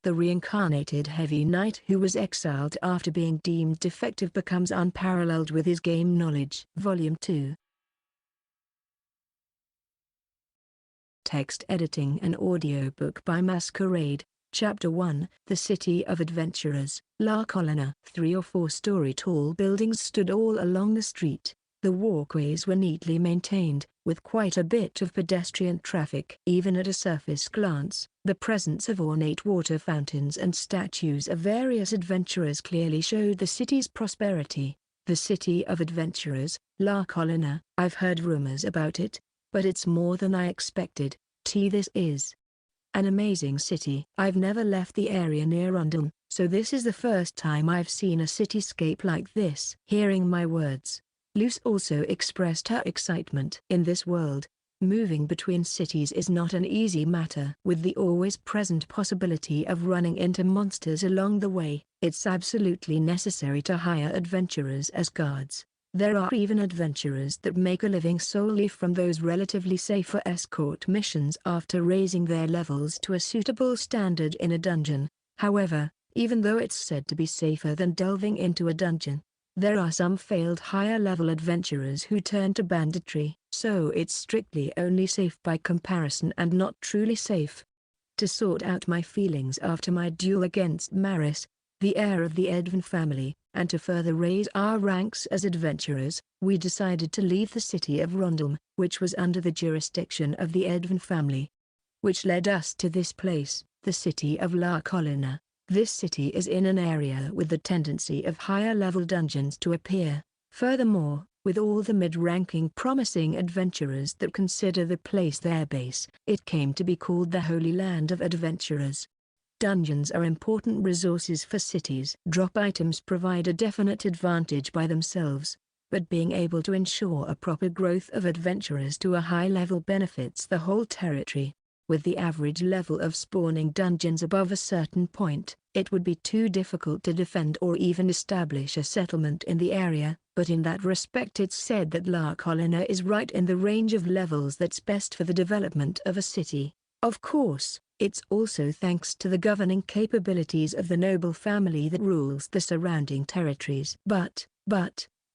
The reincarnated heavy knight who was exiled after being deemed defective becomes unparalleled with his game knowledge. Volume 2. Text editing and audiobook by Masquerade. Chapter 1. The City of Adventurers. La Colonna. 3 or 4 story tall buildings stood all along the street. The walkways were neatly maintained, with quite a bit of pedestrian traffic. Even at a surface glance, the presence of ornate water fountains and statues of various adventurers clearly showed the city's prosperity. The City of Adventurers, La Colonna. I've heard rumors about it, but it's more than I expected. This is an amazing city. I've never left the area near Unparalleled, so this is the first time I've seen a cityscape like this. Hearing my words, Luce also expressed her excitement. In this world, moving between cities is not an easy matter. With the always present possibility of running into monsters along the way, it's absolutely necessary to hire adventurers as guards. There are even adventurers that make a living solely from those relatively safer escort missions after raising their levels to a suitable standard in a dungeon. However, even though it's said to be safer than delving into a dungeon, there are some failed higher-level adventurers who turn to banditry, so it's strictly only safe by comparison and not truly safe. To sort out my feelings after my duel against Maris, the heir of the Edvin family, and to further raise our ranks as adventurers, we decided to leave the city of Rondhelm, which was under the jurisdiction of the Edvin family. Which led us to this place, the city of La Colonna. This city is in an area with the tendency of higher-level dungeons to appear. Furthermore, with all the mid-ranking promising adventurers that consider the place their base, it came to be called the Holy Land of Adventurers. Dungeons are important resources for cities. Drop items provide a definite advantage by themselves, but being able to ensure a proper growth of adventurers to a high level benefits the whole territory. With the average level of spawning dungeons above a certain point, it would be too difficult to defend or even establish a settlement in the area, but in that respect it's said that La Colonna is right in the range of levels that's best for the development of a city. Of course, it's also thanks to the governing capabilities of the noble family that rules the surrounding territories. But,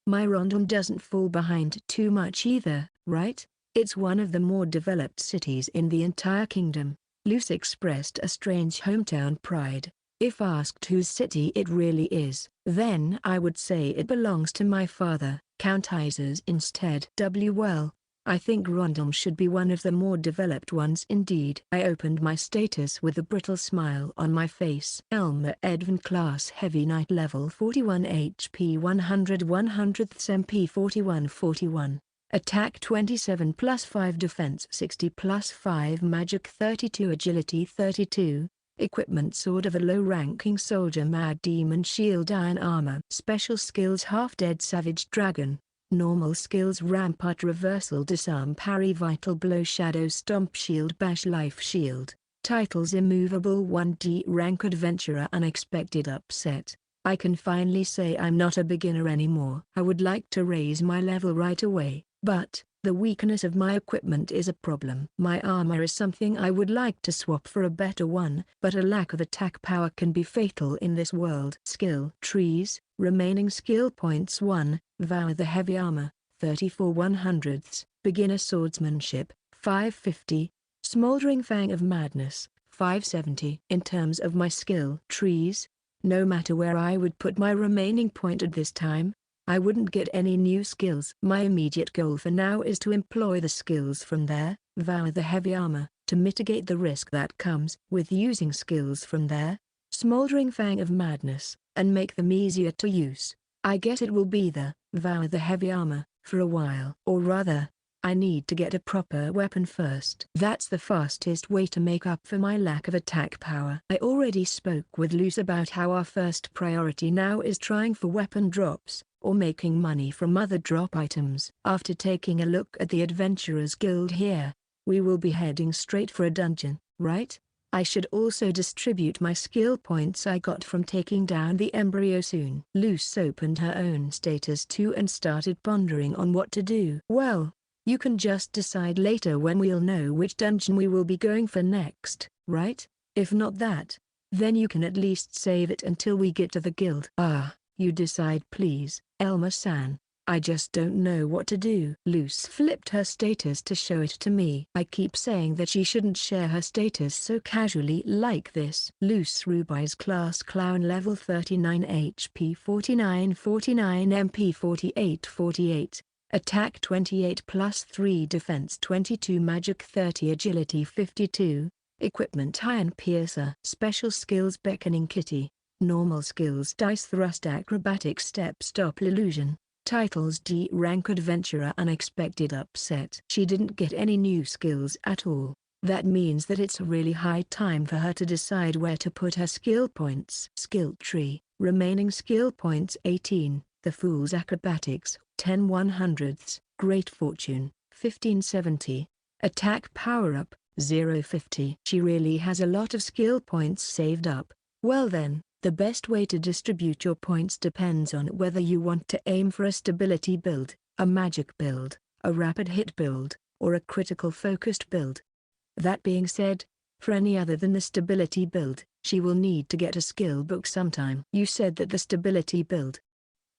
my Rondhelm doesn't fall behind too much either, right? It's one of the more developed cities in the entire kingdom. Luce expressed a strange hometown pride. If asked whose city it really is, then I would say it belongs to my father, Count Iser's instead. Well, I think Rondhelm should be one of the more developed ones indeed. I opened my status with a brittle smile on my face. Elmer Edvin class heavy knight level 41 HP 100 100th MP 41 Attack 27 plus 5 defense 60 plus 5 magic 32 agility 32. Equipment sword of a low-ranking soldier mad demon shield iron armor. Special skills half-dead savage dragon. Normal skills rampart reversal disarm parry vital blow shadow stomp shield bash life shield. Titles immovable 1D rank adventurer unexpected upset. I can finally say I'm not a beginner anymore. I would like to raise my level right away, but the weakness of my equipment is a problem. My armor is something I would like to swap for a better one, but a lack of attack power can be fatal in this world. Skill trees, remaining skill points 1, Vow the heavy armor, 34 100ths, beginner swordsmanship, 550, smoldering fang of madness, 570. In terms of my skill trees, no matter where I would put my remaining point at this time, I wouldn't get any new skills. My immediate goal for now is to employ the skills from there, Vow the heavy armor, to mitigate the risk that comes with using skills from there, smoldering fang of madness, and make them easier to use. I guess it will be the Vow the heavy armor for a while. Or rather, I need to get a proper weapon first. That's the fastest way to make up for my lack of attack power. I already spoke with Luce about how our first priority now is trying for weapon drops, or making money from other drop items. After taking a look at the Adventurers Guild here, we will be heading straight for a dungeon, right? I should also distribute my skill points I got from taking down the embryo soon. Luce opened her own status too and started pondering on what to do. Well, you can just decide later when we'll know which dungeon we will be going for next, right? If not that, Then you can at least save it until we get to the guild. Ah, you decide please, Elma-san. I just don't know what to do. Luce flipped her status to show it to me. I keep saying that she shouldn't share her status so casually like this. Luce Ruby's class clown level 39 HP 49 MP 48. Attack 28 plus 3 defense 22 magic 30 agility 52. Equipment Iron Piercer. Special skills Beckoning Kitty. Normal skills Dice Thrust Acrobatic Step Stop Illusion. Titles D Rank Adventurer Unexpected Upset. She didn't get any new skills at all. That means that it's really high time for her to decide where to put her skill points. Skill Tree. Remaining skill points 18. The Fool's Acrobatics 10 100ths. Great Fortune 1570. Attack Power Up 050. She really has a lot of skill points saved up. Well then, the best way to distribute your points depends on whether you want to aim for a stability build, a magic build, a rapid hit build, or a critical focused build. That being said, for any other than the stability build, she will need to get a skill book sometime. You said that the stability build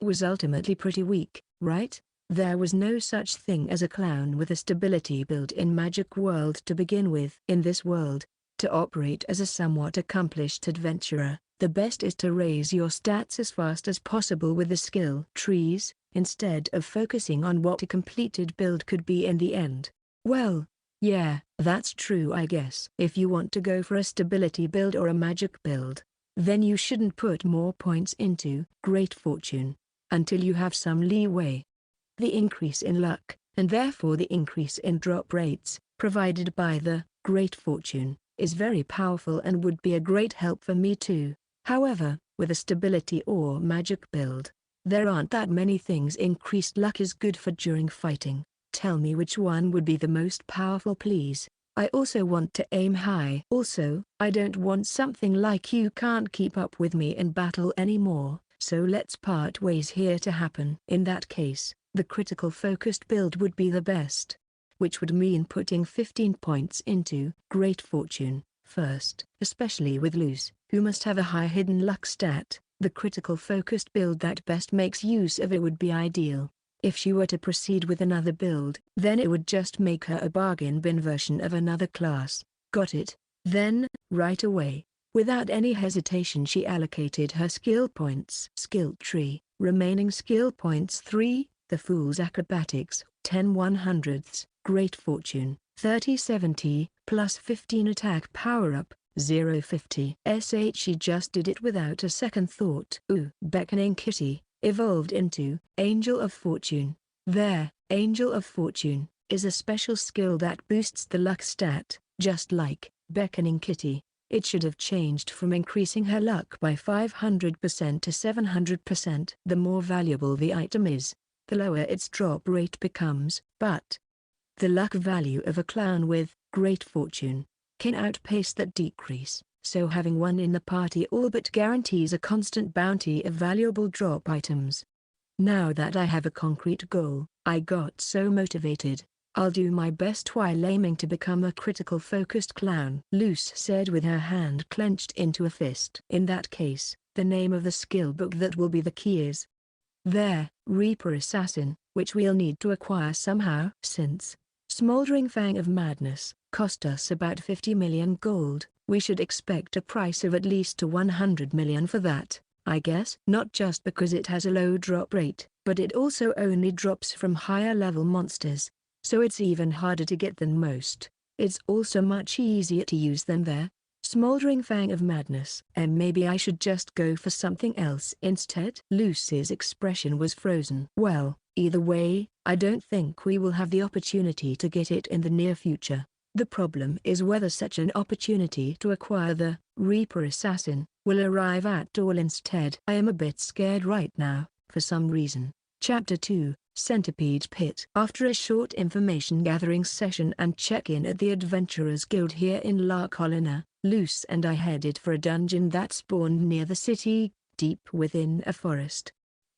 was ultimately pretty weak, right? There was no such thing as a clown with a stability build in Magic World to begin with. In this world, to operate as a somewhat accomplished adventurer, the best is to raise your stats as fast as possible with the skill trees, instead of focusing on what a completed build could be in the end. Well, yeah, that's true I guess. If you want to go for a stability build or a magic build, then you shouldn't put more points into Great Fortune until you have some leeway. The increase in luck, and therefore the increase in drop rates, provided by the Great Fortune, is very powerful and would be a great help for me too. However, with a stability or magic build, there aren't that many things increased luck is good for during fighting. Tell me which one would be the most powerful please. I also want to aim high. Also, I don't want something like you can't keep up with me in battle anymore, so let's part ways here to happen. In that case, the critical focused build would be the best, which would mean putting 15 points into Great Fortune first. Especially with Luce, who must have a high hidden luck stat, the critical focused build that best makes use of it would be ideal. If she were to proceed with another build, then it would just make her a bargain bin version of another class. Got it? Then, right away, without any hesitation she allocated her skill points. Skill Tree. Remaining skill points 3. The Fool's Acrobatics 10 100ths. Great Fortune 3070 plus 15 Attack Power Up 050. She just did it without a second thought. Ooh. Beckoning Kitty evolved into Angel of Fortune. There, Angel of Fortune is a special skill that boosts the luck stat, just like Beckoning Kitty. It should have changed from increasing her luck by 500% to 700%. The more valuable the item is, the lower its drop rate becomes, but the luck value of a clown with Great Fortune can outpace that decrease, so having one in the party all but guarantees a constant bounty of valuable drop items. Now that I have a concrete goal, I got so motivated. I'll do my best while aiming to become a critical focused clown, Luce said with her hand clenched into a fist. In that case, the name of the skill book that will be the key is there, Reaper Assassin, which we'll need to acquire somehow. Since Smoldering Fang of Madness cost us about 50 million gold, we should expect a price of at least 100 million for that, I guess. Not just because it has a low drop rate, but it also only drops from higher level monsters, so it's even harder to get than most. It's also much easier to use than their Smoldering Fang of Madness. And maybe I should just go for something else instead? Luce's expression was frozen. Well, either way, I don't think we will have the opportunity to get it in the near future. The problem is whether such an opportunity to acquire the Reaper Assassin will arrive at all instead. I am a bit scared right now, for some reason. Chapter 2, Centipede Pit. After a short information gathering session and check-in at the Adventurers Guild here in La Colina, Luce and I headed for a dungeon that spawned near the city, deep within a forest.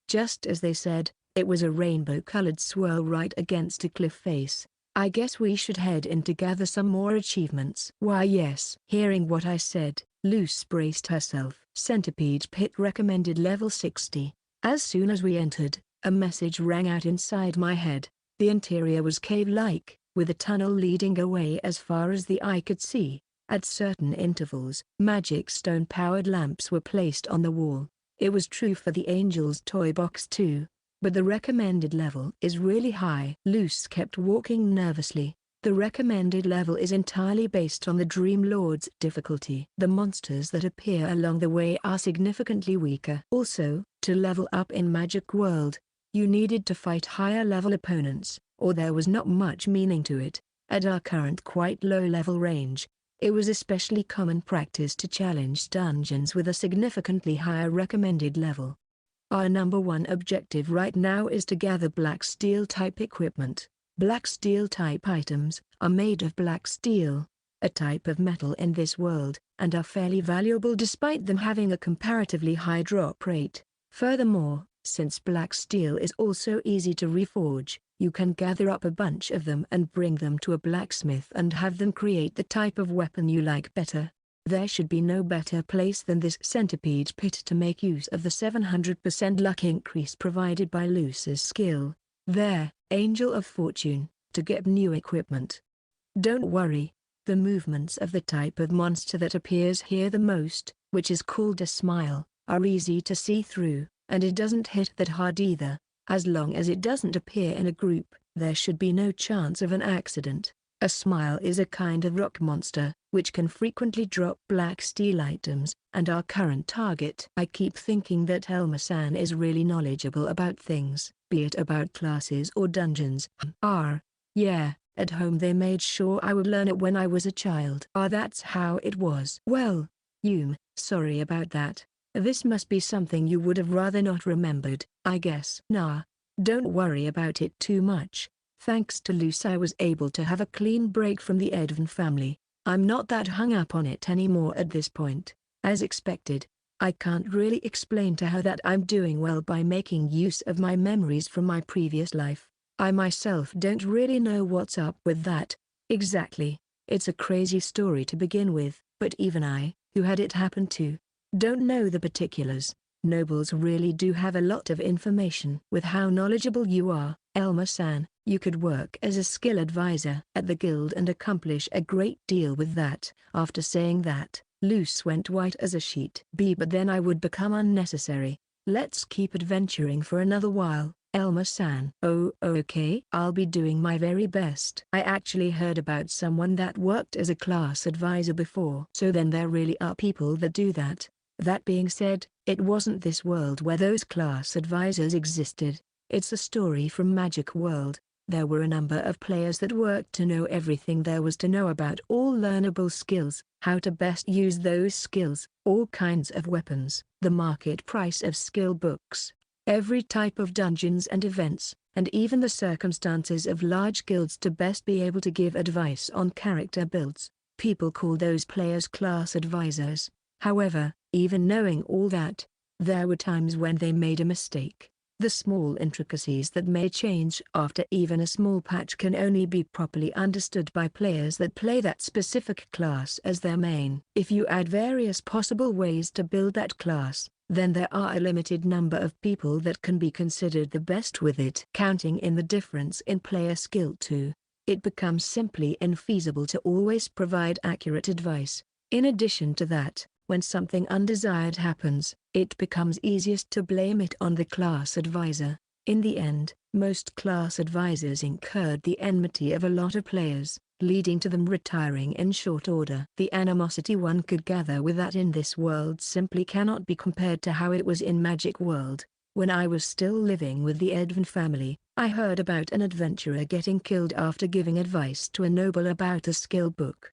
Just as they said, it was a rainbow-colored swirl right against a cliff face. I guess we should head in to gather some more achievements. Why yes. Hearing what I said, Luce braced herself. Centipede pit recommended level 60. As soon as we entered, a message rang out inside my head. The interior was cave-like, with a tunnel leading away as far as the eye could see. At certain intervals, magic stone-powered lamps were placed on the wall. It was true for the Angel's toy box too. But the recommended level is really high. Luce kept walking nervously. The recommended level is entirely based on the Dream Lord's difficulty. The monsters that appear along the way are significantly weaker. Also, to level up in Magic World, you needed to fight higher level opponents, or there was not much meaning to it. At our current quite low level range, it was especially common practice to challenge dungeons with a significantly higher recommended level. Our number one objective right now is to gather black steel type equipment. Black steel type items are made of black steel, a type of metal in this world, and are fairly valuable despite them having a comparatively high drop rate. Furthermore, since black steel is also easy to reforge, you can gather up a bunch of them and bring them to a blacksmith and have them create the type of weapon you like better. There should be no better place than this centipede pit to make use of the 700% luck increase provided by Luce's skill. There, Angel of Fortune, to get new equipment. Don't worry, the movements of the type of monster that appears here the most, which is called a smile, are easy to see through, and it doesn't hit that hard either. As long as it doesn't appear in a group, there should be no chance of an accident. A smile is a kind of rock monster, which can frequently drop black steel items, and our current target. I keep thinking that Elma-san is really knowledgeable about things, be it about classes or dungeons. Yeah, at home they made sure I would learn it when I was a child. That's how it was. Well, sorry about that. This must be something you would have rather not remembered, I guess. Nah, don't worry about it too much. Thanks to Luce I was able to have a clean break from the Edvin family. I'm not that hung up on it anymore at this point. As expected, I can't really explain to her that I'm doing well by making use of my memories from my previous life. I myself don't really know what's up with that. Exactly. It's a crazy story to begin with, but even I, who had it happen to, don't know the particulars. Nobles really do have a lot of information. With how knowledgeable you are, Elma-san, you could work as a skill advisor at the guild and accomplish a great deal with that. After saying that, Luce went white as a sheet. But then I would become unnecessary. Let's keep adventuring for another while, Elma-san. Oh, okay. I'll be doing my very best. I actually heard about someone that worked as a class advisor before. So then there really are people that do that. That being said, it wasn't this world where those class advisors existed. It's a story from Magic World. There were a number of players that worked to know everything there was to know about all learnable skills, how to best use those skills, all kinds of weapons, the market price of skill books, every type of dungeons and events, and even the circumstances of large guilds to best be able to give advice on character builds. People call those players class advisors. However, even knowing all that, there were times when they made a mistake. The small intricacies that may change after even a small patch can only be properly understood by players that play that specific class as their main. If you add various possible ways to build that class, then there are a limited number of people that can be considered the best with it. Counting in the difference in player skill too, it becomes simply infeasible to always provide accurate advice. In addition to that, when something undesired happens, it becomes easiest to blame it on the class advisor. In the end, most class advisors incurred the enmity of a lot of players, leading to them retiring in short order. The animosity one could gather with that in this world simply cannot be compared to how it was in Magic World. When I was still living with the Edvin family, I heard about an adventurer getting killed after giving advice to a noble about a skill book.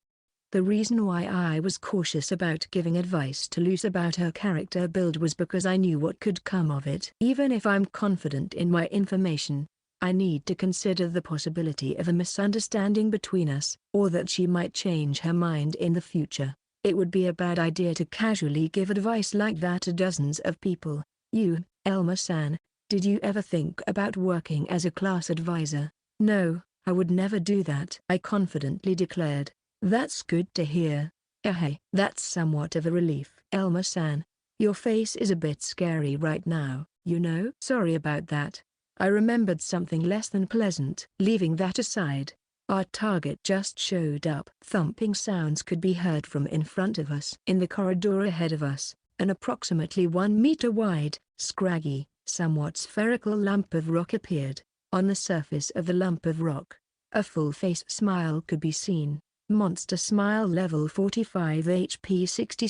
The reason why I was cautious about giving advice to Luce about her character build was because I knew what could come of it. Even if I'm confident in my information, I need to consider the possibility of a misunderstanding between us, or that she might change her mind in the future. It would be a bad idea to casually give advice like that to dozens of people. You, Elma-san, did you ever think about working as a class advisor? No, I would never do that, I confidently declared. That's good to hear. Hey, that's somewhat of a relief. Elmer-san, your face is a bit scary right now, you know? Sorry about that. I remembered something less than pleasant. Leaving that aside, our target just showed up. Thumping sounds could be heard from in front of us. In the corridor ahead of us, an approximately 1 meter wide, scraggy, somewhat spherical lump of rock appeared. On the surface of the lump of rock, a full-face smile could be seen. Monster smile level 45 HP 60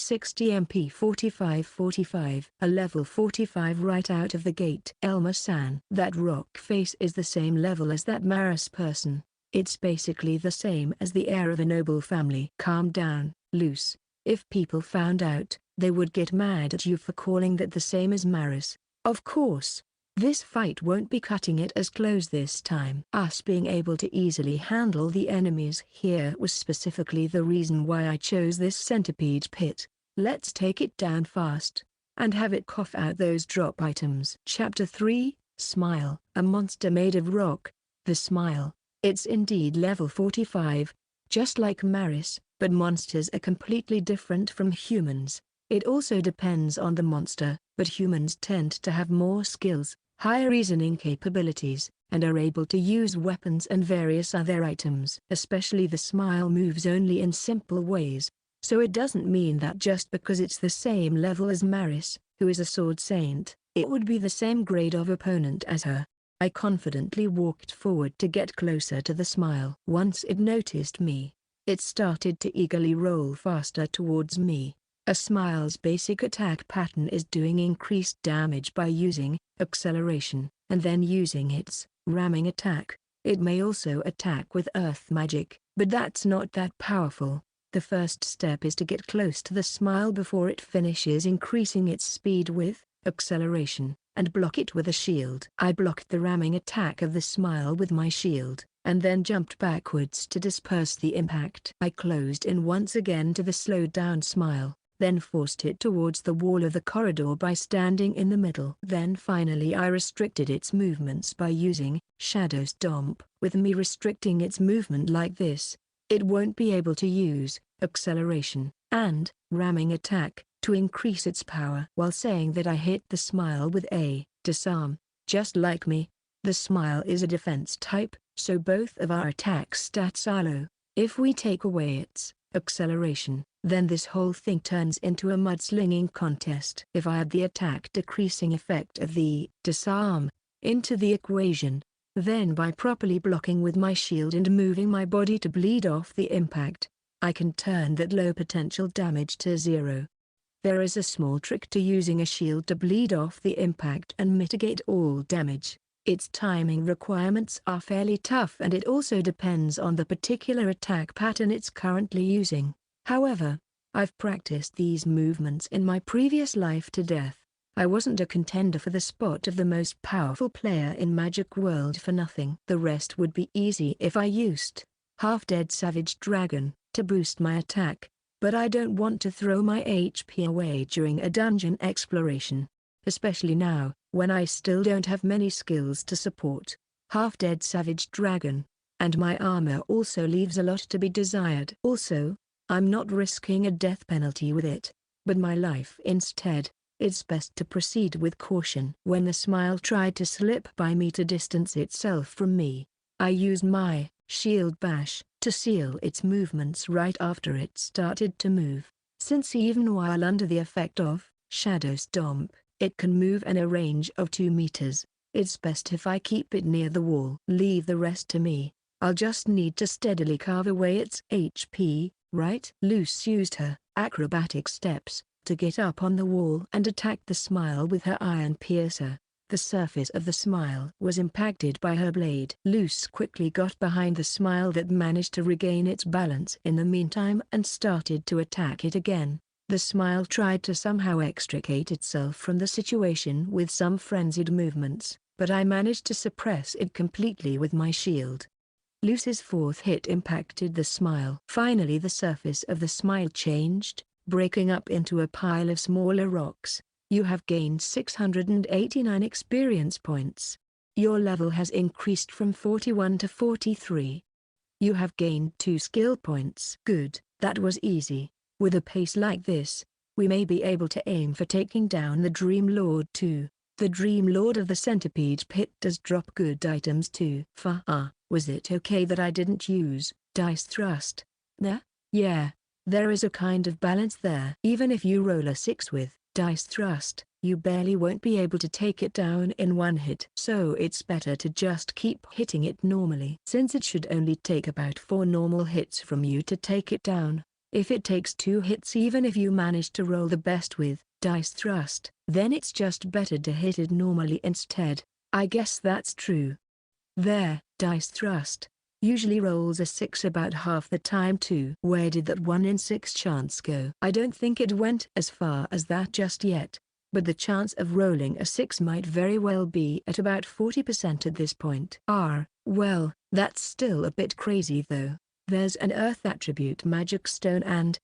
MP 45. A level 45 right out of the gate. Elmer-san. That rock face is the same level as that Maris person. It's basically the same as the heir of a noble family. Calm down, Luce. If people found out, they would get mad at you for calling that the same as Maris. Of course. This fight won't be cutting it as close this time. Us being able to easily handle the enemies here was specifically the reason why I chose this centipede pit. Let's take it down fast, and have it cough out those drop items. Chapter 3, Smile. A monster made of rock. The smile. It's indeed level 45, just like Maris, but monsters are completely different from humans. It also depends on the monster, but humans tend to have more skills, higher reasoning capabilities, and are able to use weapons and various other items. Especially the smile moves only in simple ways, so it doesn't mean that just because it's the same level as Maris, who is a sword saint, it would be the same grade of opponent as her. I confidently walked forward to get closer to the smile. Once it noticed me, it started to eagerly roll faster towards me. A smile's basic attack pattern is doing increased damage by using acceleration, and then using its ramming attack. It may also attack with earth magic, but that's not that powerful. The first step is to get close to the smile before it finishes increasing its speed with acceleration, and block it with a shield. I blocked the ramming attack of the smile with my shield, and then jumped backwards to disperse the impact. I closed in once again to the slowed down smile, then forced it towards the wall of the corridor by standing in the middle. Then finally I restricted its movements by using Shadow Stomp. With me restricting its movement like this, it won't be able to use acceleration and ramming attack to increase its power. While saying that, I hit the smile with a disarm. Just like me, the smile is a defense type, so both of our attack stats are low. If we take away its acceleration, then this whole thing turns into a mudslinging contest. If I add the attack decreasing effect of the disarm into the equation, then by properly blocking with my shield and moving my body to bleed off the impact, I can turn that low potential damage to 0. There is a small trick to using a shield to bleed off the impact and mitigate all damage. Its timing requirements are fairly tough, and it also depends on the particular attack pattern it's currently using. However, I've practiced these movements in my previous life to death. I wasn't a contender for the spot of the most powerful player in Magic World for nothing. The rest would be easy if I used Half-Dead Savage Dragon to boost my attack, but I don't want to throw my HP away during a dungeon exploration, especially now, when I still don't have many skills to support Half-Dead Savage Dragon, and my armor also leaves a lot to be desired. Also, I'm not risking a death penalty with it, but my life instead. It's best to proceed with caution. When the smile tried to slip by me to distance itself from me, I used my shield bash to seal its movements right after it started to move. Since even while under the effect of Shadow Stomp, it can move in a range of 2 meters, it's best if I keep it near the wall. Leave the rest to me. I'll just need to steadily carve away its HP, right? Luce used her acrobatic steps to get up on the wall and attack the smile with her iron piercer. The surface of the smile was impacted by her blade. Luce quickly got behind the smile that managed to regain its balance in the meantime and started to attack it again. The smile tried to somehow extricate itself from the situation with some frenzied movements, but I managed to suppress it completely with my shield. Luce's fourth hit impacted the smile. Finally the surface of the smile changed, breaking up into a pile of smaller rocks. You have gained 689 experience points. Your level has increased from 41 to 43. You have gained 2 skill points. Good, that was easy. With a pace like this, we may be able to aim for taking down the Dream Lord too. The Dream Lord of the Centipede Pit does drop good items too. Was it okay that I didn't use dice thrust? Yeah. There is a kind of balance there. Even if you roll a 6 with dice thrust, you barely won't be able to take it down in one hit. So it's better to just keep hitting it normally. Since it should only take about 4 normal hits from you to take it down. If it takes 2 hits even if you manage to roll the best with dice thrust, then it's just better to hit it normally instead. I guess that's true. There, dice thrust usually rolls a 6 about half the time too. Where did that 1 in 6 chance go? I don't think it went as far as that just yet, but the chance of rolling a 6 might very well be at about 40% at this point. Well, that's still a bit crazy though. There's an earth attribute magic stone and,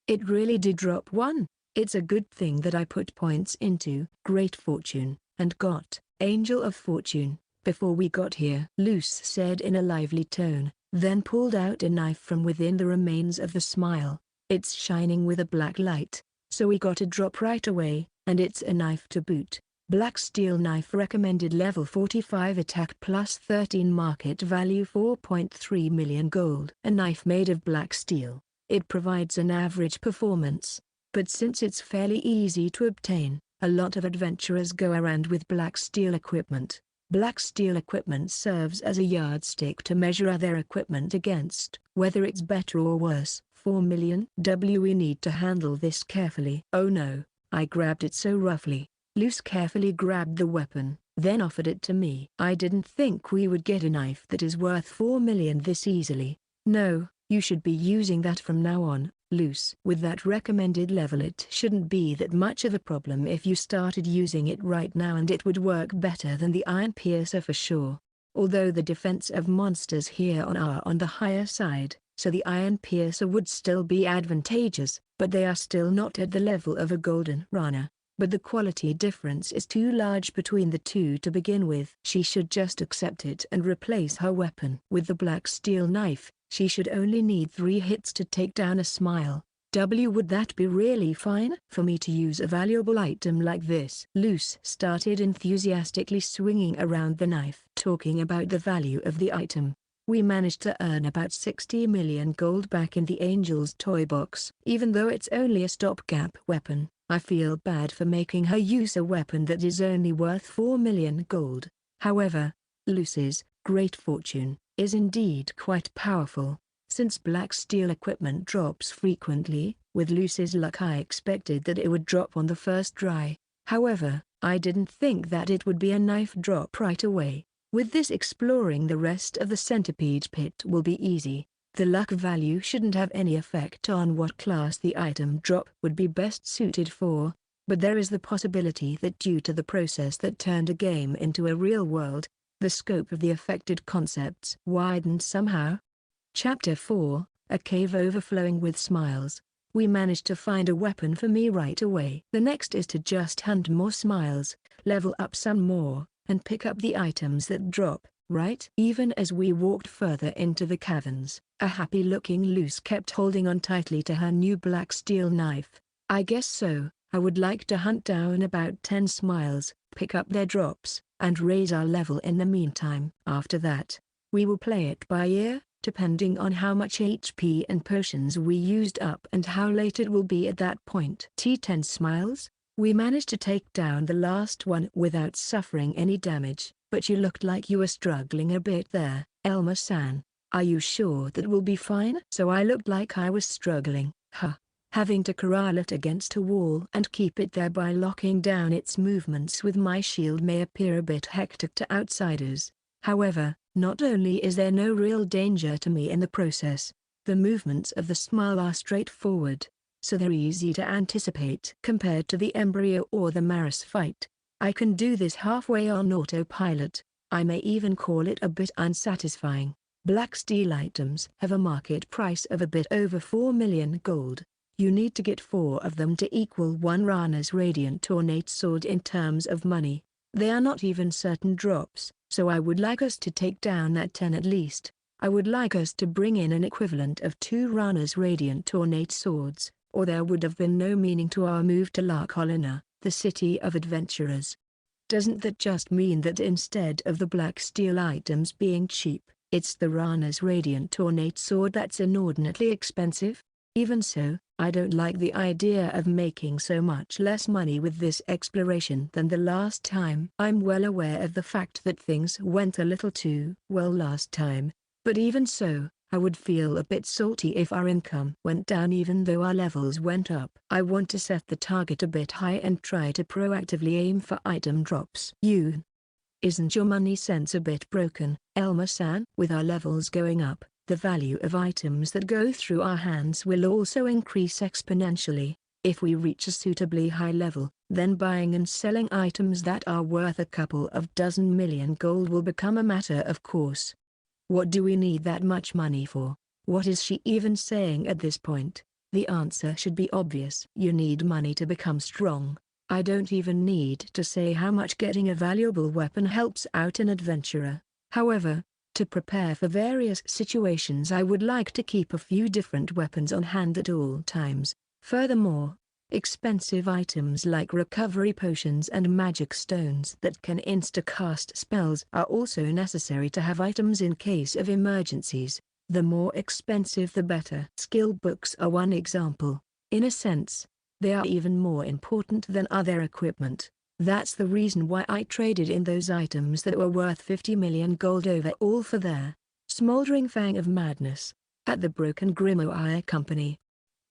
it really did drop 1. It's a good thing that I put points into Great Fortune, and got Angel of Fortune before we got here. Luce said in a lively tone, then pulled out a knife from within the remains of the smile. It's shining with a black light, so we got a drop right away, and it's a knife to boot. Black steel knife recommended level 45 attack plus 13 market value 4.3 million gold. A knife made of black steel. It provides an average performance, but since it's fairly easy to obtain, a lot of adventurers go around with black steel equipment. Black steel equipment serves as a yardstick to measure other equipment against, whether it's better or worse. 4 million. We need to handle this carefully. Oh no, I grabbed it so roughly. Luce carefully grabbed the weapon, then offered it to me. I didn't think we would get a knife that is worth 4 million this easily. No, you should be using that from now on, Luce. With that recommended level it shouldn't be that much of a problem if you started using it right now, and it would work better than the Iron Piercer for sure. Although the defense of monsters here are on the higher side, so the Iron Piercer would still be advantageous, but they are still not at the level of a Golden Rana. But the quality difference is too large between the two to begin with. She should just accept it and replace her weapon. With the black steel knife, she should only need 3 hits to take down a smile. Would that be really fine for me to use a valuable item like this? Luce started enthusiastically swinging around the knife. Talking about the value of the item, we managed to earn about 60 million gold back in the Angel's toy box. Even though it's only a stopgap weapon, I feel bad for making her use a weapon that is only worth 4 million gold. However, Luce's Great Fortune is indeed quite powerful. Since black steel equipment drops frequently, with Luce's luck I expected that it would drop on the first try. However, I didn't think that it would be a knife drop right away. With this, exploring the rest of the Centipede Pit will be easy. The luck value shouldn't have any effect on what class the item drop would be best suited for, but there is the possibility that due to the process that turned a game into a real world, the scope of the affected concepts widened somehow. Chapter 4, A Cave Overflowing with Smiles. We managed to find a weapon for me right away. The next is to just hunt more smiles, level up some more, and pick up the items that drop, right? Even as we walked further into the caverns, a happy-looking Luce kept holding on tightly to her new black steel knife. I guess so. I would like to hunt down about 10 smiles, pick up their drops, and raise our level in the meantime. After that, we will play it by ear, depending on how much HP and potions we used up and how late it will be at that point. 10 smiles? We managed to take down the last one without suffering any damage, but you looked like you were struggling a bit there, Elma-san. Are you sure that will be fine? So I looked like I was struggling, huh? Having to corral it against a wall and keep it there by locking down its movements with my shield may appear a bit hectic to outsiders. However, not only is there no real danger to me in the process, the movements of the smile are straightforward, so they're easy to anticipate. Compared to the embryo or the Maris fight, I can do this halfway on autopilot. I may even call it a bit unsatisfying. Black steel items have a market price of a bit over 4 million gold. You need to get 4 of them to equal 1 Rana's Radiant Ornate Sword in terms of money. They are not even certain drops, so I would like us to take down that 10 at least. I would like us to bring in an equivalent of 2 Rana's Radiant Ornate Swords, or there would have been no meaning to our move to La Colina, the city of adventurers. Doesn't that just mean that instead of the black steel items being cheap, it's the Rana's Radiant Ornate Sword that's inordinately expensive? Even so, I don't like the idea of making so much less money with this exploration than the last time. I'm well aware of the fact that things went a little too well last time, but even so, I would feel a bit salty if our income went down even though our levels went up. I want to set the target a bit high and try to proactively aim for item drops. Isn't your money sense a bit broken, Elmer-san? With our levels going up, the value of items that go through our hands will also increase exponentially. If we reach a suitably high level, then buying and selling items that are worth a couple of dozen million gold will become a matter of course. What do we need that much money for? What is she even saying at this point? The answer should be obvious. You need money to become strong. I don't even need to say how much getting a valuable weapon helps out an adventurer. However, to prepare for various situations I would like to keep a few different weapons on hand at all times. Furthermore, expensive items like recovery potions and magic stones that can insta-cast spells are also necessary to have items in case of emergencies. The more expensive the better. Skill books are one example. In a sense, they are even more important than other equipment. That's the reason why I traded in those items that were worth 50 million gold overall for their Smoldering Fang of Madness at the Broken Grimoire Company.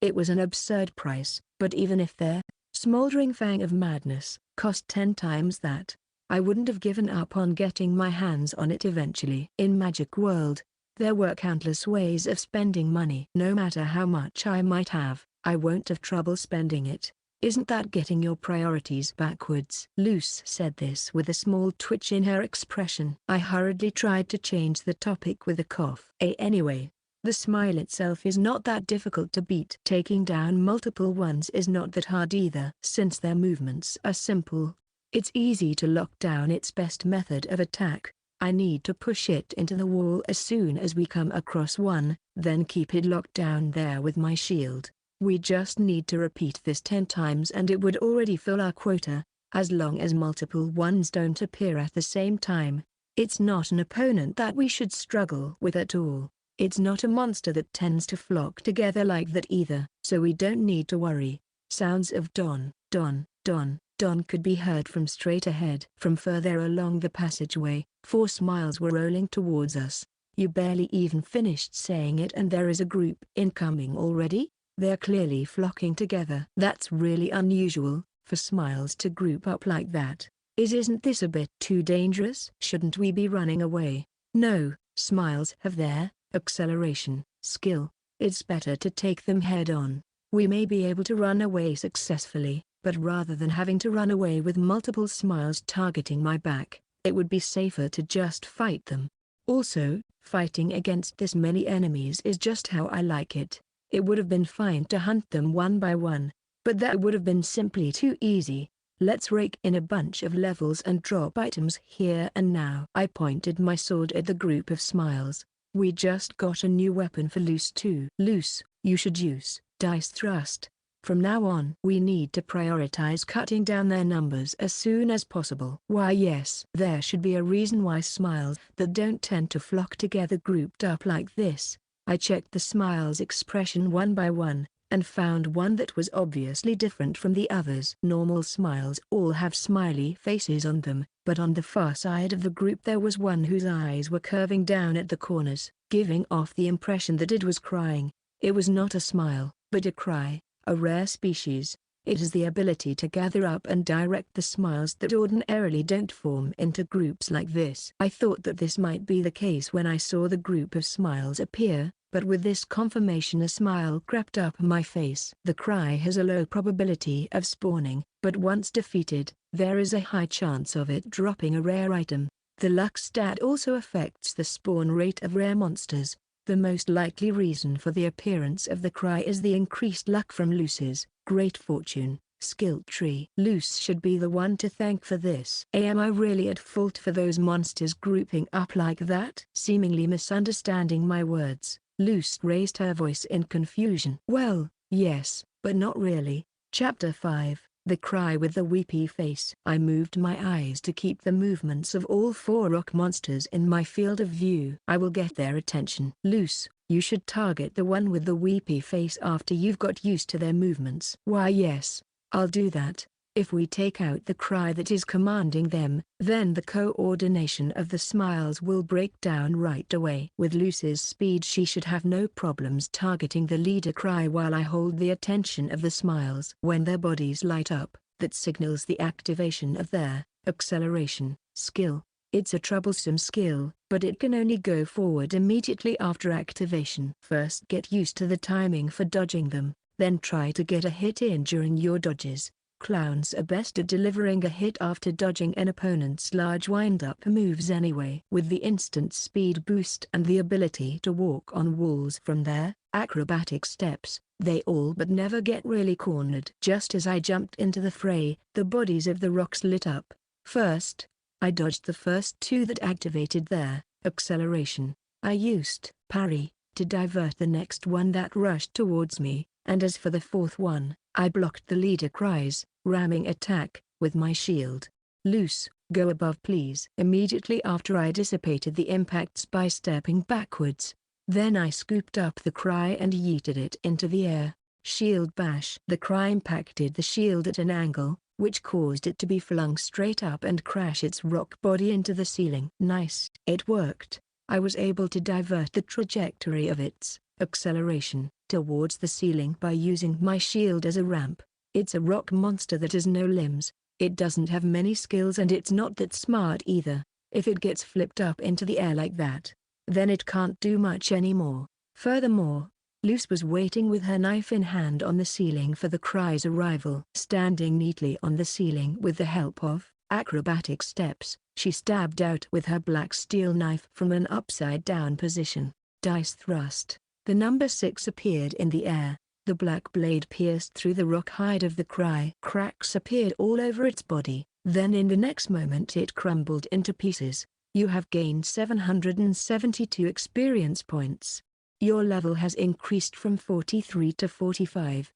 It was an absurd price, but even if their Smoldering Fang of Madness cost 10 times that, I wouldn't have given up on getting my hands on it eventually. In Magic World, there were countless ways of spending money. No matter how much I might have, I won't have trouble spending it. Isn't that getting your priorities backwards? Luce said this with a small twitch in her expression. I hurriedly tried to change the topic with a cough. Anyway, the smile itself is not that difficult to beat. Taking down multiple ones is not that hard either. Since their movements are simple, it's easy to lock down its best method of attack. I need to push it into the wall as soon as we come across one, then keep it locked down there with my shield. We just need to repeat this 10 times and it would already fill our quota, as long as multiple ones don't appear at the same time. It's not an opponent that we should struggle with at all. It's not a monster that tends to flock together like that either, so we don't need to worry. Sounds of don, don, don, don could be heard from straight ahead. From further along the passageway, 4 smiles were rolling towards us. You barely even finished saying it and there is a group incoming already? They're clearly flocking together. That's really unusual, for smiles to group up like that. Isn't this a bit too dangerous? Shouldn't we be running away? No, smiles have their acceleration skill. It's better to take them head on. We may be able to run away successfully, but rather than having to run away with multiple smiles targeting my back, it would be safer to just fight them. Also, fighting against this many enemies is just how I like it. It would have been fine to hunt them one by one, but that would have been simply too easy. Let's rake in a bunch of levels and drop items here and now. I pointed my sword at the group of smiles. We just got a new weapon for Luce too. Luce, you should use Dice Thrust. From now on, we need to prioritize cutting down their numbers as soon as possible. Why yes, there should be a reason why smiles that don't tend to flock together grouped up like this. I checked the smile's expression one by one, and found one that was obviously different from the others. Normal smiles all have smiley faces on them, but on the far side of the group there was one whose eyes were curving down at the corners, giving off the impression that it was crying. It was not a smile, but a cry, a rare species. It has the ability to gather up and direct the smiles that ordinarily don't form into groups like this. I thought that this might be the case when I saw the group of smiles appear, but with this confirmation a smile crept up my face. The cry has a low probability of spawning, but once defeated, there is a high chance of it dropping a rare item. The luck stat also affects the spawn rate of rare monsters. The most likely reason for the appearance of the cry is the increased luck from Luce's Great Fortune. skill tree. Luce should be the one to thank for this. Am I really at fault for those monsters grouping up like that? Seemingly misunderstanding my words, Luce raised her voice in confusion. Well, yes, but not really. Chapter 5, The Cry with the Weepy Face. I moved my eyes to keep the movements of all 4 rock monsters in my field of view. I will get their attention. Luce, you should target the one with the weepy face after you've got used to their movements. Why yes, I'll do that. If we take out the cry that is commanding them, then the coordination of the smiles will break down right away. With Luce's speed she should have no problems targeting the leader cry while I hold the attention of the smiles. When their bodies light up, that signals the activation of their acceleration skill. It's a troublesome skill, but it can only go forward immediately after activation. First get used to the timing for dodging them, then try to get a hit in during your dodges. Clowns are best at delivering a hit after dodging an opponent's large wind-up moves anyway. With the instant speed boost and the ability to walk on walls from their acrobatic steps, they all but never get really cornered. Just as I jumped into the fray, the bodies of the rocks lit up. First, I dodged the first 2 that activated their acceleration. I used parry to divert the next one that rushed towards me, and as for the 4th one, I blocked the leader cries, ramming attack, with my shield. Luce, go above please. Immediately after I dissipated the impacts by stepping backwards. Then I scooped up the cry and yeeted it into the air. Shield bash. The cry impacted the shield at an angle, which caused it to be flung straight up and crash its rock body into the ceiling. Nice. It worked. I was able to divert the trajectory of its acceleration towards the ceiling by using my shield as a ramp. It's a rock monster that has no limbs, it doesn't have many skills and it's not that smart either. If it gets flipped up into the air like that, then it can't do much anymore. Furthermore, Luce was waiting with her knife in hand on the ceiling for the cry's arrival. Standing neatly on the ceiling with the help of acrobatic steps, she stabbed out with her black steel knife from an upside-down position. Dice thrust. The number 6 appeared in the air. The black blade pierced through the rock hide of the cry. Cracks appeared all over its body. Then in the next moment it crumbled into pieces. You have gained 772 experience points. Your level has increased from 43 to 45.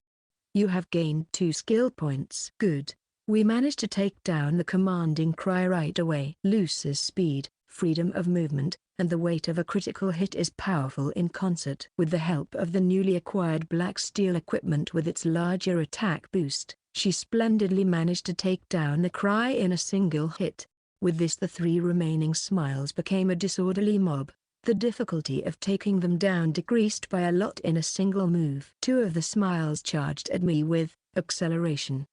You have gained 2 skill points. Good. We managed to take down the commanding cry right away. Luce's speed, freedom of movement, and the weight of a critical hit is powerful in concert. With the help of the newly acquired black steel equipment with its larger attack boost, she splendidly managed to take down the cry in a single hit. With this the 3 remaining smiles became a disorderly mob. The difficulty of taking them down decreased by a lot in a single move. 2 of the smiles charged at me with acceleration.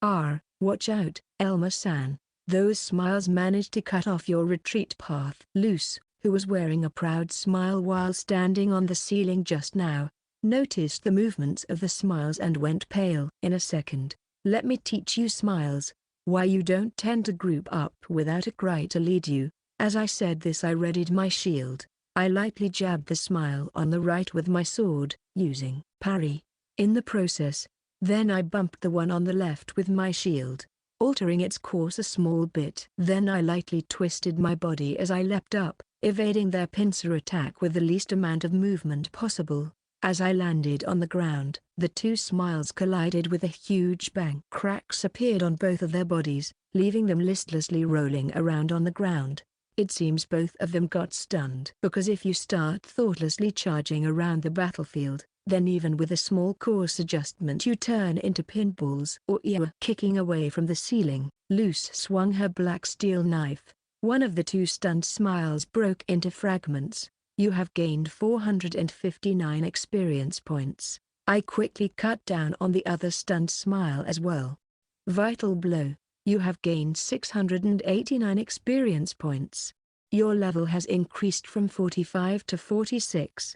Watch out, Elma-san. Those smiles managed to cut off your retreat path. Luce, who was wearing a proud smile while standing on the ceiling just now, noticed the movements of the smiles and went pale. In a second, let me teach you smiles, why you don't tend to group up without a cry to lead you. As I said this I readied my shield. I lightly jabbed the smile on the right with my sword, using parry. In the process, then I bumped the one on the left with my shield, altering its course a small bit. Then I lightly twisted my body as I leapt up, evading their pincer attack with the least amount of movement possible. As I landed on the ground, the 2 smiles collided with a huge bang. Cracks appeared on both of their bodies, leaving them listlessly rolling around on the ground. It seems both of them got stunned. Because if you start thoughtlessly charging around the battlefield, then even with a small course adjustment you turn into pinballs. Or you're kicking away from the ceiling. Luce swung her black steel knife. One of the 2 stunned smiles broke into fragments. You have gained 459 experience points. I quickly cut down on the other stunned smile as well. Vital blow. You have gained 689 experience points. Your level has increased from 45 to 46.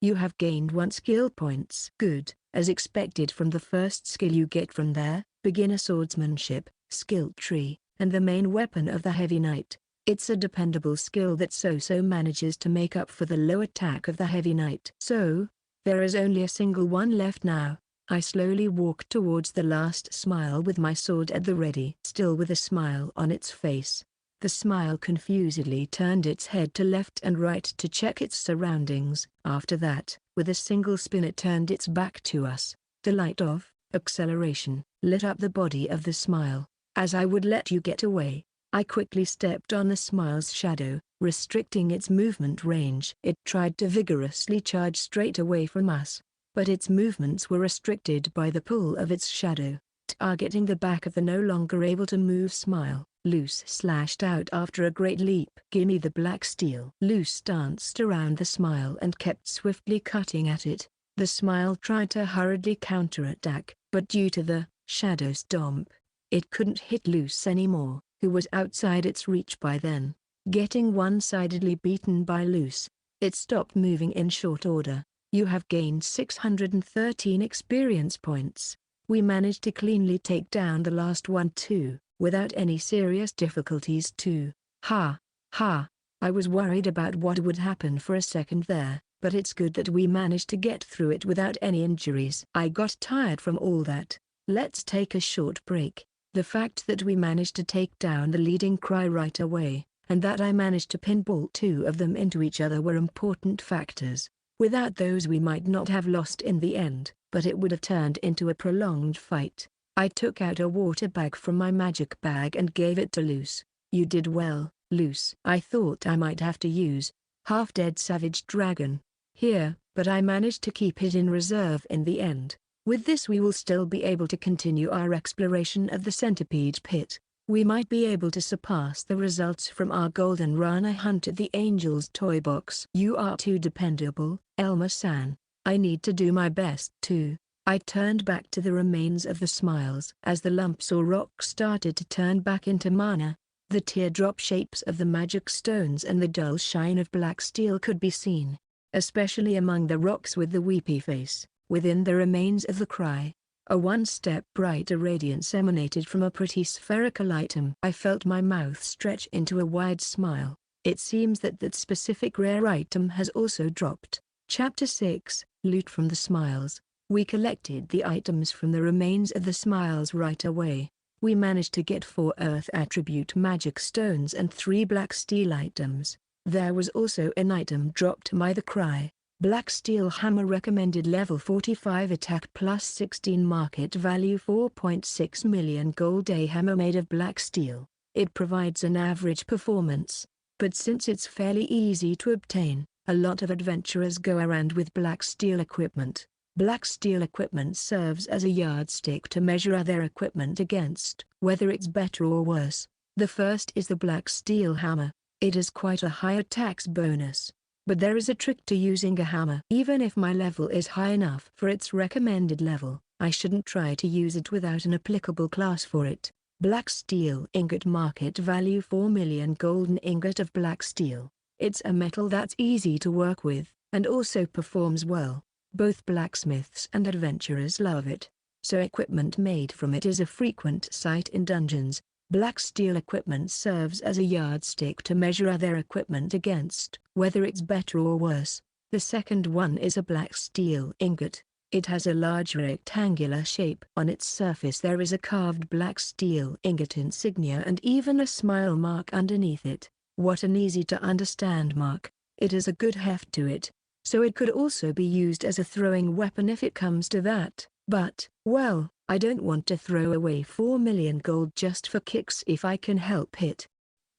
You have gained 1 skill points. Good. As expected from the first skill you get from there, beginner swordsmanship, skill tree, and the main weapon of the heavy knight. It's a dependable skill that so manages to make up for the low attack of the heavy knight. So, there is only a single one left now. I slowly walked towards the last smile with my sword at the ready. Still with a smile on its face, the smile confusedly turned its head to left and right to check its surroundings. After that, with a single spin it turned its back to us. The light of acceleration lit up the body of the smile. As I would let you get away, I quickly stepped on the smile's shadow, restricting its movement range. It tried to vigorously charge straight away from us, but its movements were restricted by the pull of its shadow, targeting the back of the no longer able to move smile. Luce slashed out after a great leap. "Gimme the black steel." Luce danced around the smile and kept swiftly cutting at it. The smile tried to hurriedly counterattack, but due to the shadow stomp, it couldn't hit Luce anymore, who was outside its reach by then. Getting one-sidedly beaten by Luce, it stopped moving in short order. "You have gained 613 experience points. We managed to cleanly take down the last one too, without any serious difficulties too. Ha, ha. I was worried about what would happen for a second there, but it's good that we managed to get through it without any injuries." I got tired from all that. Let's take a short break. The fact that we managed to take down the leading cry right away, and that I managed to pinball two of them into each other were important factors. Without those we might not have lost in the end, but it would have turned into a prolonged fight. I took out a water bag from my magic bag and gave it to Luce. "You did well, Luce." "I thought I might have to use half-dead savage dragon here, but I managed to keep it in reserve in the end. With this we will still be able to continue our exploration of the centipede pit. We might be able to surpass the results from our golden rana hunt at the Angel's toy box." "You are too dependable, Elma-san. I need to do my best too." I turned back to the remains of the smiles. As the lumps or rocks started to turn back into mana, the teardrop shapes of the magic stones and the dull shine of black steel could be seen, especially among the rocks with the weepy face. Within the remains of the cry, a one-step brighter radiance emanated from a pretty spherical item. I felt my mouth stretch into a wide smile. It seems that specific rare item has also dropped. Chapter 6, Loot from the Smiles. We collected the items from the remains of the smiles right away. We managed to get 4 earth attribute magic stones and 3 black steel items. There was also an item dropped by the cry. Black steel hammer recommended level 45 attack plus 16 market value 4.6 million gold. A hammer made of black steel. It provides an average performance, but since it's fairly easy to obtain, a lot of adventurers go around with black steel equipment. Black steel equipment serves as a yardstick to measure other equipment against, whether it's better or worse. The first is the black steel hammer. It has quite a high attacks bonus. But there is a trick to using a hammer. Even if my level is high enough for its recommended level, I shouldn't try to use it without an applicable class for it. Black steel ingot market value 4 million golden ingot of black steel. It's a metal that's easy to work with, and also performs well. Both blacksmiths and adventurers love it, so equipment made from it is a frequent sight in dungeons. Black steel equipment serves as a yardstick to measure other equipment against, whether it's better or worse. The second one is a black steel ingot. It has a large rectangular shape. On its surface there is a carved black steel ingot insignia and even a smile mark underneath it. What an easy to understand mark. It has a good heft to it, so it could also be used as a throwing weapon if it comes to that. But, well, I don't want to throw away 4 million gold just for kicks if I can help it.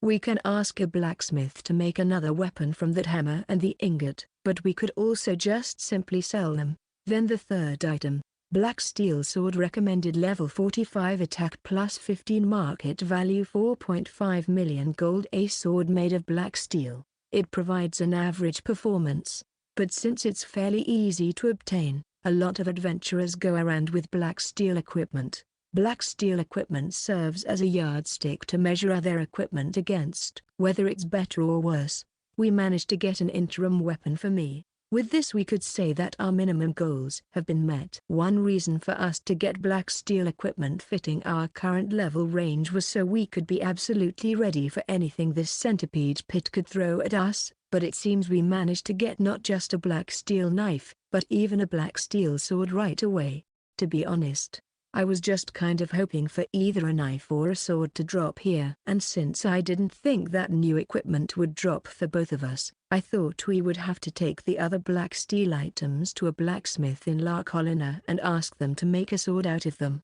We can ask a blacksmith to make another weapon from that hammer and the ingot, but we could also just simply sell them. Then the third item, black steel sword recommended level 45 attack plus 15 market value 4.5 million gold. A sword made of black steel. It provides an average performance, but since it's fairly easy to obtain, a lot of adventurers go around with black steel equipment. Black steel equipment serves as a yardstick to measure other equipment against, whether it's better or worse. We managed to get an interim weapon for me. With this we could say that our minimum goals have been met. One reason for us to get black steel equipment fitting our current level range was so we could be absolutely ready for anything this centipede pit could throw at us. But it seems we managed to get not just a black steel knife, but even a black steel sword right away. To be honest, I was just kind of hoping for either a knife or a sword to drop here. And since I didn't think that new equipment would drop for both of us, I thought we would have to take the other black steel items to a blacksmith in La Colina and ask them to make a sword out of them.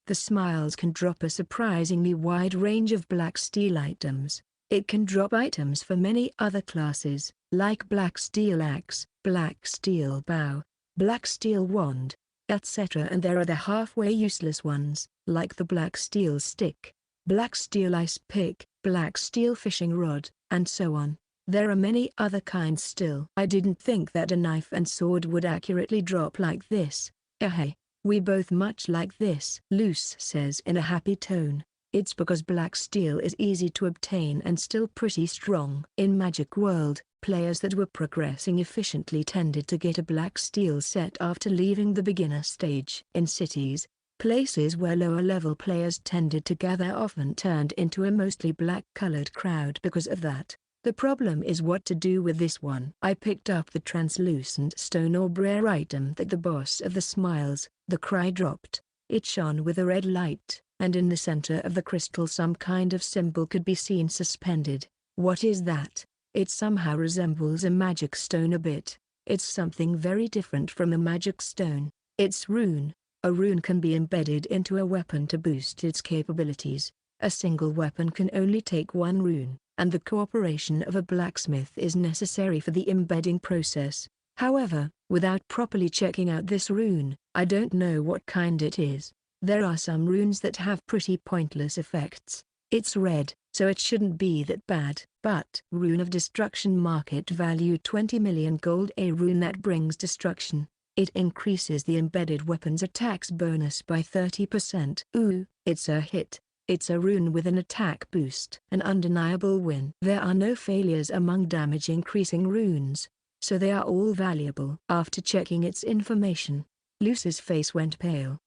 The Smiles can drop a surprisingly wide range of black steel items. It can drop items for many other classes, like black steel axe, black steel bow, black steel wand, etc. And there are the halfway useless ones, like the black steel stick, black steel ice pick, black steel fishing rod, and so on. There are many other kinds still. I didn't think that a knife and sword would accurately drop like this. Hey, we both much like this, Luce says in a happy tone. It's because black steel is easy to obtain and still pretty strong. In Magic World, players that were progressing efficiently tended to get a black steel set after leaving the beginner stage. In cities, places where lower-level players tended to gather often turned into a mostly black-colored crowd because of that. The problem is what to do with this one. I picked up the translucent stone or rare item that the boss of the Smiles, the Cry, dropped. It shone with a red light, and in the center of the crystal some kind of symbol could be seen suspended. What is that? It somehow resembles a magic stone a bit. It's something very different from a magic stone. It's rune. A rune can be embedded into a weapon to boost its capabilities. A single weapon can only take one rune, and the cooperation of a blacksmith is necessary for the embedding process. However, without properly checking out this rune, I don't know what kind it is. There are some runes that have pretty pointless effects. It's red, so it shouldn't be that bad. But Rune of Destruction, market value 20 million gold. A rune that brings destruction. It increases the embedded weapon's attacks bonus by 30%. Ooh, it's a hit. It's a rune with an attack boost. An undeniable win. There are no failures among damage increasing runes, so they are all valuable. After checking its information, Luce's face went pale.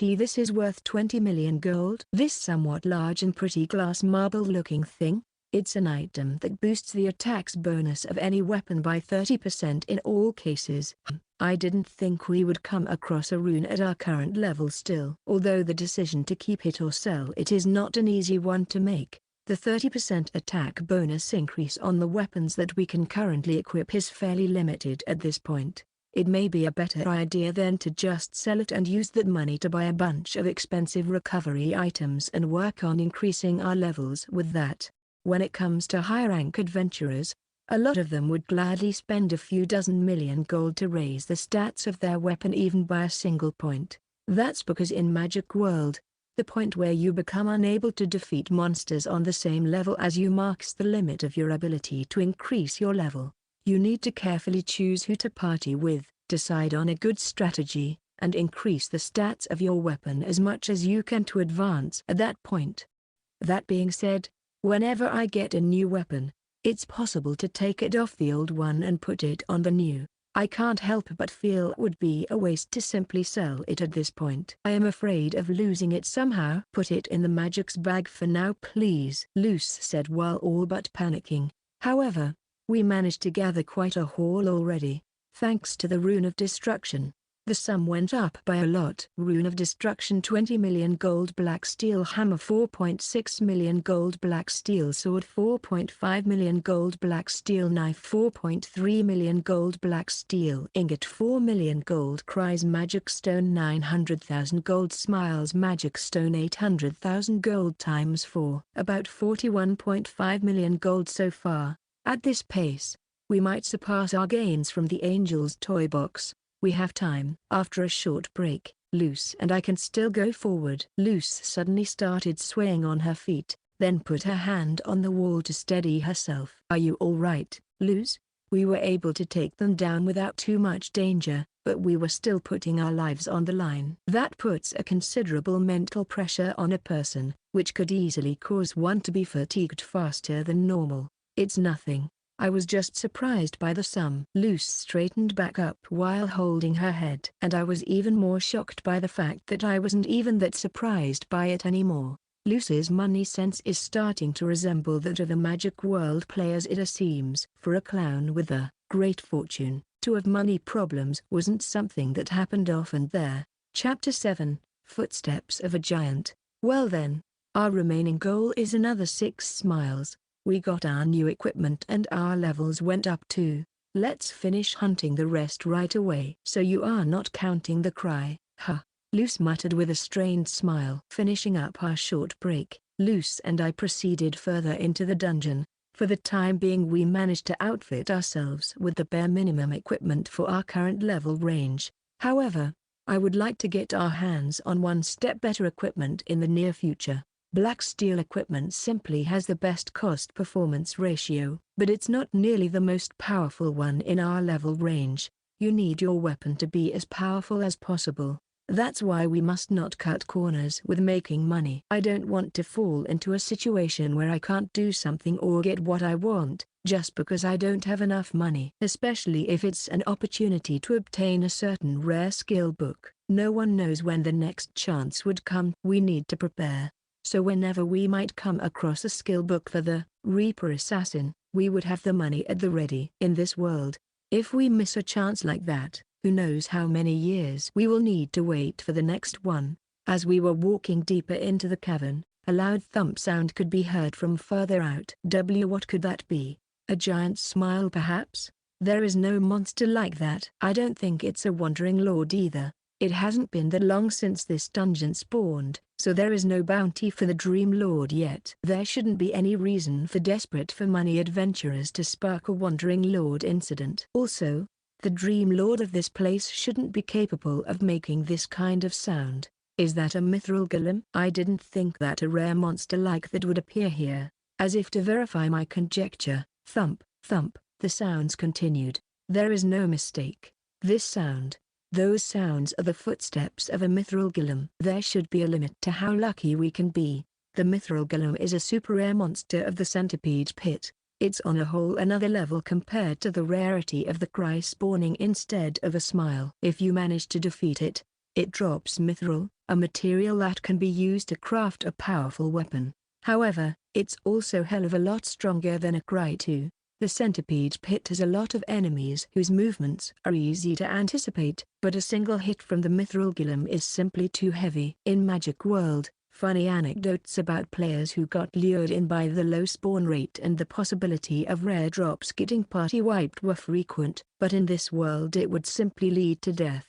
This is worth 20 million gold. This somewhat large and pretty glass marble looking thing? It's an item that boosts the attacks bonus of any weapon by 30% in all cases. I didn't think we would come across a rune at our current level still. Although the decision to keep it or sell it is not an easy one to make, the 30% attack bonus increase on the weapons that we can currently equip is fairly limited at this point. It may be a better idea then to just sell it and use that money to buy a bunch of expensive recovery items and work on increasing our levels with that. When it comes to high-rank adventurers, a lot of them would gladly spend a few dozen million gold to raise the stats of their weapon even by a single point. That's because in Magic World, the point where you become unable to defeat monsters on the same level as you marks the limit of your ability to increase your level. You need to carefully choose who to party with, decide on a good strategy, and increase the stats of your weapon as much as you can to advance at that point. That being said, whenever I get a new weapon, it's possible to take it off the old one and put it on the new. I can't help but feel it would be a waste to simply sell it at this point. I am afraid of losing it somehow. Put it in the magic's bag for now please, Luce said while all but panicking. However, we managed to gather quite a haul already, thanks to the Rune of Destruction. The sum went up by a lot. Rune of Destruction 20 million gold black steel hammer 4.6 million gold black steel sword 4.5 million gold black steel knife 4.3 million gold black steel ingot 4 million gold cries magic stone 900,000 gold smiles magic stone 800,000 gold times 4 about 41.5 million gold so far. At this pace, we might surpass our gains from the Angel's toy box. We have time. After a short break, Luce and I can still go forward. Luce suddenly started swaying on her feet, then put her hand on the wall to steady herself. Are you all right, Luce? We were able to take them down without too much danger, but we were still putting our lives on the line. That puts a considerable mental pressure on a person, which could easily cause one to be fatigued faster than normal. It's nothing. I was just surprised by the sum. Luce straightened back up while holding her head. And I was even more shocked by the fact that I wasn't even that surprised by it anymore. Luce's money sense is starting to resemble that of the Magic World players it seems. For a clown with a great fortune, to have money problems wasn't something that happened often there. Chapter 7, Footsteps of a Giant. Well then, our remaining goal is another 6 smiles. We got our new equipment and our levels went up too. Let's finish hunting the rest right away. So you are not counting the cry, huh? Luce muttered with a strained smile. Finishing up our short break, Luce and I proceeded further into the dungeon. For the time being we managed to outfit ourselves with the bare minimum equipment for our current level range. However, I would like to get our hands on one step better equipment in the near future. Black steel equipment simply has the best cost-performance ratio, but it's not nearly the most powerful one in our level range. You need your weapon to be as powerful as possible. That's why we must not cut corners with making money. I don't want to fall into a situation where I can't do something or get what I want, just because I don't have enough money. Especially if it's an opportunity to obtain a certain rare skill book. No one knows when the next chance would come. We need to prepare. So whenever we might come across a skill book for the Reaper Assassin, we would have the money at the ready. In this world, if we miss a chance like that, who knows how many years we will need to wait for the next one. As we were walking deeper into the cavern, a loud thump sound could be heard from further out. What could that be? A giant smile perhaps? There is no monster like that. I don't think it's a wandering lord either. It hasn't been that long since this dungeon spawned, so there is no bounty for the Dream Lord yet. There shouldn't be any reason for desperate for money adventurers to spark a wandering lord incident. Also, the Dream Lord of this place shouldn't be capable of making this kind of sound. Is that a Mithril golem? I didn't think that a rare monster like that would appear here. As if to verify my conjecture, thump, thump, the sounds continued. There is no mistake. This sound, those sounds are the footsteps of a Mithril golem. There should be a limit to how lucky we can be. The Mithril golem is a super rare monster of the centipede pit. It's on a whole another level compared to the rarity of the cry spawning instead of a smile. If you manage to defeat it, it drops Mithril, a material that can be used to craft a powerful weapon. However, it's also hell of a lot stronger than a cry too. The centipede pit has a lot of enemies whose movements are easy to anticipate, but a single hit from the Mithril golem is simply too heavy. In Magic World, funny anecdotes about players who got lured in by the low spawn rate and the possibility of rare drops getting party wiped were frequent, but in this world it would simply lead to death.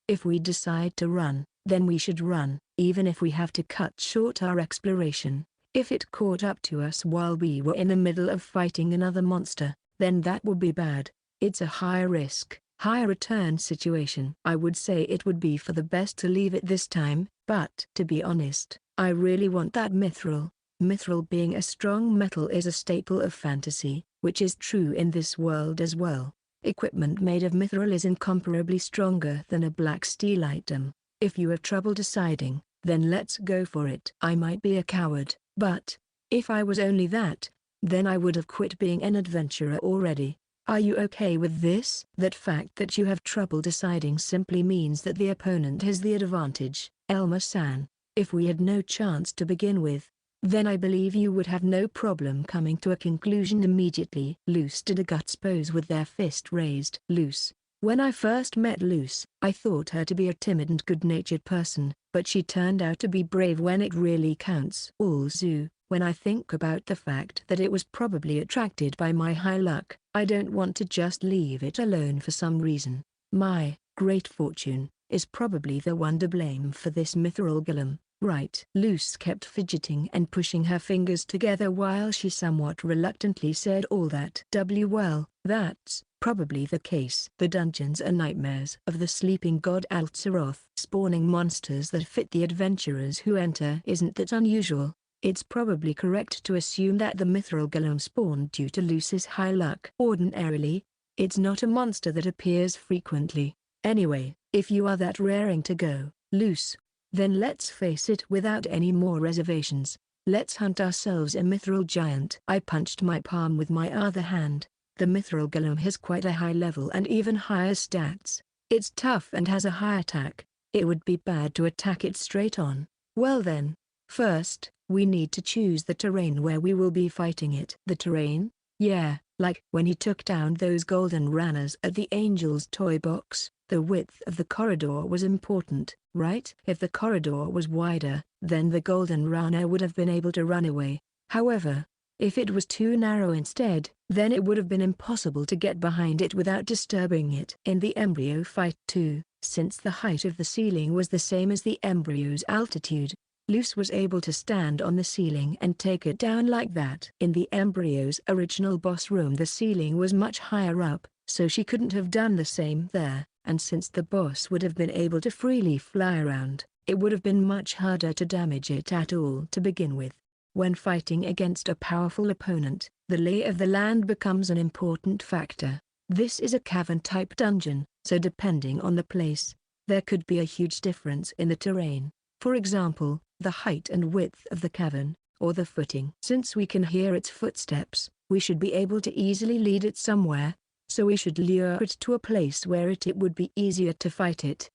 If we decide to run, then we should run, even if we have to cut short our exploration. If it caught up to us while we were in the middle of fighting another monster, then that would be bad. It's a high risk, high return situation. I would say it would be for the best to leave it this time, but to be honest, I really want that Mithril. Mithril being a strong metal is a staple of fantasy, which is true in this world as well. Equipment made of Mithril is incomparably stronger than a black steel item. If you have trouble deciding, then let's go for it. I might be a coward, but if I was only that, then I would have quit being an adventurer already. Are you okay with this? That fact that you have trouble deciding simply means that the opponent has the advantage, Elmer-san. If we had no chance to begin with, then I believe you would have no problem coming to a conclusion immediately. Luce did a guts pose with their fist raised. Luce. When I first met Luce, I thought her to be a timid and good-natured person, but she turned out to be brave when it really counts. Also, when I think about the fact that it was probably attracted by my high luck, I don't want to just leave it alone for some reason. My great fortune is probably the one to blame for this Mithril golem. Right. Luce kept fidgeting and pushing her fingers together while she somewhat reluctantly said all that. Well, that's probably the case. The dungeons are nightmares of the sleeping god Altzeroth. Spawning monsters that fit the adventurers who enter isn't that unusual. It's probably correct to assume that the Mithril golem spawned due to Luce's high luck. Ordinarily, it's not a monster that appears frequently. Anyway, if you are that raring to go, Luce, then let's face it without any more reservations. Let's hunt ourselves a Mithril giant. I punched my palm with my other hand. The Mithril golem has quite a high level and even higher stats. It's tough and has a high attack. It would be bad to attack it straight on. Well then, first, we need to choose the terrain where we will be fighting it. The terrain? Yeah, like when he took down those golden runners at the Angel's toy box. The width of the corridor was important, right? If the corridor was wider, then the golden runner would have been able to run away. However, if it was too narrow instead, then it would have been impossible to get behind it without disturbing it. In the embryo fight too, since the height of the ceiling was the same as the embryo's altitude, Luce was able to stand on the ceiling and take it down like that. In the embryo's original boss room the ceiling was much higher up, so she couldn't have done the same there, and since the boss would have been able to freely fly around, it would have been much harder to damage it at all to begin with. When fighting against a powerful opponent, the lay of the land becomes an important factor. This is a cavern-type dungeon, so depending on the place, there could be a huge difference in the terrain. For example, the height and width of the cavern, or the footing. Since we can hear its footsteps, we should be able to easily lead it somewhere, so we should lure it to a place where it would be easier to fight it.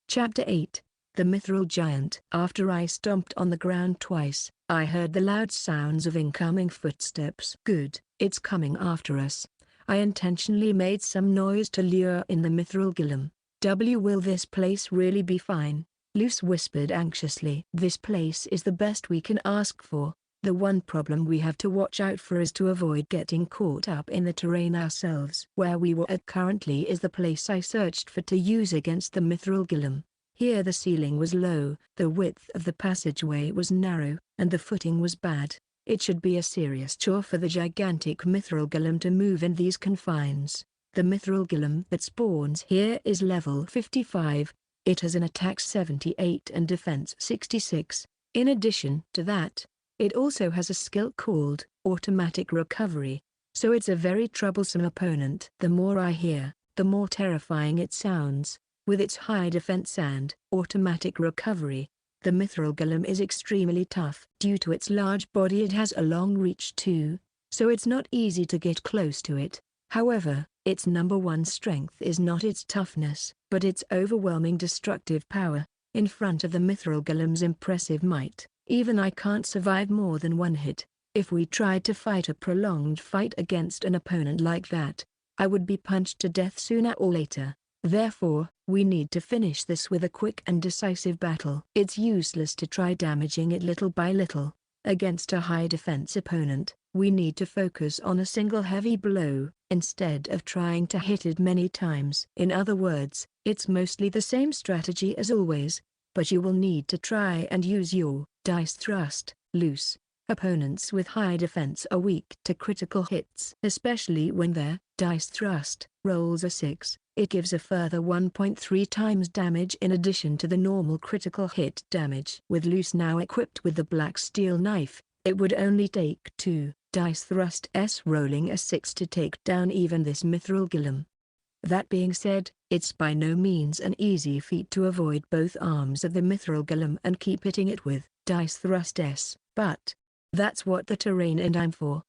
Chapter 8. The Mithril Giant. After I stomped on the ground twice, I heard the loud sounds of incoming footsteps. Good, it's coming after us. I intentionally made some noise to lure in the Mithril Golem. Will this place really be fine? Luce whispered anxiously. This place is the best we can ask for. The one problem we have to watch out for is to avoid getting caught up in the terrain ourselves. Where we were at currently is the place I searched for to use against the Mithril Golem. Here the ceiling was low, the width of the passageway was narrow, and the footing was bad. It should be a serious chore for the gigantic Mithril Golem to move in these confines. The Mithril Golem that spawns here is level 55. It has an attack 78 and defense 66. In addition to that, it also has a skill called automatic recovery, so it's a very troublesome opponent. The more I hear, the more terrifying it sounds. With its high defense and automatic recovery, the Mithril Golem is extremely tough. Due to its large body it has a long reach too, so it's not easy to get close to it. However, its number one strength is not its toughness, but its overwhelming destructive power. In front of the Mithril Golem's impressive might, even I can't survive more than one hit. If we tried to fight a prolonged fight against an opponent like that, I would be punched to death sooner or later. Therefore, we need to finish this with a quick and decisive battle. It's useless to try damaging it little by little. Against a high defense opponent, we need to focus on a single heavy blow, instead of trying to hit it many times. In other words, it's mostly the same strategy as always, but you will need to try and use your dice thrust. Luce. Opponents with high defense are weak to critical hits. Especially when their dice thrust rolls a 6, it gives a further 1.3 times damage in addition to the normal critical hit damage. With Luce now equipped with the black steel knife, it would only take 2 dice thrusts rolling a 6 to take down even this Mithril Golem. That being said, it's by no means an easy feat to avoid both arms of the Mithril Golem and keep hitting it with dice thrusts, but that's what the terrain and I'm for.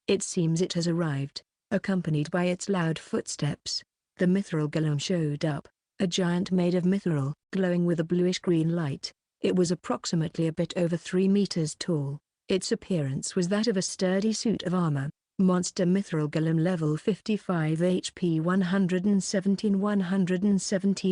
It seems it has arrived, accompanied by its loud footsteps. The Mithril Golem showed up, a giant made of mithril, glowing with a bluish-green light. It was approximately a bit over 3 meters tall. Its appearance was that of a sturdy suit of armor. Monster Mithril Golem level 55 HP 117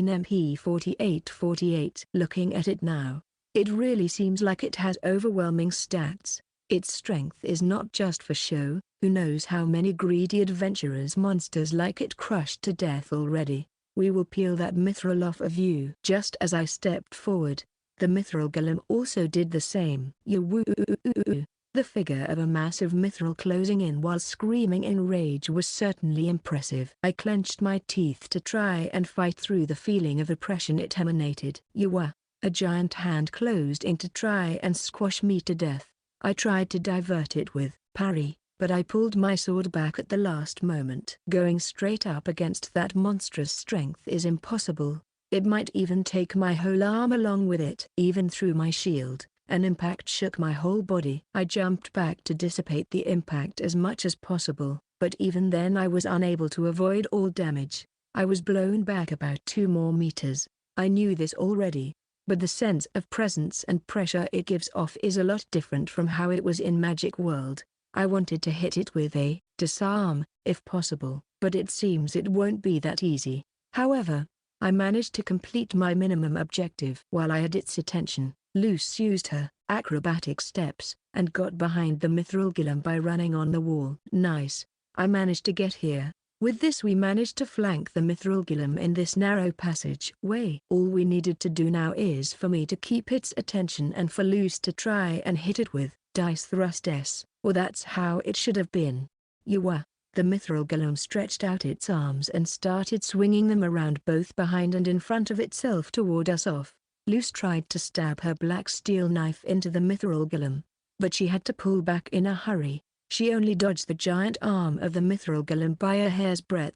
MP 48. Looking at it now, it really seems like it has overwhelming stats. Its strength is not just for show. Who knows how many greedy adventurers monsters like it crushed to death already. We will peel that mithril off of you. Just as I stepped forward, the Mithril Golem also did the same. The figure of a massive mithril closing in while screaming in rage was certainly impressive. I clenched my teeth to try and fight through the feeling of oppression it emanated. A giant hand closed in to try and squash me to death. I tried to divert it with parry, but I pulled my sword back at the last moment. Going straight up against that monstrous strength is impossible. It might even take my whole arm along with it. Even through my shield, an impact shook my whole body. I jumped back to dissipate the impact as much as possible, but even then I was unable to avoid all damage. I was blown back about 2 more meters. I knew this already, but the sense of presence and pressure it gives off is a lot different from how it was in Magic World. I wanted to hit it with a disarm, if possible, but it seems it won't be that easy. However, I managed to complete my minimum objective. While I had its attention, Luce used her acrobatic steps and got behind the Mithril golem by running on the wall. Nice. I managed to get here. With this we managed to flank the Mithril golem in this narrow passageway. All we needed to do now is for me to keep its attention and for Luce to try and hit it with dice thrust S, or that's how it should have been. You were. The Mithril golem stretched out its arms and started swinging them around both behind and in front of itself toward us off. Luce tried to stab her black steel knife into the Mithril golem, but she had to pull back in a hurry. She only dodged the giant arm of the Mithril golem by a hair's breadth.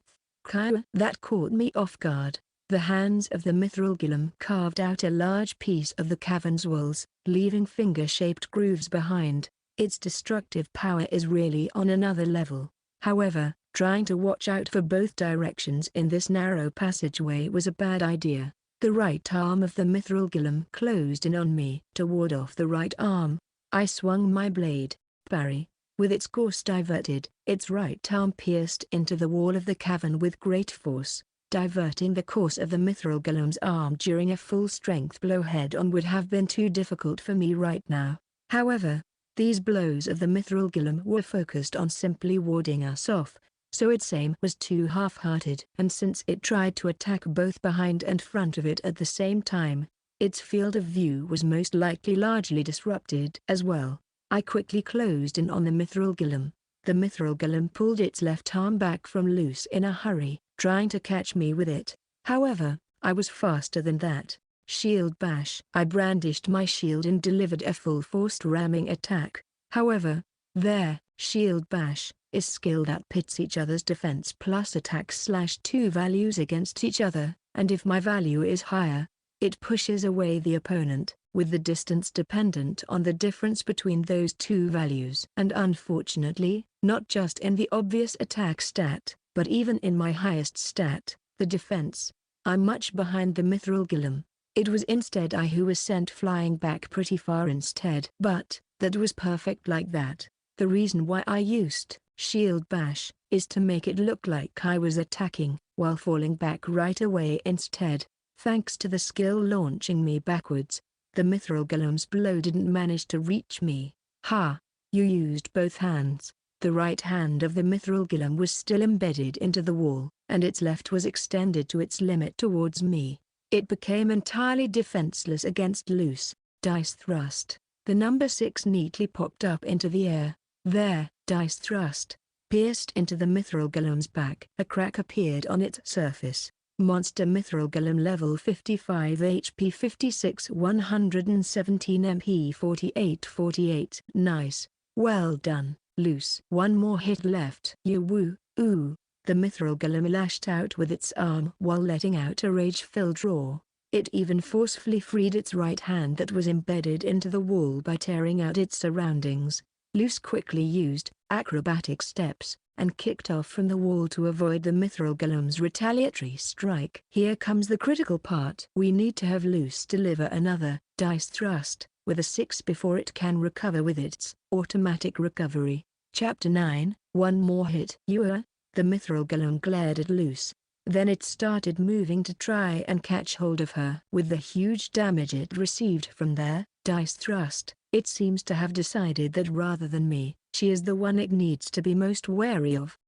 That caught me off guard. The hands of the Mithril golem carved out a large piece of the cavern's walls, leaving finger-shaped grooves behind. Its destructive power is really on another level. However, trying to watch out for both directions in this narrow passageway was a bad idea. The right arm of the Mithril golem closed in on me. To ward off the right arm, I swung my blade. Parry. With its course diverted, its right arm pierced into the wall of the cavern with great force. Diverting the course of the Mithril golem's arm during a full-strength blow head-on would have been too difficult for me right now. However, these blows of the Mithril golem were focused on simply warding us off, so its aim was too half-hearted. And since it tried to attack both behind and front of it at the same time, its field of view was most likely largely disrupted as well. I quickly closed in on the Mithril golem. The Mithril golem pulled its left arm back from Luce in a hurry, trying to catch me with it. However, I was faster than that. Shield bash. I brandished my shield and delivered a full-forced ramming attack. However, their shield bash is skill that pits each other's defense plus attack /2 values against each other, and if my value is higher, it pushes away the opponent, with the distance dependent on the difference between those two values. And unfortunately, not just in the obvious attack stat, but even in my highest stat, the defense, I'm much behind the Mithril golem. It was instead I who was sent flying back pretty far instead. But, that was perfect like that. The reason why I used shield bash is to make it look like I was attacking, while falling back right away instead. Thanks to the skill launching me backwards, the Mithril golem's blow didn't manage to reach me. Ha! You used both hands. The right hand of the Mithril golem was still embedded into the wall, and its left was extended to its limit towards me. It became entirely defenseless against Luce. Dice thrust. The number 6 neatly popped up into the air. There, dice thrust, pierced into the Mithril golem's back. A crack appeared on its surface. Monster Mithril golem level 55 HP 56 117 MP 48. Nice. Well done, Luce. One more hit left. You woo, ooh. The Mithril golem lashed out with its arm while letting out a rage-filled roar. It even forcefully freed its right hand that was embedded into the wall by tearing out its surroundings. Luce quickly used acrobatic steps and kicked off from the wall to avoid the Mithril golem's retaliatory strike. Here comes the critical part. We need to have Luce deliver another dice thrust with a 6 before it can recover with its automatic recovery. Chapter 9. One more hit. The Mithril golem glared at Luce. Then it started moving to try and catch hold of her. With the huge damage it received from their dice thrust, it seems to have decided that rather than me, she is the one it needs to be most wary of.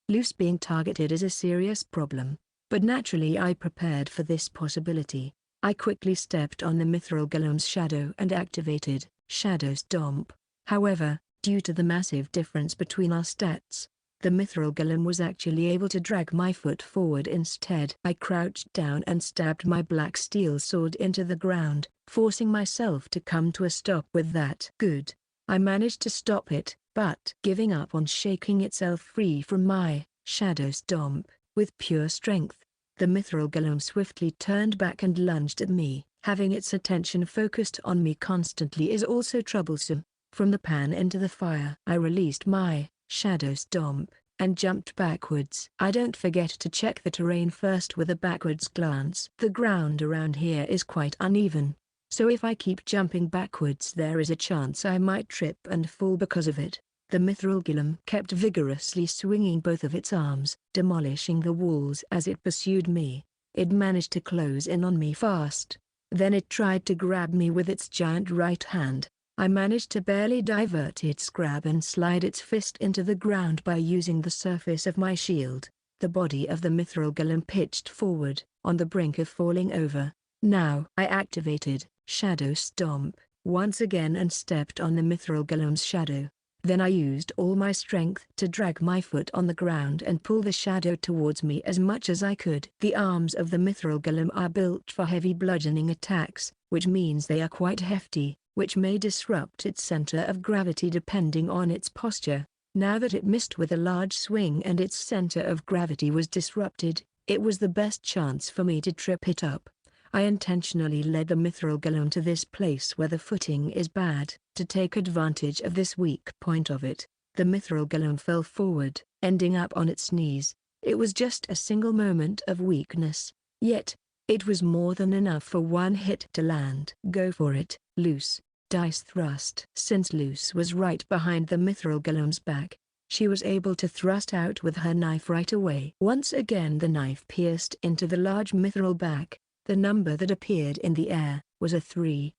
Luce being targeted is a serious problem, but naturally I prepared for this possibility. I quickly stepped on the Mithril golem's shadow and activated Shadow Stomp. However, due to the massive difference between our stats, the Mithril golem was actually able to drag my foot forward instead. I crouched down and stabbed my black steel sword into the ground, forcing myself to come to a stop with that. Good. I managed to stop it, but giving up on shaking itself free from my Shadow Stomp, with pure strength, the Mithril golem swiftly turned back and lunged at me. Having its attention focused on me constantly is also troublesome. From the pan into the fire, I released my Shadow Stomp and jumped backwards. I don't forget to check the terrain first with a backwards glance. The ground around here is quite uneven, so if I keep jumping backwards there is a chance I might trip and fall because of it. The Mithril golem kept vigorously swinging both of its arms, demolishing the walls as it pursued me. It managed to close in on me fast. Then it tried to grab me with its giant right hand. I managed to barely divert its grab and slide its fist into the ground by using the surface of my shield. The body of the Mithril golem pitched forward, on the brink of falling over. Now I activated Shadow Stomp once again and stepped on the Mithril golem's shadow. Then I used all my strength to drag my foot on the ground and pull the shadow towards me as much as I could. The arms of the Mithril golem are built for heavy bludgeoning attacks, which means they are quite hefty, which may disrupt its center of gravity depending on its posture. Now that it missed with a large swing and its center of gravity was disrupted, it was the best chance for me to trip it up. I intentionally led the Mithril golem to this place where the footing is bad, to take advantage of this weak point of it. The Mithril golem fell forward, ending up on its knees. It was just a single moment of weakness, yet it was more than enough for one hit to land. Go for it, Luce. Dice thrust. Since Luce was right behind the Mithril golem's back, she was able to thrust out with her knife right away. Once again the knife pierced into the large Mithril back. The number that appeared in the air was a 3.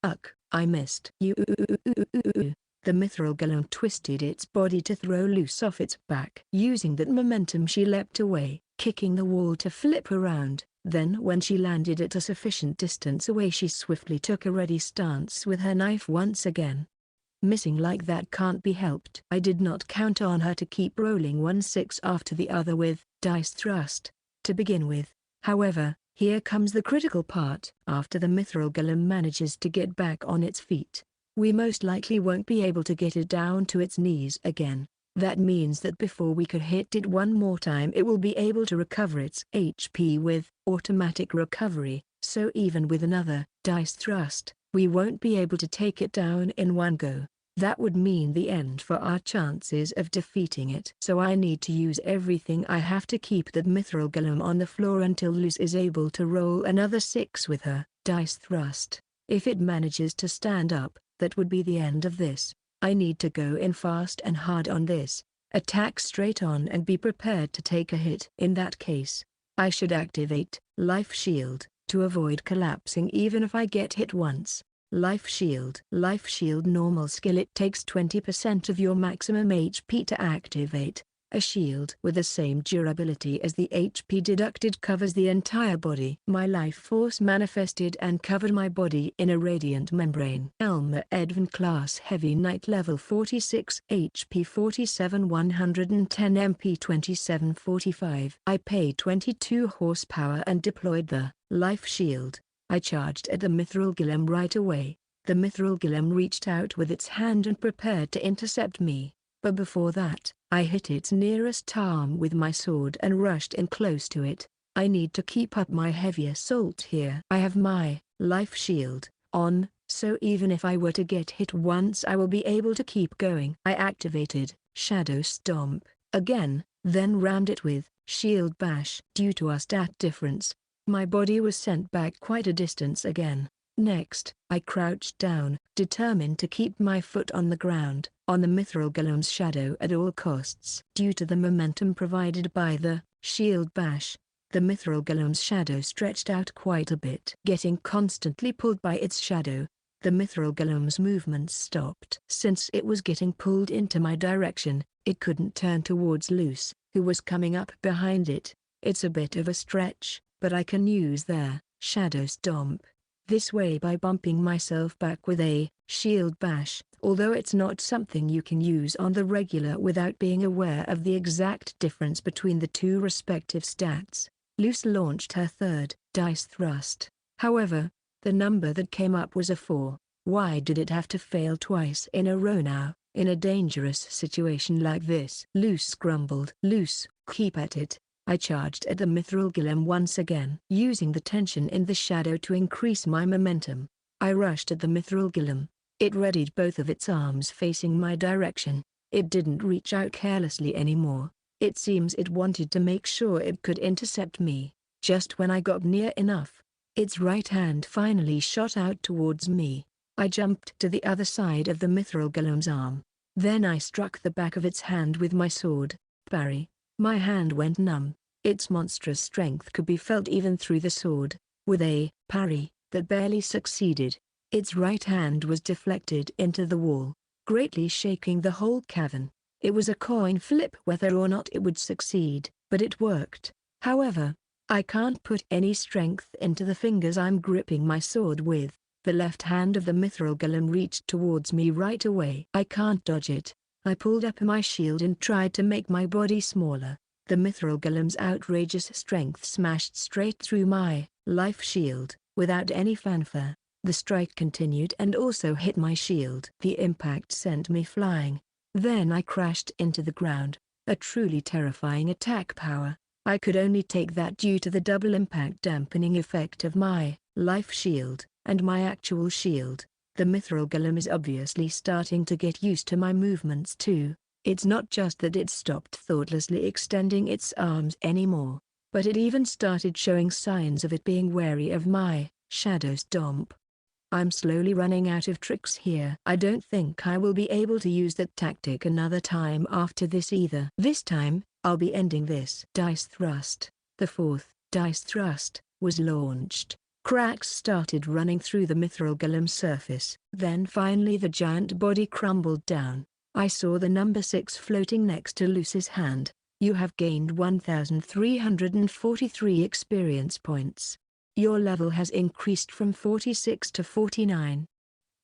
I missed. The Mithril golem twisted its body to throw Luce off its back. Using that momentum she leapt away, kicking the wall to flip around. Then when she landed at a sufficient distance away she swiftly took a ready stance with her knife once again. Missing like that can't be helped. I did not count on her to keep rolling 1/6 after the other with dice thrust. To begin with, however, here comes the critical part. After the Mithril golem manages to get back on its feet, we most likely won't be able to get it down to its knees again. That means that before we could hit it one more time it will be able to recover its HP with automatic recovery, so even with another dice thrust, we won't be able to take it down in one go. That would mean the end for our chances of defeating it. So I need to use everything I have to keep that Mithril golem on the floor until Luce is able to roll another 6 with her dice thrust. If it manages to stand up, that would be the end of this. I need to go in fast and hard on this. Attack straight on and be prepared to take a hit. In that case, I should activate Life Shield to avoid collapsing even if I get hit once. Life Shield normal skill. It takes 20% of your maximum HP to activate. A shield with the same durability as the HP deducted covers the entire body. My life force manifested and covered my body in a radiant membrane. Elmer Edvin class heavy knight level 46 HP 47 110 MP 2745. I paid 22 horsepower and deployed the life shield. I charged at the Mithril golem right away. The Mithril golem reached out with its hand and prepared to intercept me. But before that, I hit its nearest arm with my sword and rushed in close to it. I need to keep up my heavy assault here. I have my life shield on, so even if I were to get hit once I will be able to keep going. I activated Shadow Stomp again, then rammed it with Shield Bash. Due to our stat difference, my body was sent back quite a distance again. Next, I crouched down, determined to keep my foot on the ground, on the Mithril golem's shadow at all costs. Due to the momentum provided by the Shield Bash, the Mithril golem's shadow stretched out quite a bit. Getting constantly pulled by its shadow, the Mithril golem's movements stopped. Since it was getting pulled into my direction, it couldn't turn towards Luce, who was coming up behind it. It's a bit of a stretch, but I can use their Shadow Stomp this way by bumping myself back with a Shield Bash. Although it's not something you can use on the regular without being aware of the exact difference between the two respective stats, Luce launched her third dice thrust. However, the number that came up was a 4. Why did it have to fail twice in a row now? In a dangerous situation like this, Luce grumbled. Luce, keep at it. I charged at the Mithril golem once again. Using the tension in the shadow to increase my momentum, I rushed at the Mithril golem. It readied both of its arms facing my direction. It didn't reach out carelessly anymore. It seems it wanted to make sure it could intercept me. Just when I got near enough, its right hand finally shot out towards me. I jumped to the other side of the Mithril golem's arm. Then I struck the back of its hand with my sword. Parry. My hand went numb. Its monstrous strength could be felt even through the sword. With a parry that barely succeeded, its right hand was deflected into the wall, greatly shaking the whole cavern. It was a coin flip whether or not it would succeed, but it worked. However, I can't put any strength into the fingers I'm gripping my sword with. The left hand of the Mithril golem reached towards me right away. I can't dodge it. I pulled up my shield and tried to make my body smaller. The Mithril golem's outrageous strength smashed straight through my life shield, without any fanfare. The strike continued and also hit my shield. The impact sent me flying. Then I crashed into the ground. A truly terrifying attack power. I could only take that due to the double impact dampening effect of my life shield and my actual shield. The Mithril golem is obviously starting to get used to my movements too. It's not just that it stopped thoughtlessly extending its arms anymore, but it even started showing signs of it being wary of my shadow stomp. I'm slowly running out of tricks here. I don't think I will be able to use that tactic another time after this either. This time, I'll be ending this. Dice thrust. The fourth dice thrust was launched. Cracks started running through the Mithril golem's surface. Then finally the giant body crumbled down. I saw the number 6 floating next to Lucy's hand. You have gained 1,343 experience points. Your level has increased from 46 to 49.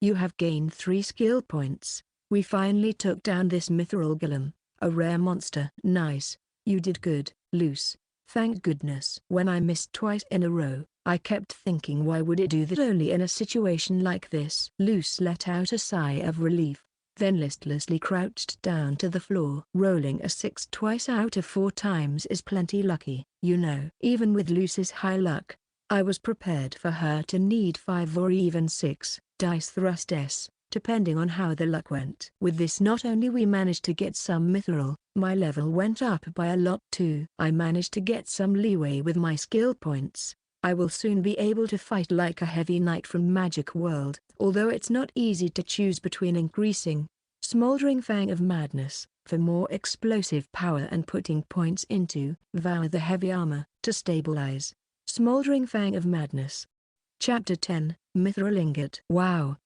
You have gained 3 skill points. We finally took down this Mithril golem, a rare monster. Nice. You did good, Luce. Thank goodness. When I missed twice in a row, I kept thinking why would it do that only in a situation like this. Luce let out a sigh of relief, then listlessly crouched down to the floor. Rolling a 6 twice out of 4 times is plenty lucky. You know, even with Luce's high luck, I was prepared for her to need 5 or even 6 dice thrusts, depending on how the luck went. With this not only we managed to get some mithril, my level went up by a lot too. I managed to get some leeway with my skill points. I will soon be able to fight like a heavy knight from Magic World, although it's not easy to choose between increasing Smoldering Fang of Madness for more explosive power and putting points into Vow the Heavy Armor to stabilize. Smoldering Fang of Madness. Chapter 10, Mithril Ingot. Wow,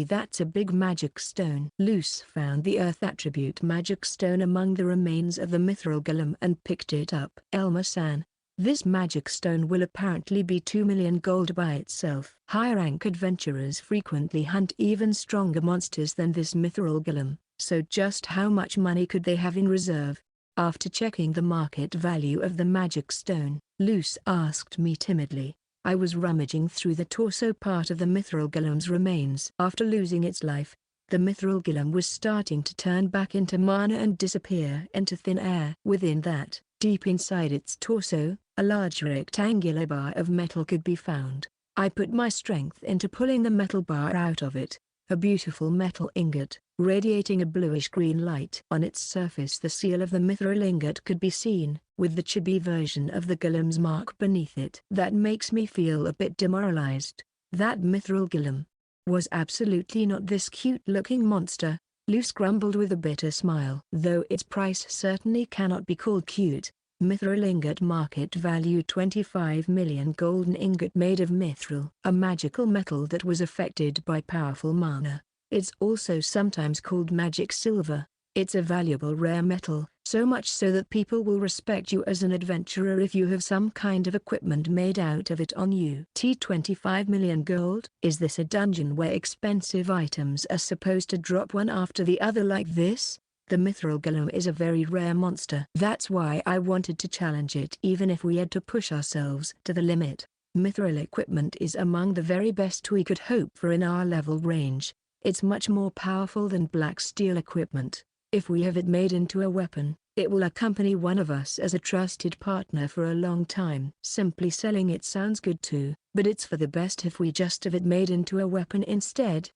that's a big magic stone. Luce found the earth attribute magic stone among the remains of the Mithril golem and picked it up. Elmer-san, this magic stone will apparently be 2 million gold by itself. High-rank adventurers frequently hunt even stronger monsters than this Mithril golem, so just how much money could they have in reserve? After checking the market value of the magic stone, Luce asked me timidly. I was rummaging through the torso part of the Mithril golem's remains. After losing its life, the Mithril golem was starting to turn back into mana and disappear into thin air. Within that, deep inside its torso, a large rectangular bar of metal could be found. I put my strength into pulling the metal bar out of it. A beautiful metal ingot, radiating a bluish-green light. On its surface the seal of the Mithril ingot could be seen, with the chibi version of the golem's mark beneath it. That makes me feel a bit demoralized. That Mithril golem was absolutely not this cute-looking monster, Luce grumbled with a bitter smile. Though its price certainly cannot be called cute. Mithril ingot market value 25 million golden ingot made of mithril, a magical metal that was affected by powerful mana. It's also sometimes called magic silver. It's a valuable rare metal, so much so that people will respect you as an adventurer if you have some kind of equipment made out of it on you. 25 million gold? Is this a dungeon where expensive items are supposed to drop one after the other like this? The Mithril golem is a very rare monster. That's why I wanted to challenge it even if we had to push ourselves to the limit. Mithril equipment is among the very best we could hope for in our level range. It's much more powerful than black steel equipment. If we have it made into a weapon, it will accompany one of us as a trusted partner for a long time. Simply selling it sounds good too, but it's for the best if we just have it made into a weapon instead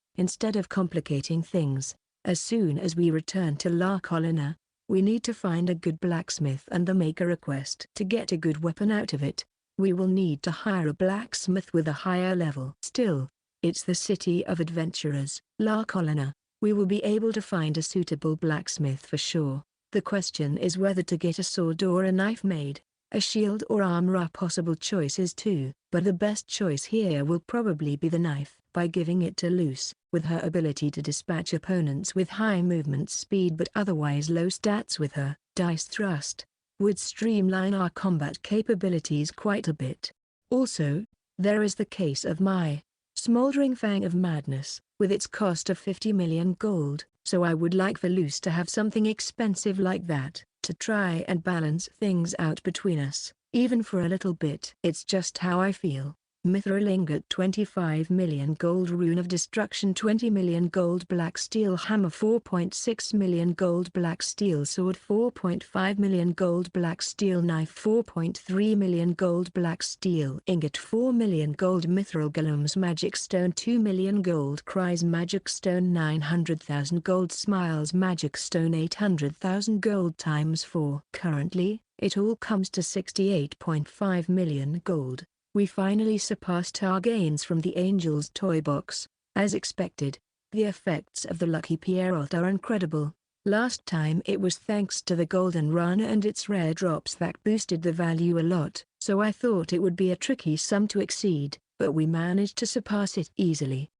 of complicating things. As soon as we return to La Colina, we need to find a good blacksmith and make a request. To get a good weapon out of it, we will need to hire a blacksmith with a higher level. Still, it's the city of adventurers, La Colina. We will be able to find a suitable blacksmith for sure. The question is whether to get a sword or a knife made. A shield or armor are possible choices too, but the best choice here will probably be the knife. By giving it to Luce, with her ability to dispatch opponents with high movement speed but otherwise low stats with her dice thrust, would streamline our combat capabilities quite a bit. Also, there is the case of my Smoldering Fang of Madness, with its cost of 50 million gold, so I would like for Luce to have something expensive like that, to try and balance things out between us, even for a little bit. It's just how I feel. Mithril ingot 25 million gold, rune of destruction 20 million gold, black steel hammer 4.6 million gold, black steel sword 4.5 million gold, black steel knife 4.3 million gold, black steel ingot 4 million gold, mithril golems magic stone 2 million gold, cries magic stone 900,000 gold, smiles magic stone 800,000 gold times 4. Currently, it all comes to 68.5 million gold. We finally surpassed our gains from the Angel's toy box. As expected, the effects of the Lucky Pierrot are incredible. Last time it was thanks to the Golden Rana and its rare drops that boosted the value a lot, so I thought it would be a tricky sum to exceed, but we managed to surpass it easily.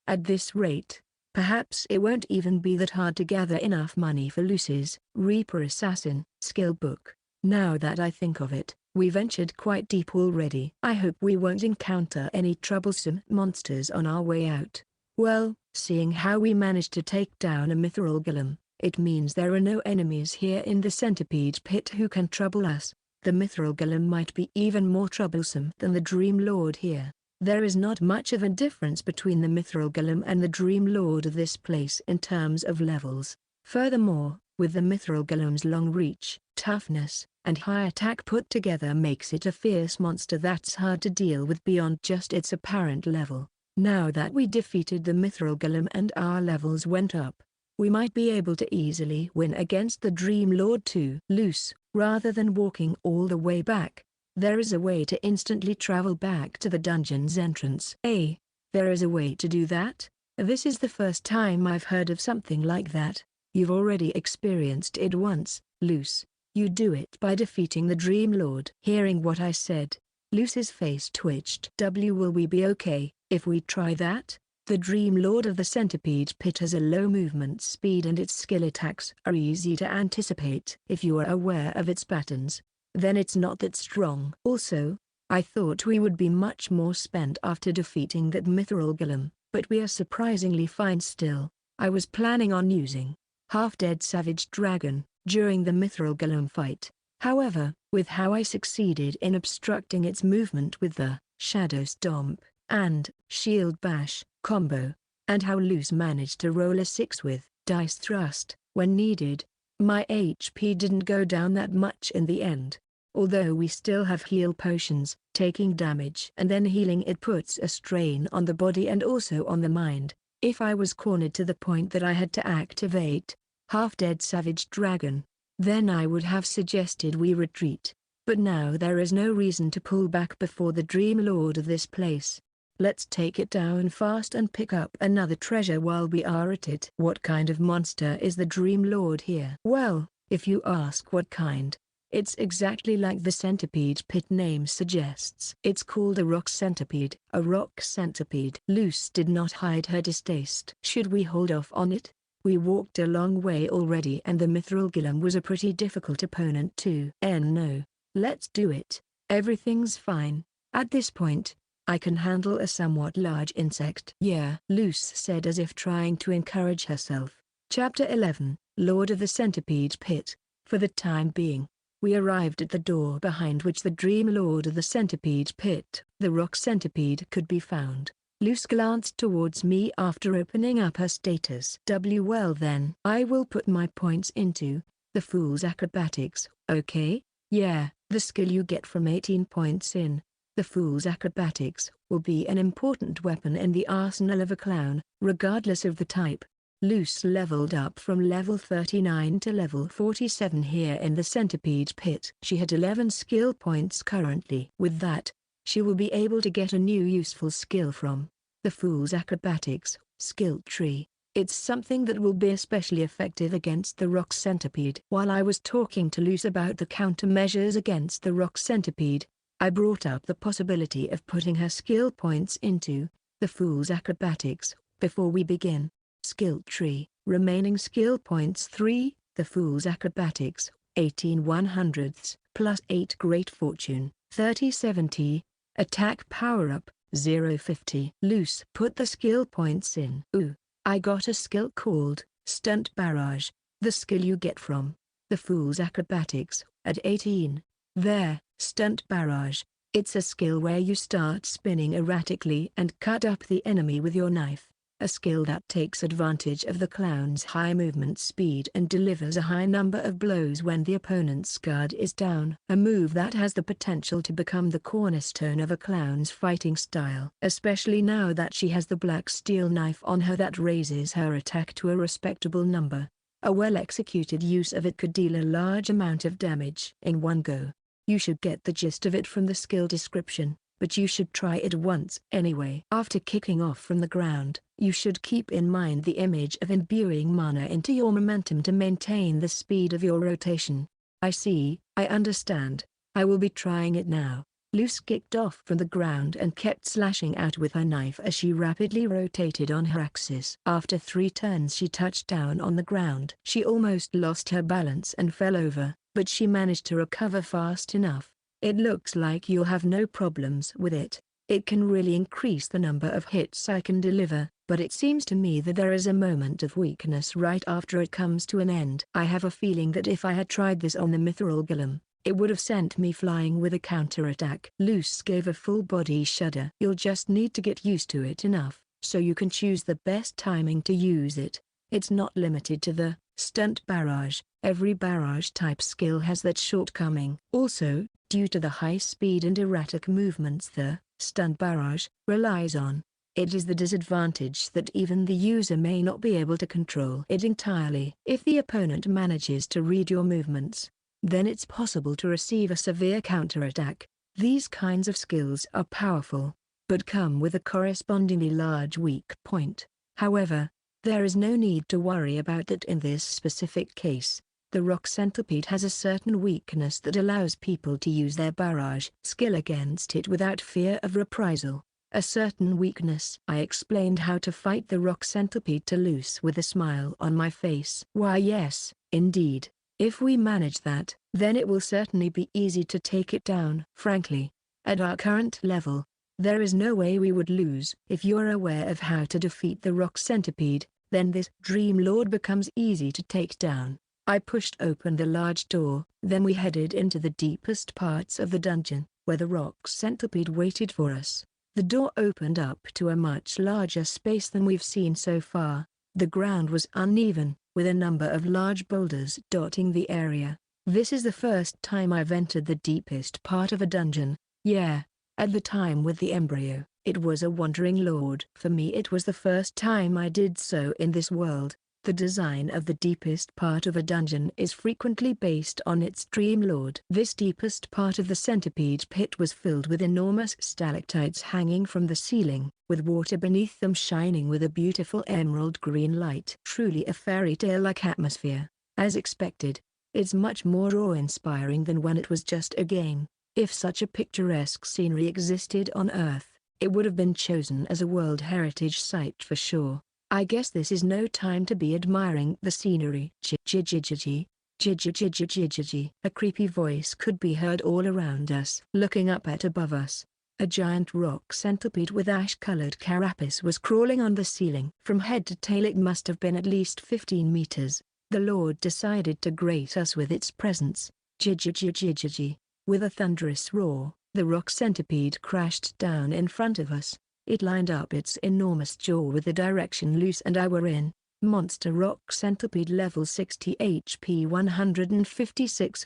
At this rate, perhaps it won't even be that hard to gather enough money for Luce's Reaper Assassin skill book. Now that I think of it, we ventured quite deep already. I hope we won't encounter any troublesome monsters on our way out. Well, seeing how we managed to take down a mithril golem, it means there are no enemies here in the centipede pit who can trouble us. The mithril golem might be even more troublesome than the Dream Lord here. There is not much of a difference between the mithril golem and the Dream Lord of this place in terms of levels. Furthermore, with the mithril golem's long reach, toughness, and high attack put together makes it a fierce monster that's hard to deal with beyond just its apparent level. Now that we defeated the mithril golem and our levels went up, we might be able to easily win against the Dream Lord too. Luce, rather than walking all the way back, there is a way to instantly travel back to the dungeon's entrance. There is a way to do that? This is the first time I've heard of something like that. You've already experienced it once, Luce. You do it by defeating the Dream Lord. Hearing what I said, Luce's face twitched. Will we be okay if we try that? The Dream Lord of the Centipede Pit has a low movement speed and its skill attacks are easy to anticipate. If you are aware of its patterns, then it's not that strong. Also, I thought we would be much more spent after defeating that mithril golem, but we are surprisingly fine still. I was planning on using Half-Dead Savage Dragon during the mithril golem fight. However, with how I succeeded in obstructing its movement with the Shadow Stomp and Shield Bash combo, and how Luce managed to roll a 6 with Dice Thrust when needed, my HP didn't go down that much in the end. Although we still have heal potions, taking damage and then healing it puts a strain on the body and also on the mind. If I was cornered to the point that I had to activate Half-Dead Savage Dragon, then I would have suggested we retreat. But now there is no reason to pull back before the Dream Lord of this place. Let's take it down fast and pick up another treasure while we are at it. What kind of monster is the Dream Lord here? Well, if you ask what kind, it's exactly like the centipede pit name suggests. It's called a rock centipede. A rock centipede. Luce did not hide her distaste. Should we hold off on it? We walked a long way already and the mithril golem was a pretty difficult opponent too. No. Let's do it. Everything's fine. At this point, I can handle a somewhat large insect. Yeah, Luce said as if trying to encourage herself. Chapter 11, Lord of the Centipede Pit. For the time being, we arrived at the door behind which the Dream Lord of the Centipede Pit, the rock centipede, could be found. Luce glanced towards me after opening up her status. Well then, I will put my points into the Fool's Acrobatics, okay? Yeah, the skill you get from 18 points in the Fool's Acrobatics will be an important weapon in the arsenal of a clown, regardless of the type. Luce leveled up from level 39 to level 47 here in the Centipede Pit. She had 11 skill points currently. With that, she will be able to get a new useful skill from the Fool's Acrobatics skill tree. It's something that will be especially effective against the rock centipede. While I was talking to Luce about the countermeasures against the rock centipede, I brought up the possibility of putting her skill points into the Fool's Acrobatics. Before we begin, skill tree, remaining skill points 3, the Fool's Acrobatics, 18 100ths, plus 8 Great Fortune, 30 70, attack power-up, 0 50. Luce put the skill points in. Ooh, I got a skill called Stunt Barrage, the skill you get from the Fool's Acrobatics, at 18. There, Stunt Barrage. It's a skill where you start spinning erratically and cut up the enemy with your knife. A skill that takes advantage of the clown's high movement speed and delivers a high number of blows when the opponent's guard is down. A move that has the potential to become the cornerstone of a clown's fighting style. Especially now that she has the black steel knife on her that raises her attack to a respectable number. A well-executed use of it could deal a large amount of damage in one go. You should get the gist of it from the skill description, but you should try it once anyway. After kicking off from the ground, you should keep in mind the image of imbuing mana into your momentum to maintain the speed of your rotation. I see, I understand. I will be trying it now. Luce kicked off from the ground and kept slashing out with her knife as she rapidly rotated on her axis. After 3 turns she touched down on the ground. She almost lost her balance and fell over, but she managed to recover fast enough. It looks like you'll have no problems with it. It can really increase the number of hits I can deliver, but it seems to me that there is a moment of weakness right after it comes to an end. I have a feeling that if I had tried this on the Mithril golem, it would have sent me flying with a counterattack. Luce gave a full body shudder. You'll just need to get used to it enough, so you can choose the best timing to use it. It's not limited to the Stunt Barrage. Every barrage type skill has that shortcoming. Also, due to the high speed and erratic movements the Stunt Barrage relies on, it is the disadvantage that even the user may not be able to control it entirely. If the opponent manages to read your movements, then it's possible to receive a severe counterattack. These kinds of skills are powerful, but come with a correspondingly large weak point. However, there is no need to worry about that in this specific case. The rock centipede has a certain weakness that allows people to use their barrage skill against it without fear of reprisal. A certain weakness. I explained how to fight the rock centipede to Luce with a smile on my face. Why yes, indeed. If we manage that, then it will certainly be easy to take it down. Frankly, at our current level, there is no way we would lose. If you're aware of how to defeat the rock centipede, then this Dream Lord becomes easy to take down. I pushed open the large door, then we headed into the deepest parts of the dungeon, where the rock centipede waited for us. The door opened up to a much larger space than we've seen so far. The ground was uneven, with a number of large boulders dotting the area. This is the first time I've entered the deepest part of a dungeon. Yeah, at the time with the embryo, it was a wandering lord. For me it was the first time I did so in this world. The design of the deepest part of a dungeon is frequently based on its Dream Lord. This deepest part of the centipede pit was filled with enormous stalactites hanging from the ceiling, with water beneath them shining with a beautiful emerald green light. Truly a fairy tale-like atmosphere. As expected, it's much more awe-inspiring than when it was just a game. If such a picturesque scenery existed on Earth, it would have been chosen as a World Heritage Site for sure. I guess this is no time to be admiring the scenery. Jijijiji, jijijijiji. A creepy voice could be heard all around us. Looking up at above us, a giant rock centipede with ash-colored carapace was crawling on the ceiling. From head to tail it must have been at least 15 meters. The Lord decided to grace us with its presence. Jijijijiji. With a thunderous roar, the rock centipede crashed down in front of us. It lined up its enormous jaw with the direction Luce and I were in. Monster rock centipede level 60 HP 156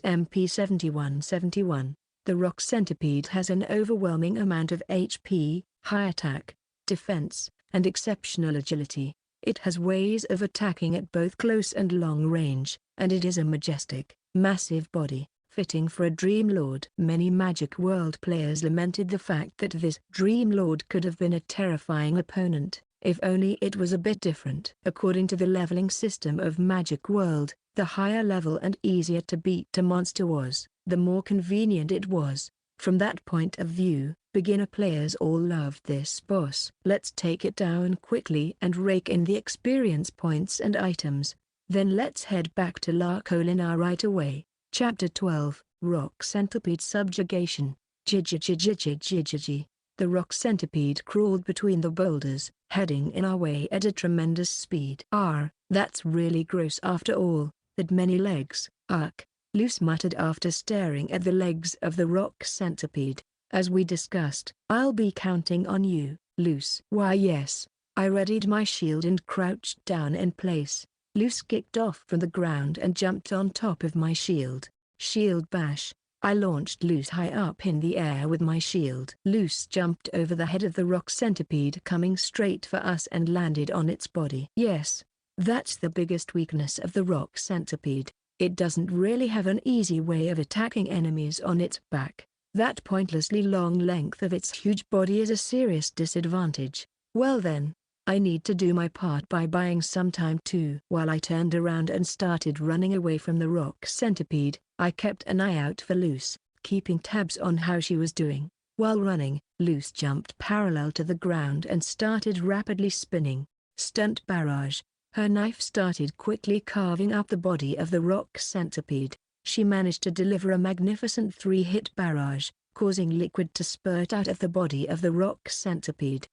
MP 71. The rock centipede has an overwhelming amount of HP, high attack, defense, and exceptional agility. It has ways of attacking at both close and long range, and it is a majestic, massive body, fitting for a Dream Lord. Many Magic World players lamented the fact that this Dream Lord could have been a terrifying opponent, If only it was a bit different. According to the leveling system of Magic World, the higher level and easier to beat a monster was, the more convenient it was. From that point of view, beginner players all loved this boss. Let's take it down quickly and rake in the experience points and items. Then let's head back to La Colina right away. Chapter 12, Rock Centipede Subjugation. Jijijijijijijiji. The rock centipede crawled between the boulders, heading in our way at a tremendous speed. That's really gross after all, that many legs. Ugh, Luce muttered after staring at the legs of the rock centipede. As we discussed, I'll be counting on you, Luce. Why yes. I readied my shield and crouched down in place. Luce kicked off from the ground and jumped on top of my shield. Shield bash. I launched Luce high up in the air with my shield. Luce jumped over the head of the rock centipede coming straight for us and landed on its body. Yes, that's the biggest weakness of the rock centipede. It doesn't really have an easy way of attacking enemies on its back. That pointlessly long length of its huge body is a serious disadvantage. Well then, I need to do my part by buying some time too. While I turned around and started running away from the rock centipede, I kept an eye out for Luce, keeping tabs on how she was doing. While running, Luce jumped parallel to the ground and started rapidly spinning. Stunt barrage. Her knife started quickly carving up the body of the rock centipede. She managed to deliver a magnificent 3-hit barrage, causing liquid to spurt out of the body of the rock centipede.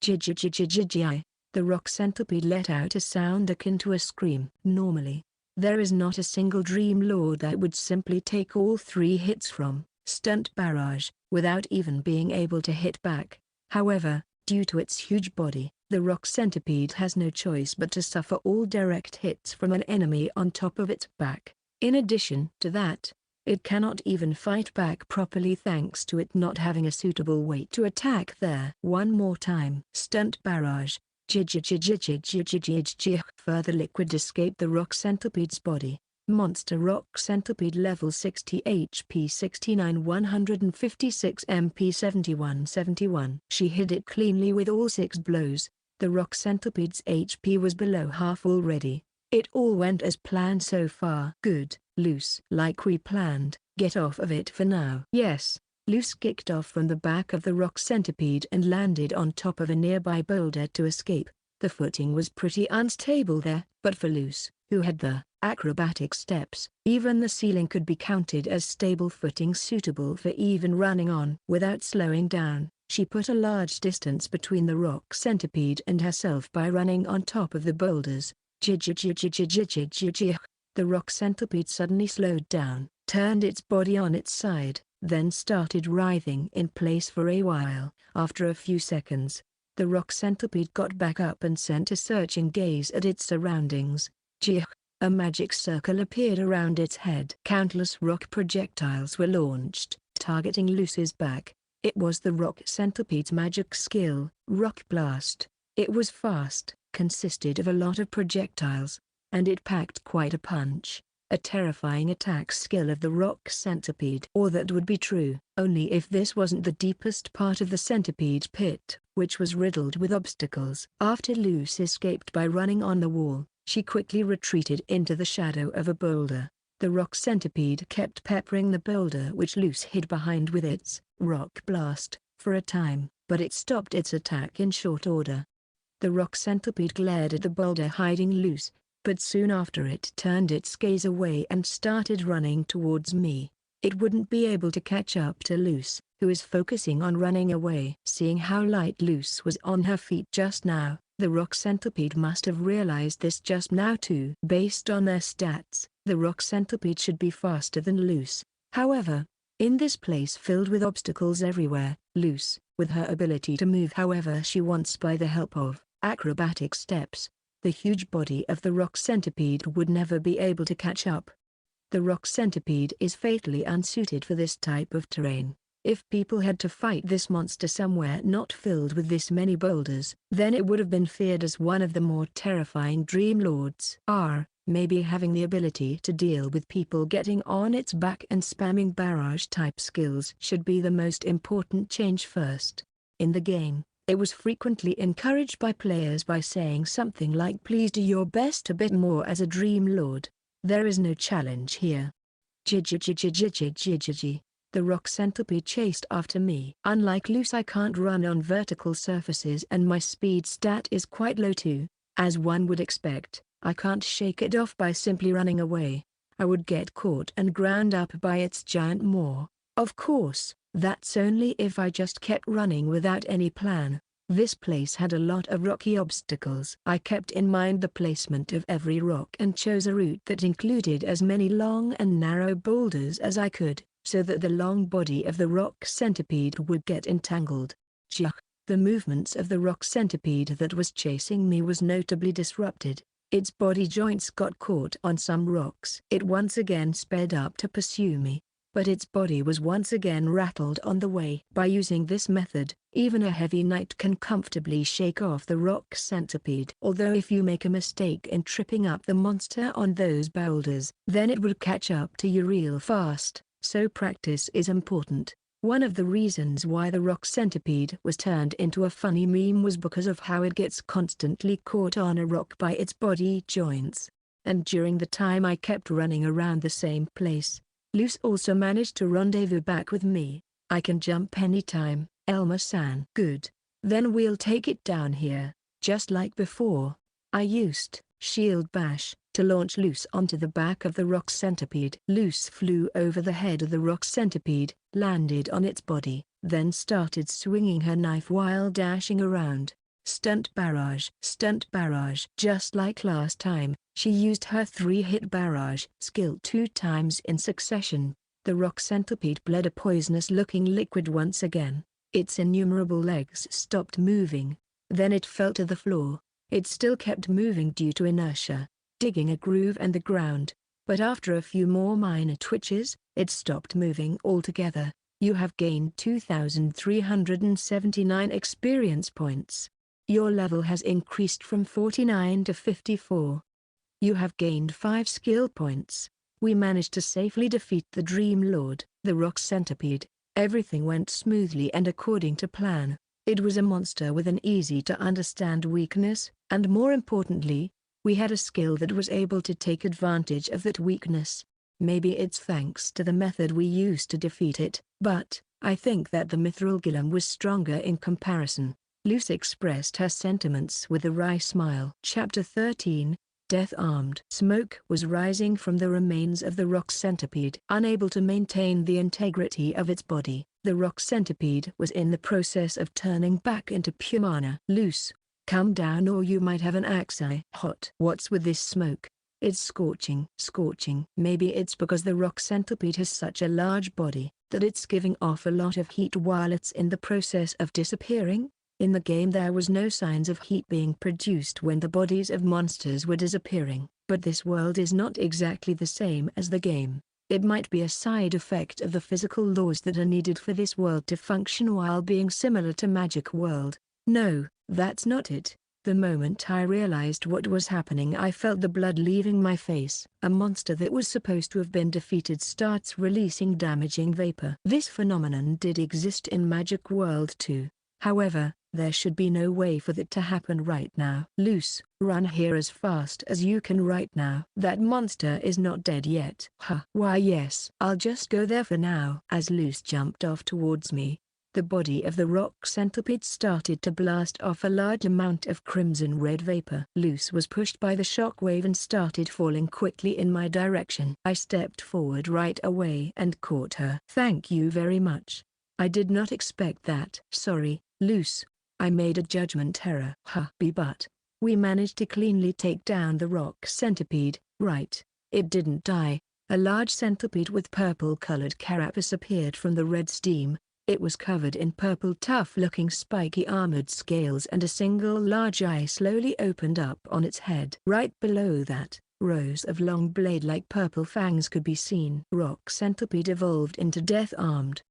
The rock centipede let out a sound akin to a scream. Normally, there is not a single Dream Lord that would simply take all 3 hits from stunt barrage, without even being able to hit back. However, due to its huge body, the rock centipede has no choice but to suffer all direct hits from an enemy on top of its back. In addition to that, it cannot even fight back properly thanks to it not having a suitable weight to attack there. One more time. Stunt barrage. Further liquid escaped the rock centipede's body. Monster rock centipede level 60 HP 69 156 MP 71. She hit it cleanly with all 6 blows. The rock centipede's HP was below half already. It all went as planned so far. Good, Luce. Like we planned, get off of it for now. Yes. Luce kicked off from the back of the rock centipede and landed on top of a nearby boulder to escape. The footing was pretty unstable there, but for Luce, who had the acrobatic steps, even the ceiling could be counted as stable footing suitable for even running on. Without slowing down, she put a large distance between the rock centipede and herself by running on top of the boulders. The rock centipede suddenly slowed down, turned its body on its side, then started writhing in place for a while. After a few seconds, the rock centipede got back up and sent a searching gaze at its surroundings. A magic circle appeared around its head. Countless rock projectiles were launched, targeting Luce's back. It was the rock centipede's magic skill, Rock Blast. It was fast, consisted of a lot of projectiles, and it packed quite a punch. A terrifying attack skill of the rock centipede. Or that would be true, only if this wasn't the deepest part of the centipede pit, which was riddled with obstacles. After Luce escaped by running on the wall, she quickly retreated into the shadow of a boulder. The rock centipede kept peppering the boulder which Luce hid behind with its Rock Blast for a time, but it stopped its attack in short order. The rock centipede glared at the boulder hiding Luce, but soon after it turned its gaze away and started running towards me. It wouldn't be able to catch up to Luce, who is focusing on running away. Seeing how light Luce was on her feet just now, the rock centipede must have realized this just now too. Based on their stats, the rock centipede should be faster than Luce. However, in this place filled with obstacles everywhere, Luce, with her ability to move however she wants by the help of acrobatic steps, the huge body of the rock centipede would never be able to catch up. The rock centipede is fatally unsuited for this type of terrain. If people had to fight this monster somewhere not filled with this many boulders, then it would have been feared as one of the more terrifying Dream Lords. Maybe having the ability to deal with people getting on its back and spamming barrage type skills should be the most important change first. In the game, It was frequently encouraged by players by saying something like, "Please do your best a bit more as a Dream Lord. There is no challenge here." Jijijijijijijijiji. The rock centipede chased after me. Unlike Loose, I can't run on vertical surfaces and my speed stat is quite low too. As one would expect, I can't shake it off by simply running away. I would get caught and ground up by its giant maw. Of course, that's only if I just kept running without any plan. This place had a lot of rocky obstacles. I kept in mind the placement of every rock and chose a route that included as many long and narrow boulders as I could, so that the long body of the rock centipede would get entangled. The movements of the rock centipede that was chasing me was notably disrupted. Its body joints got caught on some rocks. It once again sped up to pursue me, but its body was once again rattled on the way. By using this method, even a heavy knight can comfortably shake off the rock centipede. Although if you make a mistake in tripping up the monster on those boulders, then it would catch up to you real fast, so practice is important. One of the reasons why the rock centipede was turned into a funny meme was because of how it gets constantly caught on a rock by its body joints. And during the time I kept running around the same place, Luce also managed to rendezvous back with me. "I can jump anytime, Elmer-san." "Good. Then we'll take it down here, just like before." I used Shield Bash to launch Luce onto the back of the rock centipede. Luce flew over the head of the rock centipede, landed on its body, then started swinging her knife while dashing around. Stunt barrage. Stunt barrage. Just like last time, she used her 3-hit barrage skill 2 times in succession. The rock centipede bled a poisonous-looking liquid once again. Its innumerable legs stopped moving. Then it fell to the floor. It still kept moving due to inertia, digging a groove in the ground, but after a few more minor twitches, it stopped moving altogether. You have gained 2,379 experience points. Your level has increased from 49 to 54. You have gained 5 skill points. We managed to safely defeat the Dream Lord, the rock centipede. Everything went smoothly and according to plan. It was a monster with an easy-to-understand weakness, and more importantly, we had a skill that was able to take advantage of that weakness. Maybe it's thanks to the method we used to defeat it, but I think that the Mithril Golem was stronger in comparison. Luce expressed her sentiments with a wry smile. Chapter 13, Death Armed. Smoke was rising from the remains of the rock centipede. Unable to maintain the integrity of its body, the rock centipede was in the process of turning back into pure mana. "Luce, come down or you might have an accident." "Hot. What's with this smoke? It's scorching." "Scorching." Maybe it's because the rock centipede has such a large body, that it's giving off a lot of heat while it's in the process of disappearing. In the game there was no signs of heat being produced when the bodies of monsters were disappearing. But this world is not exactly the same as the game. It might be a side effect of the physical laws that are needed for this world to function while being similar to Magic World. No, that's not it. The moment I realized what was happening, I felt the blood leaving my face. A monster that was supposed to have been defeated starts releasing damaging vapor. This phenomenon did exist in Magic World too. However, there should be no way for that to happen right now. "Luce, run here as fast as you can right now. That monster is not dead yet." "Huh. Why yes, I'll just go there for now." As Luce jumped off towards me, the body of the rock centipede started to blast off a large amount of crimson-red vapor. Luce was pushed by the shockwave and started falling quickly in my direction. I stepped forward right away and caught her. "Thank you very much. I did not expect that." "Sorry, Luce. I made a judgment error." But we managed to cleanly take down the rock centipede, right? It didn't die. A large centipede with purple-colored carapace appeared from the red steam. It was covered in purple tough-looking spiky armored scales and a single large eye slowly opened up on its head. Right below that, rows of long blade-like purple fangs could be seen. Rock centipede evolved into Death Armed.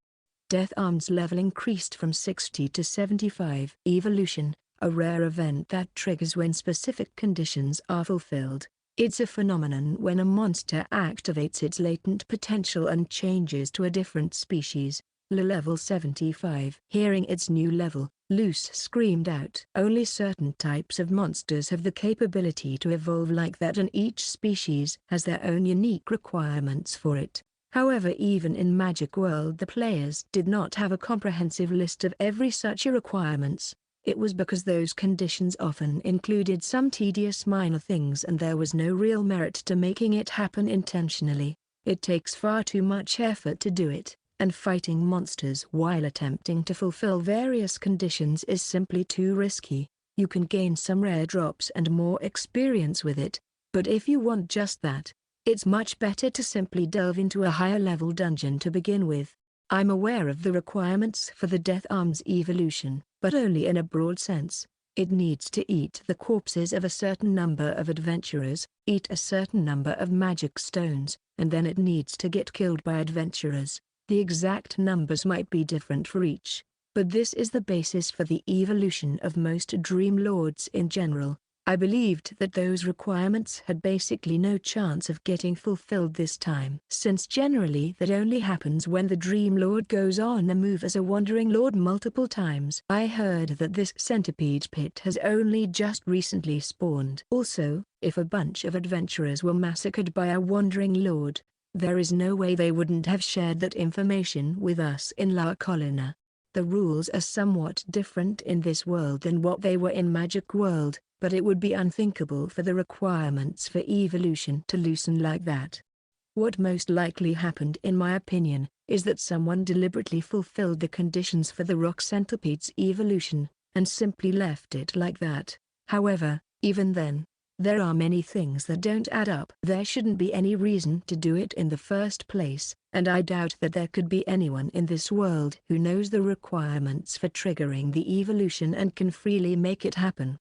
Death Armed's level increased from 60 to 75. Evolution, a rare event that triggers when specific conditions are fulfilled. It's a phenomenon when a monster activates its latent potential and changes to a different species. Level 75. Hearing its new level, Luce screamed out. Only certain types of monsters have the capability to evolve like that, and each species has their own unique requirements for it. However, even in Magic World the players did not have a comprehensive list of every such requirements. It was because those conditions often included some tedious minor things and there was no real merit to making it happen intentionally. It takes far too much effort to do it, and fighting monsters while attempting to fulfill various conditions is simply too risky. You can gain some rare drops and more experience with it, but if you want just that, it's much better to simply delve into a higher level dungeon to begin with. I'm aware of the requirements for the Death Arm's evolution, but only in a broad sense. It needs to eat the corpses of a certain number of adventurers, eat a certain number of magic stones, and then it needs to get killed by adventurers. The exact numbers might be different for each, but this is the basis for the evolution of most Dream Lords in general. I believed that those requirements had basically no chance of getting fulfilled this time, since generally that only happens when the Dream Lord goes on a move as a Wandering Lord multiple times. I heard that this centipede pit has only just recently spawned. Also, if a bunch of adventurers were massacred by a Wandering Lord, there is no way they wouldn't have shared that information with us in La Colina. The rules are somewhat different in this world than what they were in Magic World, but it would be unthinkable for the requirements for evolution to loosen like that. What most likely happened, in my opinion, is that someone deliberately fulfilled the conditions for the rock centipede's evolution, and simply left it like that. However, even then, there are many things that don't add up. There shouldn't be any reason to do it in the first place, and I doubt that there could be anyone in this world who knows the requirements for triggering the evolution and can freely make it happen.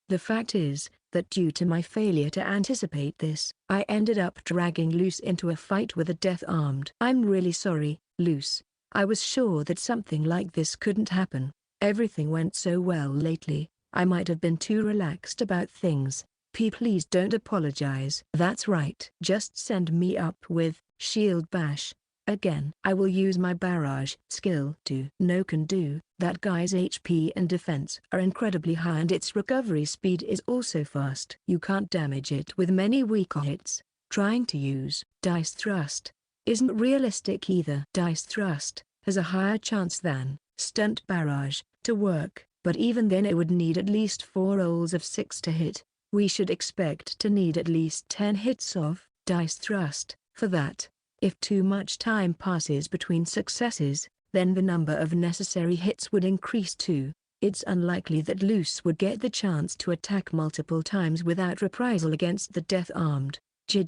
The fact is, that due to my failure to anticipate this, I ended up dragging Luce into a fight with a Death Armed. I'm really sorry, Luce. I was sure that something like this couldn't happen. Everything went so well lately, I might have been too relaxed about things. Please don't apologize. That's right. Just send me up with Shield Bash. Again, I will use my barrage skill to. No can do. That guy's HP and defense are incredibly high and its recovery speed is also fast. You can't damage it with many weaker hits. Trying to use Dice Thrust isn't realistic either. Dice Thrust has a higher chance than Stunt Barrage to work, but even then it would need at least 4 rolls of 6 to hit. We should expect to need at least 10 hits of Dice Thrust for that. If too much time passes between successes, then the number of necessary hits would increase too. It's unlikely that Luce would get the chance to attack multiple times without reprisal against the Death Armed. The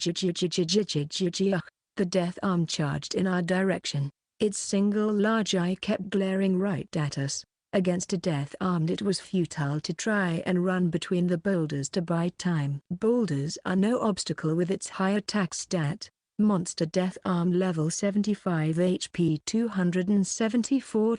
Death Armed charged in our direction. Its single large eye kept glaring right at us. Against a Death Armed it was futile to try and run between the boulders to buy time. Boulders are no obstacle with its high attack stat. Monster Death Arm level 75 HP 274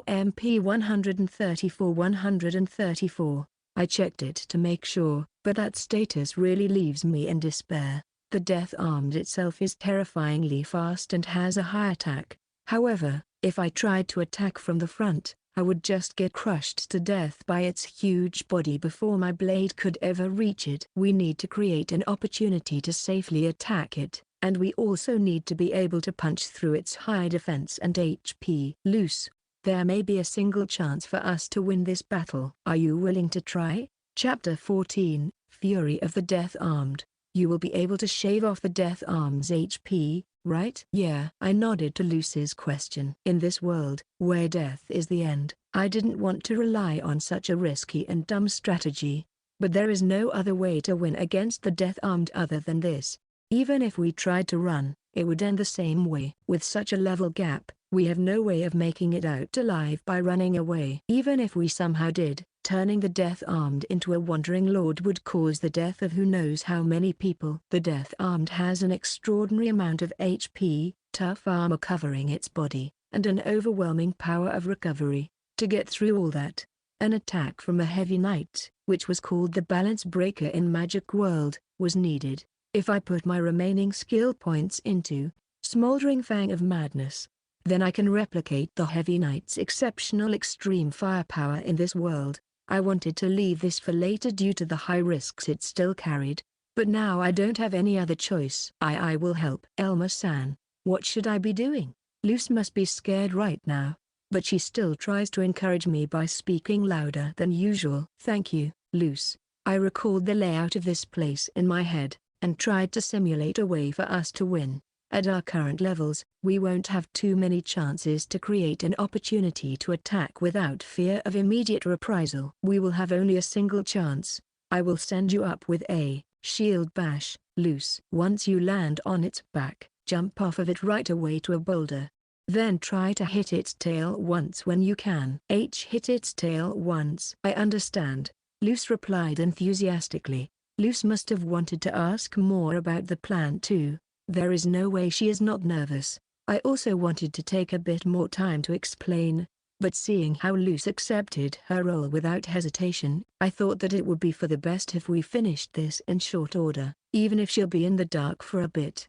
MP 134. I checked it to make sure, but that status really leaves me in despair. The Death Armed itself is terrifyingly fast and has a high attack. However, if I tried to attack from the front, I would just get crushed to death by its huge body before my blade could ever reach it. We need to create an opportunity to safely attack it, and we also need to be able to punch through its high defense and HP. Luce, there may be a single chance for us to win this battle. Are you willing to try? Chapter 14, Fury of the Death Armed. You will be able to shave off the Death Arm's HP, right? Yeah. I nodded to Luce's question. In this world, where death is the end, I didn't want to rely on such a risky and dumb strategy. But there is no other way to win against the Death Armed other than this. Even if we tried to run, it would end the same way. With such a level gap, we have no way of making it out alive by running away. Even if we somehow did, turning the Death Armed into a Wandering Lord would cause the death of who knows how many people. The Death Armed has an extraordinary amount of HP, tough armor covering its body, and an overwhelming power of recovery. To get through all that, an attack from a heavy knight, which was called the Balance Breaker in Magic World, was needed. If I put my remaining skill points into Smoldering Fang of Madness, Then I can replicate the Heavy Knight's exceptional extreme firepower in this world. I wanted to leave this for later due to the high risks it still carried. But now I don't have any other choice. I will help. Elma-san, what should I be doing? Luce must be scared right now. But she still tries to encourage me by speaking louder than usual. Thank you, Luce. I recalled the layout of this place in my head, and tried to simulate a way for us to win. At our current levels, we won't have too many chances to create an opportunity to attack without fear of immediate reprisal. We will have only a single chance. I will send you up with a shield bash, Luce. Once you land on its back, jump off of it right away to a boulder. Then try to hit its tail once when you can. Hit its tail once. I understand, Luce replied enthusiastically. Luce must have wanted to ask more about the plan too. There is no way she is not nervous. I also wanted to take a bit more time to explain, but seeing how Luce accepted her role without hesitation, I thought that it would be for the best if we finished this in short order, even if she'll be in the dark for a bit.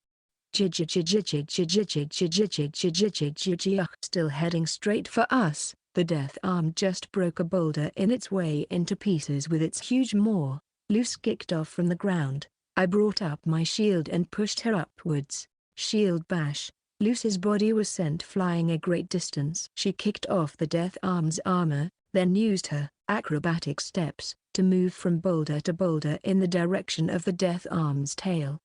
Still heading straight for us, the death arm just broke a boulder in its way into pieces with its huge maw. Luce kicked off from the ground. I brought up my shield and pushed her upwards. Shield bash. Luce's body was sent flying a great distance. She kicked off the death arm's armor, then used her acrobatic steps to move from boulder to boulder in the direction of the death arm's tail.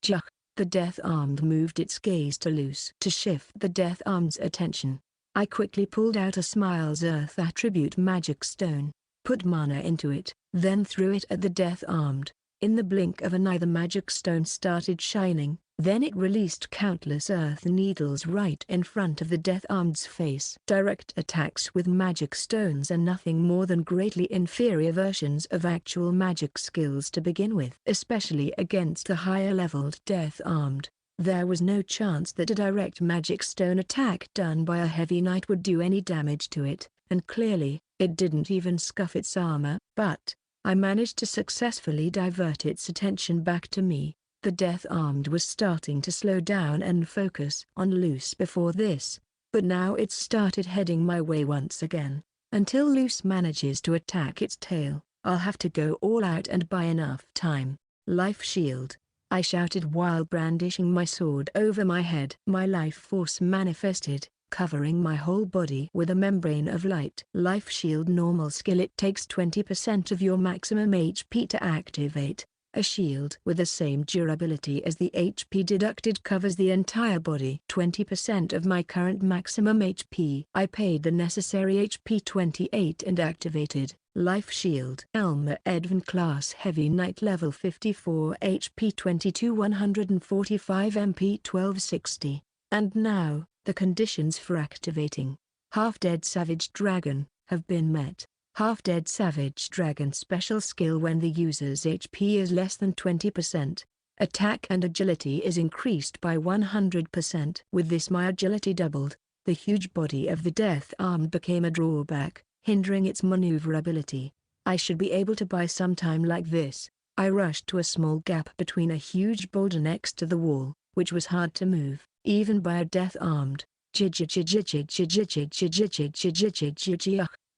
Juh! The death arm moved its gaze to Luce to shift the death arm's attention. I quickly pulled out a Smiles Earth attribute magic stone, put mana into it, then threw it at the death armed. In the blink of an eye the magic stone started shining, then it released countless earth needles right in front of the death armed's face. Direct attacks with magic stones are nothing more than greatly inferior versions of actual magic skills to begin with. Especially against the higher leveled death armed, there was no chance that a direct magic stone attack done by a heavy knight would do any damage to it, and clearly, it didn't even scuff its armor. But I managed to successfully divert its attention back to me. The death armed was starting to slow down and focus on Luce before this, but now it started heading my way once again. Until Luce manages to attack its tail, I'll have to go all out and buy enough time. Life shield, I shouted while brandishing my sword over my head. My life force manifested, covering my whole body with a membrane of light. Life shield normal skill. It takes 20% of your maximum HP to activate. A shield with the same durability as the HP deducted covers the entire body. 20% of my current maximum HP. I paid the necessary HP 28 and activated. Life shield. Elmer Edvin class heavy knight level 54 HP 22 145 MP 1260. And now, the conditions for activating Half-Dead Savage Dragon have been met. Half-Dead Savage Dragon special skill. When the user's HP is less than 20%, attack and agility is increased by 100%. With this my agility doubled. The huge body of the death arm became a drawback, hindering its maneuverability. I should be able to buy some time like this. I rushed to a small gap between a huge boulder next to the wall, which was hard to move, even by a death armed.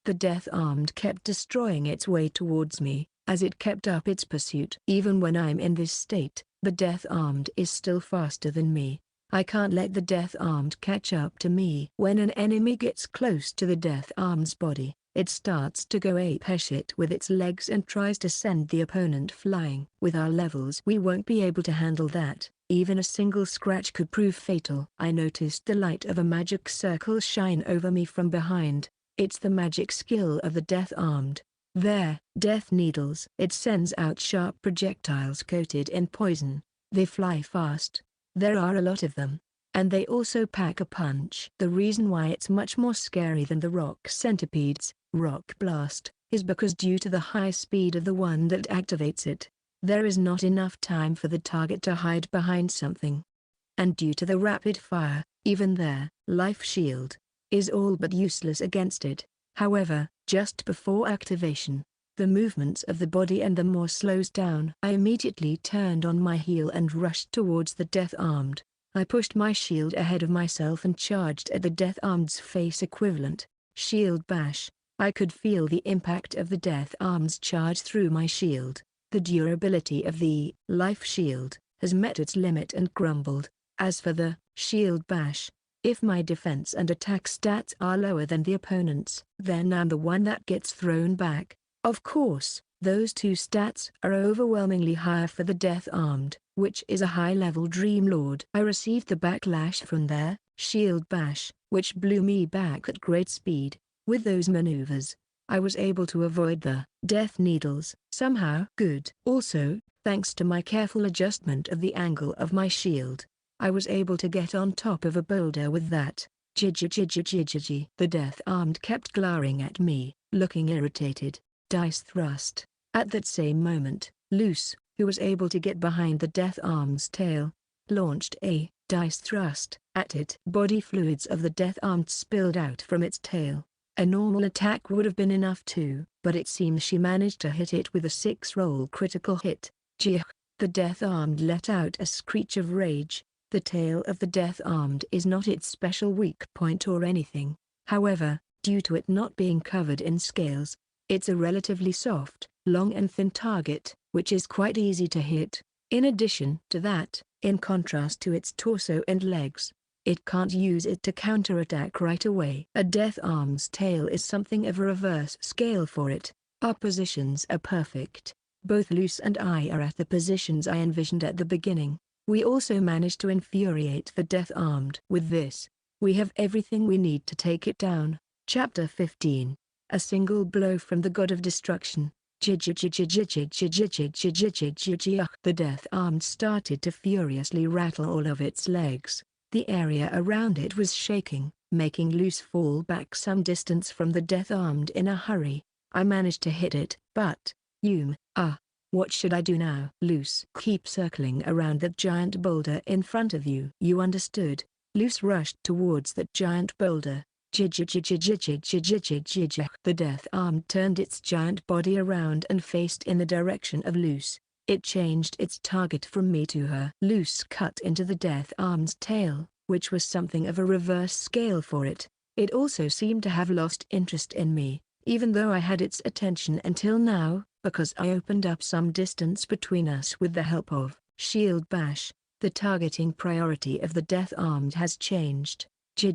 The death armed kept destroying its way towards me, as it kept up its pursuit. Even when I'm in this state, the death armed is still faster than me. I can't let the death armed catch up to me. When an enemy gets close to the death armed's body, it starts to go apeshit with its legs and tries to send the opponent flying. With our levels we won't be able to handle that. Even a single scratch could prove fatal. I noticed the light of a magic circle shine over me from behind. It's the magic skill of the death armed. There, death needles. It sends out sharp projectiles coated in poison. They fly fast. There are a lot of them. And they also pack a punch. The reason why it's much more scary than the rock centipedes, rock blast, is because due to the high speed of the one that activates it, there is not enough time for the target to hide behind something. And due to the rapid fire, even their life shield is all but useless against it. However, just before activation, the movements of the body and the maw slows down. I immediately turned on my heel and rushed towards the death armed. I pushed my shield ahead of myself and charged at the Death Armed's face equivalent. Shield bash. I could feel the impact of the Death Armed's charge through my shield. The durability of the life shield has met its limit and crumbled. As for the shield bash, if my defense and attack stats are lower than the opponent's, then I'm the one that gets thrown back. Of course, those two stats are overwhelmingly higher for the Death Armed, which is a high-level Dream Lord. I received the backlash from their shield bash, which blew me back at great speed. With those maneuvers, I was able to avoid the death needles somehow. Good. Also, thanks to my careful adjustment of the angle of my shield, I was able to get on top of a boulder with that. The Death Armed kept glaring at me, looking irritated. Dice thrust. At that same moment, Luce, who was able to get behind the Death Armed's tail, launched a dice thrust at it. Body fluids of the Death Armed spilled out from its tail. A normal attack would have been enough too, but it seems she managed to hit it with a 6-roll critical hit. Gee! The Death Armed let out a screech of rage. The tail of the Death Armed is not its special weak point or anything. However, due to it not being covered in scales, it's a relatively soft, long and thin target, which is quite easy to hit. In addition to that, in contrast to its torso and legs, it can't use it to counterattack right away. A Death Armed's tail is something of a reverse scale for it. Our positions are perfect. Both Luce and I are at the positions I envisioned at the beginning. We also managed to infuriate the Death Armed. With this, we have everything we need to take it down. Chapter 15. A single blow from the God of Destruction. The Death Armed started to furiously rattle all of its legs. The area around it was shaking, making Luce fall back some distance from the Death Armed in a hurry. I managed to hit it, but, what should I do now? Luce, keep circling around that giant boulder in front of you. You understood. Luce rushed towards that giant boulder. The Death Armed turned its giant body around and faced in the direction of Luce. It changed its target from me to her. Luce cut into the Death Armed's tail, which was something of a reverse scale for it. It also seemed to have lost interest in me, even though I had its attention until now, because I opened up some distance between us with the help of Shield Bash. The targeting priority of the Death Armed has changed. The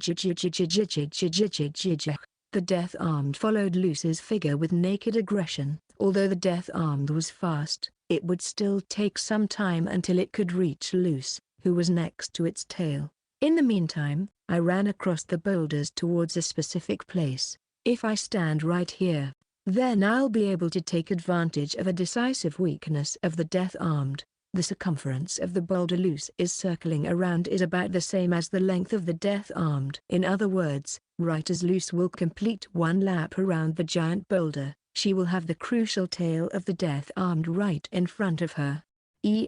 Death Armed followed Luce's figure with naked aggression. Although the Death Armed was fast, it would still take some time until it could reach Luce, who was next to its tail. In the meantime, I ran across the boulders towards a specific place. If I stand right here, then I'll be able to take advantage of a decisive weakness of the Death Armed. The circumference of the boulder Luce is circling around is about the same as the length of the Death Armed. In other words, right as Luce will complete one lap around the giant boulder, she will have the crucial tail of the Death Armed right in front of her.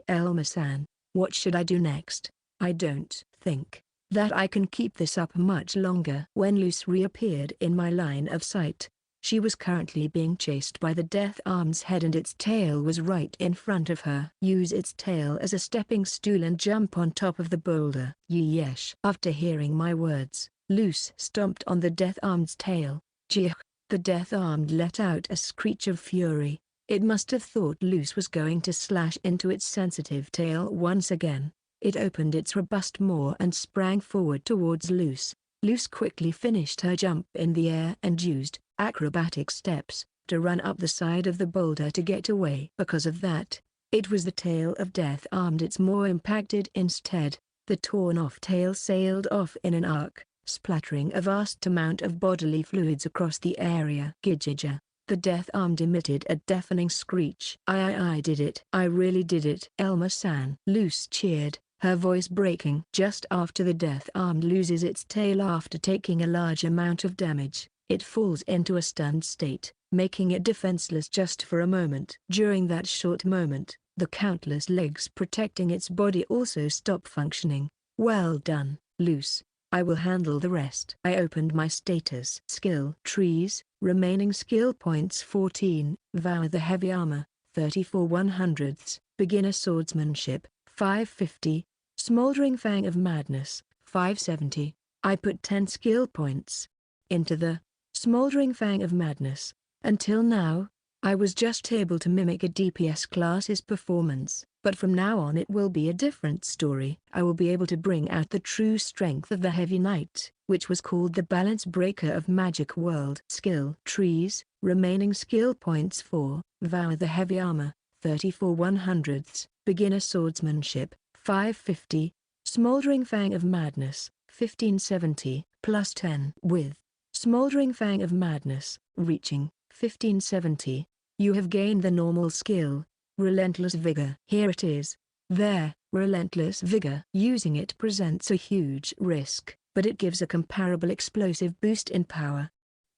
Elma-san, what should I do next? I don't think that I can keep this up much longer. When Luce reappeared in my line of sight, she was currently being chased by the Death Armed's head and its tail was right in front of her. Use its tail as a stepping stool and jump on top of the boulder. Yeesh. After hearing my words, Luce stomped on the Death Armed's tail. Gee! The Death Armed let out a screech of fury. It must have thought Luce was going to slash into its sensitive tail once again. It opened its robust maw and sprang forward towards Luce. Luce quickly finished her jump in the air and used acrobatic steps to run up the side of the boulder to get away. Because of that, it was the tail of Death Armed its maw impacted instead. The torn-off tail sailed off in an arc, splattering a vast amount of bodily fluids across the area. Gijija. The Death Armed emitted a deafening screech. I did it. I really did it. Elma-san. Luce cheered, her voice breaking. Just after the Death Armed loses its tail after taking a large amount of damage, it falls into a stunned state, making it defenseless just for a moment. During that short moment, the countless legs protecting its body also stop functioning. Well done, Luce. I will handle the rest. I opened my status skill trees, remaining skill points 14, Vow the Heavy Armor, 34 100ths, Beginner Swordsmanship, 550, Smoldering Fang of Madness, 570. I put 10 skill points into the Smoldering Fang of Madness. Until now, I was just able to mimic a DPS class's performance, but from now on it will be a different story. I will be able to bring out the true strength of the Heavy Knight, which was called the Balance Breaker of Magic World. Skill trees, remaining skill points for Vow the Heavy Armor, 34 100ths, Beginner Swordsmanship, 550, Smoldering Fang of Madness, 1570, plus 10 with Smoldering Fang of Madness, reaching 1570. You have gained the normal skill, Relentless Vigor. Here it is. There, Relentless Vigor. Using it presents a huge risk, but it gives a comparable explosive boost in power.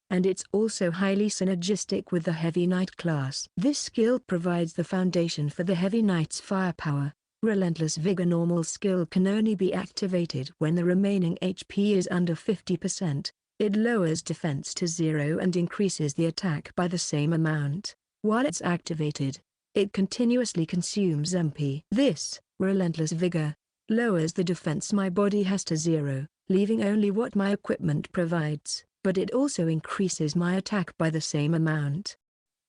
And it's also highly synergistic with the Heavy Knight class. This skill provides the foundation for the Heavy Knight's firepower. Relentless Vigor normal skill can only be activated when the remaining HP is under 50%. It lowers defense to 0 and increases the attack by the same amount. While it's activated, it continuously consumes MP. This, Relentless Vigor, lowers the defense my body has to 0, leaving only what my equipment provides, but it also increases my attack by the same amount.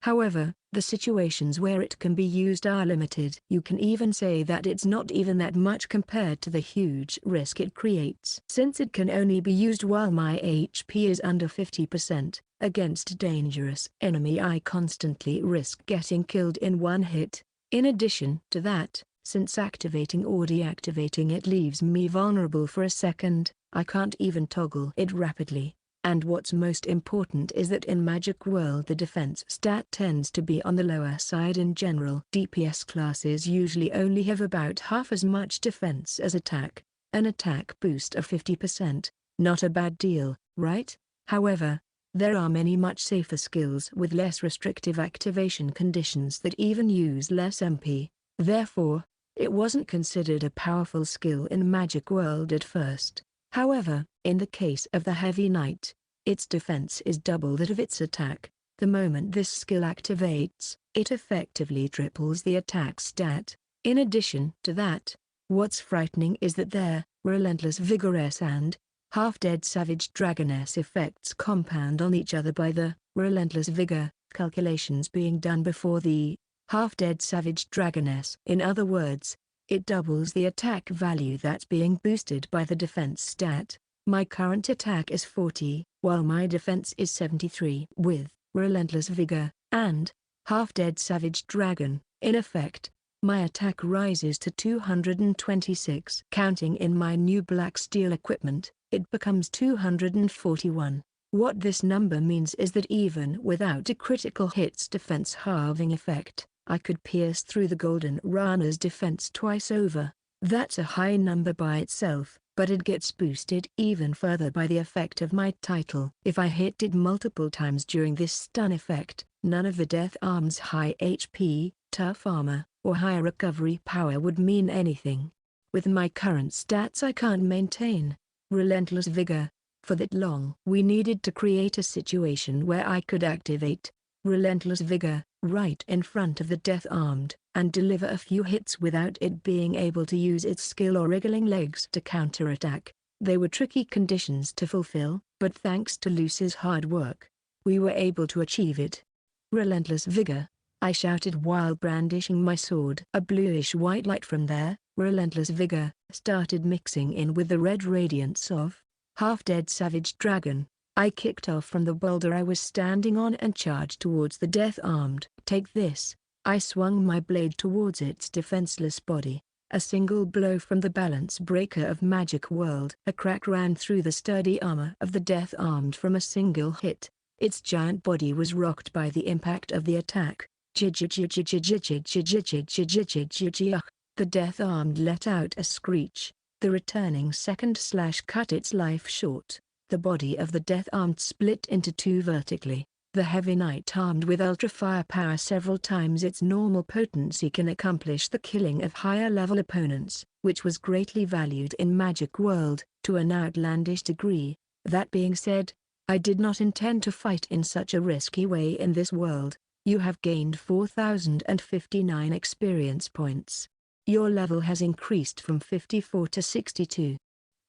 However, the situations where it can be used are limited. You can even say that it's not even that much compared to the huge risk it creates. Since it can only be used while my HP is under 50%, against dangerous enemy I constantly risk getting killed in one hit. In addition to that, since activating or deactivating it leaves me vulnerable for a second, I can't even toggle it rapidly. And what's most important is that in Magic World the defense stat tends to be on the lower side in general. DPS classes usually only have about half as much defense as attack. An attack boost of 50%, not a bad deal, right? However, there are many much safer skills with less restrictive activation conditions that even use less MP. Therefore, it wasn't considered a powerful skill in Magic World at first. However, in the case of the Heavy Knight, its defense is double that of its attack. The moment this skill activates, it effectively triples the attack stat. In addition to that, what's frightening is that their Relentless Vigorous and Half-Dead Savage Dragoness effects compound on each other by the Relentless Vigor calculations being done before the Half-Dead Savage Dragoness. In other words, it doubles the attack value that's being boosted by the defense stat. My current attack is 40, while my defense is 73. With Relentless Vigor and Half-Dead Savage Dragon, in effect, my attack rises to 226. Counting in my new black steel equipment, it becomes 241. What this number means is that even without a critical hit's defense halving effect, I could pierce through the Golden Rana's defense twice over. That's a high number by itself, but it gets boosted even further by the effect of my title. If I hit it multiple times during this stun effect, none of the Death Arm's high HP, tough armor, or higher recovery power would mean anything. With my current stats I can't maintain Relentless Vigor for that long. We needed to create a situation where I could activate Relentless Vigor right in front of the Death Armed, and deliver a few hits without it being able to use its skill or wriggling legs to counterattack. They were tricky conditions to fulfill, but thanks to Luce's hard work, we were able to achieve it. Relentless Vigor, I shouted while brandishing my sword. A bluish-white light from there, Relentless Vigor, started mixing in with the red radiance of Half-Dead Savage Dragon. I kicked off from the boulder I was standing on and charged towards the Death Armed. Take this. I swung my blade towards its defenseless body. A single blow from the balance breaker of Magic World. A crack ran through the sturdy armor of the Death Armed from a single hit. Its giant body was rocked by the impact of the attack. The Death Armed let out a screech. The returning second slash cut its life short. The body of the Death Armed split into two vertically. The Heavy Knight armed with ultra firepower several times its normal potency can accomplish the killing of higher level opponents, which was greatly valued in Magic World, to an outlandish degree. That being said, I did not intend to fight in such a risky way in this world. You have gained 4,059 experience points. Your level has increased from 54 to 62.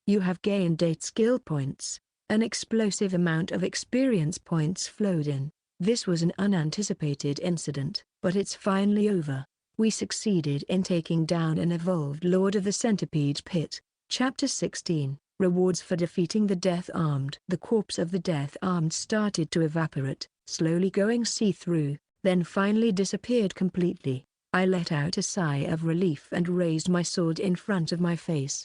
You have gained 8 skill points. An explosive amount of experience points flowed in. This was an unanticipated incident, but it's finally over. We succeeded in taking down an evolved Lord of the Centipede Pit. Chapter 16. Rewards for defeating the Death-Armed. The corpse of the Death-Armed started to evaporate, slowly going see-through, then finally disappeared completely. I let out a sigh of relief and raised my sword in front of my face.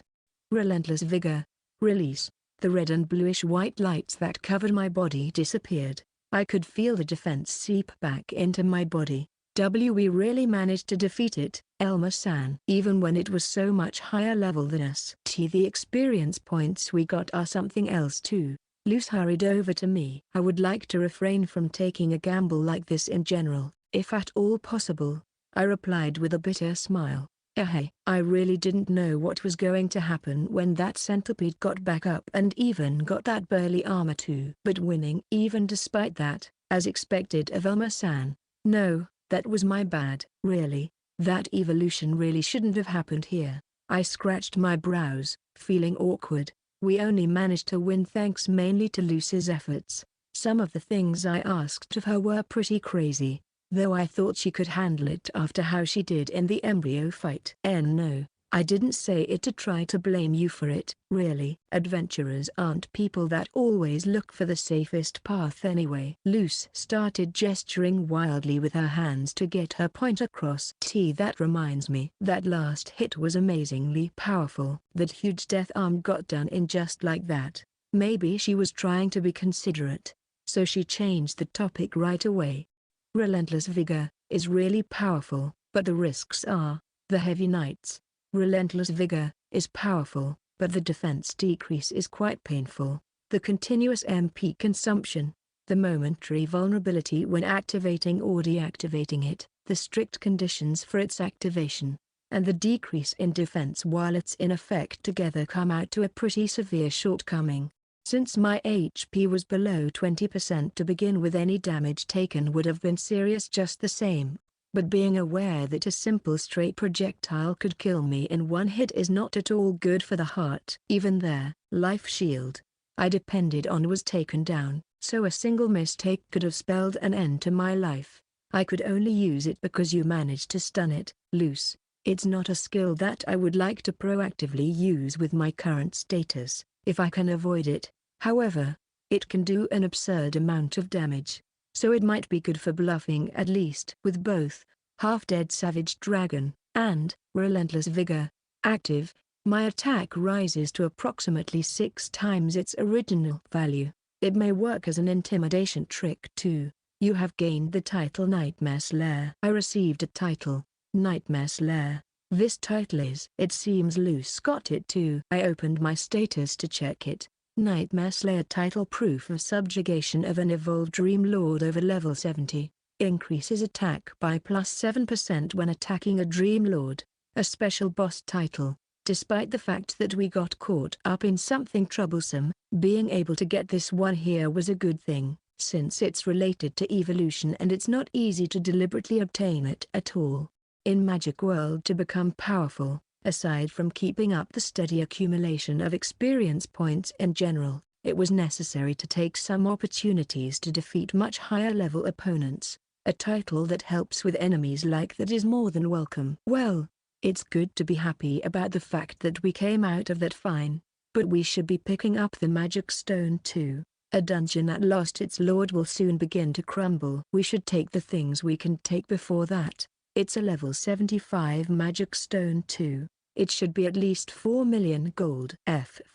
Relentless vigor. Release. The red and bluish-white lights that covered my body disappeared. I could feel the defense seep back into my body. We really managed to defeat it, Elmer-san. Even when it was so much higher level than us. The experience points we got are something else too. Luce hurried over to me. I would like to refrain from taking a gamble like this in general, if at all possible, I replied with a bitter smile. Hey, I really didn't know what was going to happen when that centipede got back up and even got that burly armor too. But winning even despite that, as expected of Elmer-san. No, that was my bad. Really, that evolution really shouldn't have happened here. I scratched my brows, feeling awkward. We only managed to win thanks mainly to Luce's efforts. Some of the things I asked of her were pretty crazy, though I thought she could handle it after how she did in the embryo fight. No, I didn't say it to try to blame you for it. Really, adventurers aren't people that always look for the safest path anyway. Luce started gesturing wildly with her hands to get her point across. That reminds me. That last hit was amazingly powerful. That huge death arm got done in just like that. Maybe she was trying to be considerate, so she changed the topic right away. Relentless vigor is really powerful, but the risks are the heavy knights. Relentless vigor is powerful, but the defense decrease is quite painful. The continuous MP consumption, the momentary vulnerability when activating or deactivating it, the strict conditions for its activation, and the decrease in defense while it's in effect together come out to a pretty severe shortcoming. Since my HP was below 20% to begin with, any damage taken would have been serious just the same. But being aware that a simple straight projectile could kill me in one hit is not at all good for the heart. Even their life shield I depended on was taken down, so a single mistake could have spelled an end to my life. I could only use it because you managed to stun it, Luce. It's not a skill that I would like to proactively use with my current status, if I can avoid it. However, it can do an absurd amount of damage, so it might be good for bluffing at least. With both Half-Dead Savage Dragon and Relentless Vigor active, my attack rises to approximately 6 times its original value. It may work as an intimidation trick too. You have gained the title Nightmare Slayer. I received a title, Nightmare Slayer. This title is. It seems Luce got it too. I opened my status to check it. Nightmare Slayer title, proof of subjugation of an evolved Dream Lord over level 70. Increases attack by +7% when attacking a Dream Lord. A special boss title. Despite the fact that we got caught up in something troublesome, being able to get this one here was a good thing, since it's related to evolution and it's not easy to deliberately obtain it at all. In Magic World, to become powerful, aside from keeping up the steady accumulation of experience points in general, it was necessary to take some opportunities to defeat much higher level opponents. A title that helps with enemies like that is more than welcome. Well, it's good to be happy about the fact that we came out of that fine, but we should be picking up the Magic Stone too. A dungeon that lost its lord will soon begin to crumble. We should take the things we can take before that. It's a level 75 Magic Stone too. It should be at least 4 million gold.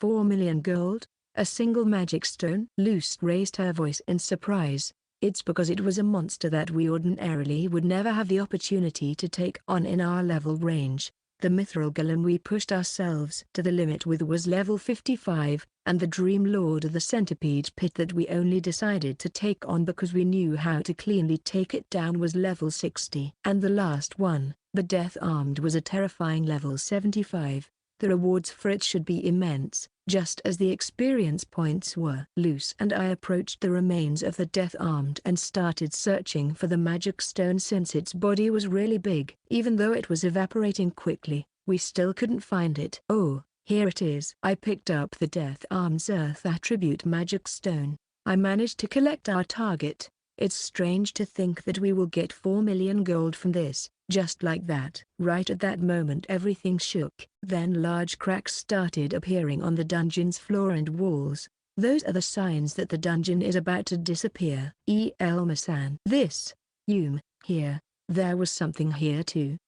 4 million gold? A single Magic Stone? Luce raised her voice in surprise. It's because it was a monster that we ordinarily would never have the opportunity to take on in our level range. The Mithril golem we pushed ourselves to the limit with was level 55, and the Dream Lord of the Centipede Pit that we only decided to take on because we knew how to cleanly take it down was level 60. And the last one, the Death Armed, was a terrifying level 75. The rewards for it should be immense, just as the experience points were. Luce and I approached the remains of the death-armed and started searching for the magic stone since its body was really big. Even though it was evaporating quickly, we still couldn't find it. Oh, here it is. I picked up the death-armed's Earth attribute magic stone. I managed to collect our target. It's strange to think that we will get 4 million gold from this, just like that. Right at that moment everything shook. Then large cracks started appearing on the dungeon's floor and walls. Those are the signs that the dungeon is about to disappear. Elmer-san. This. Here. There was something here too.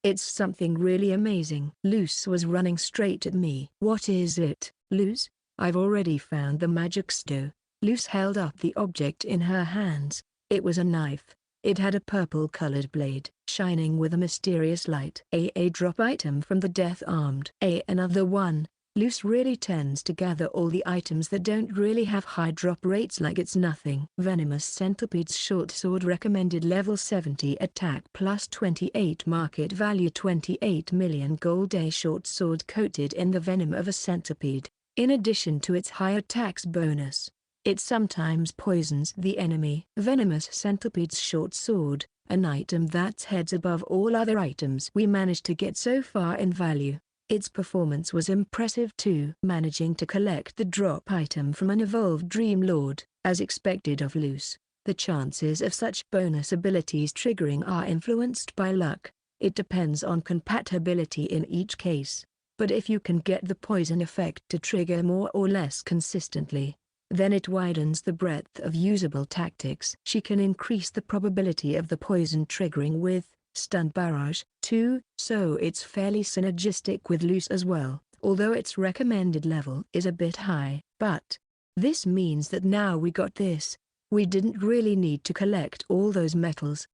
It's something really amazing. Luce was running straight at me. What is it, Luce? I've already found the magic stone. Luce held up the object in her hands. It was a knife. It had a purple-colored blade, shining with a mysterious light. A drop item from the death-armed. Another one. Luce really tends to gather all the items that don't really have high drop rates like it's nothing. Venomous Centipede's short sword recommended level 70 attack plus 28 market value 28 million gold. A short sword coated in the venom of a centipede. In addition to its high attacks bonus, it sometimes poisons the enemy. Venomous Centipede's short sword, an item that's heads above all other items we managed to get so far in value. Its performance was impressive too. Managing to collect the drop item from an evolved Dream Lord, as expected of Luce, the chances of such bonus abilities triggering are influenced by luck. It depends on compatibility in each case. But if you can get the poison effect to trigger more or less consistently, then it widens the breadth of usable tactics. She can increase the probability of the poison triggering with stun barrage too, so it's fairly synergistic with Luce as well, although its recommended level is a bit high. But this means that now we got this. We didn't really need to collect all those metals.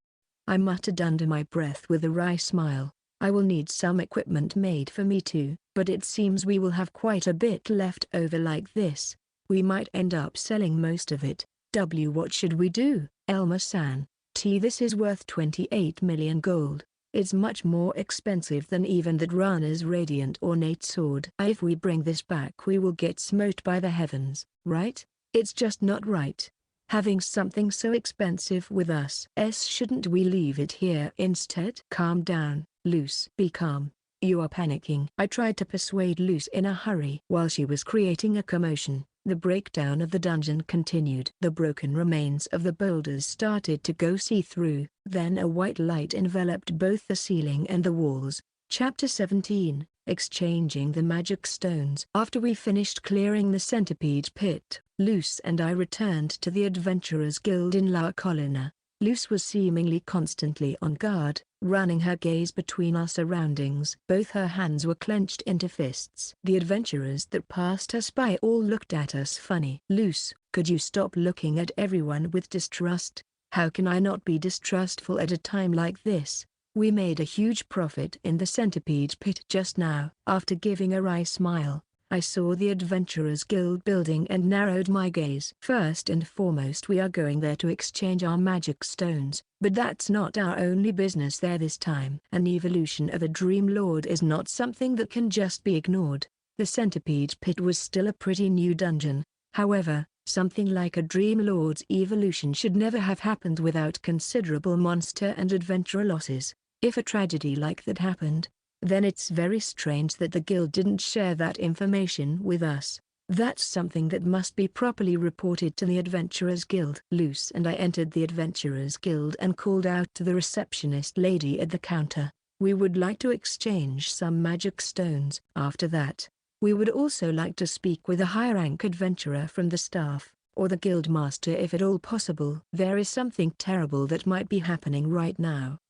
I muttered under my breath with a wry smile. I will need some equipment made for me too, but it seems we will have quite a bit left over like this. We might end up selling most of it. What should we do, Elmer-san? This is worth 28 million gold. It's much more expensive than even that Rana's radiant ornate sword. If we bring this back we will get smote by the heavens, right? It's just not right. Having something so expensive with us. Shouldn't we leave it here instead? Calm down, Luce. Be calm. You are panicking. I tried to persuade Luce in a hurry. While she was creating a commotion, the breakdown of the dungeon continued. The broken remains of the boulders started to go see-through. Then a white light enveloped both the ceiling and the walls. Chapter 17, Exchanging the Magic Stones. After we finished clearing the centipede pit, Luce and I returned to the Adventurers Guild in La Colina. Luce was seemingly constantly on guard, running her gaze between our surroundings. Both her hands were clenched into fists. The adventurers that passed us by all looked at us funny. Luce, could you stop looking at everyone with distrust? How can I not be distrustful at a time like this? We made a huge profit in the centipede pit just now. After giving a wry smile, I saw the Adventurers Guild building and narrowed my gaze. First and foremost we are going there to exchange our magic stones, but that's not our only business there this time. An evolution of a Dream Lord is not something that can just be ignored. The centipede pit was still a pretty new dungeon. However, something like a Dream Lord's evolution should never have happened without considerable monster and adventurer losses. If a tragedy like that happened, then it's very strange that the guild didn't share that information with us. That's something that must be properly reported to the Adventurers Guild. Luce and I entered the Adventurers Guild and called out to the receptionist lady at the counter. We would like to exchange some magic stones. After that, we would also like to speak with a high-rank adventurer from the staff, or the guild master if at all possible. There is something terrible that might be happening right now.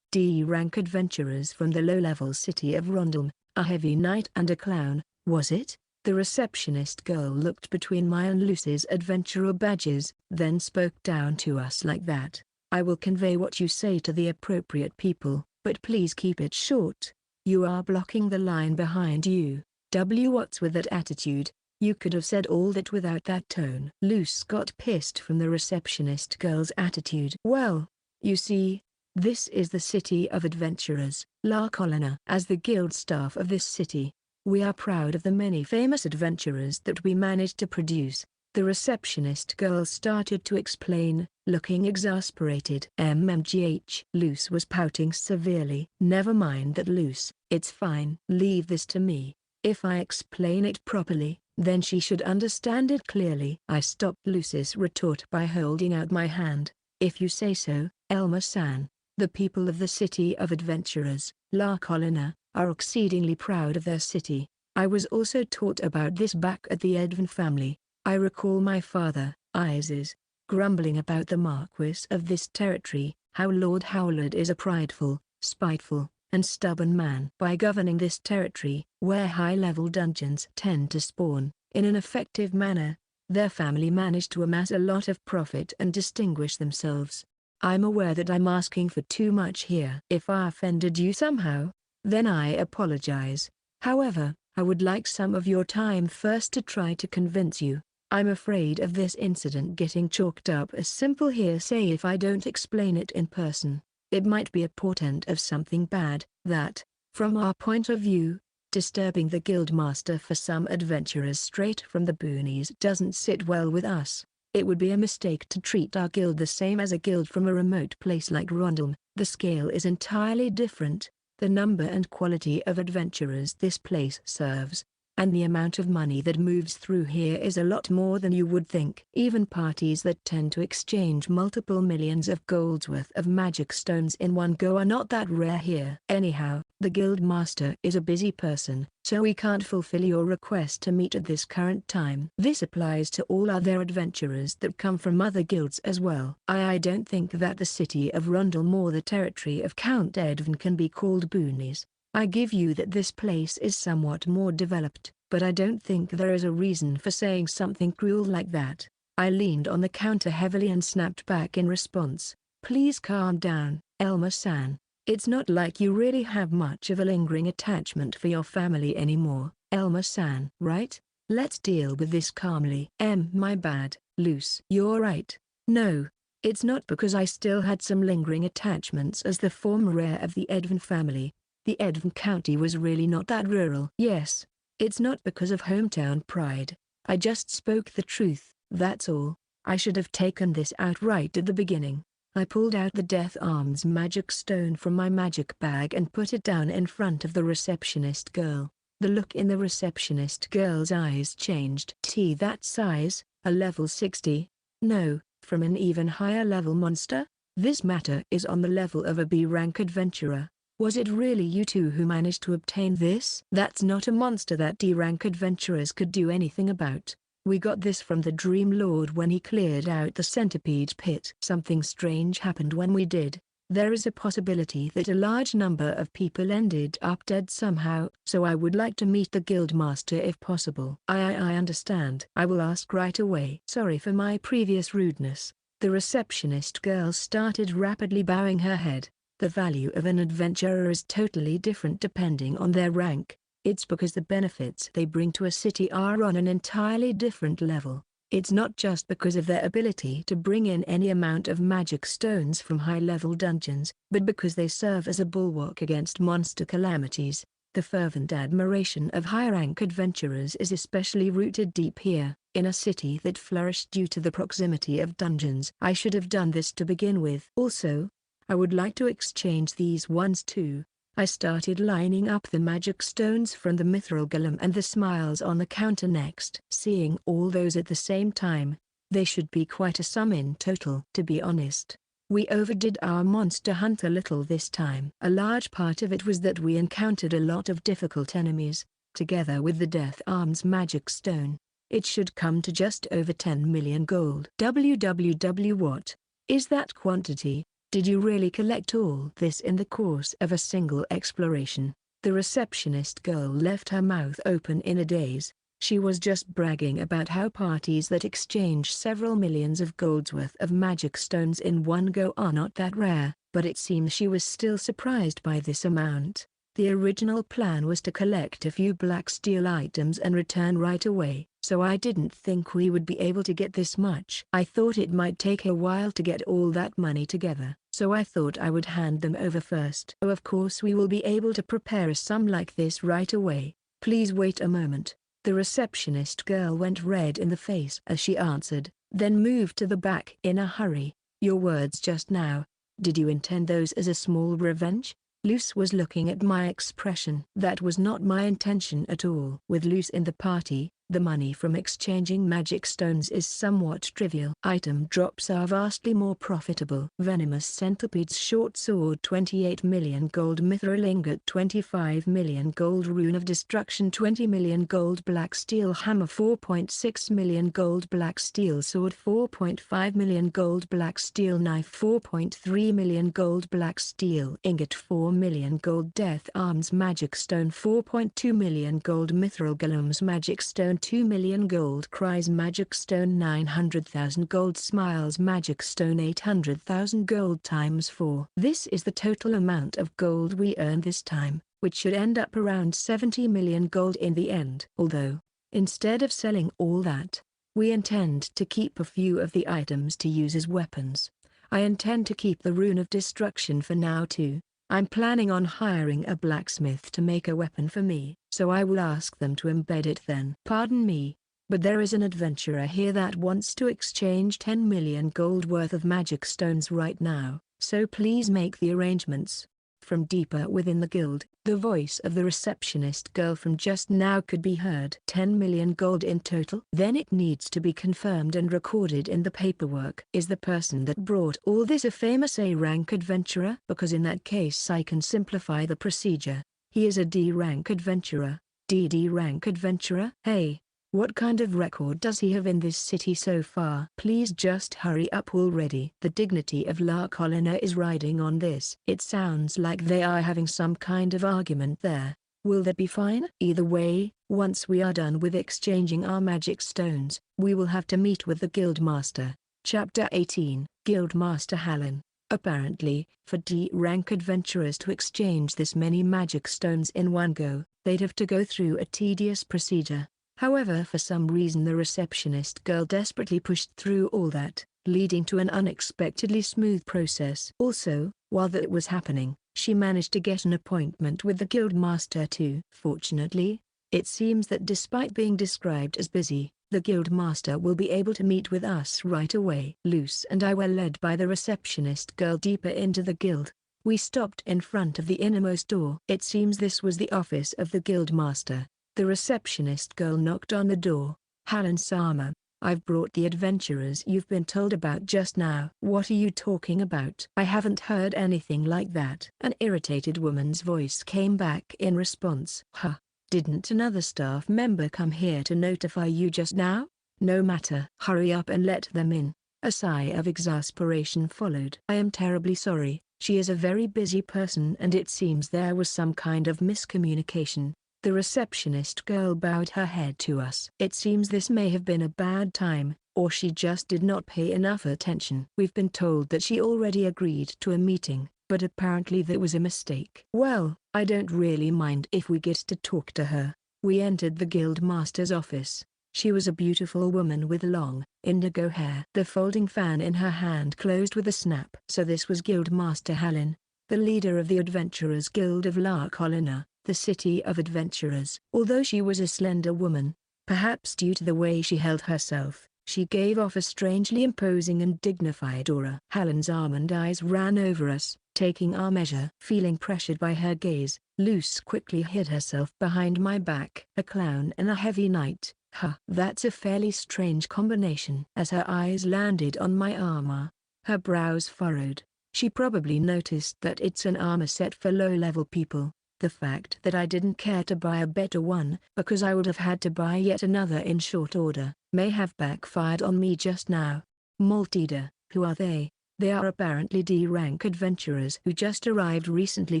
D-rank adventurers from the low-level city of Rondhelm, a heavy knight and a clown, was it? The receptionist girl looked between my and Luce's adventurer badges, then spoke down to us like that. I will convey what you say to the appropriate people, but please keep it short. You are blocking the line behind you. What's with that attitude? You could have said all that without that tone. Luce got pissed from the receptionist girl's attitude. Well, you see, This is the city of adventurers, La Colonna. As the guild staff of this city, we are proud of the many famous adventurers that we managed to produce. The receptionist girl started to explain, looking exasperated. Luce was pouting severely. Never mind that, Luce, it's fine. Leave this to me. If I explain it properly, then she should understand it clearly. I stopped Luce's retort by holding out my hand. If you say so, Elma-san. The people of the city of adventurers, La Colonna, are exceedingly proud of their city. I was also taught about this back at the Edvin family. I recall my father, Isis, grumbling about the Marquis of this territory, how Lord Howland is a prideful, spiteful, and stubborn man. By governing this territory, where high-level dungeons tend to spawn, in an effective manner, their family managed to amass a lot of profit and distinguish themselves. I'm aware that I'm asking for too much here. If I offended you somehow, then I apologize. However, I would like some of your time first to try to convince you. I'm afraid of this incident getting chalked up as simple hearsay if I don't explain it in person. It might be a portent of something bad, that, from our point of view, disturbing the guildmaster for some adventurers straight from the boonies doesn't sit well with us. It would be a mistake to treat our guild the same as a guild from a remote place like Rondel. The scale is entirely different, the number and quality of adventurers this place serves, and the amount of money that moves through here is a lot more than you would think. Even parties that tend to exchange multiple millions of gold's worth of magic stones in one go are not that rare here. Anyhow, the guild master is a busy person, so we can't fulfill your request to meet at this current time. This applies to all other adventurers that come from other guilds as well. I don't think that the city of Rondel nor the territory of Count Edvin can be called boonies. I give you that this place is somewhat more developed, but I don't think there is a reason for saying something cruel like that. I leaned on the counter heavily and snapped back in response. Please calm down, Elma-san. It's not like you really have much of a lingering attachment for your family anymore, Elma-san. Right? Let's deal with this calmly. My bad, Luce. You're right. No, it's not because I still had some lingering attachments as the former heir of the Edvin family. The Edvin county was really not that rural. Yes, it's not because of hometown pride. I just spoke the truth, that's all. I should have taken this out right at the beginning. I pulled out the Death Arm's magic stone from my magic bag and put it down in front of the receptionist girl. The look in the receptionist girl's eyes changed. That size, a level 60? No, from an even higher level monster? This matter is on the level of a B-rank adventurer. Was it really you two who managed to obtain this? That's not a monster that D-rank adventurers could do anything about. We got this from the Dream Lord when he cleared out the centipede pit. Something strange happened when we did. There is a possibility that a large number of people ended up dead somehow. So I would like to meet the guildmaster if possible. I understand. I will ask right away. Sorry for my previous rudeness. The receptionist girl started rapidly bowing her head. The value of an adventurer is totally different depending on their rank. It's because the benefits they bring to a city are on an entirely different level. It's not just because of their ability to bring in any amount of magic stones from high-level dungeons, but because they serve as a bulwark against monster calamities. The fervent admiration of high-rank adventurers is especially rooted deep here, in a city that flourished due to the proximity of dungeons. I should have done this to begin with. Also, I would like to exchange these ones too. I started lining up the magic stones from the Mithril golem and the smiles on the counter next. Seeing all those at the same time, they should be quite a sum in total. To be honest, we overdid our monster hunt a little this time. A large part of it was that we encountered a lot of difficult enemies, together with the Death Arm's magic stone. It should come to just over 10 million gold. What is that quantity? Did you really collect all this in the course of a single exploration? The receptionist girl left her mouth open in a daze. She was just bragging about how parties that exchange several millions of gold's worth of magic stones in one go are not that rare, but it seems she was still surprised by this amount. The original plan was to collect a few black steel items and return right away, so I didn't think we would be able to get this much. I thought it might take a while to get all that money together, so I thought I would hand them over first. Oh, of course we will be able to prepare a sum like this right away. Please wait a moment. The receptionist girl went red in the face as she answered, then moved to the back in a hurry. Your words just now, did you intend those as a small revenge? Luce was looking at my expression. That was not my intention at all. With Luce in the party, the money from exchanging magic stones is somewhat trivial. Item drops are vastly more profitable. Venomous centipede's short sword 28 million gold, mithril ingot 25 million gold, rune of destruction 20 million gold, black steel hammer 4.6 million gold, black steel sword 4.5 million gold, black steel knife 4.3 million gold, black steel ingot 4 million gold, death arms magic stone 4.2 million gold, mithril golems magic stone 2 million gold, cries magic stone 900,000 gold, smiles magic stone 800,000 gold times 4. This is the total amount of gold we earned this time, which should end up around 70 million gold in the end. Although, instead of selling all that, we intend to keep a few of the items to use as weapons. I intend to keep the rune of destruction for now too. I'm planning on hiring a blacksmith to make a weapon for me, so I will ask them to embed it then. Pardon me, but there is an adventurer here that wants to exchange 10 million gold worth of magic stones right now, so please make the arrangements. From deeper within the guild, the voice of the receptionist girl from just now could be heard. 10 million gold in total? Then it needs to be confirmed and recorded in the paperwork. Is the person that brought all this a famous A-rank adventurer? Because in that case I can simplify the procedure. He is a D-rank adventurer. D rank adventurer? Hey, what kind of record does he have in this city so far? Please just hurry up already. The dignity of La Colina is riding on this. It sounds like they are having some kind of argument there. Will that be fine? Either way, once we are done with exchanging our magic stones, we will have to meet with the guild master. Chapter 18. Guild Master Hallen. Apparently, for D-rank adventurers to exchange this many magic stones in one go, they'd have to go through a tedious procedure. However, for some reason the receptionist girl desperately pushed through all that, leading to an unexpectedly smooth process. Also, while that was happening, she managed to get an appointment with the guild master too. Fortunately, it seems that despite being described as busy, the guild master will be able to meet with us right away. Luce and I were led by the receptionist girl deeper into the guild. We stopped in front of the innermost door. It seems this was the office of the guild master. The receptionist girl knocked on the door. Hallen Sama, I've brought the adventurers you've been told about just now. What are you talking about? I haven't heard anything like that. An irritated woman's voice came back in response. Huh, didn't another staff member come here to notify you just now? No matter. Hurry up and let them in. A sigh of exasperation followed. I am terribly sorry, she is a very busy person and it seems there was some kind of miscommunication. The receptionist girl bowed her head to us. It seems this may have been a bad time, or she just did not pay enough attention. We've been told that she already agreed to a meeting, but apparently there was a mistake. Well, I don't really mind if we get to talk to her. We entered the guild master's office. She was a beautiful woman with long, indigo hair. The folding fan in her hand closed with a snap. So this was Guild Master Hallen, the leader of the Adventurers Guild of La Colina, the City of Adventurers. Although she was a slender woman, perhaps due to the way she held herself, she gave off a strangely imposing and dignified aura. Hallen's almond eyes ran over us, taking our measure. Feeling pressured by her gaze, Luce quickly hid herself behind my back. A clown and a heavy knight, huh? That's a fairly strange combination. As her eyes landed on my armor, her brows furrowed. She probably noticed that it's an armor set for low-level people. The fact that I didn't care to buy a better one, because I would have had to buy yet another in short order, may have backfired on me just now. Maltida, who are they? They are apparently D-rank adventurers who just arrived recently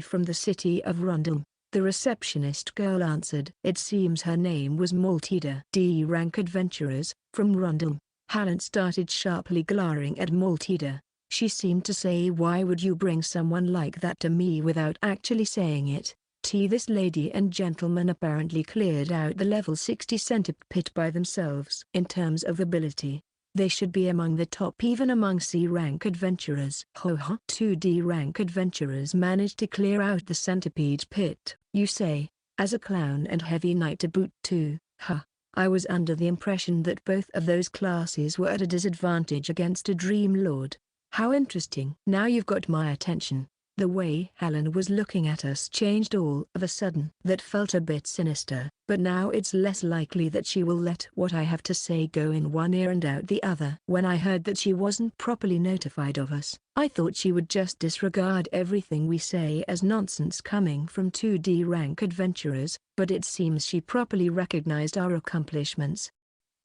from the city of Rundle. The receptionist girl answered. It seems her name was Maltida. D-rank adventurers, from Rundle. Hallen started sharply glaring at Maltida. She seemed to say, why would you bring someone like that to me, without actually saying it. This lady and gentleman apparently cleared out the level 60 centipede by themselves. In terms of ability, they should be among the top even among C-rank adventurers. 2D rank adventurers managed to clear out the centipede pit, you say, as a clown and heavy knight to boot too. I was under the impression that both of those classes were at a disadvantage against a Dream Lord. How interesting. Now you've got my attention. The way Helen was looking at us changed all of a sudden. That felt a bit sinister, but now it's less likely that she will let what I have to say go in one ear and out the other. When I heard that she wasn't properly notified of us, I thought she would just disregard everything we say as nonsense coming from 2D rank adventurers, but it seems she properly recognized our accomplishments.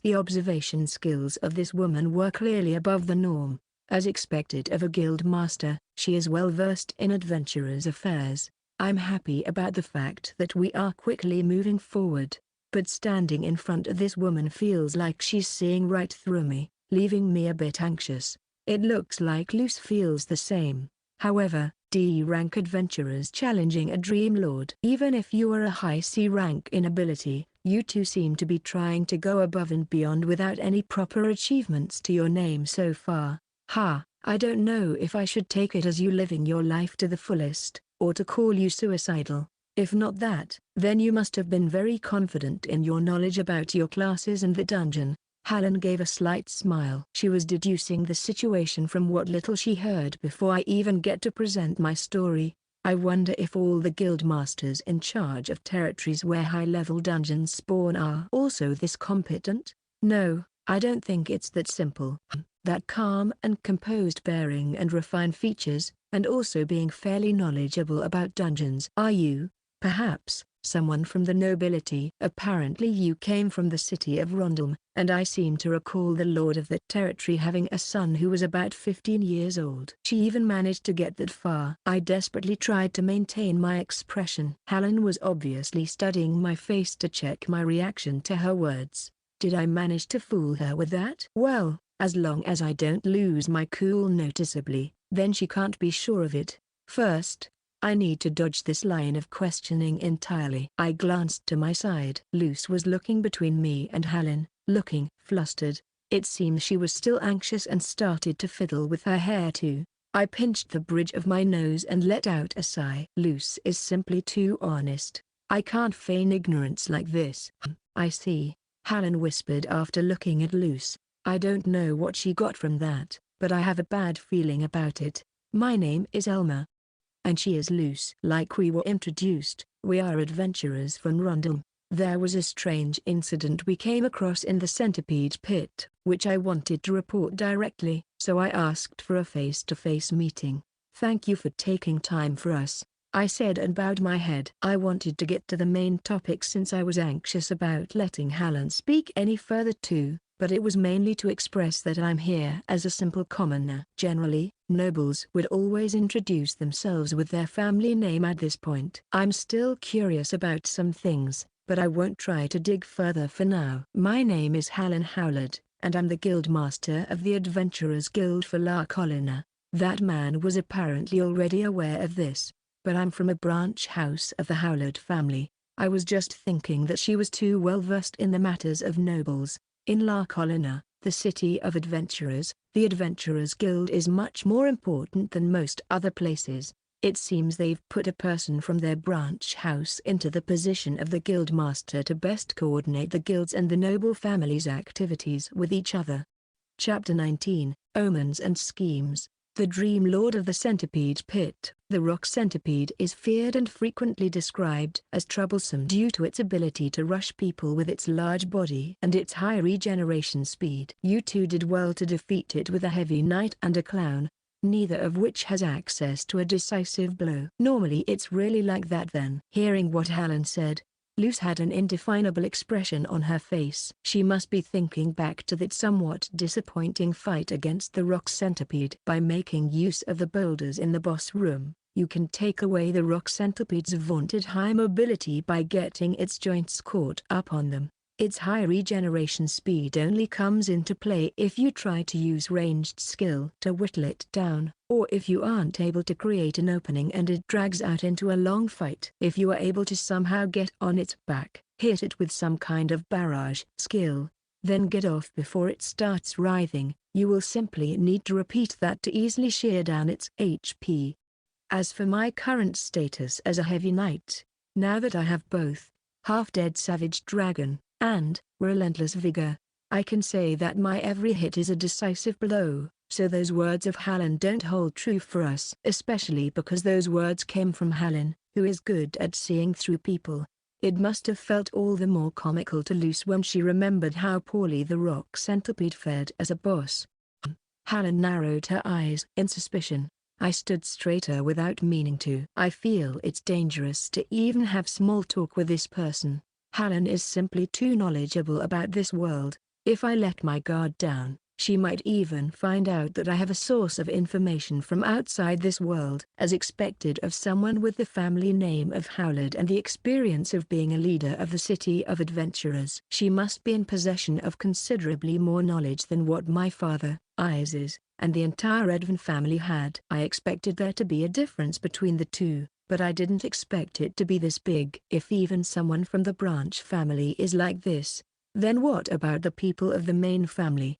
The observation skills of this woman were clearly above the norm. As expected of a guild master, she is well versed in adventurers' affairs. I'm happy about the fact that we are quickly moving forward, but standing in front of this woman feels like she's seeing right through me, leaving me a bit anxious. It looks like Luce feels the same. However, D-rank adventurers challenging a Dream Lord. Even if you are a high C rank in ability, you two seem to be trying to go above and beyond without any proper achievements to your name so far. I don't know if I should take it as you living your life to the fullest, or to call you suicidal. If not that, then you must have been very confident in your knowledge about your classes and the dungeon. Helen gave a slight smile. She was deducing the situation from what little she heard before I even get to present my story. I wonder if all the guild masters in charge of territories where high-level dungeons spawn are also this competent? No, I don't think it's that simple. That calm and composed bearing and refined features, and also being fairly knowledgeable about dungeons. Are you, perhaps, someone from the nobility? Apparently you came from the city of Rondhelm, and I seem to recall the lord of that territory having a son who was about 15 years old. She even managed to get that far. I desperately tried to maintain my expression. Helen was obviously studying my face to check my reaction to her words. Did I manage to fool her with that? Well, as long as I don't lose my cool noticeably, then she can't be sure of it. First, I need to dodge this line of questioning entirely. I glanced to my side. Luce was looking between me and Helen, looking flustered. It seems she was still anxious and started to fiddle with her hair too. I pinched the bridge of my nose and let out a sigh. Luce is simply too honest. I can't feign ignorance like this. I see, Helen whispered after looking at Luce. I don't know what she got from that, but I have a bad feeling about it. My name is Elma. And she is Luce. Like we were introduced, we are adventurers from Rondhelm. There was a strange incident we came across in the centipede pit, which I wanted to report directly, so I asked for a face-to-face meeting. Thank you for taking time for us, I said and bowed my head. I wanted to get to the main topic since I was anxious about letting Helen speak any further too. But it was mainly to express that I'm here as a simple commoner. Generally, nobles would always introduce themselves with their family name at this point. I'm still curious about some things, but I won't try to dig further for now. My name is Helen Howlett, and I'm the guild master of the Adventurers Guild for La Colina. That man was apparently already aware of this, but I'm from a branch house of the Howlett family. I was just thinking that she was too well versed in the matters of nobles. In La Colina, the city of adventurers, the Adventurers Guild is much more important than most other places. It seems they've put a person from their branch house into the position of the guild master to best coordinate the guild's and the noble family's activities with each other. Chapter 19, Omens and Schemes. The Dream Lord of the Centipede Pit. The rock centipede is feared and frequently described as troublesome due to its ability to rush people with its large body and its high regeneration speed. You two did well to defeat it with a heavy knight and a clown, neither of which has access to a decisive blow. Normally it's really like that then. Hearing what Helen said, Luce had an indefinable expression on her face. She must be thinking back to that somewhat disappointing fight against the rock centipede. By making use of the boulders in the boss room, you can take away the rock centipede's vaunted high mobility by getting its joints caught up on them. Its high regeneration speed only comes into play if you try to use ranged skill to whittle it down, or if you aren't able to create an opening and it drags out into a long fight. If you are able to somehow get on its back, hit it with some kind of barrage skill, then get off before it starts writhing, you will simply need to repeat that to easily shear down its HP. As for my current status as a heavy knight, now that I have both half-dead savage dragon and relentless vigor, I can say that my every hit is a decisive blow, so those words of Hallen don't hold true for us. Especially because those words came from Hallen, who is good at seeing through people. It must have felt all the more comical to Luce when she remembered how poorly the rock centipede fared as a boss. Hallen narrowed her eyes in suspicion. I stood straighter without meaning to. I feel it's dangerous to even have small talk with this person. Hallen is simply too knowledgeable about this world. If I let my guard down, she might even find out that I have a source of information from outside this world. As expected of someone with the family name of Howlett and the experience of being a leader of the City of Adventurers, she must be in possession of considerably more knowledge than what my father, Isis, and the entire Edvin family had. I expected there to be a difference between the two, but I didn't expect it to be this big. If even someone from the branch family is like this, then what about the people of the main family?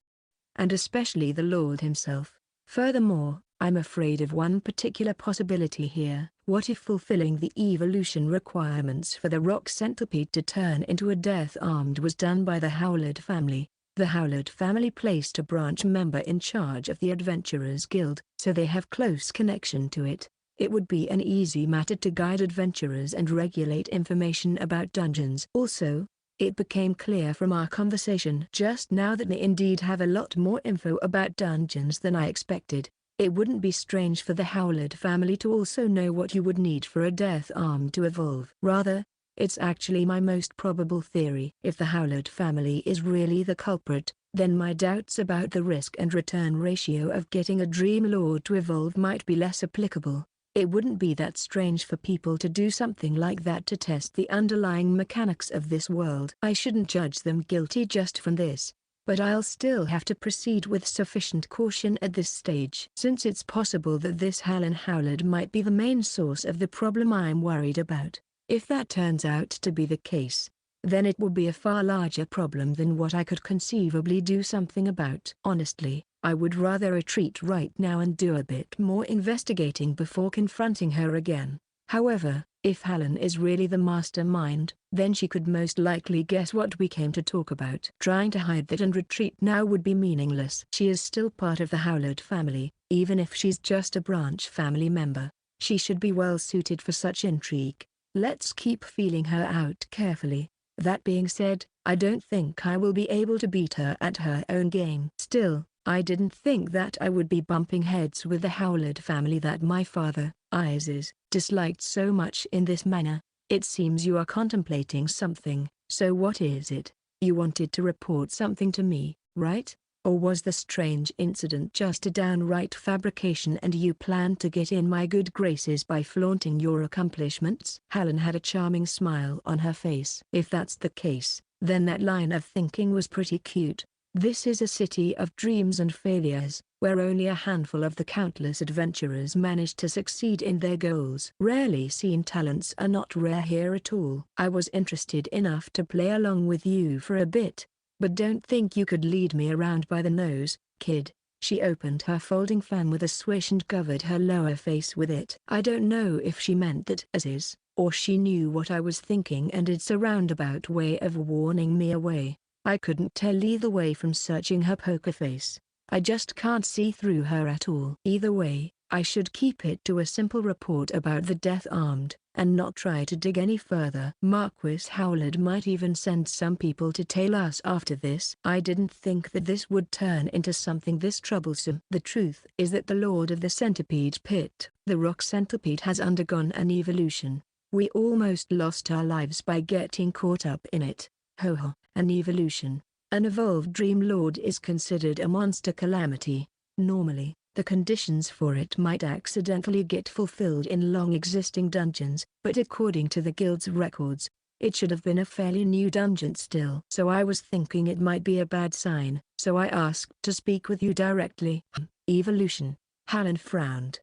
And especially the Lord himself. Furthermore, I'm afraid of one particular possibility here. What if fulfilling the evolution requirements for the rock centipede to turn into a death armed was done by the Howlett family? The Howlett family placed a branch member in charge of the Adventurers Guild, so they have close connection to it. It would be an easy matter to guide adventurers and regulate information about dungeons. Also, it became clear from our conversation just now that they indeed have a lot more info about dungeons than I expected. It wouldn't be strange for the Howlett family to also know what you would need for a death arm to evolve. Rather, it's actually my most probable theory. If the Howlett family is really the culprit, then my doubts about the risk and return ratio of getting a Dream Lord to evolve might be less applicable. It wouldn't be that strange for people to do something like that to test the underlying mechanics of this world. I shouldn't judge them guilty just from this, but I'll still have to proceed with sufficient caution at this stage. Since it's possible that this Hallen Howlett might be the main source of the problem I'm worried about. If that turns out to be the case, then it will be a far larger problem than what I could conceivably do something about. Honestly, I would rather retreat right now and do a bit more investigating before confronting her again. However, if Hallen is really the mastermind, then she could most likely guess what we came to talk about. Trying to hide that and retreat now would be meaningless. She is still part of the Howlett family, even if she's just a branch family member. She should be well suited for such intrigue. Let's keep feeling her out carefully. That being said, I don't think I will be able to beat her at her own game. Still, I didn't think that I would be bumping heads with the Howlett family that my father, Isis, disliked so much in this manner. It seems you are contemplating something, so what is it? You wanted to report something to me, right? Or was the strange incident just a downright fabrication and you planned to get in my good graces by flaunting your accomplishments? Hallen had a charming smile on her face. If that's the case, then that line of thinking was pretty cute. This is a city of dreams and failures, where only a handful of the countless adventurers manage to succeed in their goals. Rarely seen talents are not rare here at all. I was interested enough to play along with you for a bit, but don't think you could lead me around by the nose, kid. She opened her folding fan with a swish and covered her lower face with it. I don't know if she meant that as is, or she knew what I was thinking and it's a roundabout way of warning me away. I couldn't tell either way from searching her poker face. I just can't see through her at all. Either way, I should keep it to a simple report about the death armed, and not try to dig any further. Marquis Howlett might even send some people to tail us after this. I didn't think that this would turn into something this troublesome. The truth is that the Lord of the Centipede Pit, the rock centipede, has undergone an evolution. We almost lost our lives by getting caught up in it. Ho ho, an evolution. An evolved Dream Lord is considered a monster calamity. Normally, the conditions for it might accidentally get fulfilled in long-existing dungeons, but according to the guild's records, It should have been a fairly new dungeon still. So I was thinking it might be a bad sign. So I asked to speak with you directly. Evolution. Hallen frowned.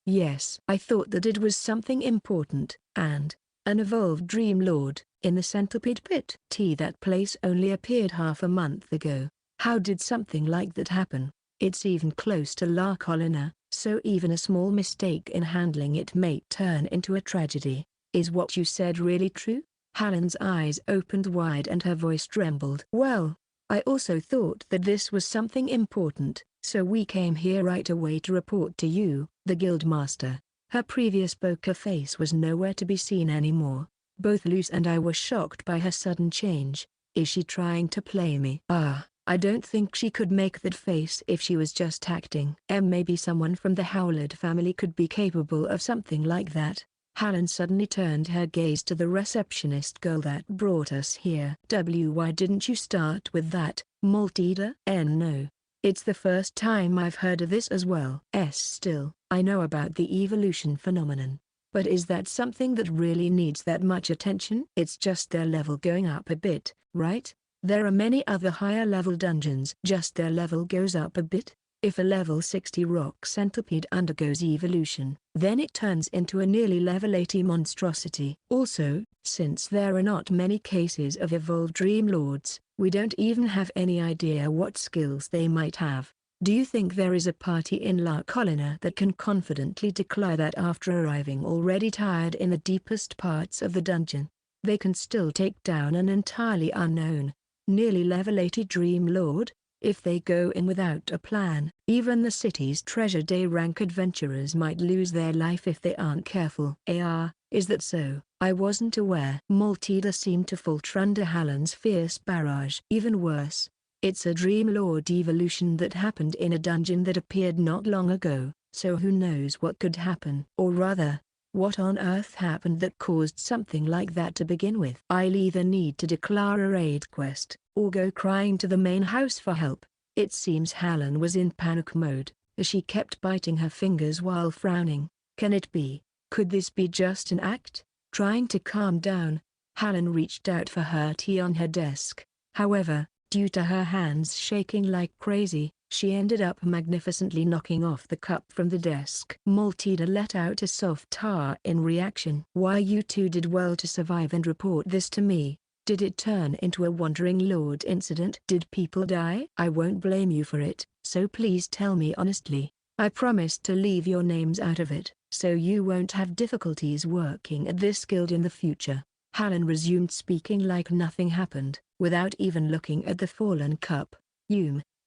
Yes. I thought that it was something important, and an evolved Dream Lord, in the centipede pit. That place only appeared half a month ago. How did something like that happen? It's even close to La Colina, so even a small mistake in handling it may turn into a tragedy. Is what you said really true? Hallen's eyes opened wide and her voice trembled. Well, I also thought that this was something important, so we came here right away to report to you, the Guildmaster. Her previous poker face was nowhere to be seen anymore. Both Luce and I were shocked by her sudden change. Is she trying to play me? I don't think she could make that face if she was just acting. Maybe someone from the Howlett family could be capable of something like that. Hallen suddenly turned her gaze to the receptionist girl that brought us here. Why didn't you start with that, Maltida? No. It's the first time I've heard of this as well. Still, I know about the evolution phenomenon. But is that something that really needs that much attention? It's just their level going up a bit, right? There are many other higher level dungeons. Just their level goes up a bit? If a level 60 rock centipede undergoes evolution, then it turns into a nearly level 80 monstrosity. Also, since there are not many cases of evolved Dream Lords, we don't even have any idea what skills they might have. Do you think there is a party in La Colina that can confidently declare that after arriving already tired in the deepest parts of the dungeon, they can still take down an entirely unknown, nearly level 80 Dream Lord? If they go in without a plan, even the city's treasured A-rank adventurers might lose their life if they aren't careful. Is that so? I wasn't aware. Maltida seemed to falter under Hallen's fierce barrage. Even worse, it's a Dream Lord evolution that happened in a dungeon that appeared not long ago, so who knows what could happen? Or rather, what on earth happened that caused something like that to begin with? I'll either need to declare a raid quest, or go crying to the main house for help. It seems Hallen was in panic mode, as she kept biting her fingers while frowning. Can it be? Could this be just an act? Trying to calm down, Hallen reached out for her tea on her desk. However, due to her hands shaking like crazy, she ended up magnificently knocking off the cup from the desk. Maltida let out a soft tar in reaction. Why, you two did well to survive and report this to me. Did it turn into a wandering lord incident? Did people die? I won't blame you for it, so please tell me honestly. I promise to leave your names out of it, so you won't have difficulties working at this guild in the future. Hallen resumed speaking like nothing happened, without even looking at the fallen cup.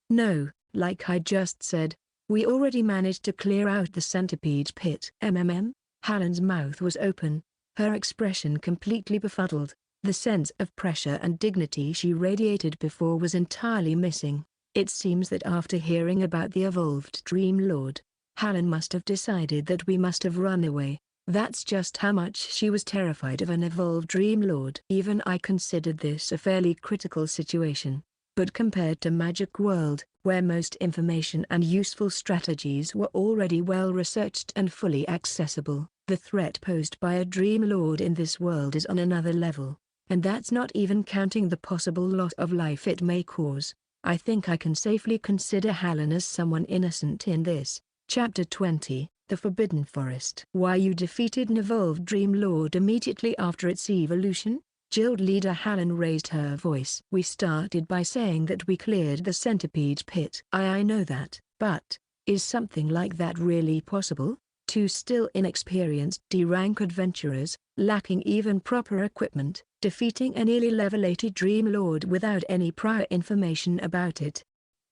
No, like I just said, we already managed to clear out the centipede pit. Hallen's mouth was open, her expression completely befuddled. The sense of pressure and dignity she radiated before was entirely missing. It seems that after hearing about the evolved Dream Lord, Hallen must have decided that we must have run away. That's just how much she was terrified of an evolved Dream Lord. Even I considered this a fairly critical situation. But compared to Magic World, where most information and useful strategies were already well researched and fully accessible, the threat posed by a Dream Lord in this world is on another level. And that's not even counting the possible loss of life it may cause. I think I can safely consider Hallen as someone innocent in this. Chapter 20, The Forbidden Forest. Why you defeated an evolved Dream Lord immediately after its evolution? Guild leader Hallen raised her voice. We started by saying that we cleared the centipede pit. I know that, but, is something like that really possible? Two still inexperienced D-rank adventurers, lacking even proper equipment, defeating a nearly level 80 Dream Lord without any prior information about it.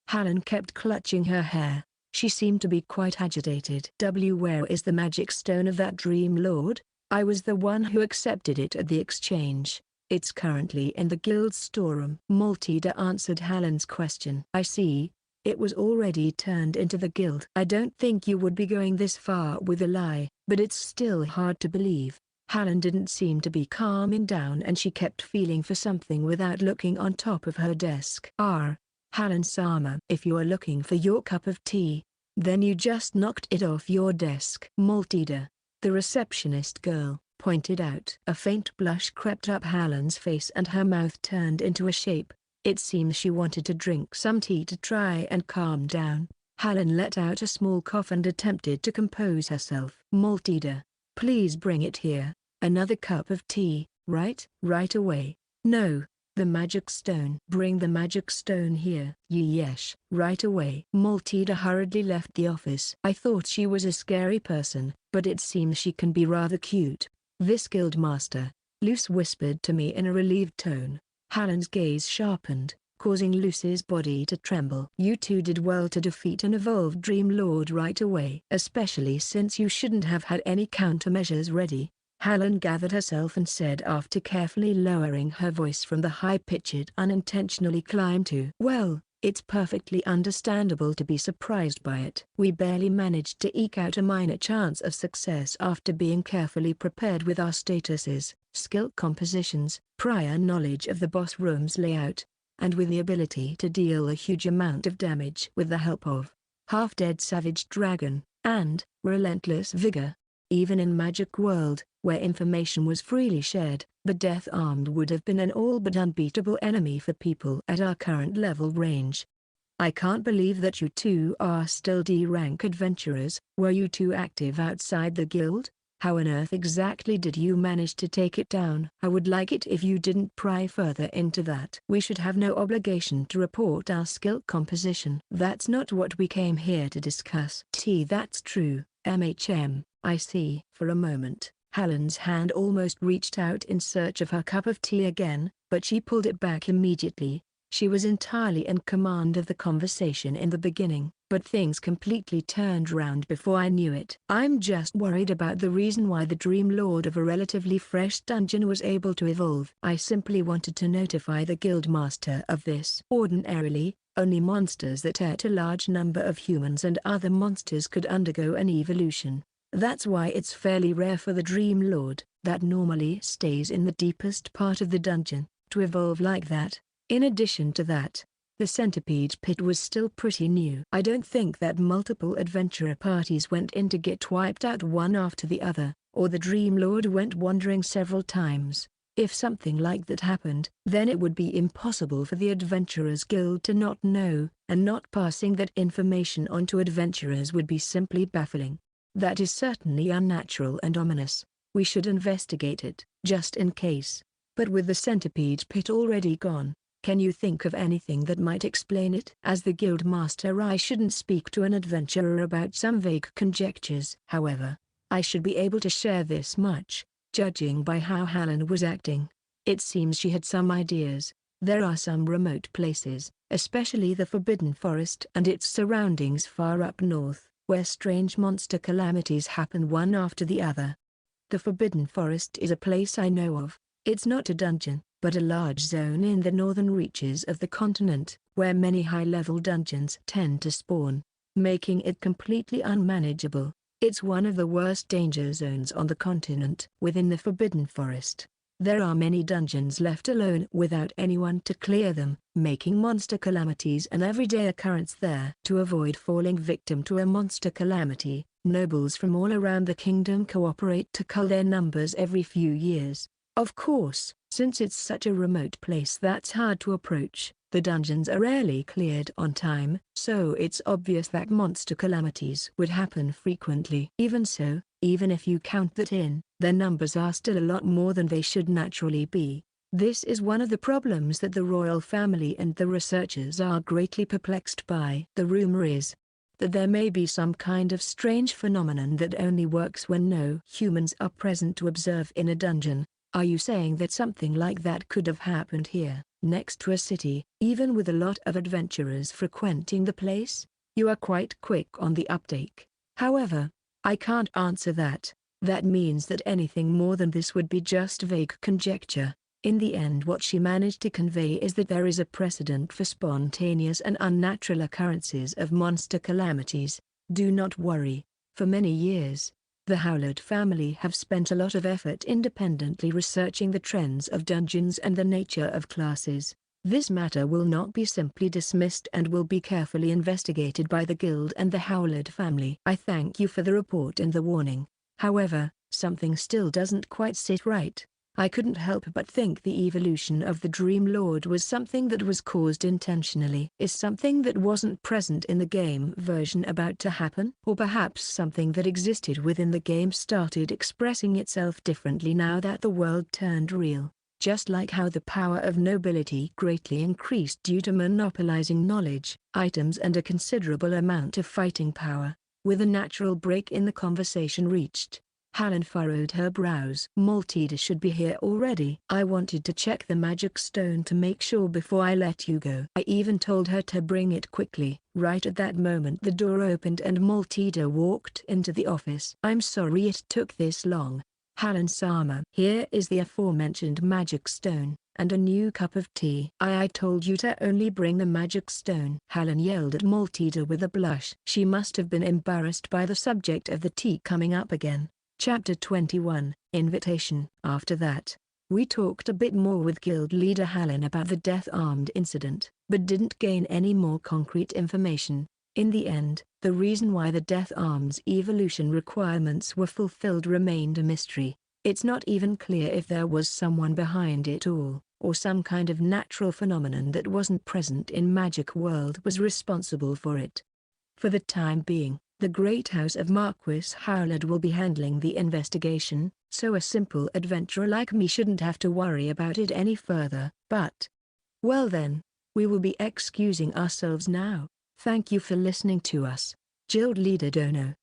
Hallen kept clutching her hair. She seemed to be quite agitated. Where is the magic stone of that Dream Lord? I was the one who accepted it at the exchange. It's currently in the guild's storeroom. Maltida answered Hallen's question. I see. It was already turned into the guild. I don't think you would be going this far with a lie, but it's still hard to believe. Hallen didn't seem to be calming down and she kept feeling for something without looking on top of her desk. Hallen-sama, if you are looking for your cup of tea, then you just knocked it off your desk. Maltida, the receptionist girl, pointed out. A faint blush crept up Hallen's face and her mouth turned into a shape. It seems she wanted to drink some tea to try and calm down. Hallen let out a small cough and attempted to compose herself. Maltida, please bring it here. Another cup of tea, right? Right away. No, the magic stone. Bring the magic stone here. Yes, right away. Maltida hurriedly left the office. I thought she was a scary person, but it seems she can be rather cute. This guild master, Luce whispered to me in a relieved tone. Hallen's gaze sharpened, causing Luce's body to tremble. You two did well to defeat an evolved Dream Lord right away. Especially since you shouldn't have had any countermeasures ready. Hallen gathered herself and said after carefully lowering her voice from the high-pitched it unintentionally climbed to. Well, it's perfectly understandable to be surprised by it. We barely managed to eke out a minor chance of success after being carefully prepared with our statuses, skill compositions, prior knowledge of the boss room's layout, and with the ability to deal a huge amount of damage with the help of half-dead savage dragon, and relentless vigor. Even in Magic World, where information was freely shared, the Death Armed would have been an all but unbeatable enemy for people at our current level range. I can't believe that you two are still D-rank adventurers. Were you two active outside the guild? How on earth exactly did you manage to take it down? I would like it if you didn't pry further into that. We should have no obligation to report our skill composition. That's not what we came here to discuss. That's true, MHM. I see. For a moment, Hallen's hand almost reached out in search of her cup of tea again, but she pulled it back immediately. She was entirely in command of the conversation in the beginning, but things completely turned round before I knew it. I'm just worried about the reason why the Dream Lord of a relatively fresh dungeon was able to evolve. I simply wanted to notify the guild master of this. Ordinarily, only monsters that ate a large number of humans and other monsters could undergo an evolution. That's why it's fairly rare for the Dream Lord, that normally stays in the deepest part of the dungeon, to evolve like that. In addition to that, the centipede pit was still pretty new. I don't think that multiple adventurer parties went in to get wiped out one after the other, or the Dream Lord went wandering several times. If something like that happened, then it would be impossible for the Adventurers Guild to not know, and not passing that information on to adventurers would be simply baffling. That is certainly unnatural and ominous. We should investigate it, just in case. But with the centipede pit already gone, can you think of anything that might explain it? As the guild master, I shouldn't speak to an adventurer about some vague conjectures. However, I should be able to share this much, judging by how Hallen was acting. It seems she had some ideas. There are some remote places, especially the Forbidden Forest and its surroundings far up north, where strange monster calamities happen one after the other. The Forbidden Forest is a place I know of. It's not a dungeon, but a large zone in the northern reaches of the continent, where many high-level dungeons tend to spawn, making it completely unmanageable. It's one of the worst danger zones on the continent. Within the Forbidden Forest, there are many dungeons left alone without anyone to clear them, making monster calamities an everyday occurrence there. To avoid falling victim to a monster calamity, nobles from all around the kingdom cooperate to cull their numbers every few years. Of course, since it's such a remote place that's hard to approach, the dungeons are rarely cleared on time, so it's obvious that monster calamities would happen frequently. Even so, even if you count that in, their numbers are still a lot more than they should naturally be. This is one of the problems that the royal family and the researchers are greatly perplexed by. The rumor is that there may be some kind of strange phenomenon that only works when no humans are present to observe in a dungeon. Are you saying that something like that could have happened here, next to a city, even with a lot of adventurers frequenting the place? You are quite quick on the uptake. However, I can't answer that. That means that anything more than this would be just vague conjecture. In the end, what she managed to convey is that there is a precedent for spontaneous and unnatural occurrences of monster calamities. Do not worry. For many years, the Howlett family have spent a lot of effort independently researching the trends of dungeons and the nature of classes. This matter will not be simply dismissed and will be carefully investigated by the guild and the Howlett family. I thank you for the report and the warning. However, Something still doesn't quite sit right. I couldn't help but think the evolution of the Dream Lord was something that was caused intentionally. Is something that wasn't present in the game version about to happen? Or perhaps something that existed within the game started expressing itself differently now that the world turned real? Just like how the power of nobility greatly increased due to monopolizing knowledge, items and a considerable amount of fighting power. With a natural break in the conversation reached, Helen furrowed her brows. Maltida should be here already. I wanted to check the magic stone to make sure before I let you go. I even told her to bring it quickly. Right at that moment the door opened and Maltida walked into the office. I'm sorry it took this long, Helen-sama. Here is the aforementioned magic stone, and a new cup of tea. I told you to only bring the magic stone. Helen yelled at Maltida with a blush. She must have been embarrassed by the subject of the tea coming up again. Chapter 21, Invitation. After that, we talked a bit more with Guild Leader Helen about the death-armed incident, but didn't gain any more concrete information. In the end, the reason why the death arms evolution requirements were fulfilled remained a mystery. It's not even clear if there was someone behind it all, or some kind of natural phenomenon that wasn't present in Magic World was responsible for it. For the time being, the Great House of Marquis Howlard will be handling the investigation, so a simple adventurer like me shouldn't have to worry about it any further. But, well then, we will be excusing ourselves now. Thank you for listening to us. Guild Leader Dono.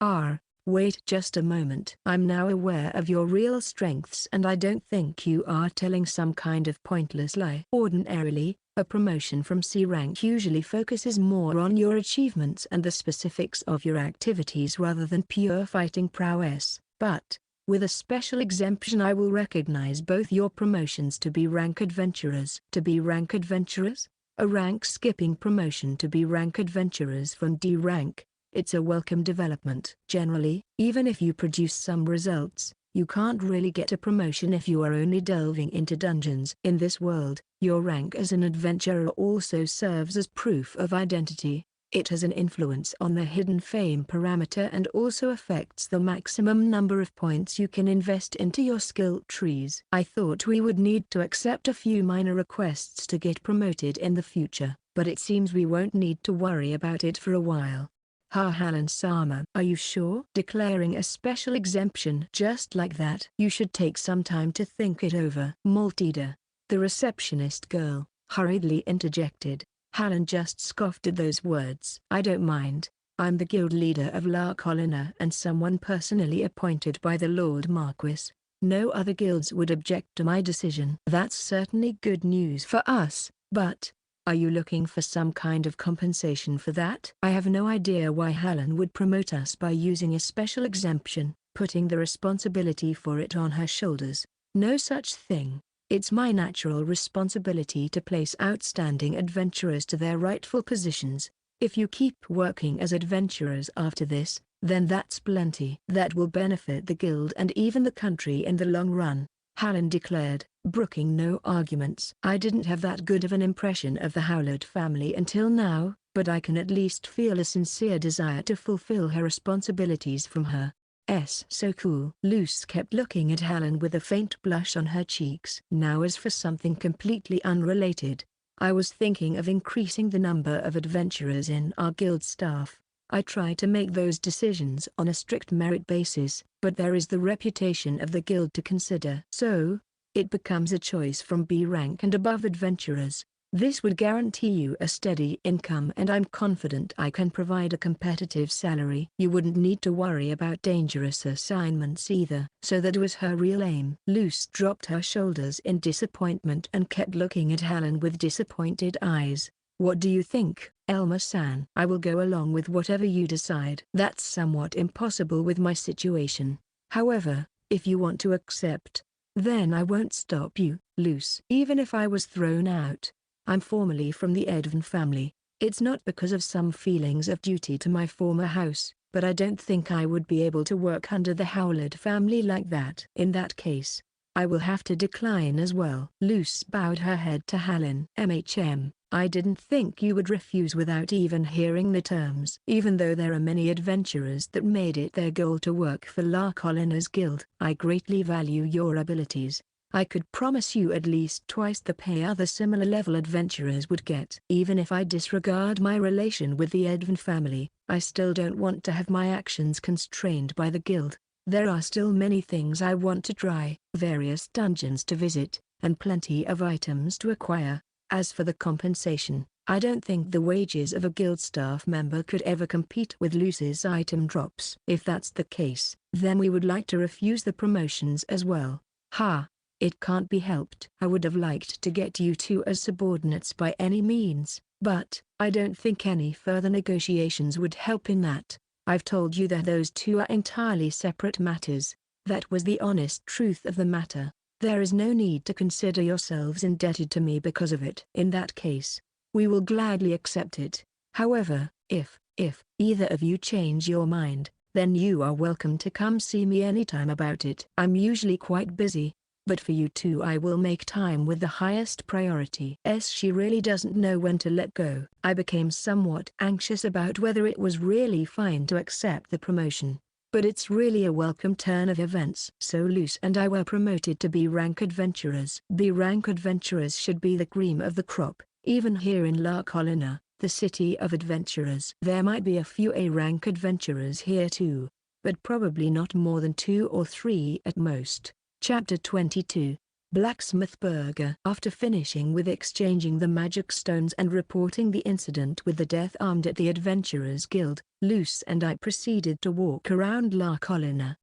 Wait just a moment. I'm now aware of your real strengths and I don't think you are telling some kind of pointless lie. Ordinarily, a promotion from C rank usually focuses more on your achievements and the specifics of your activities rather than pure fighting prowess. But, with a special exemption, I will recognize both your promotions to B rank adventurers. To B rank adventurers? A rank-skipping promotion to B rank adventurers from D rank. It's a welcome development. Generally, even if you produce some results, you can't really get a promotion if you are only delving into dungeons. In this world, your rank as an adventurer also serves as proof of identity. It has an influence on the hidden fame parameter and also affects the maximum number of points you can invest into your skill trees. I thought we would need to accept a few minor requests to get promoted in the future, but it seems we won't need to worry about it for a while. Helen-sama. Are you sure? Declaring a special exemption just like that? You should take some time to think it over. Maltida, the receptionist girl, hurriedly interjected. Helen just scoffed at those words. I don't mind. I'm the guild leader of La Colina and someone personally appointed by the Lord Marquis. No other guilds would object to my decision. That's certainly good news for us, but are you looking for some kind of compensation for that? I have no idea why Helen would promote us by using a special exemption, putting the responsibility for it on her shoulders. No such thing. It's my natural responsibility to place outstanding adventurers to their rightful positions. If you keep working as adventurers after this, then that's plenty. That will benefit the guild and even the country in the long run, Helen declared, brooking no arguments. I didn't have that good of an impression of the Howlard family until now, but I can at least feel a sincere desire to fulfill her responsibilities from her. So cool. Luce kept looking at Helen with a faint blush on her cheeks. Now as for something completely unrelated, I was thinking of increasing the number of adventurers in our guild staff. I try to make those decisions on a strict merit basis, but there is the reputation of the guild to consider. So, it becomes a choice from B rank and above adventurers. This would guarantee you a steady income and I'm confident I can provide a competitive salary. You wouldn't need to worry about dangerous assignments either. So that was her real aim. Luce dropped her shoulders in disappointment and kept looking at Helen with disappointed eyes. What do you think, Elma-san? I will go along with whatever you decide. That's somewhat impossible with my situation. However, if you want to accept, then I won't stop you, Luce. Even if I was thrown out, I'm formally from the Edvin family. It's not because of some feelings of duty to my former house, but I don't think I would be able to work under the Howlard family like that. In that case, I will have to decline as well. Luce bowed her head to Helen. I didn't think you would refuse without even hearing the terms. Even though there are many adventurers that made it their goal to work for La Colina's guild. I greatly value your abilities. I could promise you at least twice the pay other similar level adventurers would get. Even if I disregard my relation with the Edvin family, I still don't want to have my actions constrained by the guild. There are still many things I want to try, various dungeons to visit, and plenty of items to acquire. As for the compensation, I don't think the wages of a guild staff member could ever compete with Luce's item drops. If that's the case, then we would like to refuse the promotions as well. Ha! It can't be helped. I would have liked to get you two as subordinates by any means, but I don't think any further negotiations would help in that. I've told you that those two are entirely separate matters. That was the honest truth of the matter. There is no need to consider yourselves indebted to me because of it. In that case, we will gladly accept it. However, if either of you change your mind, then you are welcome to come see me anytime about it. I'm usually quite busy, but for you two I will make time with the highest priority. She really doesn't know when to let go. I became somewhat anxious about whether it was really fine to accept the promotion. But it's really a welcome turn of events. So Luce and I were promoted to B-rank adventurers. B-rank adventurers should be the cream of the crop, even here in La Colina, the city of adventurers. There might be a few A-rank adventurers here too, but probably not more than 2 or 3 at most. Chapter 22, Blacksmith Burger. After finishing with exchanging the magic stones and reporting the incident with the death armed at the Adventurers Guild, Luce and I proceeded to walk around La Colina.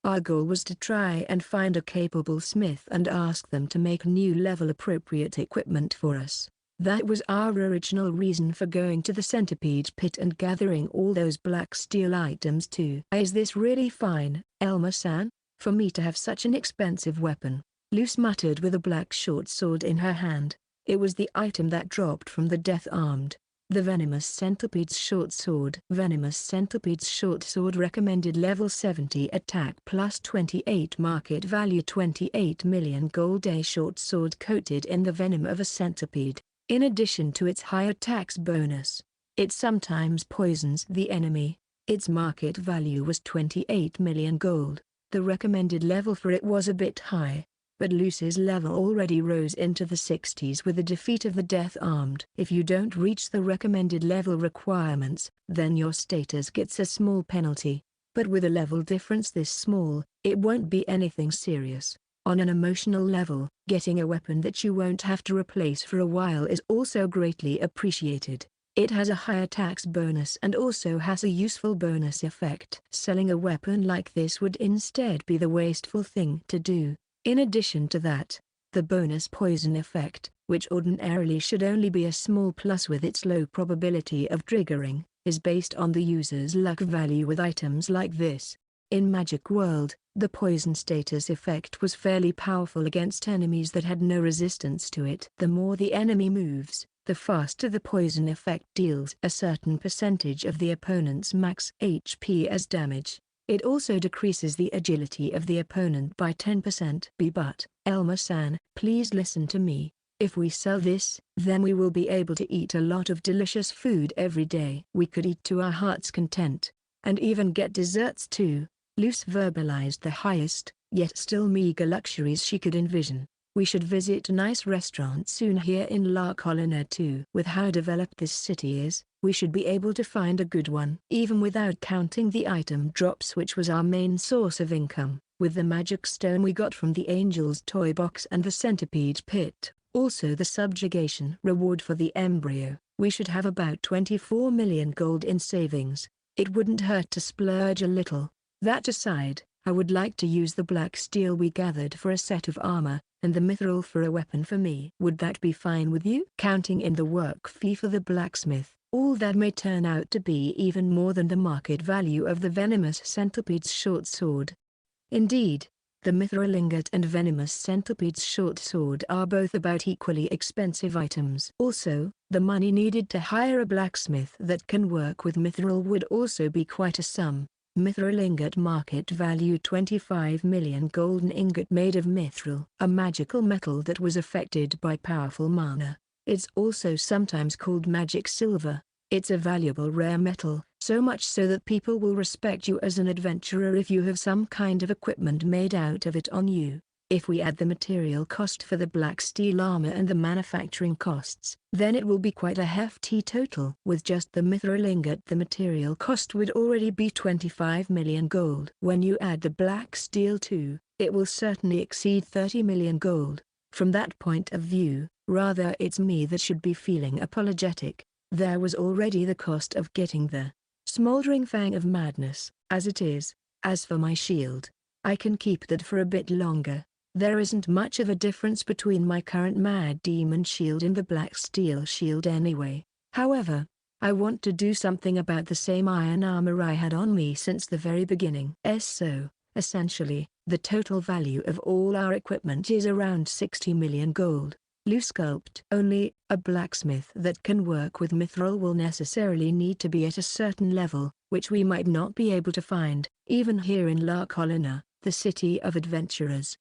Our goal was to try and find a capable smith and ask them to make new level-appropriate equipment for us. That was our original reason for going to the centipede pit and gathering all those black steel items too. Is this really fine, Elma-san, for me to have such an expensive weapon? Luce muttered with a black short sword in her hand. It was the item that dropped from the death-armed. The Venomous Centipede's Short Sword. Venomous Centipede's Short Sword recommended level 70 attack plus 28 market value 28 million gold. A short sword coated in the venom of a centipede. In addition to its high attacks bonus, it sometimes poisons the enemy. Its market value was 28 million gold. The recommended level for it was a bit high, but Luce's level already rose into the 60s with the defeat of the death-armed. If you don't reach the recommended level requirements, then your status gets a small penalty. But with a level difference this small, it won't be anything serious. On an emotional level, getting a weapon that you won't have to replace for a while is also greatly appreciated. It has a high attacks bonus and also has a useful bonus effect. Selling a weapon like this would instead be the wasteful thing to do. In addition to that, the bonus poison effect, which ordinarily should only be a small plus with its low probability of triggering, is based on the user's luck value with items like this. In Magic World, the poison status effect was fairly powerful against enemies that had no resistance to it. The more the enemy moves, the faster the poison effect deals a certain percentage of the opponent's max HP as damage. It also decreases the agility of the opponent by 10%. But, Elma-san, please listen to me. If we sell this, then we will be able to eat a lot of delicious food every day. We could eat to our heart's content, and even get desserts too. Luce verbalized the highest, yet still meager luxuries she could envision. We should visit a nice restaurant soon here in La Colina too. With how developed this city is, we should be able to find a good one. Even without counting the item drops which was our main source of income, with the magic stone we got from the Angel's toy box and the centipede pit, also the subjugation reward for the embryo, we should have about 24 million gold in savings. It wouldn't hurt to splurge a little. That aside, I would like to use the black steel we gathered for a set of armor, and the mithril for a weapon for me. Would that be fine with you? Counting in the work fee for the blacksmith, all that may turn out to be even more than the market value of the venomous centipede's short sword. Indeed, the mithril ingot and venomous centipede's short sword are both about equally expensive items. Also, the money needed to hire a blacksmith that can work with mithril would also be quite a sum. Mithril ingot market value 25 million golden ingot made of mithril, a magical metal that was affected by powerful mana. It's also sometimes called magic silver. It's a valuable rare metal, so much so that people will respect you as an adventurer if you have some kind of equipment made out of it on you. If we add the material cost for the black steel armor and the manufacturing costs, then it will be quite a hefty total. With just the mithril ingot, the material cost would already be 25 million gold. When you add the black steel too, it will certainly exceed 30 million gold. From that point of view, rather it's me that should be feeling apologetic. There was already the cost of getting the smoldering fang of madness, as it is. As for my shield, I can keep that for a bit longer. There isn't much of a difference between my current mad demon shield and the black steel shield anyway. However, I want to do something about the same iron armor I had on me since the very beginning. So, essentially, the total value of all our equipment is around 60 million gold. Loose sculpt. Only, a blacksmith that can work with mithril will necessarily need to be at a certain level, which we might not be able to find, even here in La Colina, the city of adventurers.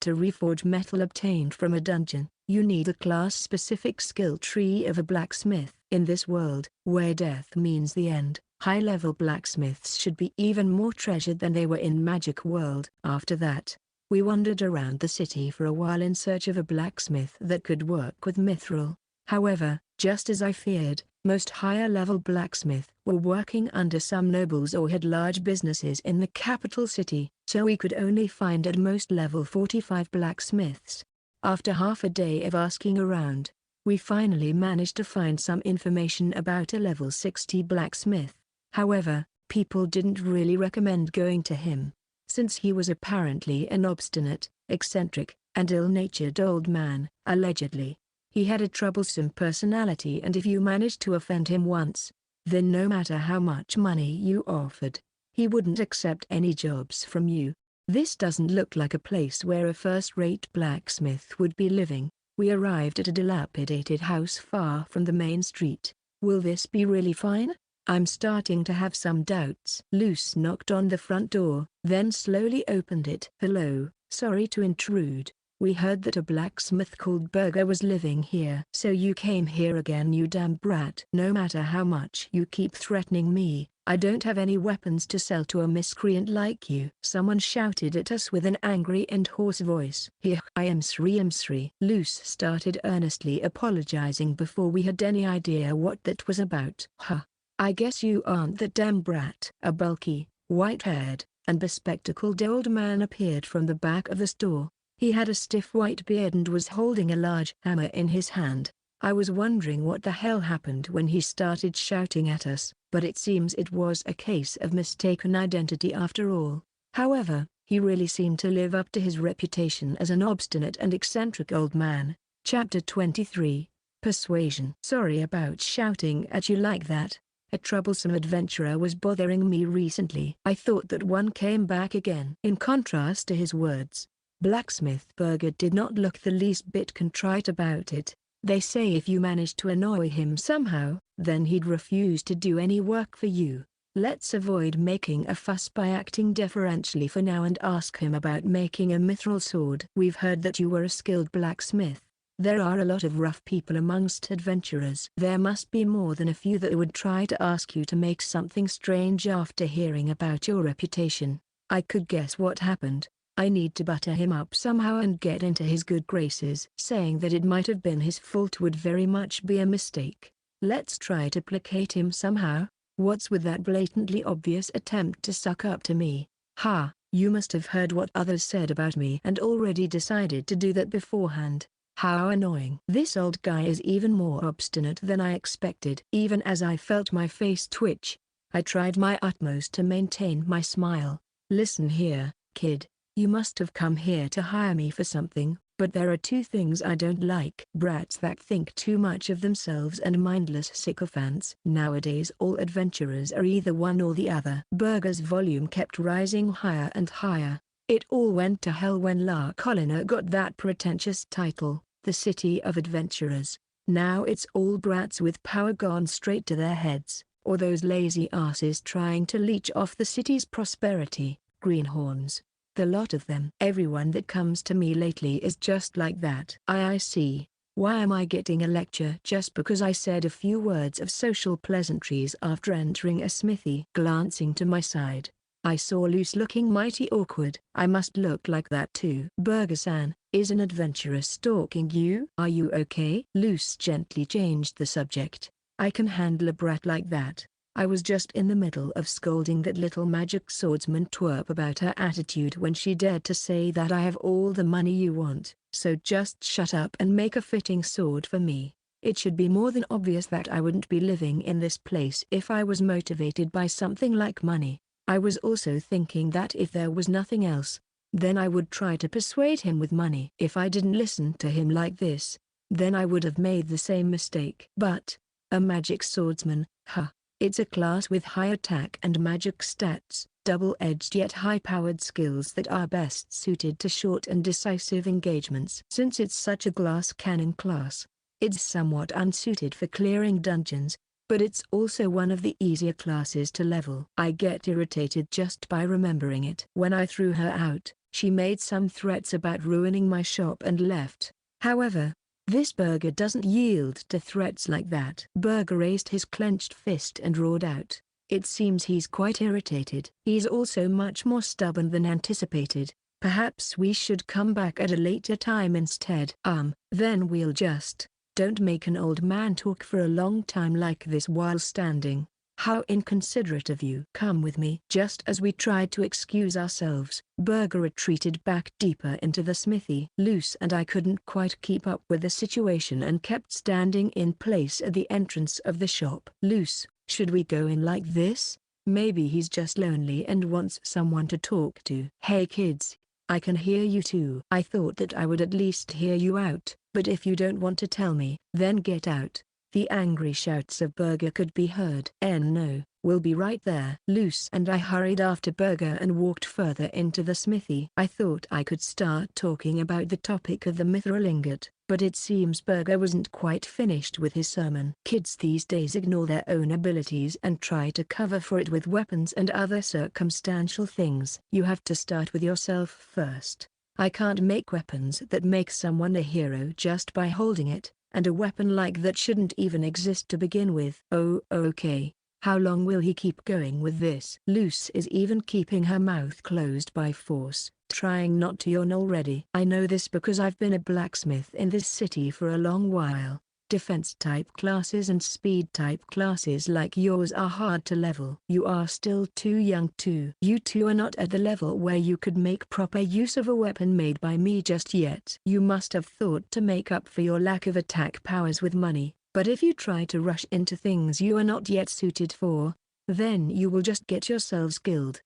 To reforge metal obtained from a dungeon, you need a class-specific skill tree of a blacksmith. In this world, where death means the end, high-level blacksmiths should be even more treasured than they were in Magic World. After that, we wandered around the city for a while in search of a blacksmith that could work with mithril. However, just as I feared, most higher-level blacksmiths were working under some nobles or had large businesses in the capital city, so we could only find at most level 45 blacksmiths. After half a day of asking around, we finally managed to find some information about a level 60 blacksmith. However, people didn't really recommend going to him, since he was apparently an obstinate, eccentric, and ill-natured old man. Allegedly, he had a troublesome personality, and if you managed to offend him once, then no matter how much money you offered, he wouldn't accept any jobs from you. This doesn't look like a place where a first-rate blacksmith would be living. We arrived at a dilapidated house far from the main street. Will this be really fine? I'm starting to have some doubts. Luce knocked on the front door, then slowly opened it. Hello, sorry to intrude. We heard that a blacksmith called Burger was living here. So you came here again, you damn brat. No matter how much you keep threatening me, I don't have any weapons to sell to a miscreant like you. Someone shouted at us with an angry and hoarse voice. Here, I am Sri. Luce started earnestly apologizing before we had any idea what that was about. Huh. I guess you aren't that damn brat. A bulky, white-haired, and bespectacled old man appeared from the back of the store. He had a stiff white beard and was holding a large hammer in his hand. I was wondering what the hell happened when he started shouting at us, but it seems it was a case of mistaken identity after all. However, he really seemed to live up to his reputation as an obstinate and eccentric old man. Chapter 23, Persuasion. Sorry about shouting at you like that. A troublesome adventurer was bothering me recently. I thought that one came back again. In contrast to his words, Blacksmith Burger did not look the least bit contrite about it. They say if you manage to annoy him somehow, then he'd refuse to do any work for you. Let's avoid making a fuss by acting deferentially for now and ask him about making a mithril sword. We've heard that you were a skilled blacksmith. There are a lot of rough people amongst adventurers. There must be more than a few that would try to ask you to make something strange after hearing about your reputation. I could guess what happened. I need to butter him up somehow and get into his good graces. Saying that it might have been his fault would very much be a mistake. Let's try to placate him somehow. What's with that blatantly obvious attempt to suck up to me? Ha, you must have heard what others said about me and already decided to do that beforehand. How annoying. This old guy is even more obstinate than I expected. Even as I felt my face twitch, I tried my utmost to maintain my smile. Listen here, kid. You must have come here to hire me for something, but there are two things I don't like. Brats that think too much of themselves and mindless sycophants. Nowadays all adventurers are either one or the other. Burger's volume kept rising higher and higher. It all went to hell when La Colina got that pretentious title, the City of Adventurers. Now it's all brats with power gone straight to their heads, or those lazy asses trying to leech off the city's prosperity, greenhorns. The lot of them. Everyone that comes to me lately is just like that. I see. Why am I getting a lecture just because I said a few words of social pleasantries after entering a smithy? Glancing to my side, I saw Luce looking mighty awkward. I must look like that too. Burger-san, is an adventurer stalking you? Are you okay? Luce gently changed the subject. I can handle a brat like that. I was just in the middle of scolding that little magic swordsman twerp about her attitude when she dared to say that I have all the money you want, so just shut up and make a fitting sword for me. It should be more than obvious that I wouldn't be living in this place if I was motivated by something like money. I was also thinking that if there was nothing else, then I would try to persuade him with money. If I didn't listen to him like this, then I would have made the same mistake. But, a magic swordsman, huh? It's a class with high attack and magic stats, double-edged yet high-powered skills that are best suited to short and decisive engagements. Since it's such a glass cannon class, it's somewhat unsuited for clearing dungeons, but it's also one of the easier classes to level. I get irritated just by remembering it. When I threw her out, she made some threats about ruining my shop and left. However, this burger doesn't yield to threats like that. Burger raised his clenched fist and roared out. It seems he's quite irritated. He's also much more stubborn than anticipated. Perhaps we should come back at a later time instead. Then we'll just. Don't make an old man talk for a long time like this while standing. How inconsiderate of you. Come with me. Just as we tried to excuse ourselves, Burger retreated back deeper into the smithy. Luce and I couldn't quite keep up with the situation and kept standing in place at the entrance of the shop. Luce, should we go in like this? Maybe he's just lonely and wants someone to talk to. Hey kids, I can hear you too. I thought that I would at least hear you out, but if you don't want to tell me, then get out. The angry shouts of Burger could be heard. No, we'll be right there. Luce and I hurried after Burger and walked further into the smithy. I thought I could start talking about the topic of the Mithril ingot, but it seems Burger wasn't quite finished with his sermon. Kids these days ignore their own abilities and try to cover for it with weapons and other circumstantial things. You have to start with yourself first. I can't make weapons that make someone a hero just by holding it. And a weapon like that shouldn't even exist to begin with. Oh, okay. How long will he keep going with this? Luce is even keeping her mouth closed by force, trying not to yawn already. I know this because I've been a blacksmith in this city for a long while. Defense-type classes and speed-type classes like yours are hard to level. You are still too young too. You two are not at the level where you could make proper use of a weapon made by me just yet. You must have thought to make up for your lack of attack powers with money, but if you try to rush into things you are not yet suited for, then you will just get yourselves killed.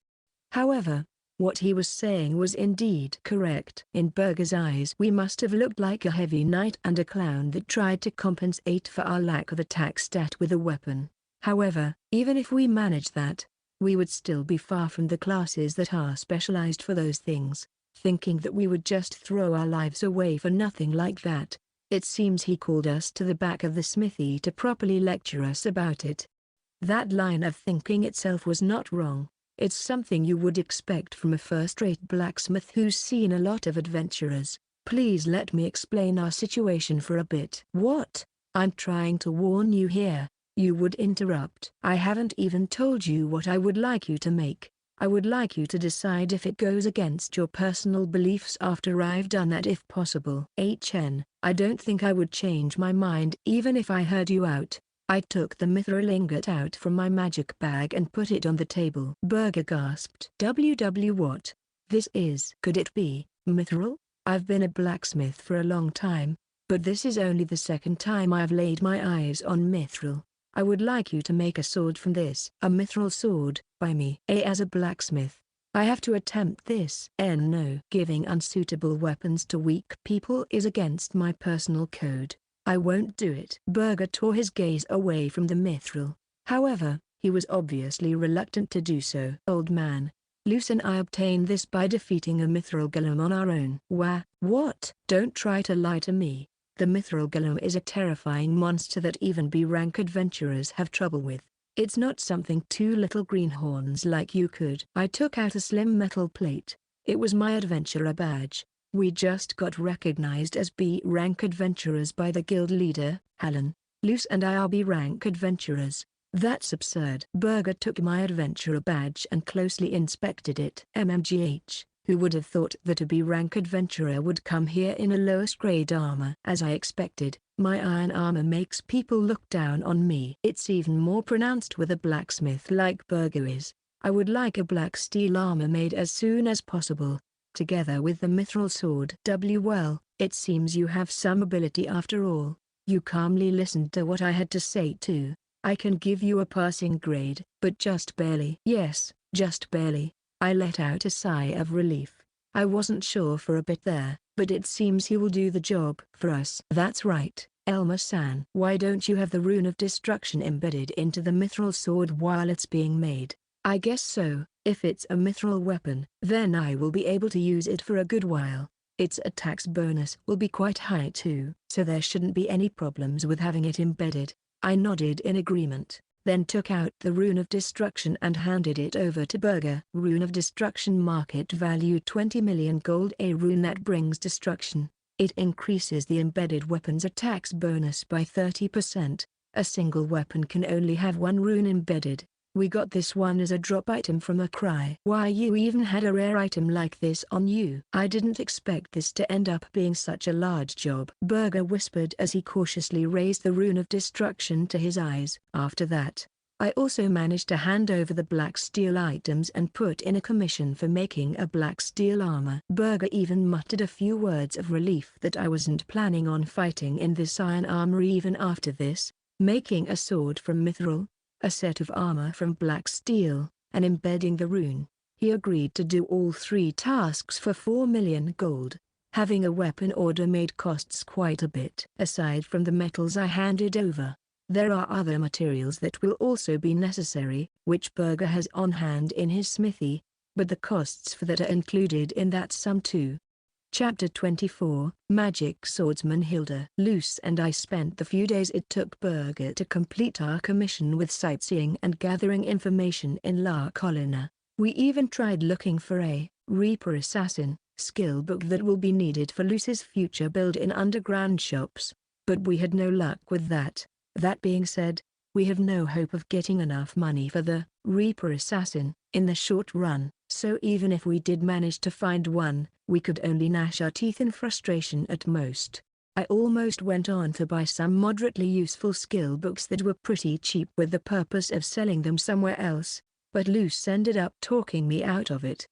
However, what he was saying was indeed correct. In Burger's eyes we must have looked like a heavy knight and a clown that tried to compensate for our lack of attack stat with a weapon. However, even if we managed that, we would still be far from the classes that are specialized for those things. Thinking that we would just throw our lives away for nothing like that, it seems he called us to the back of the smithy to properly lecture us about it. That line of thinking itself was not wrong. It's something you would expect from a first-rate blacksmith who's seen a lot of adventurers. Please let me explain our situation for a bit. What? I'm trying to warn you here. You would interrupt. I haven't even told you what I would like you to make. I would like you to decide if it goes against your personal beliefs after I've done that if possible. I don't think I would change my mind even if I heard you out. I took the mithril ingot out from my magic bag and put it on the table. Burger gasped. What? This is. Could it be mithril? I've been a blacksmith for a long time, but this is only the second time I've laid my eyes on mithril. I would like you to make a sword from this. A mithril sword, by me. As a blacksmith, I have to attempt this. No. Giving unsuitable weapons to weak people is against my personal code. I won't do it. Burger tore his gaze away from the mithril. However, he was obviously reluctant to do so. Old man, Luce and I obtained this by defeating a mithril golem on our own. What? Don't try to lie to me. The mithril golem is a terrifying monster that even B-rank adventurers have trouble with. It's not something two little greenhorns like you could. I took out a slim metal plate. It was my adventurer badge. We just got recognized as B-rank adventurers by the guild leader, Alan. Luce and I are B-rank adventurers. That's absurd. Berger took my adventurer badge and closely inspected it. MMGH, who would have thought that a B-rank adventurer would come here in a lowest grade armor? As I expected, my iron armor makes people look down on me. It's even more pronounced with a blacksmith like Berger is. I would like a black steel armor made as soon as possible, together with the mithril sword. Well, it seems you have some ability after all. You calmly listened to what I had to say too. I can give you a passing grade, but just barely. Yes, just barely. I let out a sigh of relief. I wasn't sure for a bit there, but it seems he will do the job for us. That's right, Elmer-san. Why don't you have the rune of destruction embedded into the mithril sword while it's being made? I guess so. If it's a mithril weapon, then I will be able to use it for a good while. Its attacks bonus will be quite high too, so there shouldn't be any problems with having it embedded. I nodded in agreement, then took out the rune of destruction and handed it over to Berger. Rune of destruction, market value 20 million gold. A rune that brings destruction. It increases the embedded weapon's attacks bonus by 30%. A single weapon can only have one rune embedded. We got this one as a drop item from a cry. Why, you even had a rare item like this on you? I didn't expect this to end up being such a large job, Berger whispered as he cautiously raised the rune of destruction to his eyes. After that, I also managed to hand over the black steel items and put in a commission for making a black steel armor. Berger even muttered a few words of relief that I wasn't planning on fighting in this iron armor even after this. Making a sword from mithril, a set of armor from black steel, and embedding the rune. He agreed to do all three tasks for 4 million gold. Having a weapon order made costs quite a bit. Aside from the metals I handed over, there are other materials that will also be necessary, which Berger has on hand in his smithy, but the costs for that are included in that sum too. Chapter 24, Magic Swordsman Hilda. Luce and I spent the few days it took Berger to complete our commission with sightseeing and gathering information in La Colina. We even tried looking for a Reaper Assassin skill book that will be needed for Luce's future build in underground shops, but we had no luck with that. That being said, we have no hope of getting enough money for the Reaper Assassin in the short run, so even if we did manage to find one, we could only gnash our teeth in frustration at most. I almost went on to buy some moderately useful skill books that were pretty cheap with the purpose of selling them somewhere else, but Luce ended up talking me out of it.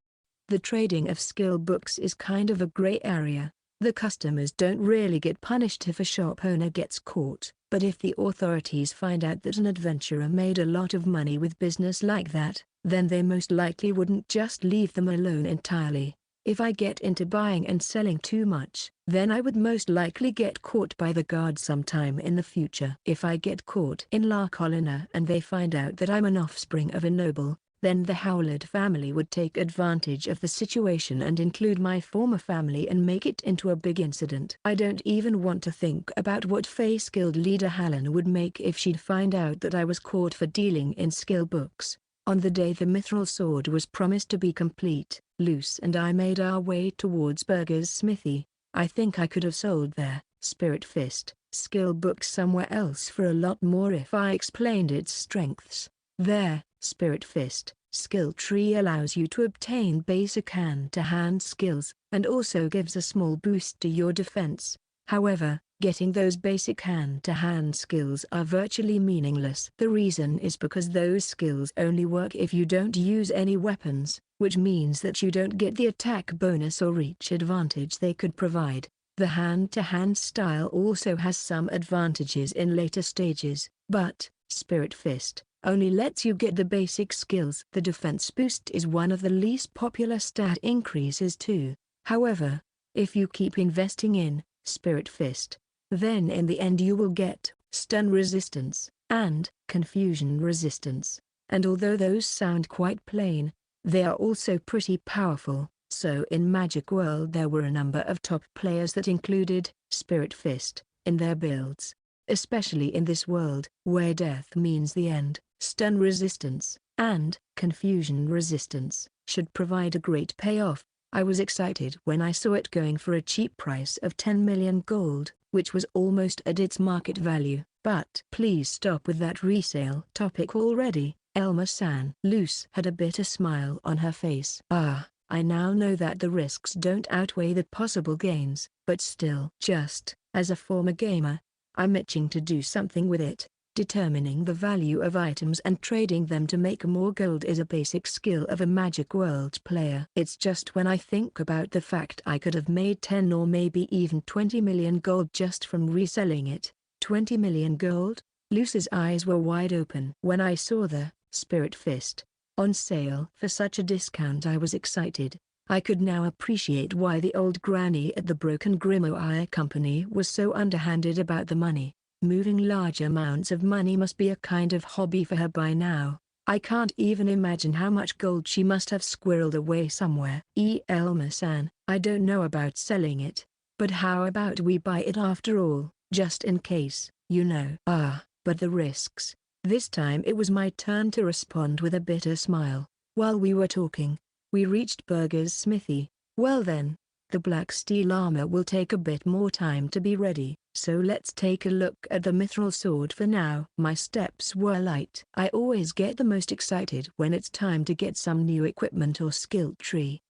The trading of skill books is kind of a gray area. The customers don't really get punished if a shop owner gets caught, but if the authorities find out that an adventurer made a lot of money with business like that, then they most likely wouldn't just leave them alone entirely. If I get into buying and selling too much, then I would most likely get caught by the guards sometime in the future. If I get caught in La Colina and they find out that I'm an offspring of a noble, then the Howlett family would take advantage of the situation and include my former family and make it into a big incident. I don't even want to think about what face guild leader Helen would make if she'd find out that I was caught for dealing in skill books. On the day the mithril sword was promised to be complete, Luce and I made our way towards Berger's smithy. I think I could have sold their Spirit Fist skill book somewhere else for a lot more if I explained its strengths. Their Spirit Fist skill tree allows you to obtain basic hand-to-hand skills, and also gives a small boost to your defense. However, getting those basic hand-to-hand skills are virtually meaningless. The reason is because those skills only work if you don't use any weapons, which means that you don't get the attack bonus or reach advantage they could provide. The hand-to-hand style also has some advantages in later stages, but Spirit Fist only lets you get the basic skills. The defense boost is one of the least popular stat increases too. However, if you keep investing in Spirit Fist, then in the end you will get stun resistance and confusion resistance, and although those sound quite plain, they are also pretty powerful. So in Magic World there were a number of top players that included Spirit Fist in their builds. Especially in this world, where death means the end, stun resistance and confusion resistance should provide a great payoff. I was excited when I saw it going for a cheap price of 10 million gold, which was almost at its market value. But please stop with that resale topic already, Elma-san. Luce had a bitter smile on her face. I now know that the risks don't outweigh the possible gains, but still. Just, as a former gamer, I'm itching to do something with it. Determining the value of items and trading them to make more gold is a basic skill of a Magic World player. It's just when I think about the fact I could have made 10 or maybe even 20 million gold just from reselling it. 20 million gold? Luce's eyes were wide open. When I saw the Spirit Fist on sale for such a discount, I was excited. I could now appreciate why the old granny at the Broken Grimoire Company was so underhanded about the money. Moving large amounts of money must be a kind of hobby for her by now. I can't even imagine how much gold she must have squirreled away somewhere. Elma-san, I don't know about selling it, but how about we buy it after all, just in case, you know. But the risks. This time it was my turn to respond with a bitter smile. While we were talking, we reached Burger's smithy. Well then, the black steel armor will take a bit more time to be ready, so let's take a look at the Mithril sword for now. My steps were light. I always get the most excited when it's time to get some new equipment or skill tree.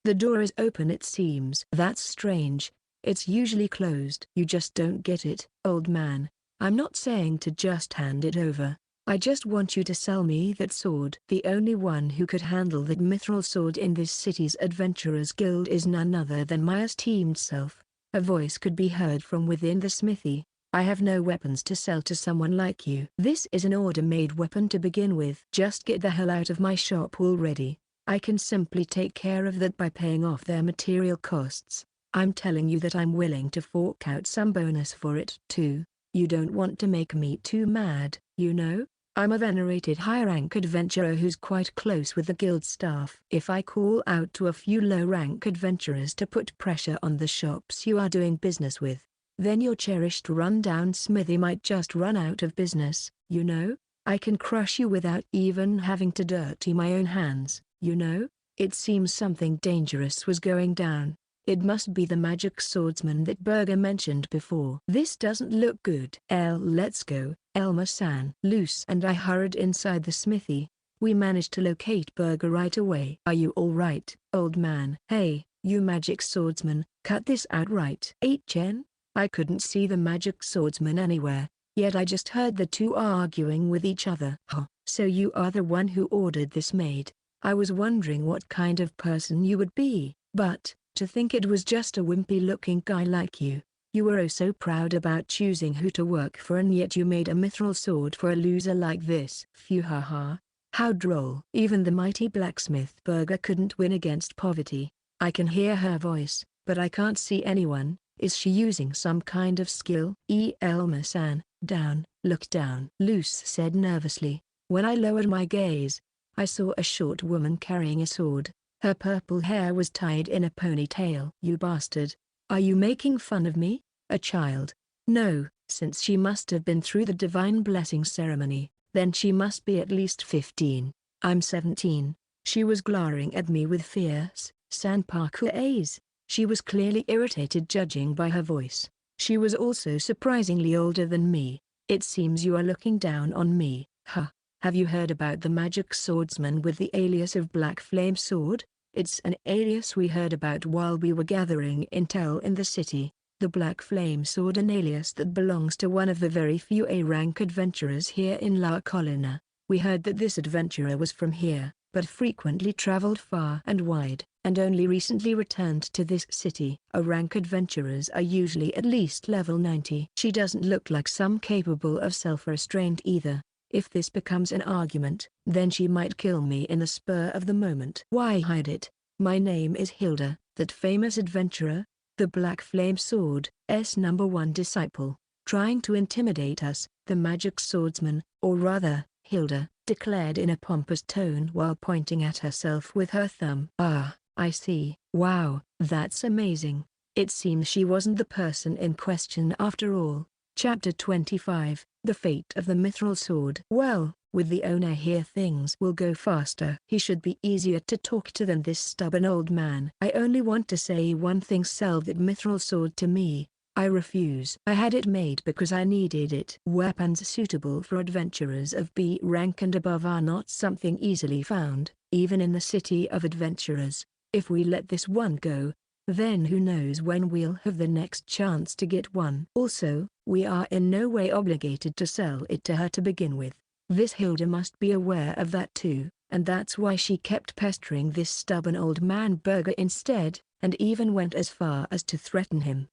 The door is open, it seems. That's strange. It's usually closed. You just don't get it, old man. I'm not saying to just hand it over. I just want you to sell me that sword. The only one who could handle that mithril sword in this city's adventurers guild is none other than my esteemed self. A voice could be heard from within the smithy. I have no weapons to sell to someone like you. This is an order-made weapon to begin with. Just get the hell out of my shop already. I can simply take care of that by paying off their material costs. I'm telling you that I'm willing to fork out some bonus for it too. You don't want to make me too mad, you know? I'm a venerated high-rank adventurer who's quite close with the guild staff. If I call out to a few low-rank adventurers to put pressure on the shops you are doing business with, then your cherished run-down smithy might just run out of business, you know? I can crush you without even having to dirty my own hands, you know? It seems something dangerous was going down. It must be the magic swordsman that Burger mentioned before. This doesn't look good. Let's go, Elma-san. Luce and I hurried inside the smithy. We managed to locate Burger right away. Are you alright, old man? Hey, you magic swordsman, cut this out right. Chen? I couldn't see the magic swordsman anywhere, yet I just heard the two arguing with each other. So you are the one who ordered this made. I was wondering what kind of person you would be, but to think it was just a wimpy-looking guy like you. You were oh so proud about choosing who to work for, and yet you made a mithril sword for a loser like this. Phew, haha. How droll. Even the mighty blacksmith Burger couldn't win against poverty. I can hear her voice, but I can't see anyone. Is she using some kind of skill? Elma-san, down, look down, Luce said nervously. When I lowered my gaze, I saw a short woman carrying a sword. Her purple hair was tied in a ponytail. You bastard. Are you making fun of me? A child? No, since she must have been through the divine blessing ceremony, then she must be at least 15. I'm 17. She was glaring at me with fierce, sandpaper eyes. She was clearly irritated judging by her voice. She was also surprisingly older than me. It seems you are looking down on me. Have you heard about the magic swordsman with the alias of Black Flame Sword? It's an alias we heard about while we were gathering intel in the city. The Black Flame Sword, an alias that belongs to one of the very few A-rank adventurers here in La Colina. We heard that this adventurer was from here, but frequently traveled far and wide, and only recently returned to this city. A-rank adventurers are usually at least level 90. She doesn't look like some capable of self-restraint either. If this becomes an argument, then she might kill me in the spur of the moment. Why hide it? My name is Hilda, that famous adventurer, the Black Flame Sword's #1 disciple, trying to intimidate us. The magic swordsman, or rather, Hilda, declared in a pompous tone while pointing at herself with her thumb. I see. Wow, that's amazing. It seems she wasn't the person in question after all. Chapter 25, The Fate of the Mithril Sword. Well, with the owner here things will go faster. He should be easier to talk to than this stubborn old man. I only want to say one thing: sell that Mithril sword to me. I refuse. I had it made because I needed it. Weapons suitable for adventurers of B rank and above are not something easily found, even in the city of adventurers. If we let this one go, then who knows when we'll have the next chance to get one. Also, we are in no way obligated to sell it to her to begin with. This Hilda must be aware of that too, and that's why she kept pestering this stubborn old man Burger instead, and even went as far as to threaten him.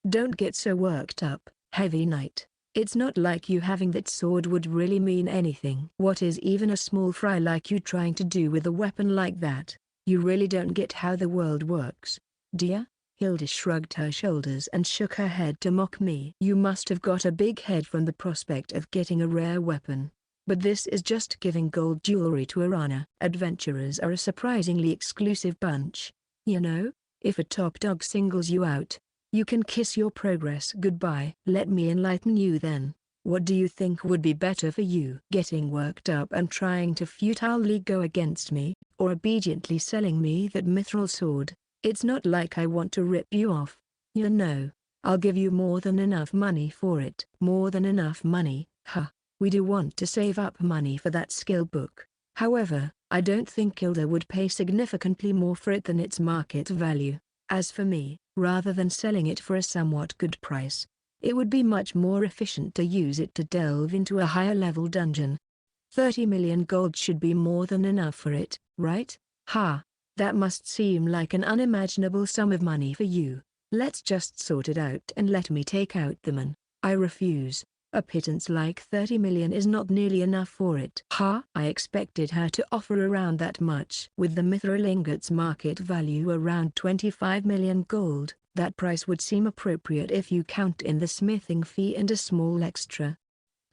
Don't get so worked up, Heavy Knight. It's not like you having that sword would really mean anything. What is even a small fry like you trying to do with a weapon like that? You really don't get how the world works, do ya? Hilda shrugged her shoulders and shook her head to mock me. You must have got a big head from the prospect of getting a rare weapon. But this is just giving gold jewelry to Arana. Adventurers are a surprisingly exclusive bunch. You know, if a top dog singles you out, you can kiss your progress goodbye. Let me enlighten you then. What do you think would be better for you? Getting worked up and trying to futilely go against me, or obediently selling me that mithril sword? It's not like I want to rip you off. You know, I'll give you more than enough money for it. More than enough money, huh? We do want to save up money for that skill book. However, I don't think Hilda would pay significantly more for it than its market value. As for me, rather than selling it for a somewhat good price, it would be much more efficient to use it to delve into a higher level dungeon. 30 million gold should be more than enough for it, right? Ha! That must seem like an unimaginable sum of money for you. Let's just sort it out and let me take out the man. I refuse. A pittance like 30 million is not nearly enough for it. Ha! I expected her to offer around that much. With the mithril ingot's market value around 25 million gold, that price would seem appropriate if you count in the smithing fee and a small extra.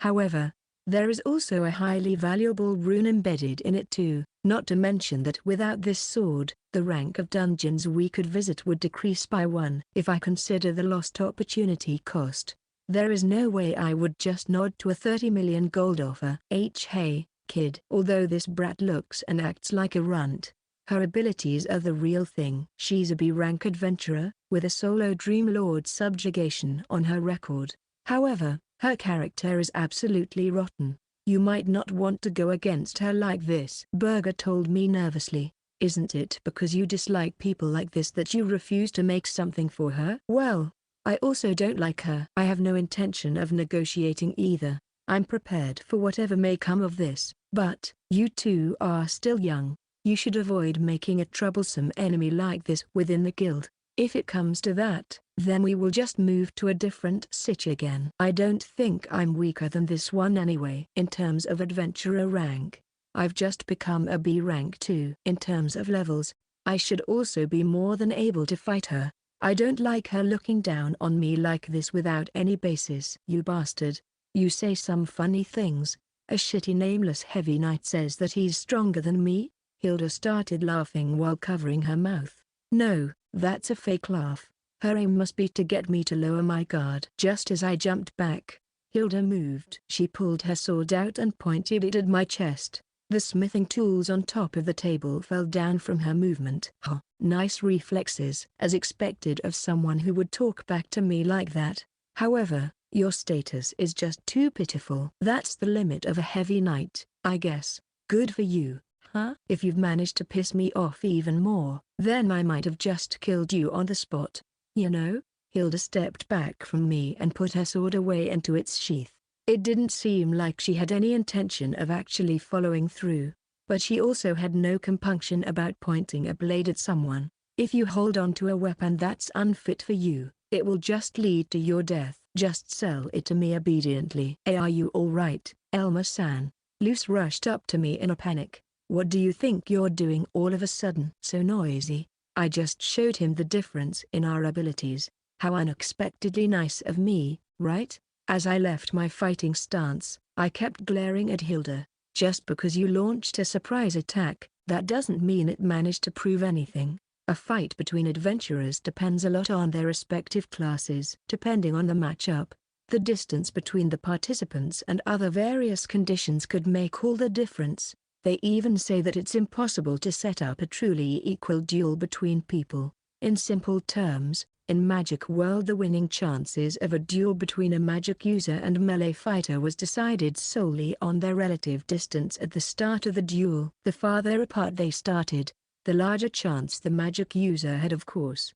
However, there is also a highly valuable rune embedded in it too, not to mention that without this sword, the rank of dungeons we could visit would decrease by 1. If I consider the lost opportunity cost, there is no way I would just nod to a 30 million gold offer. Hey, kid. Although this brat looks and acts like a runt, her abilities are the real thing. She's a B-rank adventurer, with a solo Dream Lord subjugation on her record. However, her character is absolutely rotten. You might not want to go against her like this. Burger told me nervously. Isn't it because you dislike people like this that you refuse to make something for her? Well, I also don't like her. I have no intention of negotiating either. I'm prepared for whatever may come of this. But, you two are still young. You should avoid making a troublesome enemy like this within the guild. If it comes to that, then we will just move to a different city again. I don't think I'm weaker than this one anyway. In terms of adventurer rank, I've just become a B rank too. In terms of levels, I should also be more than able to fight her. I don't like her looking down on me like this without any basis. You bastard. You say some funny things. A shitty nameless heavy knight says that he's stronger than me? Hilda started laughing while covering her mouth. No, that's a fake laugh. Her aim must be to get me to lower my guard. Just as I jumped back, Hilda moved. She pulled her sword out and pointed it at my chest. The smithing tools on top of the table fell down from her movement. Huh, nice reflexes. As expected of someone who would talk back to me like that. However, your status is just too pitiful. That's the limit of a heavy knight, I guess. Good for you. Huh? If you've managed to piss me off even more, then I might have just killed you on the spot. You know? Hilda stepped back from me and put her sword away into its sheath. It didn't seem like she had any intention of actually following through, but she also had no compunction about pointing a blade at someone. If you hold on to a weapon that's unfit for you, it will just lead to your death. Just sell it to me obediently. Hey, are you alright, Elmer-san? Luce rushed up to me in a panic. What do you think you're doing all of a sudden? So noisy. I just showed him the difference in our abilities. How unexpectedly nice of me, right? As I left my fighting stance, I kept glaring at Hilda. Just because you launched a surprise attack, that doesn't mean it managed to prove anything. A fight between adventurers depends a lot on their respective classes. Depending on the matchup, The distance between the participants and other various conditions could make all the difference. They even say that it's impossible to set up a truly equal duel between people. In simple terms, in Magic World the winning chances of a duel between a magic user and melee fighter was decided solely on their relative distance at the start of the duel. The farther apart they started, the larger chance the magic user had, of course.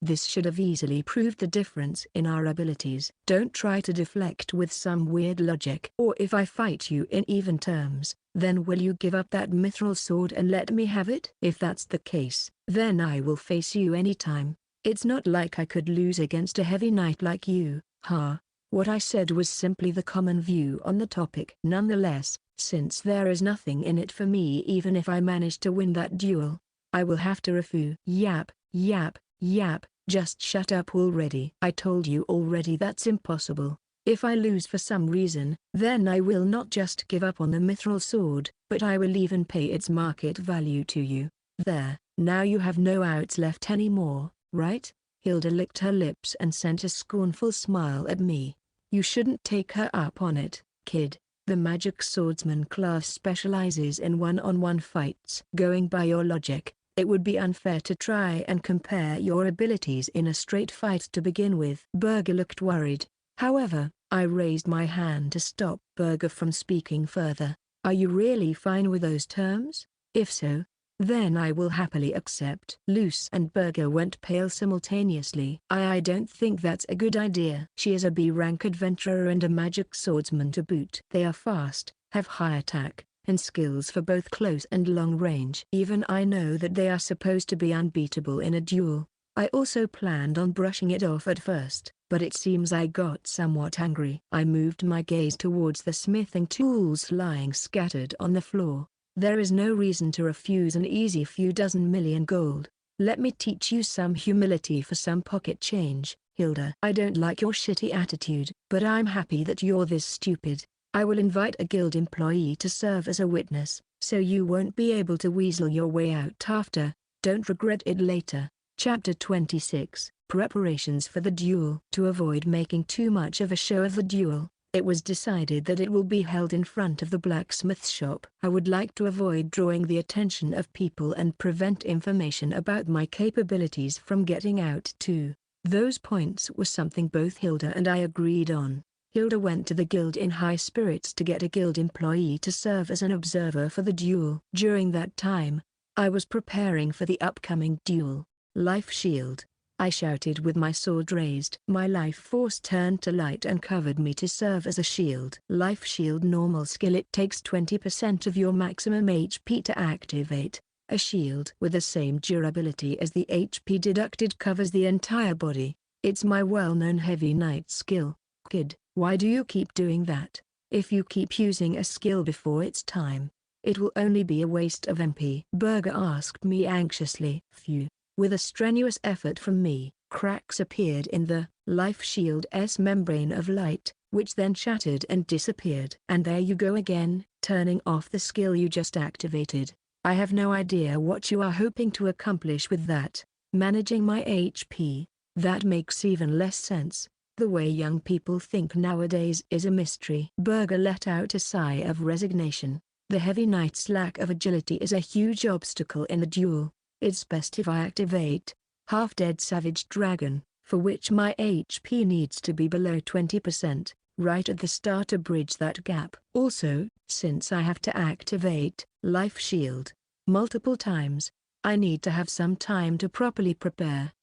This should have easily proved the difference in our abilities. Don't try to deflect with some weird logic. Or if I fight you in even terms, then will you give up that mithril sword and let me have it? If that's the case, then I will face you anytime. It's not like I could lose against a heavy knight like you, huh? What I said was simply the common view on the topic. Nonetheless, since there is nothing in it for me even if I manage to win that duel, I will have to refuse. Yap, yap, yap, just shut up already. I told you already that's impossible. If I lose for some reason, then I will not just give up on the mithril sword, but I will even pay its market value to you. There, now you have no outs left anymore, right? Hilda licked her lips and sent a scornful smile at me. You shouldn't take her up on it, kid. The magic swordsman class specializes in one-on-one fights. Going by your logic, it would be unfair to try and compare your abilities in a straight fight to begin with. Berger looked worried. However, I raised my hand to stop Berger from speaking further. Are you really fine with those terms? If so, then I will happily accept. Luce and Berger went pale simultaneously. I don't think that's a good idea. She is a B-rank adventurer and a magic swordsman to boot. They are fast, have high attack, and skills for both close and long range. Even I know that they are supposed to be unbeatable in a duel. I also planned on brushing it off at first, but it seems I got somewhat angry. I moved my gaze towards the smithing tools lying scattered on the floor. There is no reason to refuse an easy few dozen million gold. Let me teach you some humility for some pocket change, Hilda. I don't like your shitty attitude, but I'm happy that you're this stupid. I will invite a guild employee to serve as a witness, so you won't be able to weasel your way out after. Don't regret it later. Chapter 26, Preparations for the Duel. To avoid making too much of a show of the duel, it was decided that it will be held in front of the blacksmith's shop. I would like to avoid drawing the attention of people and prevent information about my capabilities from getting out too. Those points were something both Hilda and I agreed on. Hilda went to the guild in high spirits to get a guild employee to serve as an observer for the duel. During that time, I was preparing for the upcoming duel. Life shield, I shouted with my sword raised. My life force turned to light and covered me to serve as a shield. Life shield normal skill. It takes 20% of your maximum HP to activate. A shield with the same durability as the HP deducted covers the entire body. It's my well-known heavy knight skill. Kid, why do you keep doing that? If you keep using a skill before its time, it will only be a waste of MP. Berger asked me anxiously. Phew. With a strenuous effort from me, cracks appeared in the life shield's membrane of light, which then shattered and disappeared. And there you go again, turning off the skill you just activated. I have no idea what you are hoping to accomplish with that. Managing my HP, that makes even less sense. The way young people think nowadays is a mystery. Berger let out a sigh of resignation. The heavy knight's lack of agility is a huge obstacle in a duel. It's best if I activate Half-Dead Savage Dragon, for which my HP needs to be below 20%, right at the start to bridge that gap. Also, since I have to activate Life Shield multiple times, I need to have some time to properly prepare.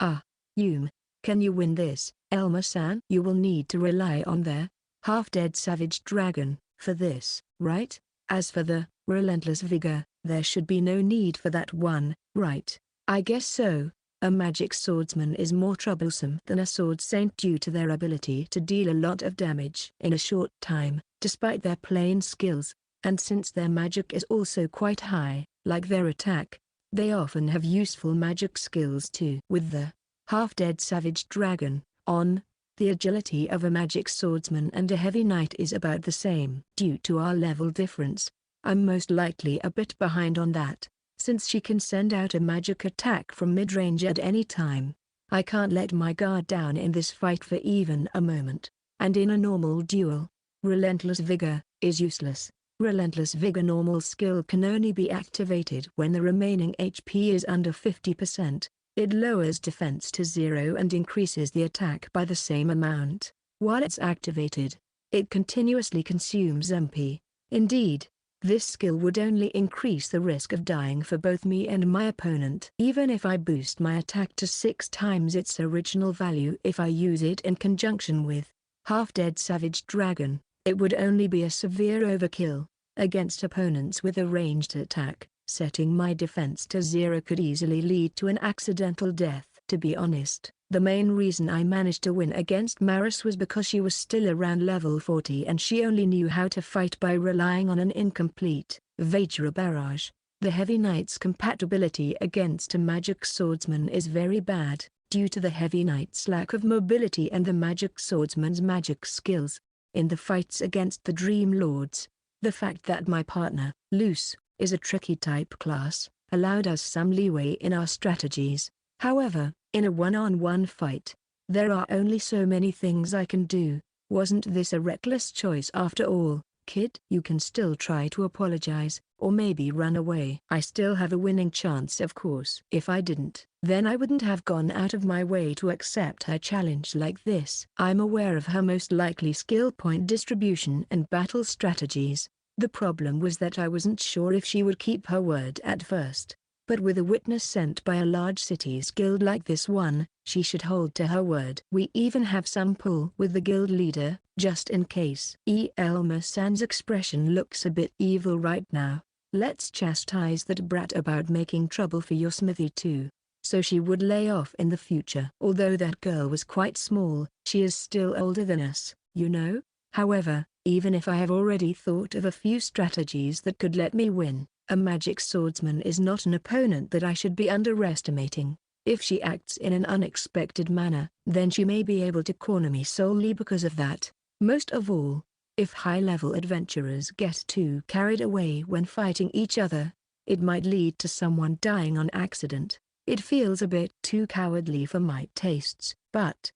Can you win this, Elmer-san? You will need to rely on their Half-Dead Savage Dragon for this, right? As for the Relentless Vigor, there should be no need for that one, right? I guess so. A magic swordsman is more troublesome than a sword saint due to their ability to deal a lot of damage in a short time, despite their plain skills, and since their magic is also quite high, like their attack, they often have useful magic skills too. With the Half-Dead Savage Dragon on, the agility of a magic swordsman and a heavy knight is about the same. Due to our level difference, I'm most likely a bit behind on that, since she can send out a magic attack from mid-range at any time. I can't let my guard down in this fight for even a moment. and in a normal duel, Relentless Vigor is useless. Relentless Vigor normal skill can only be activated when the remaining HP is under 50%. It lowers defense to 0 and increases the attack by the same amount. While it's activated, it continuously consumes MP. Indeed, this skill would only increase the risk of dying for both me and my opponent. Even if I boost my attack to 6 times its original value if I use it in conjunction with Half-Dead Savage Dragon, it would only be a severe overkill. Against opponents with a ranged attack, setting my defense to 0 could easily lead to an accidental death. To be honest, the main reason I managed to win against Maris was because she was still around level 40 and she only knew how to fight by relying on an incomplete Vajra barrage. The Heavy Knight's compatibility against a magic swordsman is very bad, due to the Heavy Knight's lack of mobility and the magic swordsman's magic skills. In the fights against the Dream Lords, the fact that my partner, Luce, is a tricky type class, allowed us some leeway in our strategies. However, in a one-on-one fight, there are only so many things I can do. Wasn't this a reckless choice after all, kid? You can still try to apologize, or maybe run away. I still have a winning chance, of course. If I didn't, then I wouldn't have gone out of my way to accept her challenge like this. I'm aware of her most likely skill point distribution and battle strategies. The problem was that I wasn't sure if she would keep her word at first. But with a witness sent by a large city's guild like this one, she should hold to her word. We even have some pull with the guild leader, just in case. Elmer-san's expression looks a bit evil right now. Let's chastise that brat about making trouble for your smithy too, so she would lay off in the future. Although that girl was quite small, she is still older than us, you know? However, even if I have already thought of a few strategies that could let me win, a magic swordsman is not an opponent that I should be underestimating. If she acts in an unexpected manner, then she may be able to corner me solely because of that. Most of all, if high-level adventurers get too carried away when fighting each other, it might lead to someone dying on accident. It feels a bit too cowardly for my tastes, but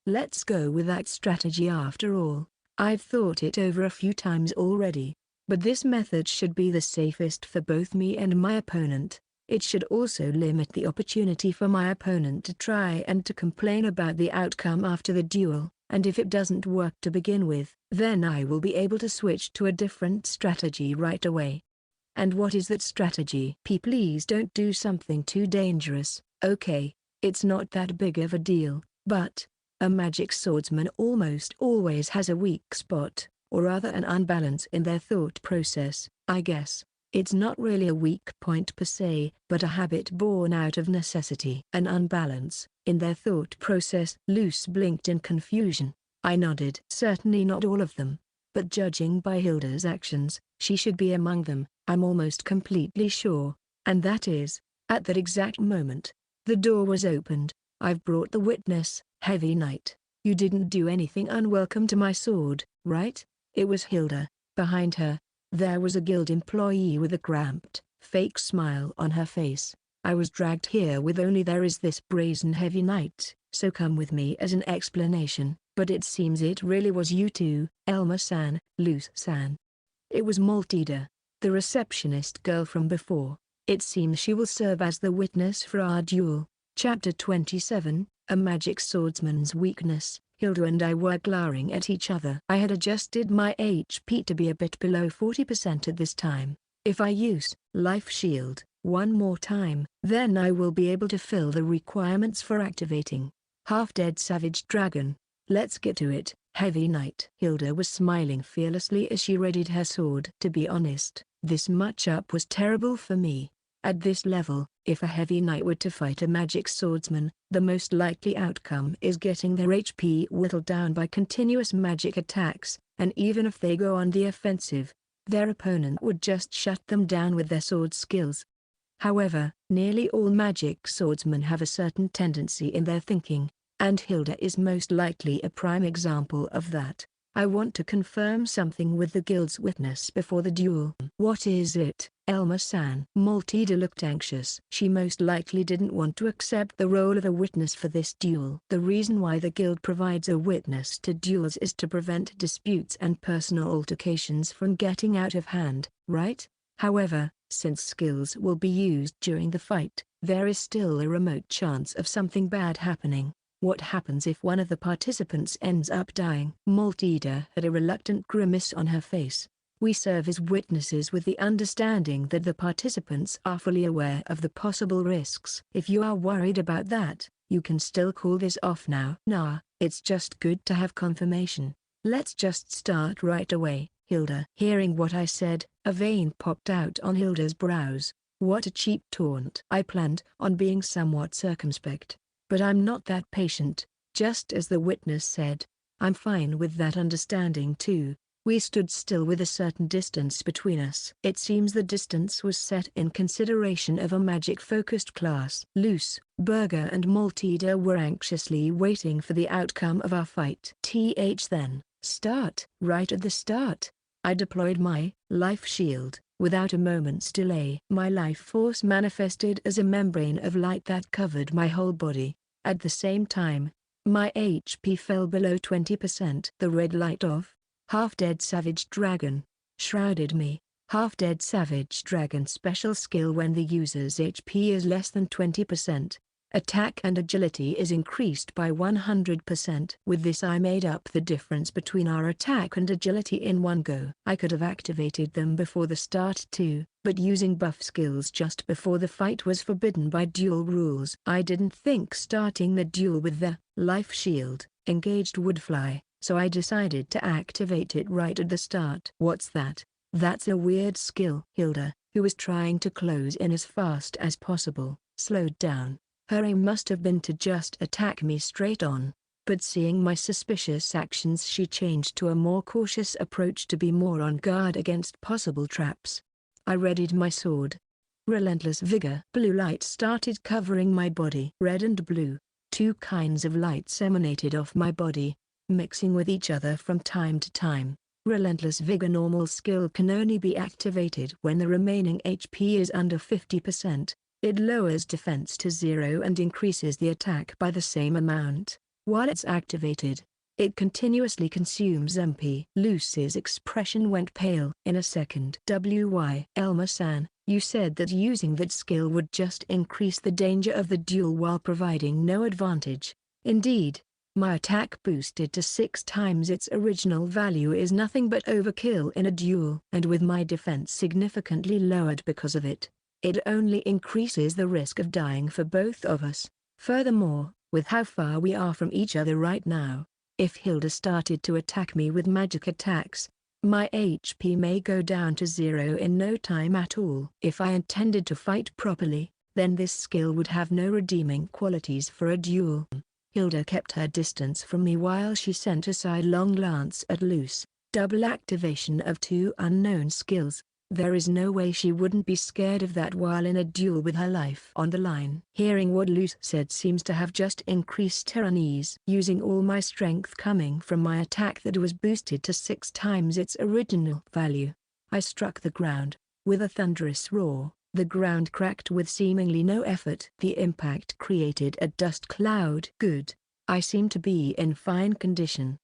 let's go with that strategy after all. I've thought it over a few times already, but this method should be the safest for both me and my opponent. It should also limit the opportunity for my opponent to try and to complain about the outcome after the duel, and if it doesn't work to begin with, then I will be able to switch to a different strategy right away. And what is that strategy? Please don't do something too dangerous. Okay, it's not that big of a deal, but a magic swordsman almost always has a weak spot, or rather an unbalance in their thought process, I guess. It's not really a weak point per se, but a habit born out of necessity. An unbalance in their thought process. Luce blinked in confusion. I nodded. Certainly not all of them, but judging by Hilda's actions, she should be among them, I'm almost completely sure. And that is, at that exact moment, the door was opened. I've brought the witness, Heavy Knight. You didn't do anything unwelcome to my sword, right? It was Hilda. Behind her, there was a guild employee with a cramped, fake smile on her face. I was dragged here with only there is this brazen Heavy Knight, so come with me as an explanation. But it seems it really was you two, Elmer-san, Luce-san. It was Maltida, the receptionist girl from before. It seems she will serve as the witness for our duel. Chapter 27, A Magic Swordsman's Weakness. Hilda and I were glaring at each other. I had adjusted my HP to be a bit below 40% at this time. If I use Life Shield one more time, then I will be able to fill the requirements for activating Half-Dead Savage Dragon. Let's get to it, Heavy Knight. Hilda was smiling fearlessly as she readied her sword. To be honest, this matchup was terrible for me. At this level, if a Heavy Knight were to fight a magic swordsman, the most likely outcome is getting their HP whittled down by continuous magic attacks, and even if they go on the offensive, their opponent would just shut them down with their sword skills. However, nearly all magic swordsmen have a certain tendency in their thinking, and Hilda is most likely a prime example of that. I want to confirm something with the guild's witness before the duel. What is it, Elma-san? Maltida looked anxious. She most likely didn't want to accept the role of a witness for this duel. The reason why the guild provides a witness to duels is to prevent disputes and personal altercations from getting out of hand, right? However, since skills will be used during the fight, there is still a remote chance of something bad happening. What happens if one of the participants ends up dying? Maltida had a reluctant grimace on her face. We serve as witnesses with the understanding that the participants are fully aware of the possible risks. If you are worried about that, you can still call this off now. Nah, it's just good to have confirmation. Let's just start right away, Hilda. Hearing what I said, a vein popped out on Hilda's brows. What a cheap taunt. I planned on being somewhat circumspect. But I'm not that patient, just as the witness said. I'm fine with that understanding too. We stood still with a certain distance between us. It seems the distance was set in consideration of a magic-focused class. Luce, Berger and Maltida were anxiously waiting for the outcome of our fight. Then, start. Right at the start, I deployed my life shield. Without a moment's delay, my life force manifested as a membrane of light that covered my whole body. At the same time, my HP fell below 20%. The red light of Half-Dead Savage Dragon shrouded me. Half-Dead Savage Dragon special skill: when the user's HP is less than 20%, attack and agility is increased by 100%. With this I made up the difference between our attack and agility in one go. I could have activated them before the start too, but using buff skills just before the fight was forbidden by duel rules. I didn't think starting the duel with the life shield engaged would fly, so I decided to activate it right at the start. What's that? That's a weird skill. Hilda, who was trying to close in as fast as possible, slowed down. Her aim must have been to just attack me straight on, but seeing my suspicious actions she changed to a more cautious approach to be more on guard against possible traps. I readied my sword. Relentless vigor. Blue light started covering my body. Red and blue, two kinds of lights emanated off my body, mixing with each other from time to time. Relentless vigor normal skill can only be activated when the remaining HP is under 50%. It lowers defense to 0 and increases the attack by the same amount. While it's activated, it continuously consumes MP. Luce's expression went pale. In a second. Elma-san, you said that using that skill would just increase the danger of the duel while providing no advantage. Indeed, my attack boosted to 6 times its original value is nothing but overkill in a duel. And with my defense significantly lowered because of it, it only increases the risk of dying for both of us. Furthermore, with how far we are from each other right now, if Hilda started to attack me with magic attacks, my HP may go down to 0 in no time at all. If I intended to fight properly, then this skill would have no redeeming qualities for a duel. Hilda kept her distance from me while she sent a sidelong glance at Luce. Double activation of 2 unknown skills. There is no way she wouldn't be scared of that while in a duel with her life on the line. Hearing what Luce said seems to have just increased her unease. Using all my strength coming from my attack that was boosted to 6 times its original value, I struck the ground. With a thunderous roar, the ground cracked with seemingly no effort. The impact created a dust cloud. Good. I seem to be in fine condition.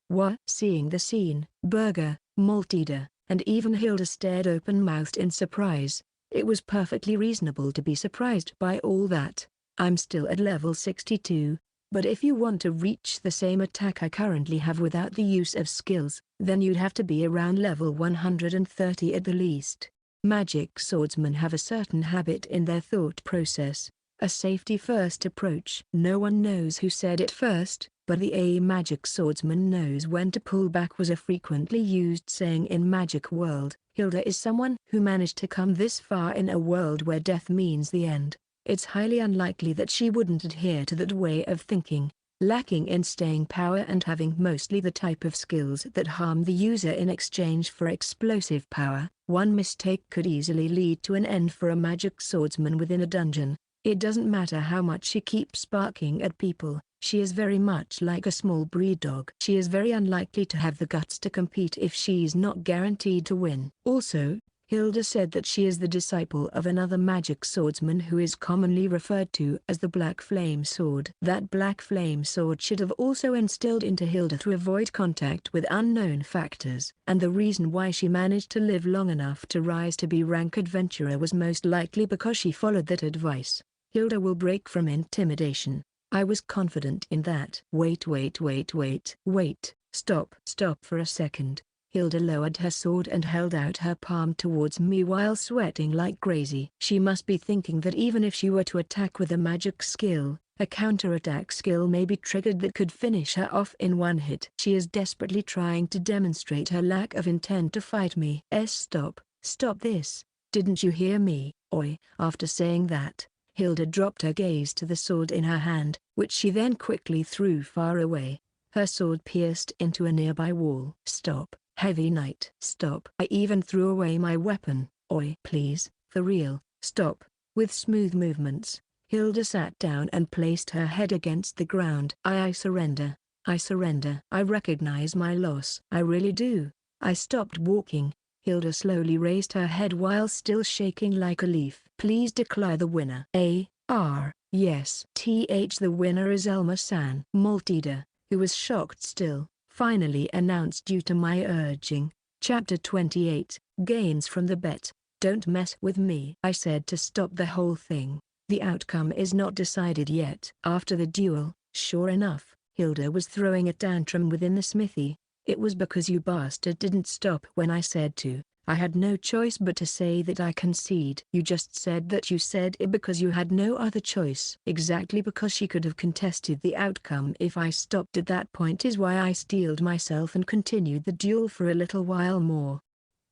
What? Seeing the scene, Berger, Maltida, and even Hilda stared open-mouthed in surprise. It was perfectly reasonable to be surprised by all that. I'm still at level 62, but if you want to reach the same attack I currently have without the use of skills, then you'd have to be around level 130 at the least. Magic swordsmen have a certain habit in their thought process, a safety-first approach. No one knows who said it first, but the magic swordsman knows when to pull back was a frequently used saying in magic world. Hilda is someone who managed to come this far in a world where death means the end. It's highly unlikely that she wouldn't adhere to that way of thinking, lacking in staying power and having mostly the type of skills that harm the user in exchange for explosive power. One mistake could easily lead to an end for a magic swordsman within a dungeon. It doesn't matter how much she keeps barking at people, She is very much like a small breed dog. She is very unlikely to have the guts to compete if she's not guaranteed to win. Also, Hilda said that she is the disciple of another magic swordsman who is commonly referred to as the Black Flame Sword. That Black Flame Sword should have also instilled into Hilda to avoid contact with unknown factors. And the reason why she managed to live long enough to rise to be rank adventurer was most likely because she followed that advice. Hilda will break from intimidation. I was confident in that. Wait, stop for a second. Hilda lowered her sword and held out her palm towards me while sweating like crazy. She must be thinking that even if she were to attack with a magic skill, a counterattack skill may be triggered that could finish her off in one hit. She is desperately trying to demonstrate her lack of intent to fight me. Stop this. Didn't you hear me? Oi. After saying that, Hilda dropped her gaze to the sword in her hand, which she then quickly threw far away. Her sword pierced into a nearby wall. Stop. Heavy Knight. Stop. I even threw away my weapon. Oi. Please, for real, stop. With smooth movements, Hilda sat down and placed her head against the ground. I surrender. I surrender. I recognize my loss. I really do. I stopped walking. Hilda slowly raised her head while still shaking like a leaf. Please declare the winner. Yes. The winner is Elma-san. Maltida, who was shocked still, finally announced due to my urging. Chapter 28, Gains from the Bet. Don't mess with me. I said to stop the whole thing. The outcome is not decided yet. After the duel, sure enough, Hilda was throwing a tantrum within the smithy. It was because you bastard didn't stop when I said to. I had no choice but to say that I concede. You just said that you said it because you had no other choice. Exactly, because she could have contested the outcome if I stopped at that point is why I steeled myself and continued the duel for a little while more.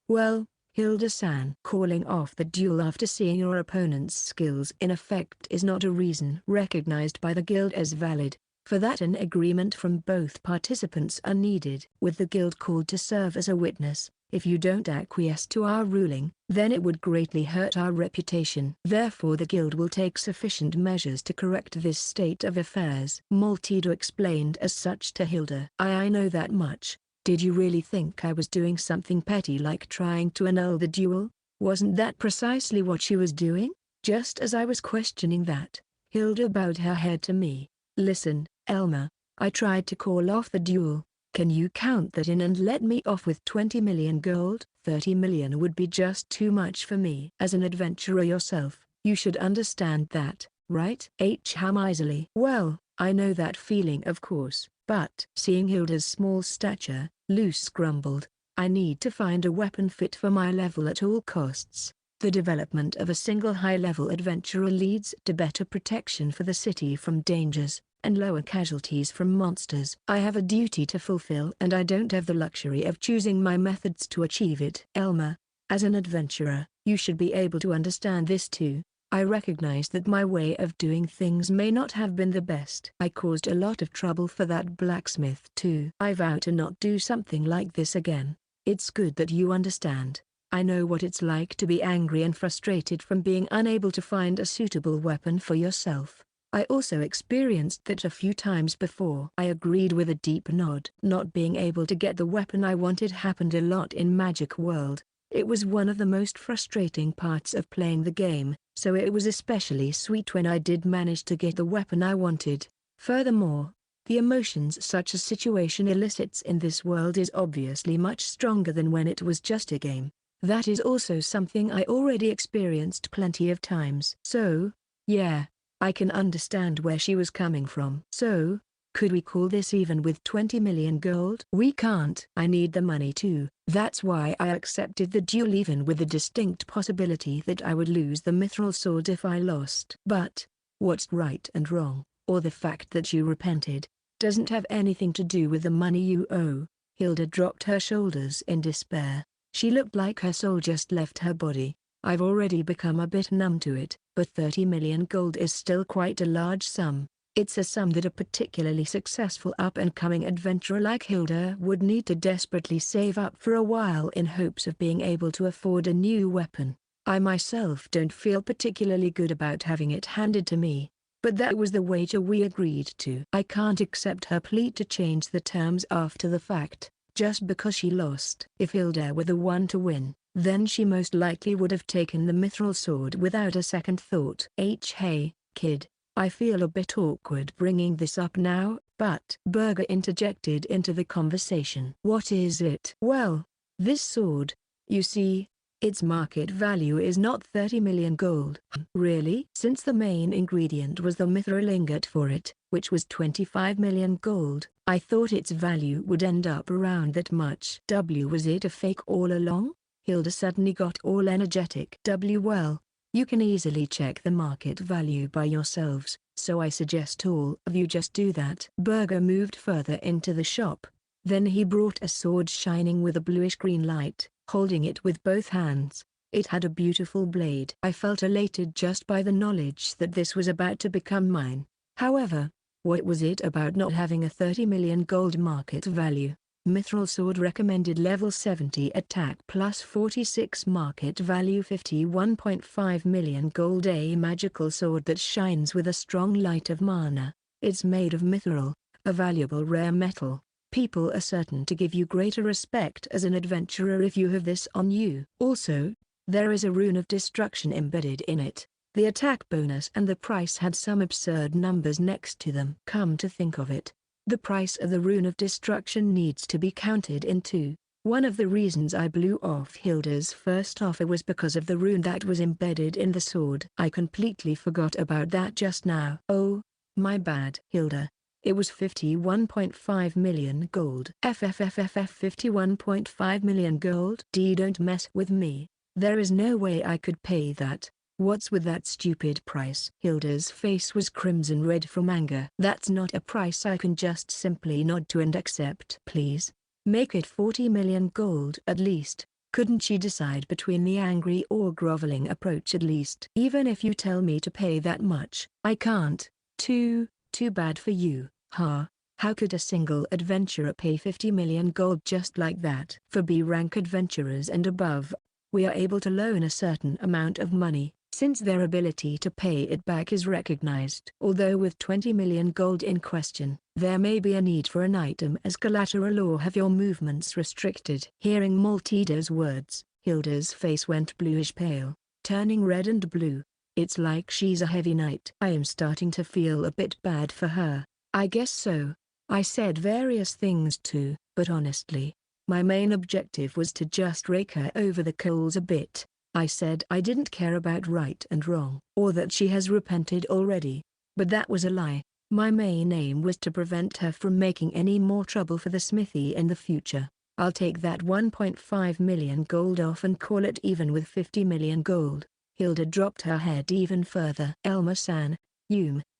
Well, Hilda-san, calling off the duel after seeing your opponent's skills in effect is not a reason recognized by the guild as valid. For that an agreement from both participants are needed. With the guild called to serve as a witness, if you don't acquiesce to our ruling, then it would greatly hurt our reputation. Therefore the guild will take sufficient measures to correct this state of affairs. Maltida explained as such to Hilda. I know that much. Did you really think I was doing something petty like trying to annul the duel? Wasn't that precisely what she was doing? Just as I was questioning that, Hilda bowed her head to me. Listen, Elma, I tried to call off the duel. Can you count that in and let me off with 20 million gold? 30 million would be just too much for me. As an adventurer yourself, you should understand that, right? How miserly. Well, I know that feeling of course, but seeing Hilda's small stature, Luce grumbled, I need to find a weapon fit for my level at all costs. The development of a single high-level adventurer leads to better protection for the city from dangers, and lower casualties from monsters. I have a duty to fulfill and I don't have the luxury of choosing my methods to achieve it. Elma, as an adventurer, you should be able to understand this too. I recognize that my way of doing things may not have been the best. I caused a lot of trouble for that blacksmith too. I vow to not do something like this again. It's good that you understand. I know what it's like to be angry and frustrated from being unable to find a suitable weapon for yourself. I also experienced that a few times before. I agreed with a deep nod. Not being able to get the weapon I wanted happened a lot in Magic World. It was one of the most frustrating parts of playing the game, so it was especially sweet when I did manage to get the weapon I wanted. Furthermore, the emotions such a situation elicits in this world is obviously much stronger than when it was just a game. That is also something I already experienced plenty of times. So, yeah, I can understand where she was coming from. So, could we call this even with 20 million gold? We can't. I need the money too. That's why I accepted the duel even with the distinct possibility that I would lose the Mithril sword if I lost. But, what's right and wrong, or the fact that you repented, doesn't have anything to do with the money you owe. Hilda dropped her shoulders in despair. She looked like her soul just left her body. I've already become a bit numb to it, but 30 million gold is still quite a large sum. It's a sum that a particularly successful up-and-coming adventurer like Hilda would need to desperately save up for a while in hopes of being able to afford a new weapon. I myself don't feel particularly good about having it handed to me. But that was the wager we agreed to. I can't accept her plea to change the terms after the fact, just because she lost. If Hilda were the one to win, then she most likely would have taken the mithril sword without a second thought. Hey, kid, I feel a bit awkward bringing this up now, but Burger interjected into the conversation. What is it? Well, this sword, you see, its market value is not 30 million gold. Really? Since the main ingredient was the mithril ingot for it, which was 25 million gold, I thought its value would end up around that much. Was it a fake all along? Hilda suddenly got all energetic. Well, you can easily check the market value by yourselves, so I suggest all of you just do that. Burger moved further into the shop. Then he brought a sword shining with a bluish-green light, holding it with both hands. It had a beautiful blade. I felt elated just by the knowledge that this was about to become mine. However, what was it about not having a 30 million gold market value? Mithril sword recommended level 70 attack plus 46 market value 51.5 million gold. A magical sword that shines with a strong light of mana. It's made of mithril, a valuable rare metal. People are certain to give you greater respect as an adventurer if you have this on you. Also, there is a rune of destruction embedded in it. The attack bonus and the price had some absurd numbers next to them. Come to think of it, the price of the rune of destruction needs to be counted in too. One of the reasons I blew off Hilda's first offer was because of the rune that was embedded in the sword. I completely forgot about that just now. Oh, my bad. Hilda, it was 51.5 million gold. 51.5 million gold? Don't mess with me. There is no way I could pay that. What's with that stupid price? Hilda's face was crimson red from anger. That's not a price I can just simply nod to and accept. Please, make it 40 million gold at least. Couldn't she decide between the angry or groveling approach at least? Even if you tell me to pay that much, I can't. Too bad for you, huh? How could a single adventurer pay 50 million gold just like that? For B-rank adventurers and above, we are able to loan a certain amount of money, since their ability to pay it back is recognized. Although with 20 million gold in question, there may be a need for an item as collateral or have your movements restricted. Hearing Maltida's words, Hilda's face went bluish pale, turning red and blue. It's like she's a heavy knight. I am starting to feel a bit bad for her. I guess so. I said various things too, but honestly, my main objective was to just rake her over the coals a bit. I said I didn't care about right and wrong, or that she has repented already. But that was a lie. My main aim was to prevent her from making any more trouble for the smithy in the future. I'll take that 1.5 million gold off and call it even with 50 million gold. Hilda dropped her head even further. Elma-san,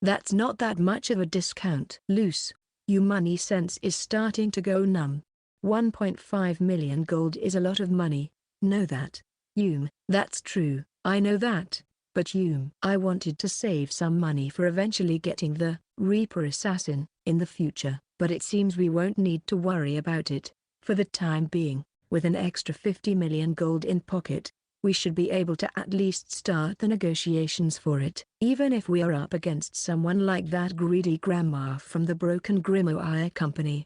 that's not that much of a discount. Loose, your money sense is starting to go numb. 1.5 million gold is a lot of money, know that. That's true, I know that, but I wanted to save some money for eventually getting the Reaper Assassin in the future, but it seems we won't need to worry about it. For the time being, with an extra 50 million gold in pocket, we should be able to at least start the negotiations for it. Even if we are up against someone like that greedy grandma from the Broken Grimoire Company.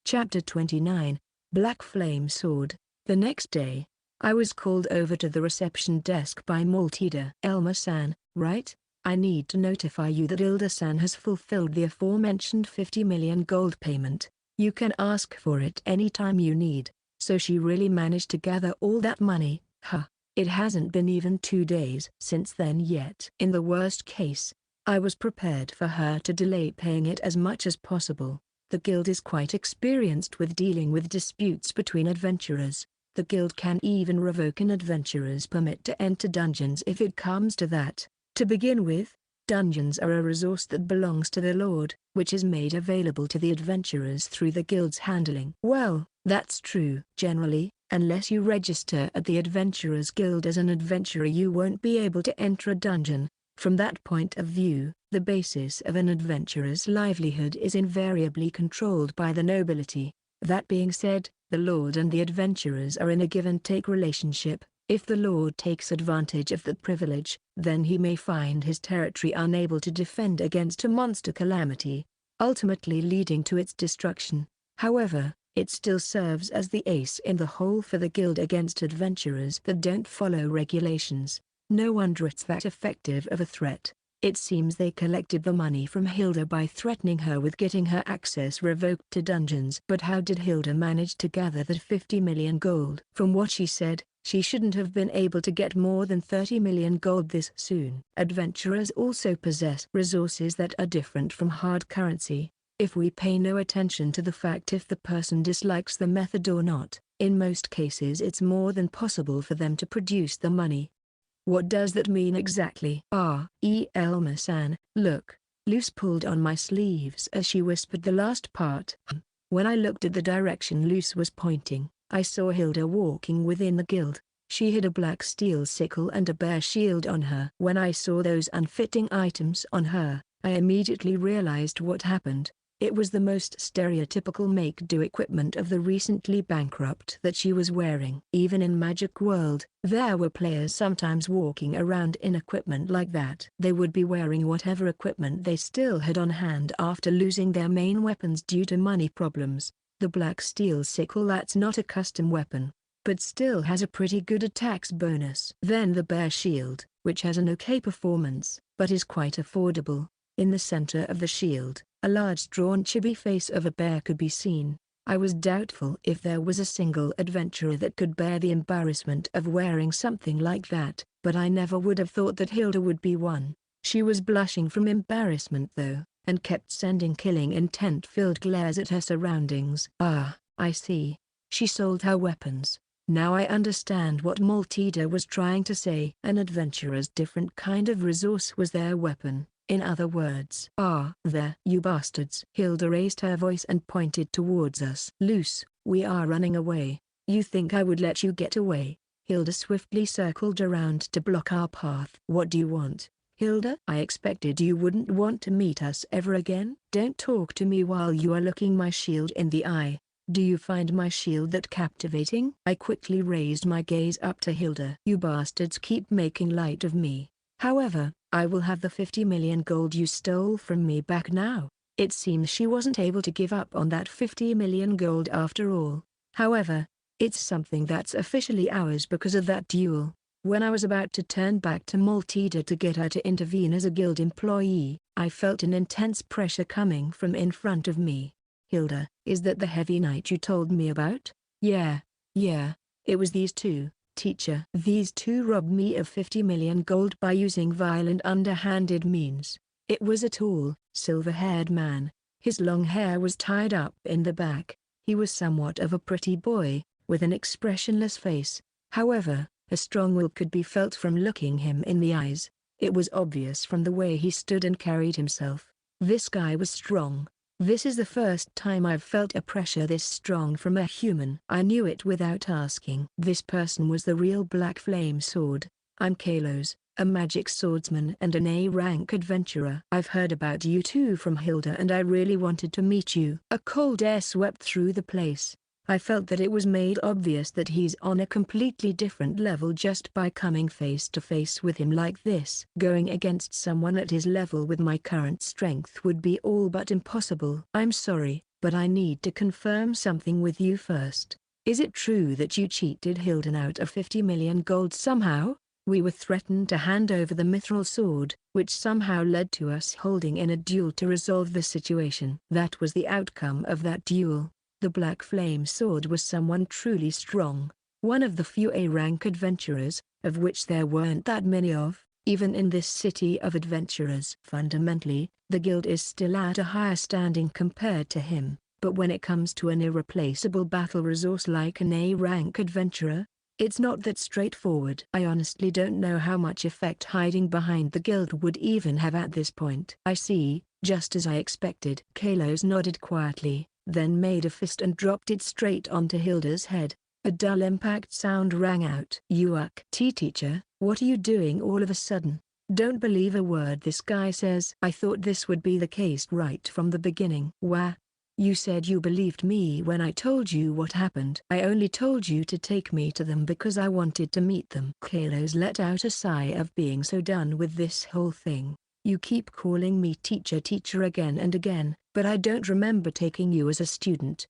Chapter 29, Black Flame Sword. The next day, I was called over to the reception desk by Maltida. Elma-san, right? I need to notify you that Hilda-san has fulfilled the aforementioned 50 million gold payment. You can ask for it anytime you need. So she really managed to gather all that money, huh? It hasn't been even 2 days since then yet. In the worst case, I was prepared for her to delay paying it as much as possible. The guild is quite experienced with dealing with disputes between adventurers. The guild can even revoke an adventurer's permit to enter dungeons if it comes to that. To begin with, dungeons are a resource that belongs to the Lord, which is made available to the adventurers through the guild's handling. Well, that's true. Generally, unless you register at the Adventurers Guild as an adventurer, you won't be able to enter a dungeon. From that point of view, the basis of an adventurer's livelihood is invariably controlled by the nobility. That being said, the Lord and the adventurers are in a give-and-take relationship, If the Lord takes advantage of that privilege, then he may find his territory unable to defend against a monster calamity, ultimately leading to its destruction. However, it still serves as the ace in the hole for the guild against adventurers that don't follow regulations. No wonder it's that effective of a threat. It seems they collected the money from Hilda by threatening her with getting her access revoked to dungeons. But how did Hilda manage to gather that 50 million gold? From what she said, she shouldn't have been able to get more than 30 million gold this soon. Adventurers also possess resources that are different from hard currency. If we pay no attention to the fact if the person dislikes the method or not, in most cases it's more than possible for them to produce the money. What does that mean exactly? Elmer-san, look. Luce pulled on my sleeves as she whispered the last part. When I looked at the direction Luce was pointing, I saw Hilda walking within the guild. She had a black steel sickle and a bear shield on her. When I saw those unfitting items on her, I immediately realized what happened. It was the most stereotypical make-do equipment of the recently bankrupt that she was wearing. Even in Magic World, there were players sometimes walking around in equipment like that. They would be wearing whatever equipment they still had on hand after losing their main weapons due to money problems. The black steel sickle, that's not a custom weapon, but still has a pretty good attacks bonus. Then the bear shield, which has an okay performance, but is quite affordable. In the center of the shield, a large drawn chibi face of a bear could be seen. I was doubtful if there was a single adventurer that could bear the embarrassment of wearing something like that, but I never would have thought that Hilda would be one. She was blushing from embarrassment though, and kept sending killing intent-filled glares at her surroundings. Ah, I see. She sold her weapons. Now I understand what Maltida was trying to say. An adventurer's different kind of resource was their weapon. In other words, there, you bastards. Hilda raised her voice and pointed towards us. Luce, we are running away. You think I would let you get away? Hilda swiftly circled around to block our path. What do you want, Hilda? I expected you wouldn't want to meet us ever again. Don't talk to me while you are looking my shield in the eye. Do you find my shield that captivating? I quickly raised my gaze up to Hilda. You bastards keep making light of me. However, I will have the 50 million gold you stole from me back now. It seems she wasn't able to give up on that 50 million gold after all. However, it's something that's officially ours because of that duel. When I was about to turn back to Maltida to get her to intervene as a guild employee, I felt an intense pressure coming from in front of me. Hilda, is that the heavy knight you told me about? Yeah, it was these two. Teacher, these two robbed me of 50 million gold by using vile and underhanded means. It was a tall, silver-haired man. His long hair was tied up in the back. He was somewhat of a pretty boy, with an expressionless face. However, a strong will could be felt from looking him in the eyes. It was obvious from the way he stood and carried himself. This guy was strong. This is the first time I've felt a pressure this strong from a human. I knew it without asking. This person was the real Black Flame Sword. I'm Kalos, a magic swordsman and an A-rank adventurer. I've heard about you two from Hilda and I really wanted to meet you. A cold air swept through the place. I felt that it was made obvious that he's on a completely different level just by coming face to face with him like this. Going against someone at his level with my current strength would be all but impossible. I'm sorry, but I need to confirm something with you first. Is it true that you cheated Hilda out of 50 million gold somehow? We were threatened to hand over the Mithril sword, which somehow led to us holding in a duel to resolve the situation. That was the outcome of that duel. The Black Flame Sword was someone truly strong, one of the few A-rank adventurers, of which there weren't that many of, even in this city of adventurers. Fundamentally, the guild is still at a higher standing compared to him, but when it comes to an irreplaceable battle resource like an A-rank adventurer, it's not that straightforward. I honestly don't know how much effect hiding behind the guild would even have at this point. I see, just as I expected. Kalos nodded quietly, then made a fist and dropped it straight onto Hilda's head. A dull impact sound rang out. Yuck. Teacher, what are you doing all of a sudden? Don't believe a word this guy says. I thought this would be the case right from the beginning. Wah. You said you believed me when I told you what happened. I only told you to take me to them because I wanted to meet them. Kalos let out a sigh of being so done with this whole thing. You keep calling me teacher again and again, but I don't remember taking you as a student.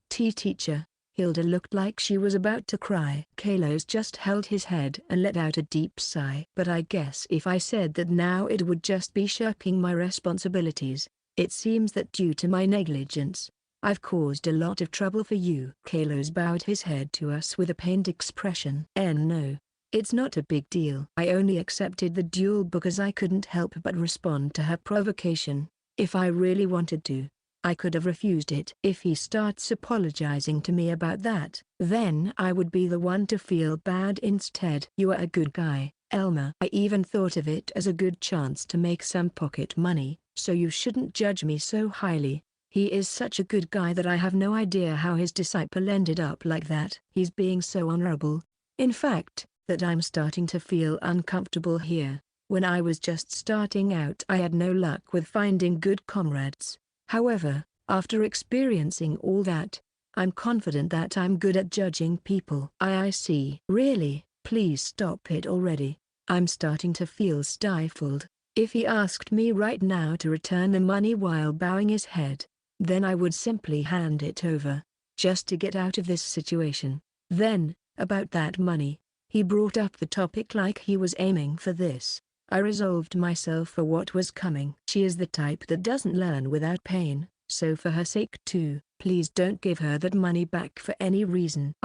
Teacher. Hilda looked like she was about to cry. Kalos just held his head and let out a deep sigh. But I guess if I said that now it would just be shirking my responsibilities. It seems that due to my negligence, I've caused a lot of trouble for you. Kalos bowed his head to us with a pained expression. No. It's not a big deal. I only accepted the duel because I couldn't help but respond to her provocation. If I really wanted to, I could have refused it. If he starts apologizing to me about that, then I would be the one to feel bad instead. You are a good guy, Elmer. I even thought of it as a good chance to make some pocket money, so you shouldn't judge me so highly. He is such a good guy that I have no idea how his disciple ended up like that. He's being so honorable. In fact, that I'm starting to feel uncomfortable here. When I was just starting out, I had no luck with finding good comrades. However, after experiencing all that, I'm confident that I'm good at judging people. I see. Really, please stop it already. I'm starting to feel stifled. If he asked me right now to return the money while bowing his head, then I would simply hand it over, just to get out of this situation. Then, about that money, he brought up the topic like he was aiming for this. I resolved myself for what was coming. She is the type that doesn't learn without pain, so for her sake too, please don't give her that money back for any reason.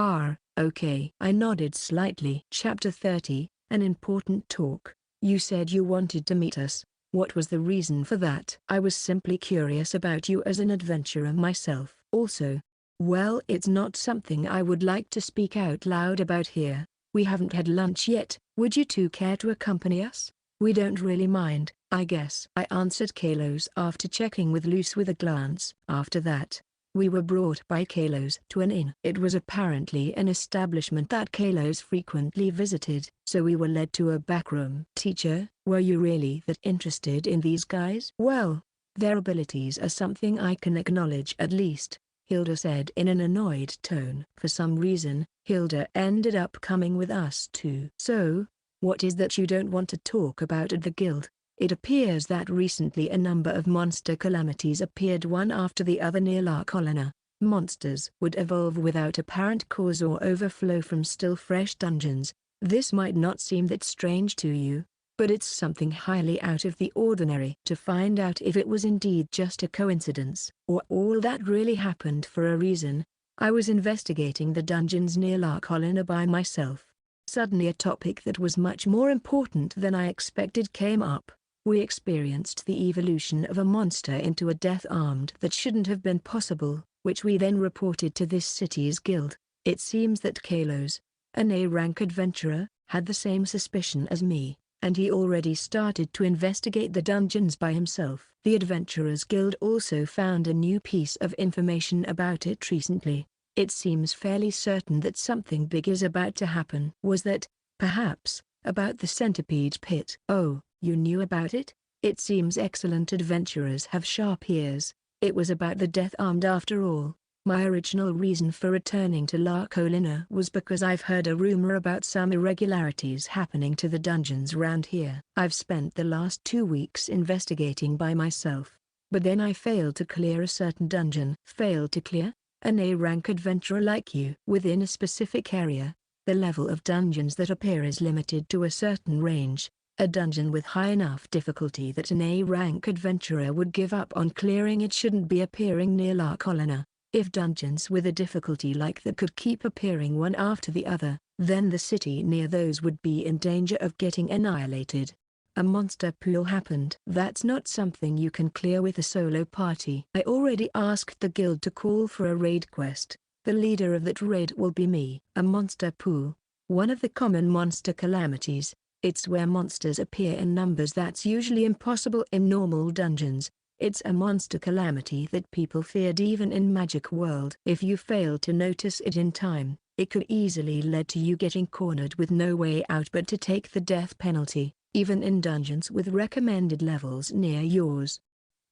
Okay. I nodded slightly. Chapter 30, An Important Talk. You said you wanted to meet us. What was the reason for that? I was simply curious about you as an adventurer myself. Also, well, it's not something I would like to speak out loud about here. We haven't had lunch yet. Would you two care to accompany us? We don't really mind, I guess, I answered Kalos after checking with Luce with a glance. After that, we were brought by Kalos to an inn. It was apparently an establishment that Kalos frequently visited, so we were led to a back room. Teacher, were you really that interested in these guys? Well, their abilities are something I can acknowledge at least, Hilda said in an annoyed tone. For some reason, Hilda ended up coming with us too. So, what is that you don't want to talk about at the guild? It appears that recently a number of monster calamities appeared one after the other near La Colina. Monsters would evolve without apparent cause or overflow from still fresh dungeons. This might not seem that strange to you, but it's something highly out of the ordinary. To find out if it was indeed just a coincidence, or all that really happened for a reason, I was investigating the dungeons near La Colina by myself. Suddenly a topic that was much more important than I expected came up. We experienced the evolution of a monster into a death-armed that shouldn't have been possible, which we then reported to this city's guild. It seems that Kalos, an A-rank adventurer, had the same suspicion as me, and he already started to investigate the dungeons by himself. The Adventurers Guild also found a new piece of information about it recently. It seems fairly certain that something big is about to happen. Was that, perhaps, about the centipede pit? Oh, you knew about it? It seems excellent adventurers have sharp ears. It was about the death-armed after all. My original reason for returning to La Colina was because I've heard a rumor about some irregularities happening to the dungeons around here. I've spent the last 2 weeks investigating by myself, but then I failed to clear a certain dungeon. Failed to clear? An A-rank adventurer like you. Within a specific area, the level of dungeons that appear is limited to a certain range. A dungeon with high enough difficulty that an A-rank adventurer would give up on clearing it shouldn't be appearing near La Colina. If dungeons with a difficulty like that could keep appearing one after the other, then the city near those would be in danger of getting annihilated. A monster pool happened. That's not something you can clear with a solo party. I already asked the guild to call for a raid quest. The leader of that raid will be me. A monster pool. One of the common monster calamities. It's where monsters appear in numbers that's usually impossible in normal dungeons. It's a monster calamity that people feared even in Magic World. If you fail to notice it in time, it could easily lead to you getting cornered with no way out but to take the death penalty, even in dungeons with recommended levels near yours.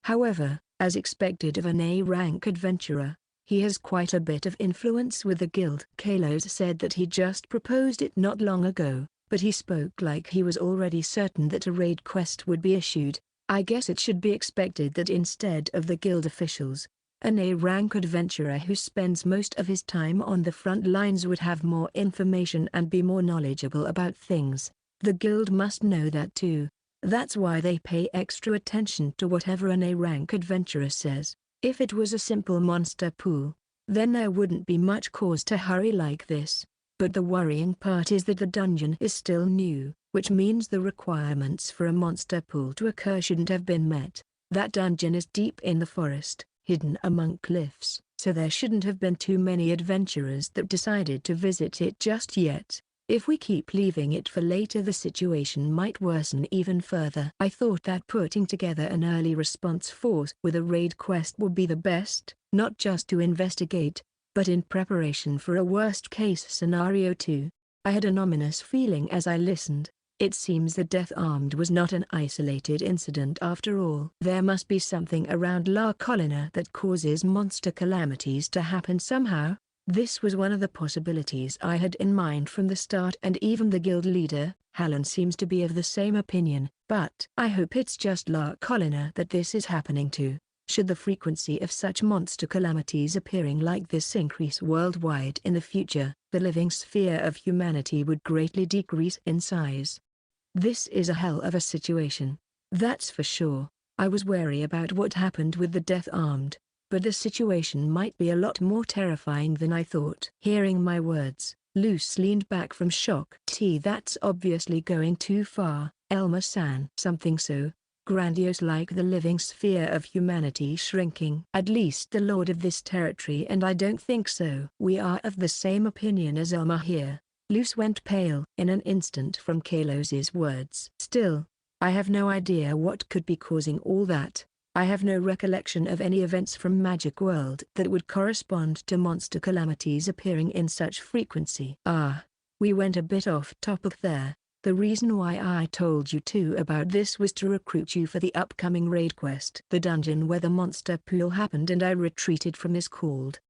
However, As expected of an A-rank adventurer, he has quite a bit of influence with the guild. Kalos said that he just proposed it not long ago, but he spoke like he was already certain that a raid quest would be issued. I guess it should be expected that instead of the guild officials, an A-rank adventurer who spends most of his time on the front lines would have more information and be more knowledgeable about things. The guild must know that too. That's why they pay extra attention to whatever an A-rank adventurer says. If it was a simple monster pool, then there wouldn't be much cause to hurry like this. But the worrying part is that the dungeon is still new, which means the requirements for a monster pool to occur shouldn't have been met. That dungeon is deep in the forest, hidden among cliffs, so there shouldn't have been too many adventurers that decided to visit it just yet. If we keep leaving it for later, the situation might worsen even further. I thought that putting together an early response force with a raid quest would be the best, not just to investigate, but in preparation for a worst-case scenario too. I had an ominous feeling as I listened. It seems the Death Armed was not an isolated incident after all. There must be something around La Colina that causes monster calamities to happen somehow. This was one of the possibilities I had in mind from the start, and even the guild leader, Hallen, seems to be of the same opinion. But I hope it's just La Colina that this is happening to. Should the frequency of such monster calamities appearing like this increase worldwide in the future, the living sphere of humanity would greatly decrease in size. This is a hell of a situation. That's for sure. I was wary about what happened with the Death Armed, but the situation might be a lot more terrifying than I thought. Hearing my words, Luce leaned back from shock. That's obviously going too far, Elma-san. Something so grandiose like the living sphere of humanity shrinking. At least the lord of this territory and I don't think so. We are of the same opinion as Elma here. Luce went pale in an instant from Kalos's words. Still, I have no idea what could be causing all that. I have no recollection of any events from Magic World that would correspond to monster calamities appearing in such frequency. We went a bit off topic there. The reason why I told you two about this was to recruit you for the upcoming raid quest. The dungeon where the monster pool happened and I retreated from is called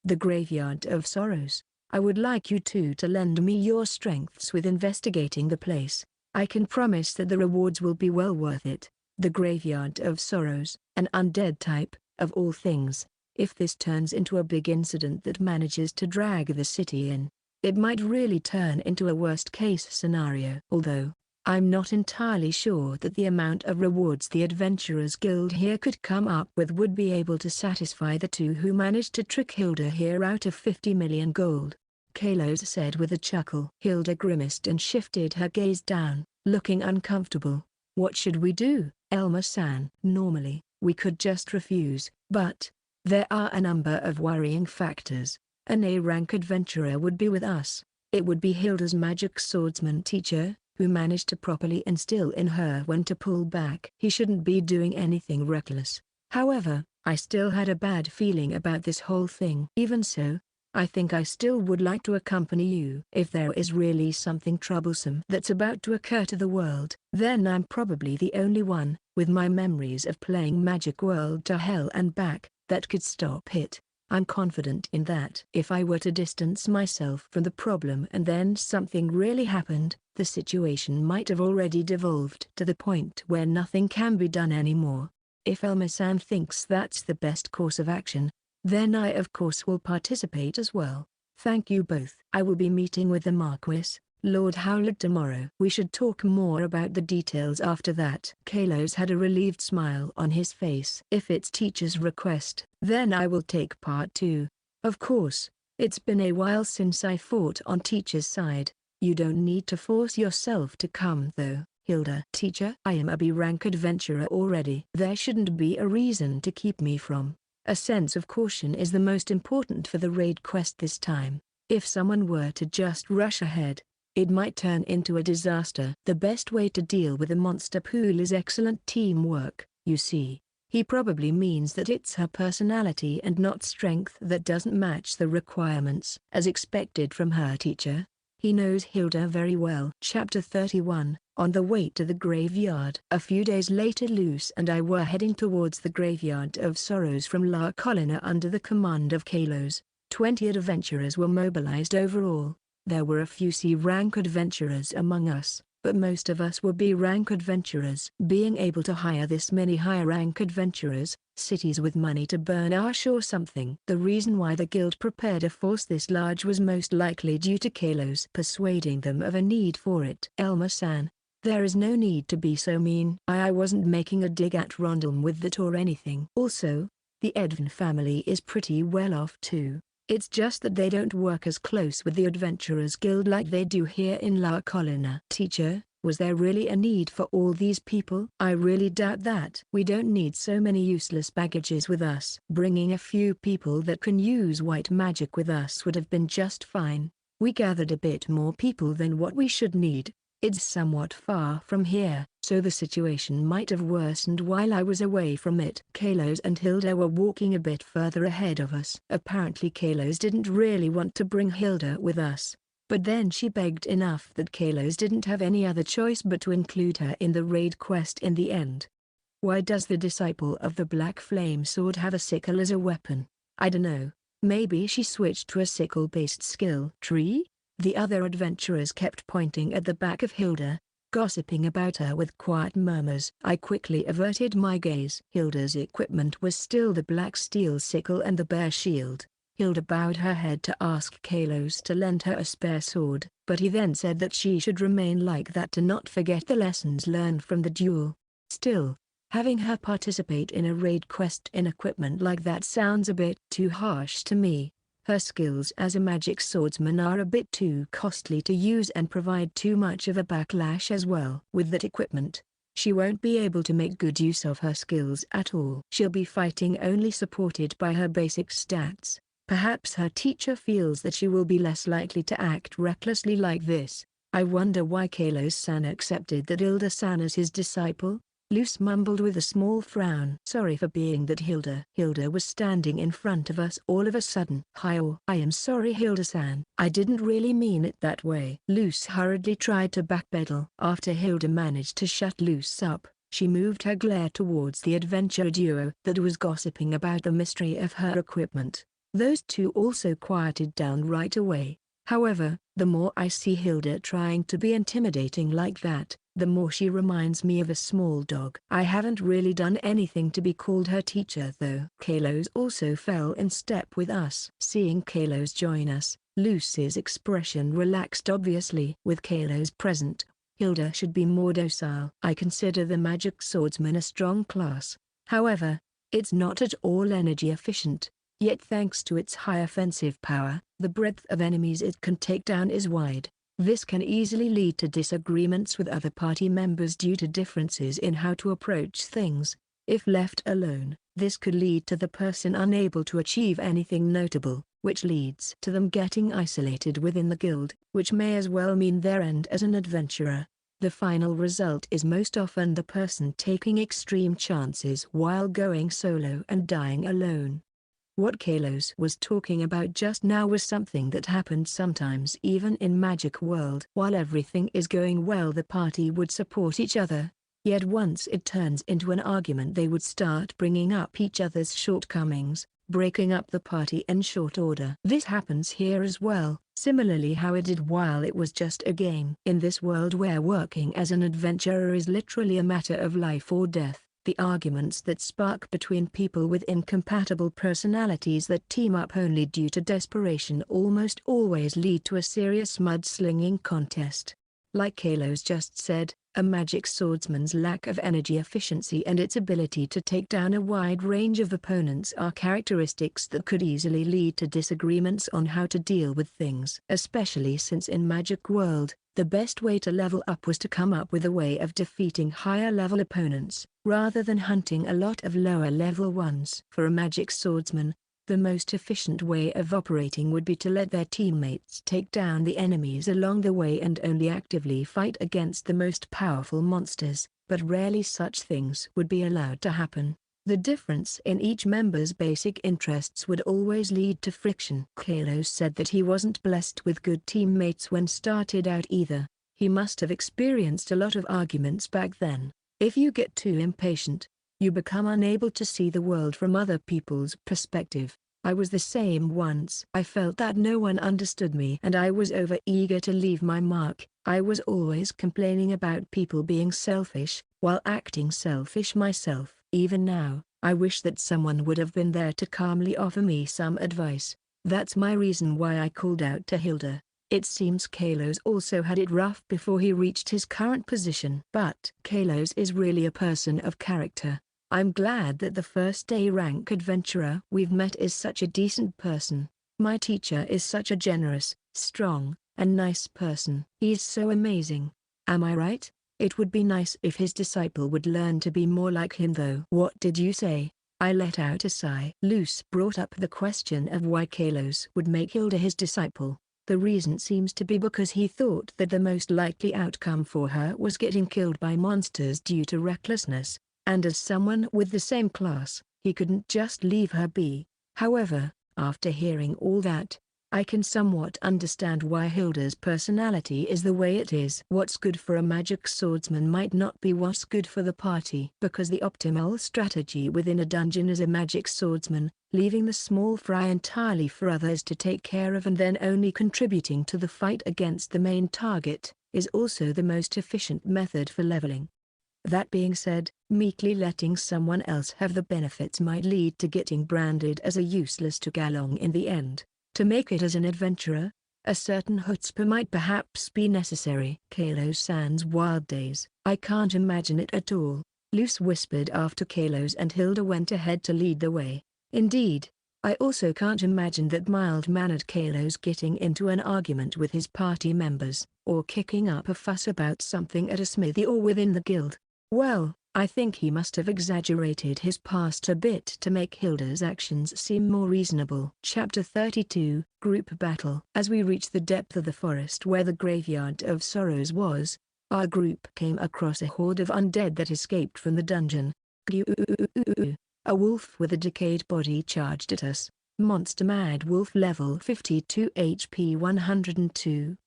the Graveyard of Sorrows. I would like you two to lend me your strengths with investigating the place. I can promise that the rewards will be well worth it. The Graveyard of Sorrows, an undead type, of all things. If this turns into a big incident that manages to drag the city in, it might really turn into a worst-case scenario. Although, I'm not entirely sure that the amount of rewards the Adventurers Guild here could come up with would be able to satisfy the two who managed to trick Hilda here out of 50 million gold. Kalos said with a chuckle. Hilda grimaced and shifted her gaze down, looking uncomfortable. What should we do, Elma-san? Normally, we could just refuse, but there are a number of worrying factors. An A-rank adventurer would be with us. It would be Hilda's magic swordsman teacher, who managed to properly instill in her when to pull back. He shouldn't be doing anything reckless. However, I still had a bad feeling about this whole thing. Even so, I think I still would like to accompany you. If there is really something troublesome that's about to occur to the world, then I'm probably the only one, with my memories of playing Magic World to hell and back, that could stop it. I'm confident in that. If I were to distance myself from the problem and then something really happened, the situation might have already devolved to the point where nothing can be done anymore. If Elma-san thinks that's the best course of action, then I of course will participate as well. Thank you both. I will be meeting with the Marquis, Lord Howland, tomorrow. We should talk more about the details after that. Kalos had a relieved smile on his face. If it's teacher's request, then I will take part too. Of course, it's been a while since I fought on teacher's side. You don't need to force yourself to come though, Hilda. Teacher, I am a B-rank adventurer already. There shouldn't be a reason to keep me from. A sense of caution is the most important for the raid quest this time. If someone were to just rush ahead, it might turn into a disaster. The best way to deal with a monster pool is excellent teamwork, you see. He probably means that it's her personality and not strength that doesn't match the requirements as expected from her teacher. He knows Hilda very well. Chapter 31, on the way to the graveyard. A few days later, Luce and I were heading towards the Graveyard of Sorrows from La Colina under the command of Kalos. 20 adventurers were mobilized overall. There were a few C-rank adventurers among us, but most of us were B-rank adventurers. Being able to hire this many higher-rank adventurers, cities with money to burn are sure something. The reason why the guild prepared a force this large was most likely due to Kalos persuading them of a need for it. Elmer-san, there is no need to be so mean. I wasn't making a dig at Rondhelm with that or anything. Also, the Edvin family is pretty well off too. It's just that they don't work as close with the Adventurers Guild like they do here in La Colina. Teacher, was there really a need for all these people? I really doubt that. We don't need so many useless baggages with us. Bringing a few people that can use white magic with us would have been just fine. We gathered a bit more people than what we should need. It's somewhat far from here, so the situation might have worsened while I was away from it. Kalos and Hilda were walking a bit further ahead of us. Apparently Kalos didn't really want to bring Hilda with us, but then she begged enough that Kalos didn't have any other choice but to include her in the raid quest in the end. Why does the disciple of the Black Flame Sword have a sickle as a weapon? I dunno, maybe she switched to a sickle-based skill tree? The other adventurers kept pointing at the back of Hilda, gossiping about her with quiet murmurs. I quickly averted my gaze. Hilda's equipment was still the black steel sickle and the bear shield. Hilda bowed her head to ask Kalos to lend her a spare sword, but he then said that she should remain like that to not forget the lessons learned from the duel. Still, having her participate in a raid quest in equipment like that sounds a bit too harsh to me. Her skills as a magic swordsman are a bit too costly to use and provide too much of a backlash as well. With that equipment, she won't be able to make good use of her skills at all. She'll be fighting only supported by her basic stats. Perhaps her teacher feels that she will be less likely to act recklessly like this. I wonder why Kalos-san accepted that Hilda-san as his disciple? Luce mumbled with a small frown. Sorry for being that, Hilda. Hilda was standing in front of us all of a sudden. I am sorry, Hilda-san. I didn't really mean it that way. Luce hurriedly tried to backpedal. After Hilda managed to shut Luce up, she moved her glare towards the adventurer duo that was gossiping about the mystery of her equipment. Those two also quieted down right away. However, the more I see Hilda trying to be intimidating like that, the more she reminds me of a small dog. I haven't really done anything to be called her teacher though. Kalos also fell in step with us. Seeing Kalos join us, Luce's expression relaxed obviously. With Kalos present, Hilda should be more docile. I consider the magic swordsman a strong class. However, it's not at all energy efficient. Yet thanks to its high offensive power, the breadth of enemies it can take down is wide. This can easily lead to disagreements with other party members due to differences in how to approach things. If left alone, this could lead to the person unable to achieve anything notable, which leads to them getting isolated within the guild, which may as well mean their end as an adventurer. The final result is most often the person taking extreme chances while going solo and dying alone. What Kalos was talking about just now was something that happened sometimes even in Magic World. While everything is going well, the party would support each other. Yet once it turns into an argument, they would start bringing up each other's shortcomings, breaking up the party in short order. This happens here as well, similarly how it did while it was just a game. In this world where working as an adventurer is literally a matter of life or death, the arguments that spark between people with incompatible personalities that team up only due to desperation almost always lead to a serious mudslinging contest. Like Kalos just said, a magic swordsman's lack of energy efficiency and its ability to take down a wide range of opponents are characteristics that could easily lead to disagreements on how to deal with things. Especially since in Magic World, the best way to level up was to come up with a way of defeating higher level opponents, rather than hunting a lot of lower level ones. For a magic swordsman, the most efficient way of operating would be to let their teammates take down the enemies along the way and only actively fight against the most powerful monsters, but rarely such things would be allowed to happen. The difference in each member's basic interests would always lead to friction. Kalos said that he wasn't blessed with good teammates when started out either. He must have experienced a lot of arguments back then. If you get too impatient, you become unable to see the world from other people's perspective. I was the same once. I felt that no one understood me and I was over-eager to leave my mark. I was always complaining about people being selfish, while acting selfish myself. Even now, I wish that someone would have been there to calmly offer me some advice. That's my reason why I called out to Hilda. It seems Kalos also had it rough before he reached his current position. But Kalos is really a person of character. I'm glad that the first A-rank adventurer we've met is such a decent person. My teacher is such a generous, strong, and nice person. He's so amazing. Am I right? It would be nice if his disciple would learn to be more like him though. What did you say? I let out a sigh. Luce brought up the question of why Kalos would make Hilda his disciple. The reason seems to be because he thought that the most likely outcome for her was getting killed by monsters due to recklessness. And as someone with the same class, he couldn't just leave her be. However, after hearing all that, I can somewhat understand why Hilda's personality is the way it is. What's good for a magic swordsman might not be what's good for the party. Because the optimal strategy within a dungeon is a magic swordsman, leaving the small fry entirely for others to take care of and then only contributing to the fight against the main target, is also the most efficient method for leveling. That being said, meekly letting someone else have the benefits might lead to getting branded as a useless tagalong in the end. To make it as an adventurer, a certain chutzpah might perhaps be necessary. Kalos sans wild days. I can't imagine it at all, Luce whispered after Kalos and Hilda went ahead to lead the way. Indeed, I also can't imagine that mild-mannered Kalos getting into an argument with his party members, or kicking up a fuss about something at a smithy or within the guild. Well, I think he must have exaggerated his past a bit to make Hilda's actions seem more reasonable. Chapter 32, Group Battle. As we reached the depth of the forest where the Graveyard of Sorrows was, our group came across a horde of undead that escaped from the dungeon. A wolf with a decayed body charged at us. Monster Mad Wolf level 52 HP 102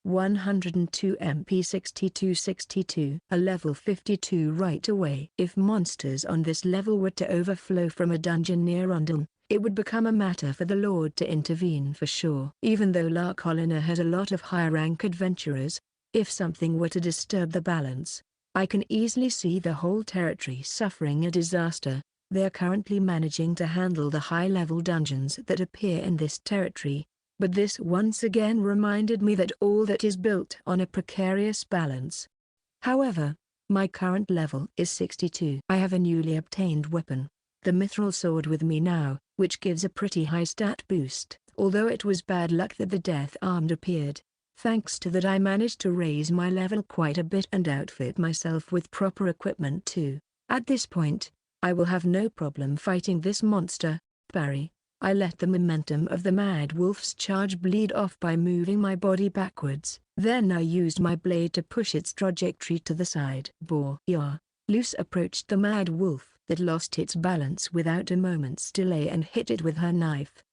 MP 62 a level 52 right away. If monsters on this level were to overflow from a dungeon near Rondon, it would become a matter for the Lord to intervene for sure. Even though La Colina has a lot of higher rank adventurers, if something were to disturb the balance, I can easily see the whole territory suffering a disaster. They are currently managing to handle the high-level dungeons that appear in this territory, but this once again reminded me that all that is built on a precarious balance. However, my current level is 62. I have a newly obtained weapon, the Mithril sword with me now, which gives a pretty high stat boost, although it was bad luck that the Death Armed appeared. Thanks to that I managed to raise my level quite a bit and outfit myself with proper equipment too. At this point, I will have no problem fighting this monster. Parry. I let the momentum of the Mad Wolf's charge bleed off by moving my body backwards. Then I used my blade to push its trajectory to the side. Yeah. Luce approached the Mad Wolf that lost its balance without a moment's delay and hit it with her knife.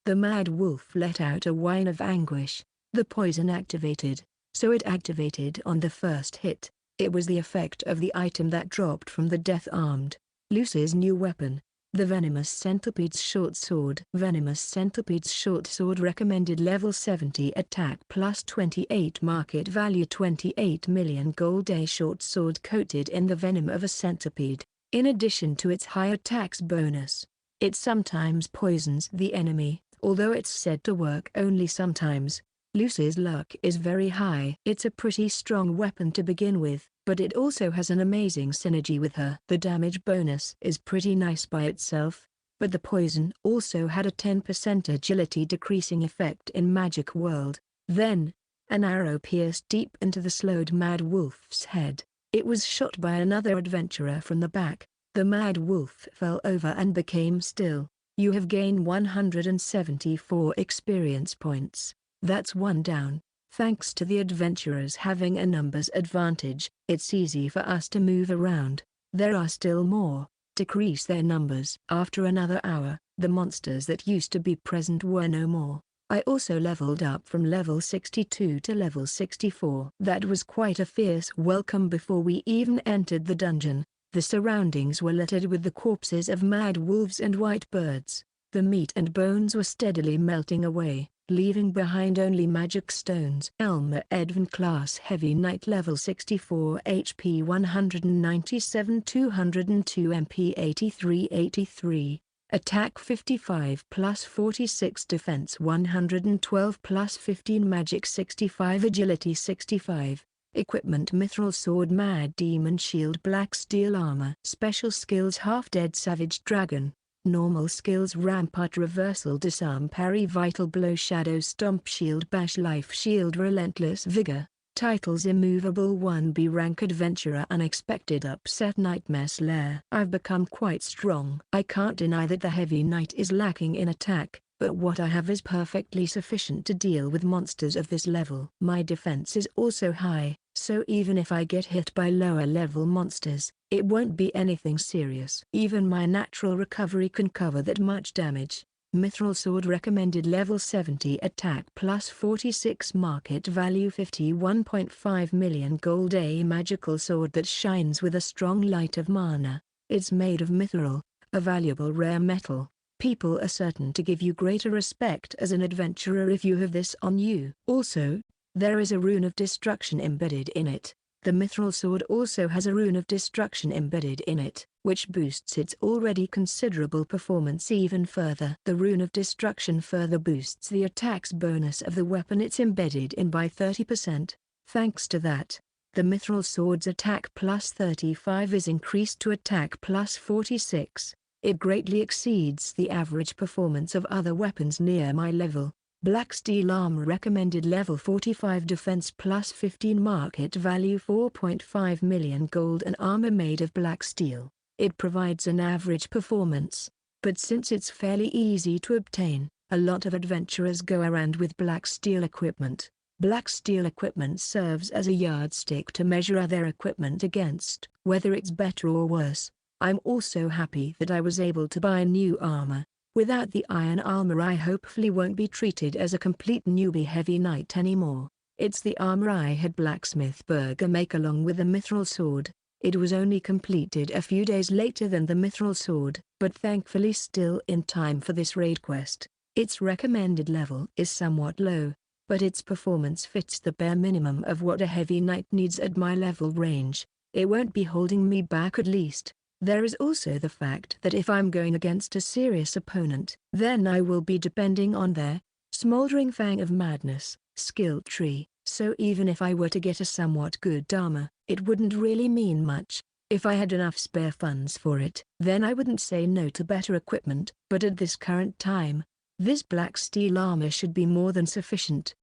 The Mad Wolf let out a whine of anguish. The poison activated, so it activated on the first hit. It was the effect of the item that dropped from the Death Armed. Luce's new weapon, the Venomous Centipede's Short Sword. Venomous Centipede's Short Sword recommended level 70 attack plus 28 market value 28 million gold. A short sword coated in the venom of a centipede. In addition to its high attacks bonus, it sometimes poisons the enemy, although it's said to work only sometimes. Luce's luck is very high. It's a pretty strong weapon to begin with, but it also has an amazing synergy with her. The damage bonus is pretty nice by itself, but the poison also had a 10% agility decreasing effect in Magic World. Then, an arrow pierced deep into the slowed Mad Wolf's head. It was shot by another adventurer from the back. The Mad Wolf fell over and became still. You have gained 174 experience points. That's one down. Thanks to the adventurers having a numbers advantage, it's easy for us to move around. There are still more. Decrease their numbers. After another hour, the monsters that used to be present were no more. I also leveled up from level 62 to level 64. That was quite a fierce welcome before we even entered the dungeon. The surroundings were littered with the corpses of mad wolves and white birds. The meat and bones were steadily melting away, leaving behind only magic stones. Elmer Edvin class heavy knight level 64 HP 197 202 MP 83 attack 55 plus 46 defense 112 plus 15 magic 65 agility 65. Equipment Mithril sword mad demon shield black steel armor. Special skills half dead savage dragon. Normal skills rampart reversal disarm parry vital blow shadow stomp shield bash life shield relentless vigor. Titles immovable 1B rank adventurer unexpected upset nightmare slayer. I've become quite strong. I can't deny that the heavy knight is lacking in attack, but what I have is perfectly sufficient to deal with monsters of this level. My defense is also high, so even if I get hit by lower level monsters, it won't be anything serious. Even my natural recovery can cover that much damage. Mithril sword recommended level 70 attack plus 46 market value 51.5 million gold. A magical sword that shines with a strong light of mana. It's made of mithril, a valuable rare metal. People are certain to give you greater respect as an adventurer if you have this on you. Also, there is a rune of destruction embedded in it. The mithril sword also has a rune of destruction embedded in it, which boosts its already considerable performance even further. The rune of destruction further boosts the attack's bonus of the weapon it's embedded in by 30%. Thanks to that, the mithril sword's attack plus 35 is increased to attack plus 46. It greatly exceeds the average performance of other weapons near my level. Black steel armor recommended level 45 defense plus 15 market value 4.5 million gold. An armor made of black steel. It provides an average performance, but since it's fairly easy to obtain, a lot of adventurers go around with black steel equipment. Black steel equipment serves as a yardstick to measure other equipment against, whether it's better or worse. I'm also happy that I was able to buy new armor. Without the iron armor I hopefully won't be treated as a complete newbie heavy knight anymore. It's the armor I had Blacksmith Burger make along with the mithril sword. It was only completed a few days later than the mithril sword, but thankfully still in time for this raid quest. Its recommended level is somewhat low, but its performance fits the bare minimum of what a heavy knight needs at my level range. It won't be holding me back at least. There is also the fact that if I'm going against a serious opponent, then I will be depending on their smoldering fang of madness skill tree, so even if I were to get a somewhat good armor, it wouldn't really mean much. If I had enough spare funds for it, then I wouldn't say no to better equipment, but at this current time, this black steel armor should be more than sufficient.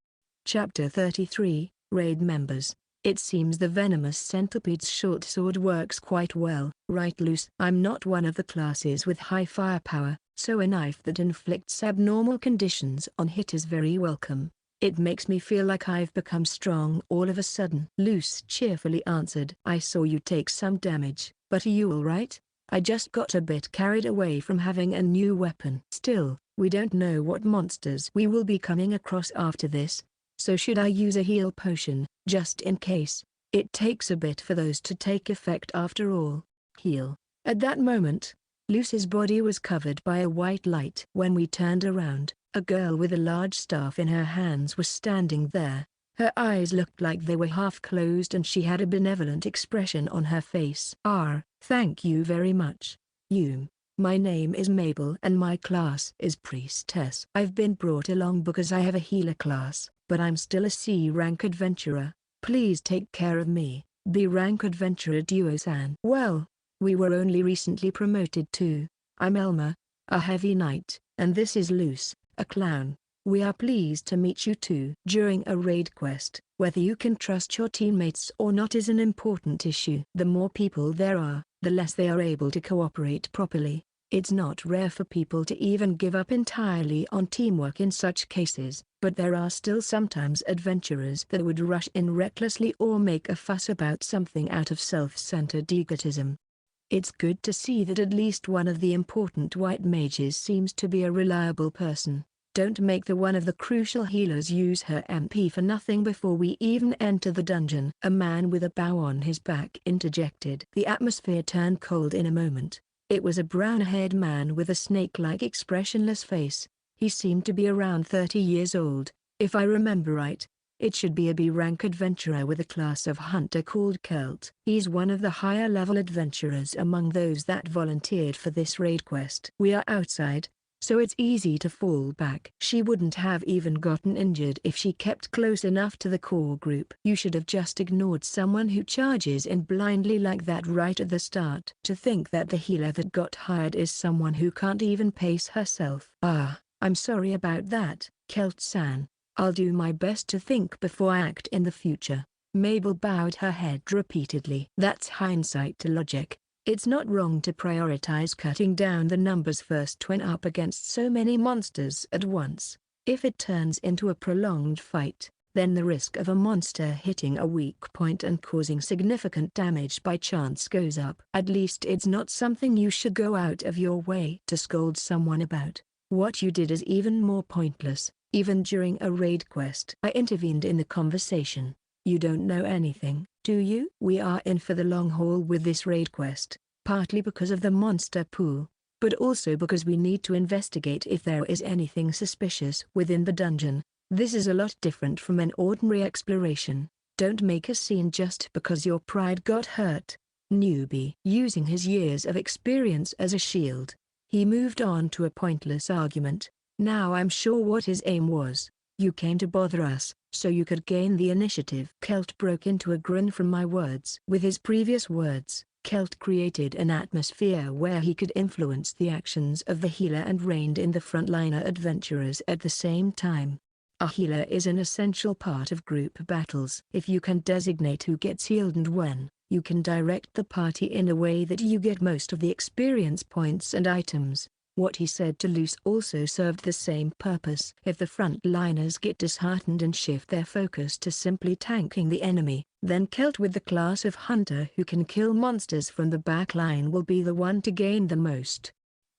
Chapter 33, Raid Members. It seems the venomous centipede's short sword works quite well. Right loose. I'm not one of the classes with high firepower, so a knife that inflicts abnormal conditions on hit is very welcome. It makes me feel like I've become strong all of a sudden. Luce cheerfully answered. I saw you take some damage, but are you alright? I just got a bit carried away from having a new weapon. Still, we don't know what monsters we will be coming across after this. So should I use a heal potion, just in case? It takes a bit for those to take effect after all. Heal. At that moment, Luce's body was covered by a white light. When we turned around, a girl with a large staff in her hands was standing there. Her eyes looked like they were half closed and she had a benevolent expression on her face. Thank you very much. My name is Mabel and my class is Priestess. I've been brought along because I have a healer class, but I'm still a C-rank adventurer. Please take care of me, B-rank adventurer Duo-san. Well, we were only recently promoted too. I'm Elmer, a heavy knight, and this is Luce, a clown. We are pleased to meet you too. During a raid quest, whether you can trust your teammates or not is an important issue. The more people there are, the less they are able to cooperate properly. It's not rare for people to even give up entirely on teamwork in such cases, but there are still sometimes adventurers that would rush in recklessly or make a fuss about something out of self-centered egotism. It's good to see that at least one of the important white mages seems to be a reliable person. Don't make one of the crucial healers use her MP for nothing before we even enter the dungeon." A man with a bow on his back interjected. The atmosphere turned cold in a moment. It was a brown-haired man with a snake-like expressionless face. He seemed to be around 30 years old. If I remember right, it should be a B-rank adventurer with a class of hunter called Celt. He's one of the higher-level adventurers among those that volunteered for this raid quest. We are outside, so it's easy to fall back. She wouldn't have even gotten injured if she kept close enough to the core group. You should have just ignored someone who charges in blindly like that right at the start. To think that the healer that got hired is someone who can't even pace herself. Ah, I'm sorry about that, Celt-san. I'll do my best to think before I act in the future. Mabel bowed her head repeatedly. That's hindsight to logic. It's not wrong to prioritize cutting down the numbers first when up against so many monsters at once. If it turns into a prolonged fight, then the risk of a monster hitting a weak point and causing significant damage by chance goes up. At least it's not something you should go out of your way to scold someone about. What you did is even more pointless, even during a raid quest. I intervened in the conversation. You don't know anything, do you? We are in for the long haul with this raid quest, partly because of the monster pool, but also because we need to investigate if there is anything suspicious within the dungeon. This is a lot different from an ordinary exploration. Don't make a scene just because your pride got hurt. Newbie. Using his years of experience as a shield, he moved on to a pointless argument. Now I'm sure what his aim was. You came to bother us, so you could gain the initiative. Celt broke into a grin from my words. With his previous words, Celt created an atmosphere where he could influence the actions of the healer and reined in the frontliner adventurers at the same time. A healer is an essential part of group battles. If you can designate who gets healed and when, you can direct the party in a way that you get most of the experience points and items. What he said to Luce also served the same purpose. If the frontliners get disheartened and shift their focus to simply tanking the enemy, then Celt with the class of hunter who can kill monsters from the back line will be the one to gain the most.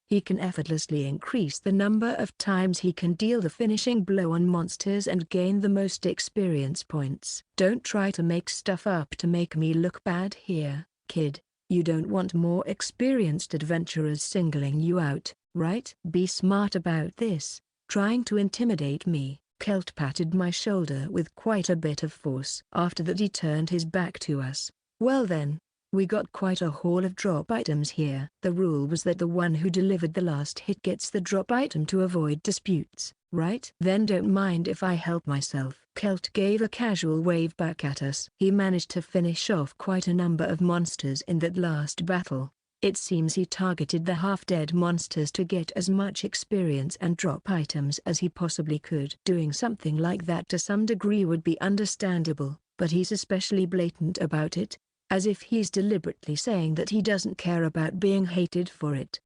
He can effortlessly increase the number of times he can deal the finishing blow on monsters and gain the most experience points. Don't try to make stuff up to make me look bad here, kid. You don't want more experienced adventurers singling you out, right? Be smart about this. Trying to intimidate me. Celt patted my shoulder with quite a bit of force. After that he turned his back to us. Well then, we got quite a haul of drop items here. The rule was that the one who delivered the last hit gets the drop item to avoid disputes, right? Then don't mind if I help myself. Celt gave a casual wave back at us. He managed to finish off quite a number of monsters in that last battle. It seems he targeted the half-dead monsters to get as much experience and drop items as he possibly could. Doing something like that to some degree would be understandable, but he's especially blatant about it, as if he's deliberately saying that he doesn't care about being hated for it.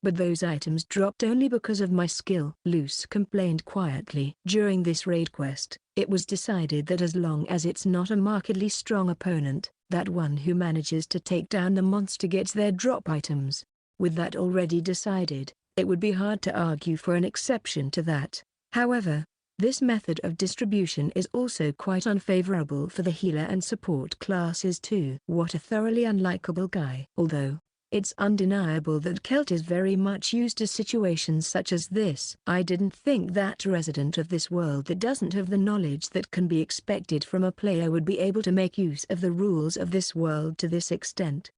But those items dropped only because of my skill. Luce complained quietly. During this raid quest, it was decided that as long as it's not a markedly strong opponent, that one who manages to take down the monster gets their drop items. With that already decided, it would be hard to argue for an exception to that. However, this method of distribution is also quite unfavorable for the healer and support classes too. What a thoroughly unlikable guy. Although, it's undeniable that Celt is very much used to situations such as this. I didn't think that a resident of this world that doesn't have the knowledge that can be expected from a player would be able to make use of the rules of this world to this extent.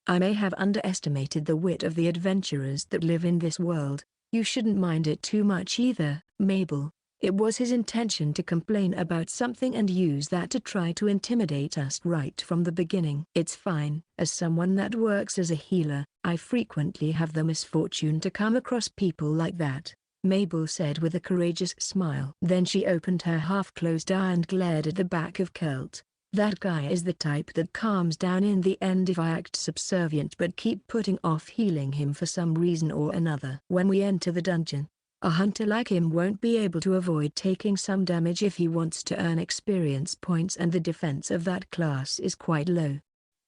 I may have underestimated the wit of the adventurers that live in this world. You shouldn't mind it too much either, Mabel. It was his intention to complain about something and use that to try to intimidate us right from the beginning. It's fine. As someone that works as a healer, I frequently have the misfortune to come across people like that, Mabel said with a courageous smile. Then she opened her half-closed eye and glared at the back of Celt. That guy is the type that calms down in the end if I act subservient but keep putting off healing him for some reason or another. When we enter the dungeon, a hunter like him won't be able to avoid taking some damage if he wants to earn experience points, and the defense of that class is quite low.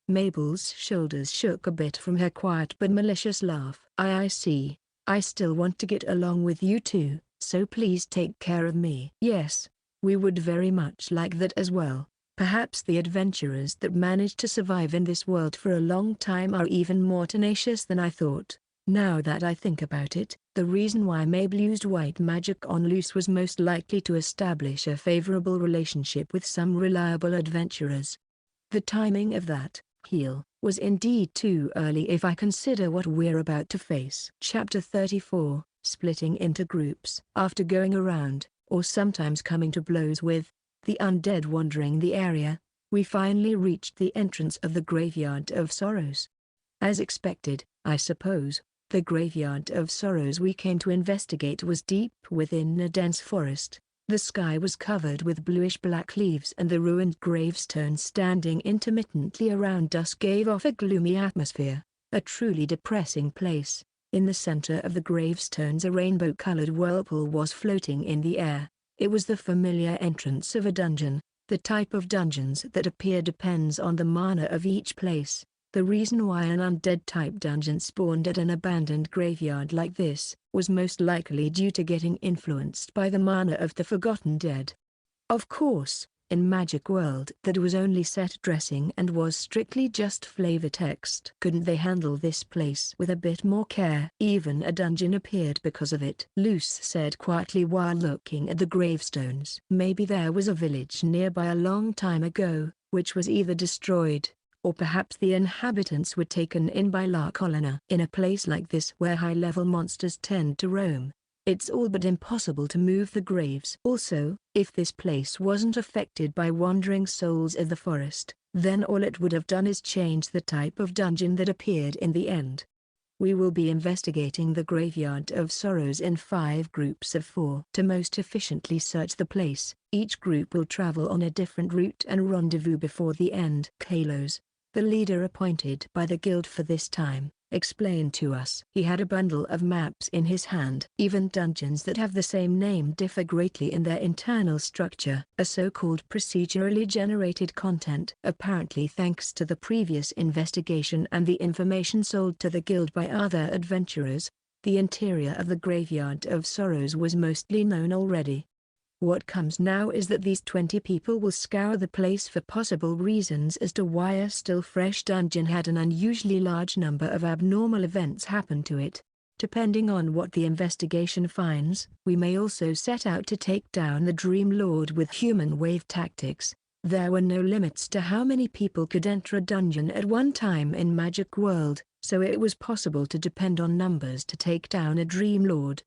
Mabel's shoulders shook a bit from her quiet but malicious laugh. I see. I still want to get along with you two, so please take care of me." "Yes, we would very much like that as well. Perhaps the adventurers that manage to survive in this world for a long time are even more tenacious than I thought. Now that I think about it, the reason why Mabel used white magic on Luce was most likely to establish a favorable relationship with some reliable adventurers. The timing of that heal was indeed too early if I consider what we're about to face." Chapter 34, Splitting into Groups. After going around, or sometimes coming to blows with, the undead wandering the area, we finally reached the entrance of the Graveyard of Sorrows. As expected, I suppose, the Graveyard of Sorrows we came to investigate was deep within a dense forest. The sky was covered with bluish-black leaves and the ruined gravestones standing intermittently around us gave off a gloomy atmosphere, a truly depressing place. In the center of the gravestones a rainbow-colored whirlpool was floating in the air. It was the familiar entrance of a dungeon. The type of dungeons that appear depends on the mana of each place. The reason why an undead-type dungeon spawned at an abandoned graveyard like this was most likely due to getting influenced by the mana of the forgotten dead. Of course, in Magic World that was only set dressing and was strictly just flavor text. Couldn't they handle this place with a bit more care? Even a dungeon appeared because of it, Luce said quietly while looking at the gravestones. Maybe there was a village nearby a long time ago, which was either destroyed, or perhaps the inhabitants were taken in by La Colonna. In a place like this where high-level monsters tend to roam, it's all but impossible to move the graves. Also, if this place wasn't affected by wandering souls of the forest, then all it would have done is change the type of dungeon that appeared in the end. We will be investigating the Graveyard of Sorrows in 5 groups of 4. To most efficiently search the place, each group will travel on a different route and rendezvous before the end. Kalos, the leader appointed by the guild for this time, explained to us. He had a bundle of maps in his hand. Even dungeons that have the same name differ greatly in their internal structure. A so-called procedurally generated content. Apparently thanks to the previous investigation and the information sold to the guild by other adventurers, the interior of the Graveyard of Sorrows was mostly known already. What comes now is that these 20 people will scour the place for possible reasons as to why a still fresh dungeon had an unusually large number of abnormal events happen to it. Depending on what the investigation finds, we may also set out to take down the Dream Lord with human wave tactics. There were no limits to how many people could enter a dungeon at one time in Magic World, so it was possible to depend on numbers to take down a Dream Lord.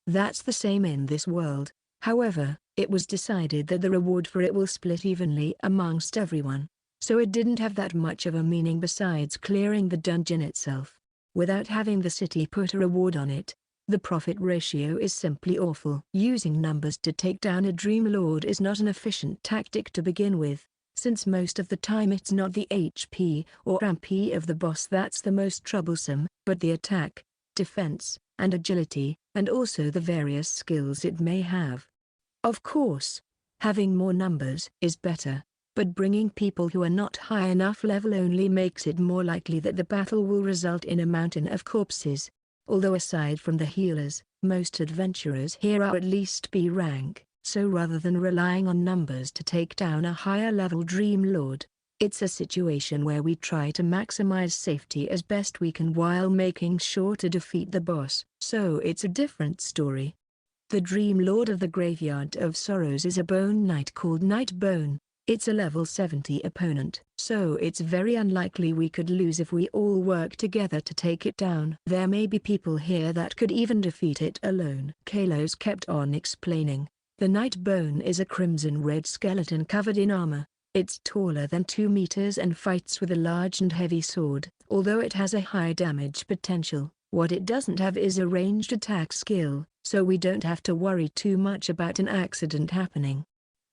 That's the same in this world. However, it was decided that the reward for it will split evenly amongst everyone, so it didn't have that much of a meaning besides clearing the dungeon itself. Without having the city put a reward on it, the profit ratio is simply awful. Using numbers to take down a Dream Lord is not an efficient tactic to begin with, since most of the time it's not the HP or MP of the boss that's the most troublesome, but the attack, defense, and agility, and also the various skills it may have. Of course, having more numbers is better, but bringing people who are not high enough level only makes it more likely that the battle will result in a mountain of corpses. Although aside from the healers, most adventurers here are at least B rank, so rather than relying on numbers to take down a higher level Dream Lord, it's a situation where we try to maximize safety as best we can while making sure to defeat the boss. So it's a different story. The Dream Lord of the Graveyard of Sorrows is a Bone Knight called Nightbone. It's a level 70 opponent, so it's very unlikely we could lose if we all work together to take it down. There may be people here that could even defeat it alone. Kalos kept on explaining. The Nightbone is a crimson-red skeleton covered in armor. It's taller than 2 meters and fights with a large and heavy sword. Although it has a high damage potential, what it doesn't have is a ranged attack skill, so we don't have to worry too much about an accident happening.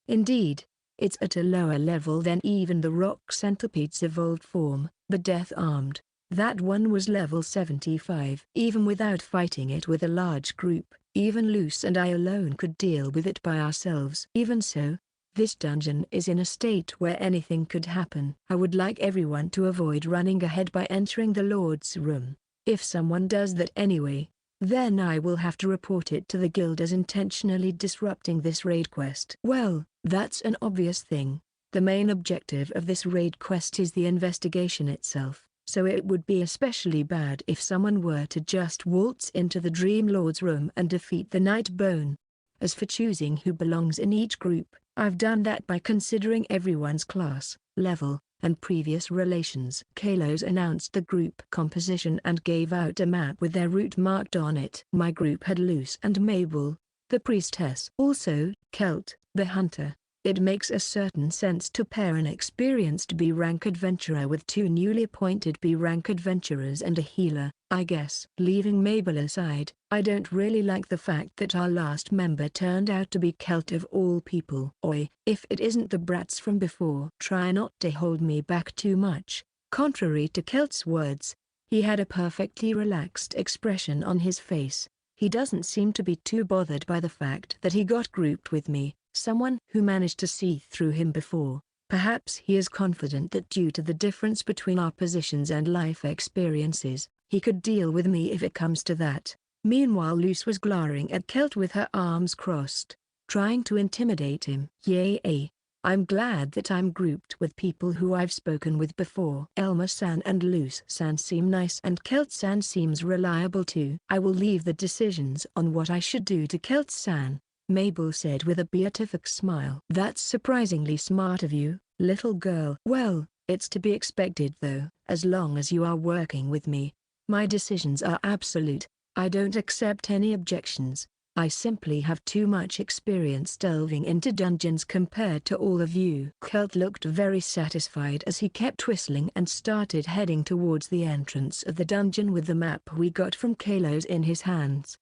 Indeed, it's at a lower level than even the rock centipede's evolved form, the Death Armed. That one was level 75. Even without fighting it with a large group, even Luce and I alone could deal with it by ourselves. Even so, this dungeon is in a state where anything could happen. I would like everyone to avoid running ahead by entering the Lord's room. If someone does that anyway, Then I will have to report it to the guild as intentionally disrupting this raid quest. Well, that's an obvious thing. The main objective of this raid quest is the investigation itself, so it would be especially bad if someone were to just waltz into the Dream Lord's room and defeat the Nightbone. As for choosing who belongs in each group, I've done that by considering everyone's class, level, and previous relations. Kalos announced the group composition and gave out a map with their route marked on it. My group had Luce and Mabel, the priestess. Also, Kelt, the hunter. It makes a certain sense to pair an experienced B-rank adventurer with two newly appointed B-rank adventurers and a healer, I guess. Leaving Mabel aside, I don't really like the fact that our last member turned out to be Kelt of all people. Oi, if it isn't the brats from before. Try not to hold me back too much. Contrary to Kelt's words, he had a perfectly relaxed expression on his face. He doesn't seem to be too bothered by the fact that he got grouped with me, someone who managed to see through him before. Perhaps he is confident that due to the difference between our positions and life experiences, he could deal with me if it comes to that. Meanwhile Luce was glaring at Kelt with her arms crossed, trying to intimidate him. Yay! I'm glad that I'm grouped with people who I've spoken with before. Elma-san and Luce-san seem nice and Kelt-san seems reliable too. I will leave the decisions on what I should do to Kelt-san, Mabel said with a beatific smile. That's surprisingly smart of you, little girl. Well, it's to be expected though. As long as you are working with me, my decisions are absolute. I don't accept any objections. I simply have too much experience delving into dungeons compared to all of you. Kelt looked very satisfied as he kept whistling and started heading towards the entrance of the dungeon with the map we got from Kalos in his hands.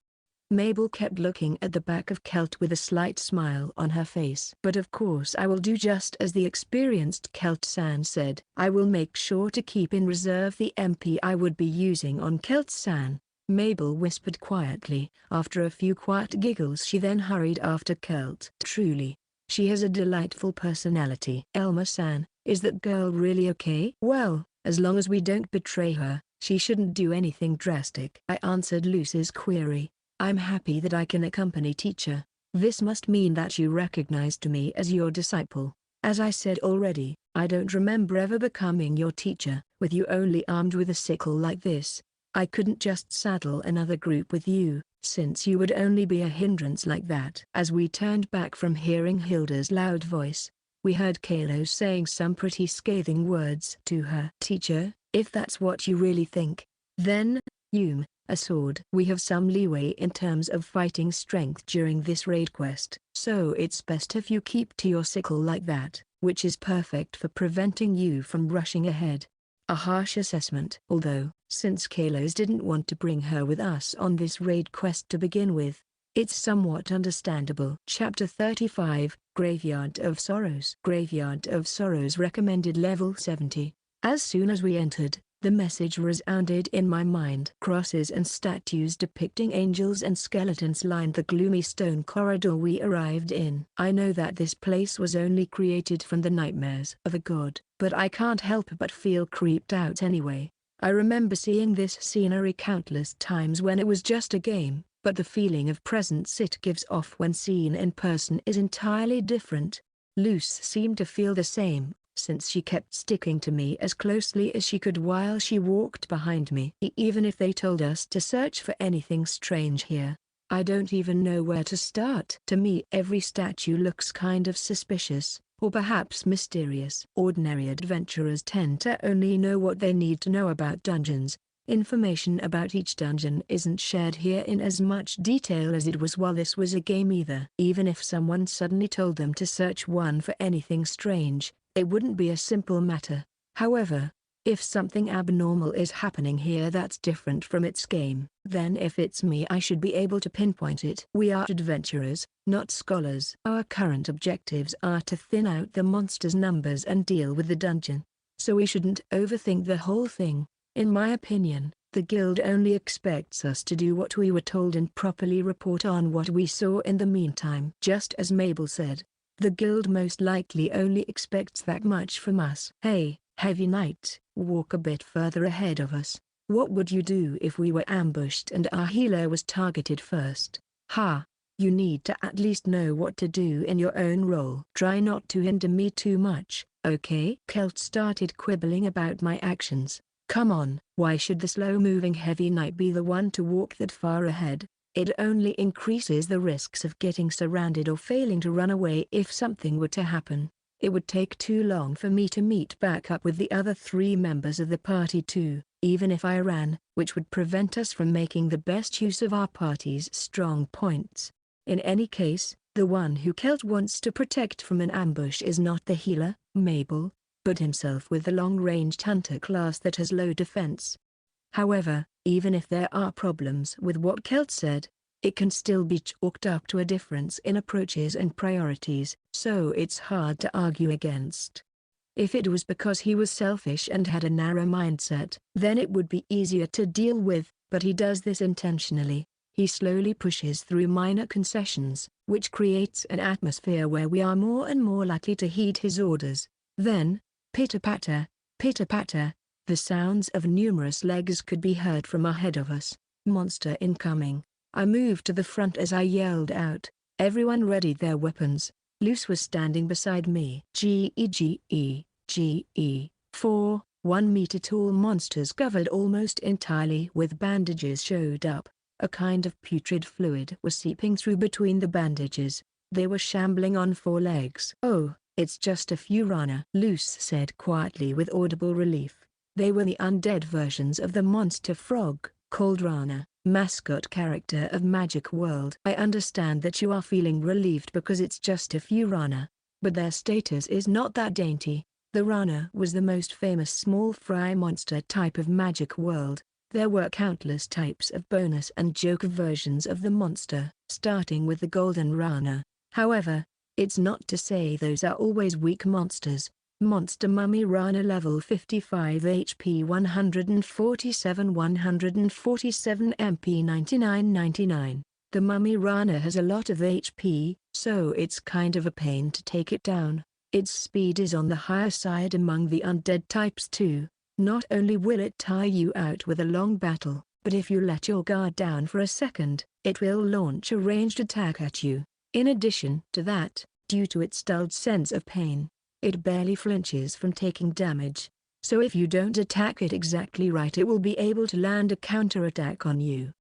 Mabel kept looking at the back of Kelt with a slight smile on her face. But of course I will do just as the experienced Kelt-san said. I will make sure to keep in reserve the MP I would be using on Kelt-san, Mabel whispered quietly. After a few quiet giggles she then hurried after Kelt. Truly, she has a delightful personality. Elma-san, is that girl really okay? Well, as long as we don't betray her, she shouldn't do anything drastic. I answered Luce's query. I'm happy that I can accompany teacher. This must mean that you recognized me as your disciple. As I said already, I don't remember ever becoming your teacher. With you only armed with a sickle like this, I couldn't just saddle another group with you, since you would only be a hindrance like that. As we turned back from hearing Hilda's loud voice, we heard Kalos saying some pretty scathing words to her. Teacher, if that's what you really think, then, a sword. We have some leeway in terms of fighting strength during this raid quest. So it's best if you keep to your sickle like that, which is perfect for preventing you from rushing ahead. A harsh assessment. Although, since Kalos didn't want to bring her with us on this raid quest to begin with, it's somewhat understandable. Chapter 35, Graveyard of Sorrows. Graveyard of Sorrows recommended level 70. As soon as we entered, the message resounded in my mind. Crosses and statues depicting angels and skeletons lined the gloomy stone corridor we arrived in. I know that this place was only created from the nightmares of a god, but I can't help but feel creeped out anyway. I remember seeing this scenery countless times when it was just a game, but the feeling of presence it gives off when seen in person is entirely different. Luce seemed to feel the same, since she kept sticking to me as closely as she could while she walked behind me. Even if they told us to search for anything strange here, I don't even know where to start. To me, every statue looks kind of suspicious, or perhaps mysterious. Ordinary adventurers tend to only know what they need to know about dungeons. Information about each dungeon isn't shared here in as much detail as it was while this was a game either. Even if someone suddenly told them to search one for anything strange, it wouldn't be a simple matter. However, if something abnormal is happening here that's different from its game, then if it's me I should be able to pinpoint it. We are adventurers, not scholars. Our current objectives are to thin out the monsters' numbers and deal with the dungeon. So we shouldn't overthink the whole thing. In my opinion, the guild only expects us to do what we were told and properly report on what we saw in the meantime. Just as Mabel said, the guild most likely only expects that much from us. Hey, Heavy Knight, walk a bit further ahead of us. What would you do if we were ambushed and our healer was targeted first? Ha! You need to at least know what to do in your own role. Try not to hinder me too much, okay? Kelt started quibbling about my actions. Come on. Why should the slow-moving heavy knight be the one to walk that far ahead? It only increases the risks of getting surrounded or failing to run away if something were to happen. It would take too long for me to meet back up with the other 3 members of the party too, even if I ran, which would prevent us from making the best use of our party's strong points. In any case, the one who Kelt wants to protect from an ambush is not the healer, Mabel, but himself with the long-ranged hunter class that has low defense. However, even if there are problems with what Kelt said, it can still be chalked up to a difference in approaches and priorities, so it's hard to argue against. If it was because he was selfish and had a narrow mindset, then it would be easier to deal with, but he does this intentionally. He slowly pushes through minor concessions, which creates an atmosphere where we are more and more likely to heed his orders. Then, pitter-patter, pitter-patter, the sounds of numerous legs could be heard from ahead of us. Monster incoming. I moved to the front as I yelled out. Everyone readied their weapons. Luce was standing beside me. G-E-G-E, G-E. 4, 1-meter-tall monsters covered almost entirely with bandages showed up. A kind of putrid fluid was seeping through between the bandages. They were shambling on 4 legs. Oh, it's just a few Rana, Luce said quietly with audible relief. They were the undead versions of the monster frog, called Rana, mascot character of Magic World. I understand that you are feeling relieved because it's just a few Rana, but their status is not that dainty. The Rana was the most famous small fry monster type of Magic World. There were countless types of bonus and joker versions of the monster, starting with the Golden Rana. However, it's not to say those are always weak monsters. Monster Mummy Rana level 55 HP 147 MP 99. The Mummy Rana has a lot of HP, so it's kind of a pain to take it down. Its speed is on the higher side among the undead types too. Not only will it tire you out with a long battle, but if you let your guard down for a second, it will launch a ranged attack at you. In addition to that, due to its dulled sense of pain, it barely flinches from taking damage. So if you don't attack it exactly right, it will be able to land a counterattack on you.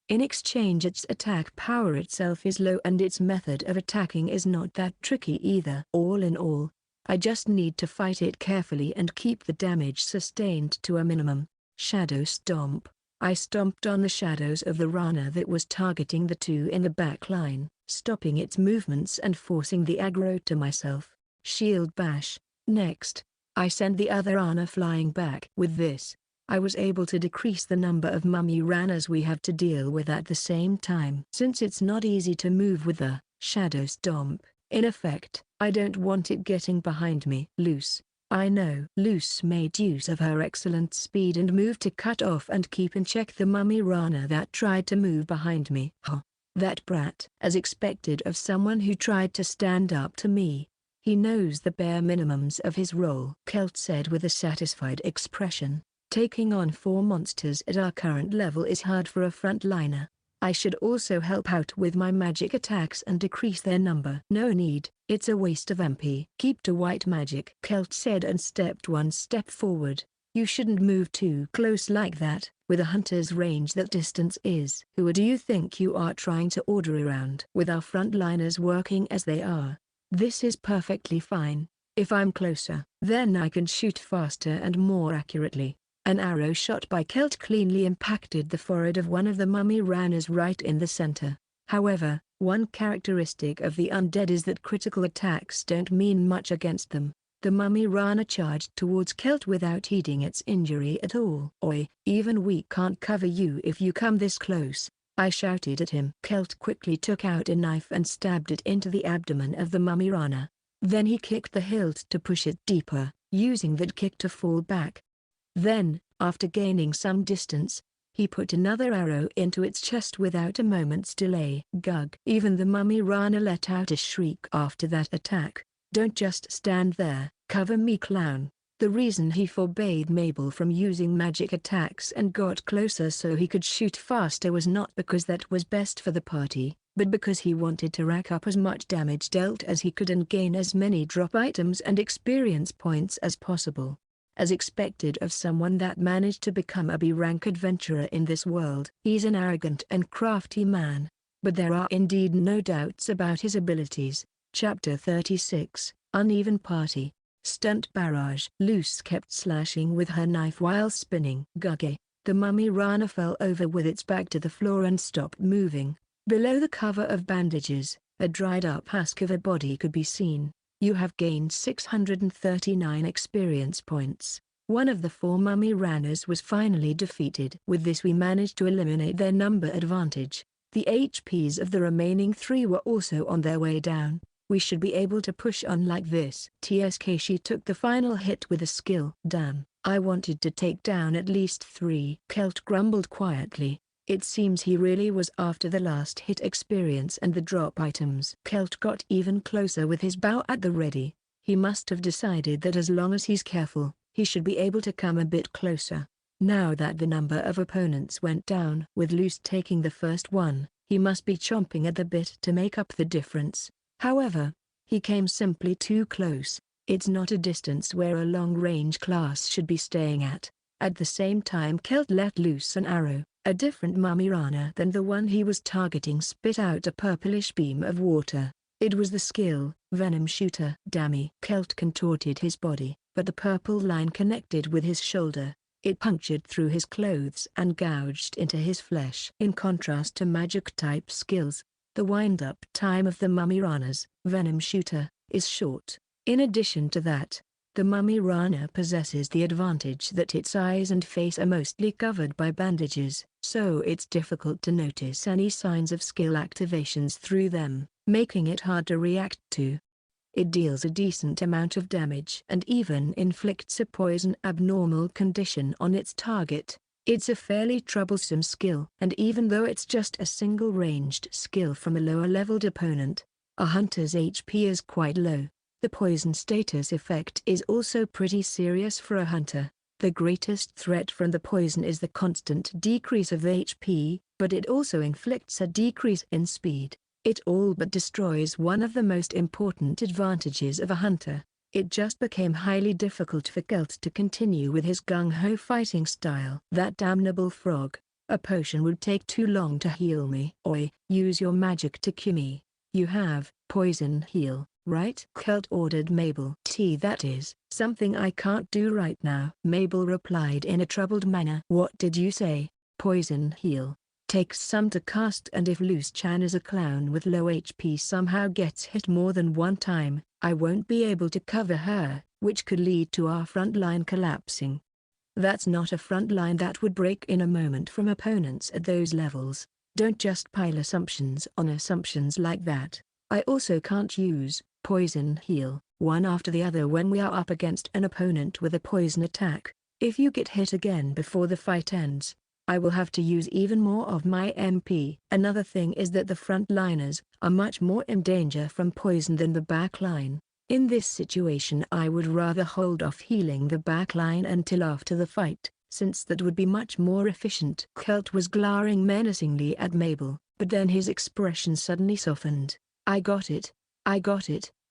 In exchange, its attack power itself is low and its method of attacking is not that tricky either. All in all, I just need to fight it carefully and keep the damage sustained to a minimum. Shadow Stomp. I stomped on the shadows of the Rana that was targeting the 2 in the back line, stopping its movements and forcing the aggro to myself. Shield Bash. Next, I sent the other Rana flying back. With this, I was able to decrease the number of mummy Ranas we have to deal with at the same time. Since it's not easy to move with the Shadow Stomp, in effect, I don't want it getting behind me. Luce. I know. Luce made use of her excellent speed and move to cut off and keep in check the mummy Rana that tried to move behind me. Huh. That brat. As expected of someone who tried to stand up to me. He knows the bare minimums of his role, Kelt said with a satisfied expression. Taking on 4 monsters at our current level is hard for a frontliner. I should also help out with my magic attacks and decrease their number. No need, it's a waste of MP. Keep to white magic, Kelt said and stepped 1 step forward. You shouldn't move too close like that. With a hunter's range that distance is. Who do you think you are trying to order around? With our frontliners working as they are, this is perfectly fine. If I'm closer, then I can shoot faster and more accurately. An arrow shot by Kelt cleanly impacted the forehead of one of the mummy Ranas right in the center. However, one characteristic of the undead is that critical attacks don't mean much against them. The mummy Rana charged towards Kelt without heeding its injury at all. Oi, even we can't cover you if you come this close, I shouted at him. Kelt quickly took out a knife and stabbed it into the abdomen of the mummy Rana. Then he kicked the hilt to push it deeper, using that kick to fall back. Then, after gaining some distance, he put another arrow into its chest without a moment's delay. Gug. Even the mummy Rana let out a shriek after that attack. Don't just stand there, cover me, clown. The reason he forbade Mabel from using magic attacks and got closer so he could shoot faster was not because that was best for the party, but because he wanted to rack up as much damage dealt as he could and gain as many drop items and experience points as possible. As expected of someone that managed to become a B-rank adventurer in this world. He's an arrogant and crafty man, but there are indeed no doubts about his abilities. Chapter 36, Uneven Party. Stunt Barrage. Luce kept slashing with her knife while spinning. Gugge. The mummy rana fell over with its back to the floor and stopped moving. Below the cover of bandages, a dried-up husk of a body could be seen. You have gained 639 experience points. One of the 4 mummy ranas was finally defeated. With this we managed to eliminate their number advantage. The HPs of the remaining 3 were also on their way down. We should be able to push on like this. TSK she took the final hit with a skill. Damn, I wanted to take down at least 3. Kelt grumbled quietly. It seems he really was after the last hit experience and the drop items. Kelt got even closer with his bow at the ready. He must have decided that as long as he's careful, he should be able to come a bit closer. Now that the number of opponents went down, with Luce taking the first one, he must be chomping at the bit to make up the difference. However, he came simply too close. It's not a distance where a long-range class should be staying at. At the same time Kelt let loose an arrow. A different mummy rana than the one he was targeting spit out a purplish beam of water. It was the skill, Venom Shooter. Dammy. Kelt contorted his body, but the purple line connected with his shoulder. It punctured through his clothes and gouged into his flesh. In contrast to magic-type skills, the wind-up time of the mummy rana's, Venom Shooter, is short. In addition to that, the mummy rana possesses the advantage that its eyes and face are mostly covered by bandages, so it's difficult to notice any signs of skill activations through them, making it hard to react to. It deals a decent amount of damage and even inflicts a poison abnormal condition on its target. It's a fairly troublesome skill, and even though it's just a single ranged skill from a lower-leveled opponent, a hunter's HP is quite low. The poison status effect is also pretty serious for a hunter. The greatest threat from the poison is the constant decrease of HP, but it also inflicts a decrease in speed. It all but destroys one of the most important advantages of a hunter. It just became highly difficult for Kelt to continue with his gung-ho fighting style. That damnable frog. A potion would take too long to heal me. Oi, use your magic to cure me. You have poison heal, right? Kelt ordered Mabel. That is something I can't do right now. Mabel replied in a troubled manner. What did you say? Poison heal. Takes some to cast, and if Luce-chan is a clown with low HP somehow gets hit more than one time, I won't be able to cover her, which could lead to our front line collapsing. That's not a front line that would break in a moment from opponents at those levels. Don't just pile assumptions on assumptions like that. I also can't use poison heal one after the other when we are up against an opponent with a poison attack. If you get hit again before the fight ends, I will have to use even more of my MP. Another thing is that the frontliners are much more in danger from poison than the backline. In this situation I would rather hold off healing the backline until after the fight, since that would be much more efficient. Kelt was glaring menacingly at Mabel, but then his expression suddenly softened. I got it,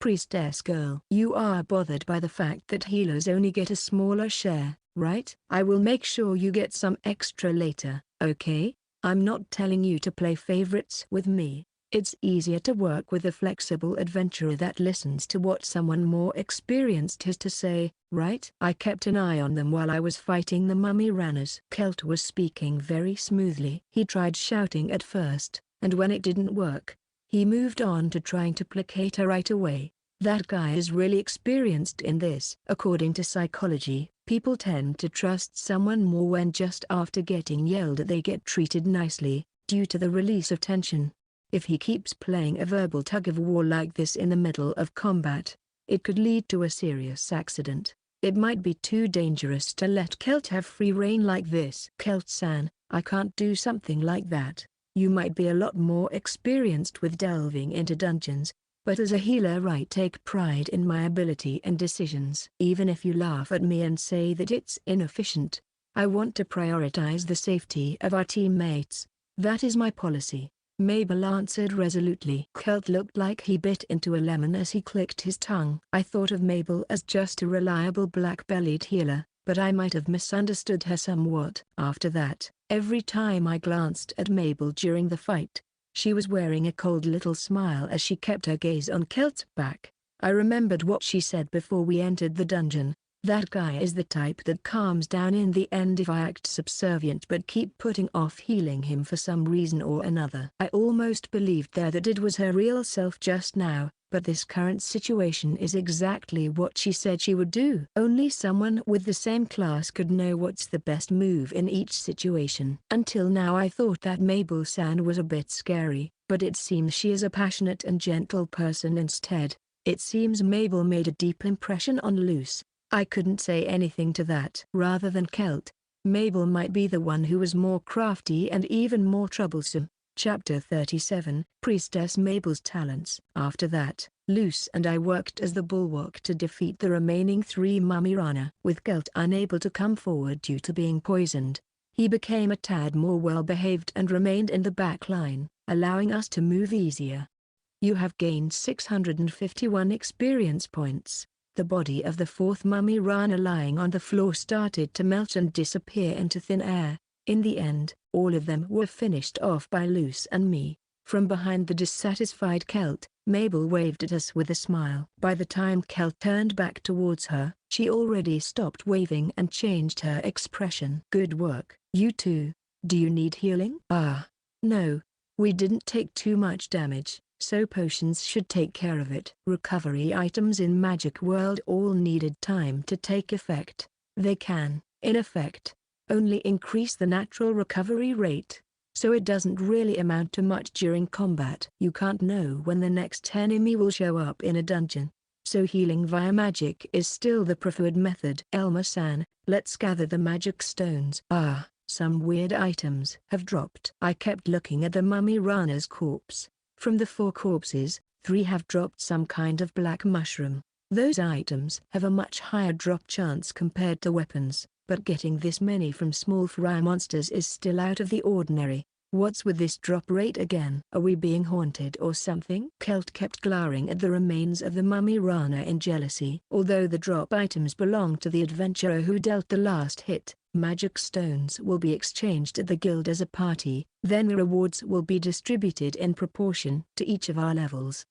priestess girl. You are bothered by the fact that healers only get a smaller share, right? I will make sure you get some extra later, okay? I'm not telling you to play favorites with me. It's easier to work with a flexible adventurer that listens to what someone more experienced has to say, right? I kept an eye on them while I was fighting the mummy ranas. Kelt was speaking very smoothly. He tried shouting at first, and when it didn't work, he moved on to trying to placate her right away. That guy is really experienced in this. According to psychology, people tend to trust someone more when just after getting yelled at they get treated nicely, due to the release of tension. If he keeps playing a verbal tug-of-war like this in the middle of combat, it could lead to a serious accident. It might be too dangerous to let Kelt have free rein like this. Kelt-san, I can't do something like that. You might be a lot more experienced with delving into dungeons, But as a healer I take pride in my ability and decisions. Even if you laugh at me and say that it's inefficient, I want to prioritize the safety of our teammates. That is my policy, Mabel answered resolutely. Kelt looked like he bit into a lemon as he clicked his tongue. I thought of Mabel as just a reliable black-bellied healer, but I might have misunderstood her somewhat. After that, every time I glanced at Mabel during the fight, she was wearing a cold little smile as she kept her gaze on Kelt's back. I remembered what she said before we entered the dungeon. That guy is the type that calms down in the end if I act subservient but keep putting off healing him for some reason or another. I almost believed there that it was her real self just now, but this current situation is exactly what she said she would do. Only someone with the same class could know what's the best move in each situation. Until now I thought that Mabel-san was a bit scary, but it seems she is a passionate and gentle person instead. It seems Mabel made a deep impression on Luce. I couldn't say anything to that. Rather than Kelt, Mabel might be the one who was more crafty and even more troublesome. Chapter 37, Priestess Mabel's Talents. After that, Luce and I worked as the bulwark to defeat the remaining 3 Mumirana. With Kelt unable to come forward due to being poisoned, he became a tad more well-behaved and remained in the back line, allowing us to move easier. You have gained 651 experience points. The body of the 4th Mumirana lying on the floor started to melt and disappear into thin air. In the end, all of them were finished off by Luce and me. From behind the dissatisfied Kelt, Mabel waved at us with a smile. By the time Kelt turned back towards her, she already stopped waving and changed her expression. Good work. You too. Do you need healing? No. We didn't take too much damage, so potions should take care of it. Recovery items in Magic World all needed time to take effect. They can, in effect, only increase the natural recovery rate, so it doesn't really amount to much during combat. You can't know when the next enemy will show up in a dungeon, so healing via magic is still the preferred method. Elma-san, let's gather the magic stones. Some weird items have dropped. I kept looking at the Mumirana's corpse. From the 4 corpses, 3 have dropped some kind of black mushroom. Those items have a much higher drop chance compared to weapons, but getting this many from small fry monsters is still out of the ordinary. What's with this drop rate again? Are we being haunted or something? Kelt kept glaring at the remains of the Mumirana in jealousy. Although the drop items belong to the adventurer who dealt the last hit, magic stones will be exchanged at the guild as a party, then the rewards will be distributed in proportion to each of our levels.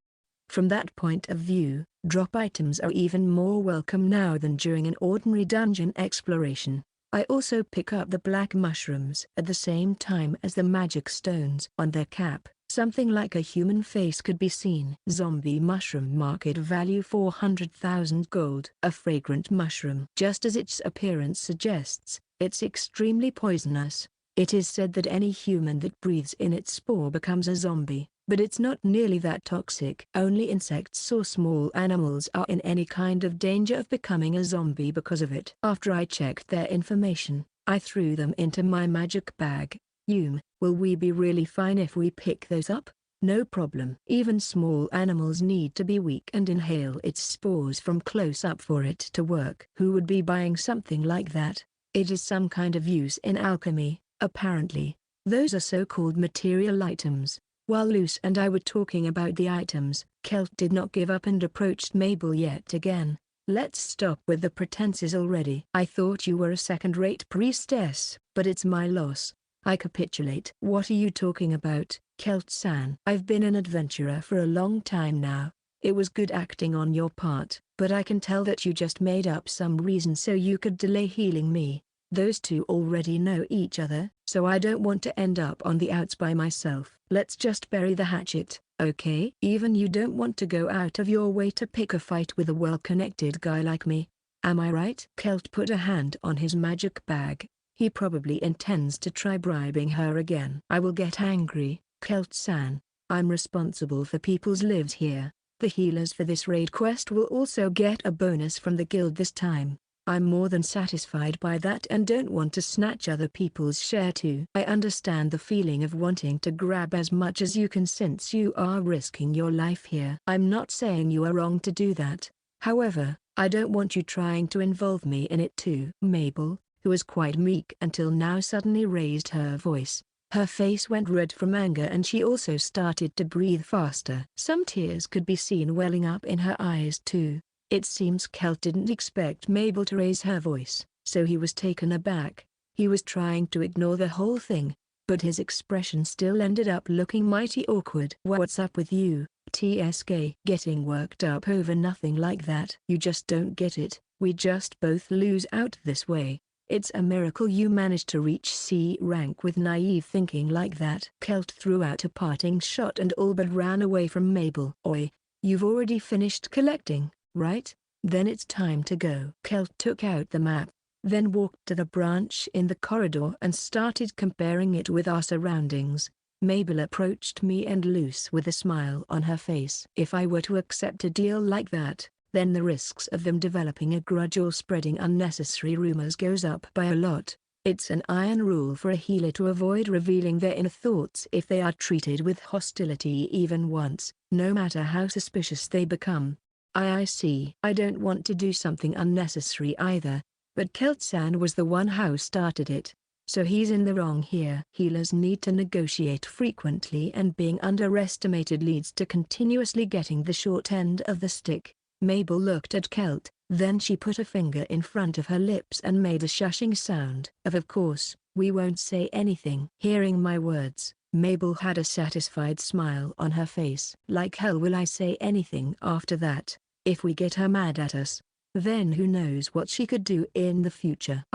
From that point of view, drop items are even more welcome now than during an ordinary dungeon exploration. I also pick up the black mushrooms at the same time as the magic stones. On their cap, something like a human face could be seen. Zombie mushroom, market value 400,000 gold. A fragrant mushroom. Just as its appearance suggests, it's extremely poisonous. It is said that any human that breathes in its spore becomes a zombie, but it's not nearly that toxic. Only insects or small animals are in any kind of danger of becoming a zombie because of it. After I checked their information, I threw them into my magic bag. Will we be really fine if we pick those up? No problem. Even small animals need to be weak and inhale its spores from close up for it to work. Who would be buying something like that? It is some kind of use in alchemy, apparently. Those are so-called material items. While Luce and I were talking about the items, Kelt did not give up and approached Mabel yet again. Let's stop with the pretenses already. I thought you were a second-rate priestess, but it's my loss. I capitulate. What are you talking about, Kelt-san? I've been an adventurer for a long time now. It was good acting on your part, but I can tell that you just made up some reason so you could delay healing me. Those two already know each other, so I don't want to end up on the outs by myself. Let's just bury the hatchet, okay? Even you don't want to go out of your way to pick a fight with a well-connected guy like me. Am I right? Kelt put a hand on his magic bag. He probably intends to try bribing her again. I will get angry, Kelt-san. I'm responsible for people's lives here. The healers for this raid quest will also get a bonus from the guild this time. I'm more than satisfied by that and don't want to snatch other people's share too. I understand the feeling of wanting to grab as much as you can since you are risking your life here. I'm not saying you are wrong to do that. However, I don't want you trying to involve me in it too. Mabel, who was quite meek until now, suddenly raised her voice. Her face went red from anger and she also started to breathe faster. Some tears could be seen welling up in her eyes too. It seems Kelt didn't expect Mabel to raise her voice, so he was taken aback. He was trying to ignore the whole thing, but his expression still ended up looking mighty awkward. What's up with you, TSK? Getting worked up over nothing like that. You just don't get it. We just both lose out this way. It's a miracle you managed to reach C rank with naive thinking like that. Kelt threw out a parting shot and all but ran away from Mabel. Oi, you've already finished collecting, right? Then it's time to go. Kelt took out the map, then walked to the branch in the corridor and started comparing it with our surroundings. Mabel approached me and Luce with a smile on her face. If I were to accept a deal like that, then the risks of them developing a grudge or spreading unnecessary rumors goes up by a lot. It's an iron rule for a healer to avoid revealing their inner thoughts if they are treated with hostility even once, no matter how suspicious they become. I see. I don't want to do something unnecessary either, but Kelt-san was the one who started it, so he's in the wrong here. Healers need to negotiate frequently and being underestimated leads to continuously getting the short end of the stick. Mabel looked at Kelt, then she put a finger in front of her lips and made a shushing sound. Of course, we won't say anything. Hearing my words, Mabel had a satisfied smile on her face. Like hell will I say anything after that. If we get her mad at us, then who knows what she could do in the future.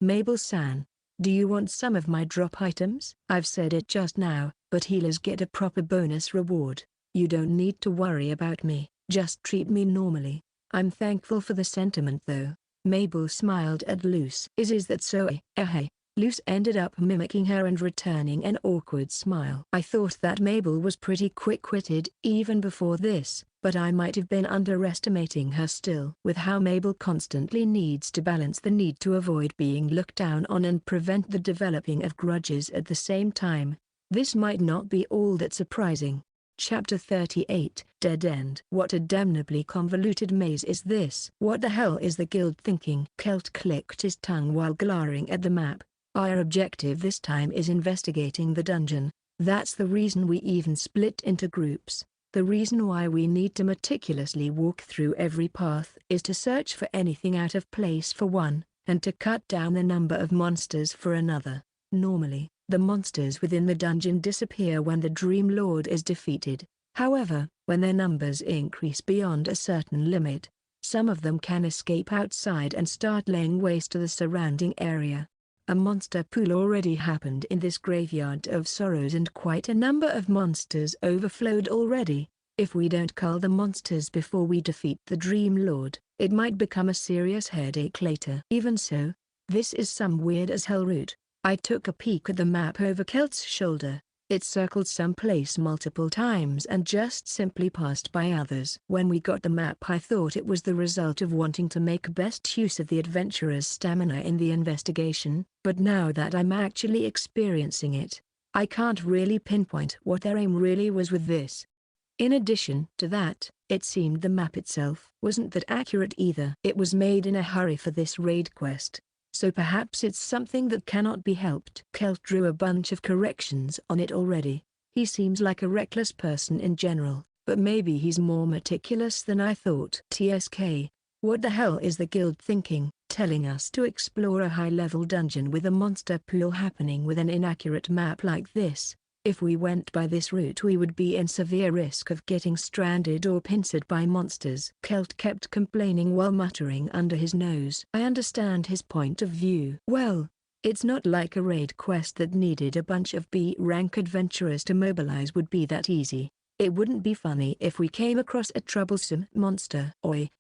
Mabel-san, do you want some of my drop items? I've said it just now, but healers get a proper bonus reward. You don't need to worry about me. Just treat me normally. I'm thankful for the sentiment though. Mabel smiled at Luce. Is that so? Luce ended up mimicking her and returning an awkward smile. I thought that Mabel was pretty quick-witted even before this, but I might have been underestimating her still. With how Mabel constantly needs to balance the need to avoid being looked down on and prevent the developing of grudges at the same time, this might not be all that surprising. Chapter 38, Dead End. What a damnably convoluted maze is this? What the hell is the guild thinking? Kelt clicked his tongue while glaring at the map. Our objective this time is investigating the dungeon. That's the reason we even split into groups. The reason why we need to meticulously walk through every path is to search for anything out of place for one, and to cut down the number of monsters for another. Normally, the monsters within the dungeon disappear when the Dream Lord is defeated. However, when their numbers increase beyond a certain limit, some of them can escape outside and start laying waste to the surrounding area. A monster pool already happened in this graveyard of sorrows and quite a number of monsters overflowed already. If we don't cull the monsters before we defeat the Dream Lord, it might become a serious headache later. Even so, this is some weird as hell route. I took a peek at the map over Kelt's shoulder. It circled some place multiple times and just simply passed by others. When we got the map, I thought it was the result of wanting to make best use of the adventurer's stamina in the investigation, but now that I'm actually experiencing it, I can't really pinpoint what their aim really was with this. In addition to that, it seemed the map itself wasn't that accurate either. It was made in a hurry for this raid quest, so perhaps it's something that cannot be helped. Kelt drew a bunch of corrections on it already. He seems like a reckless person in general, but maybe he's more meticulous than I thought. TSK, what the hell is the guild thinking, telling us to explore a high-level dungeon with a monster pool happening with an inaccurate map like this? If we went by this route we would be in severe risk of getting stranded or pincered by monsters. Kelt kept complaining while muttering under his nose. I understand his point of view. Well, it's not like a raid quest that needed a bunch of B-rank adventurers to mobilize would be that easy. It wouldn't be funny if we came across a troublesome monster.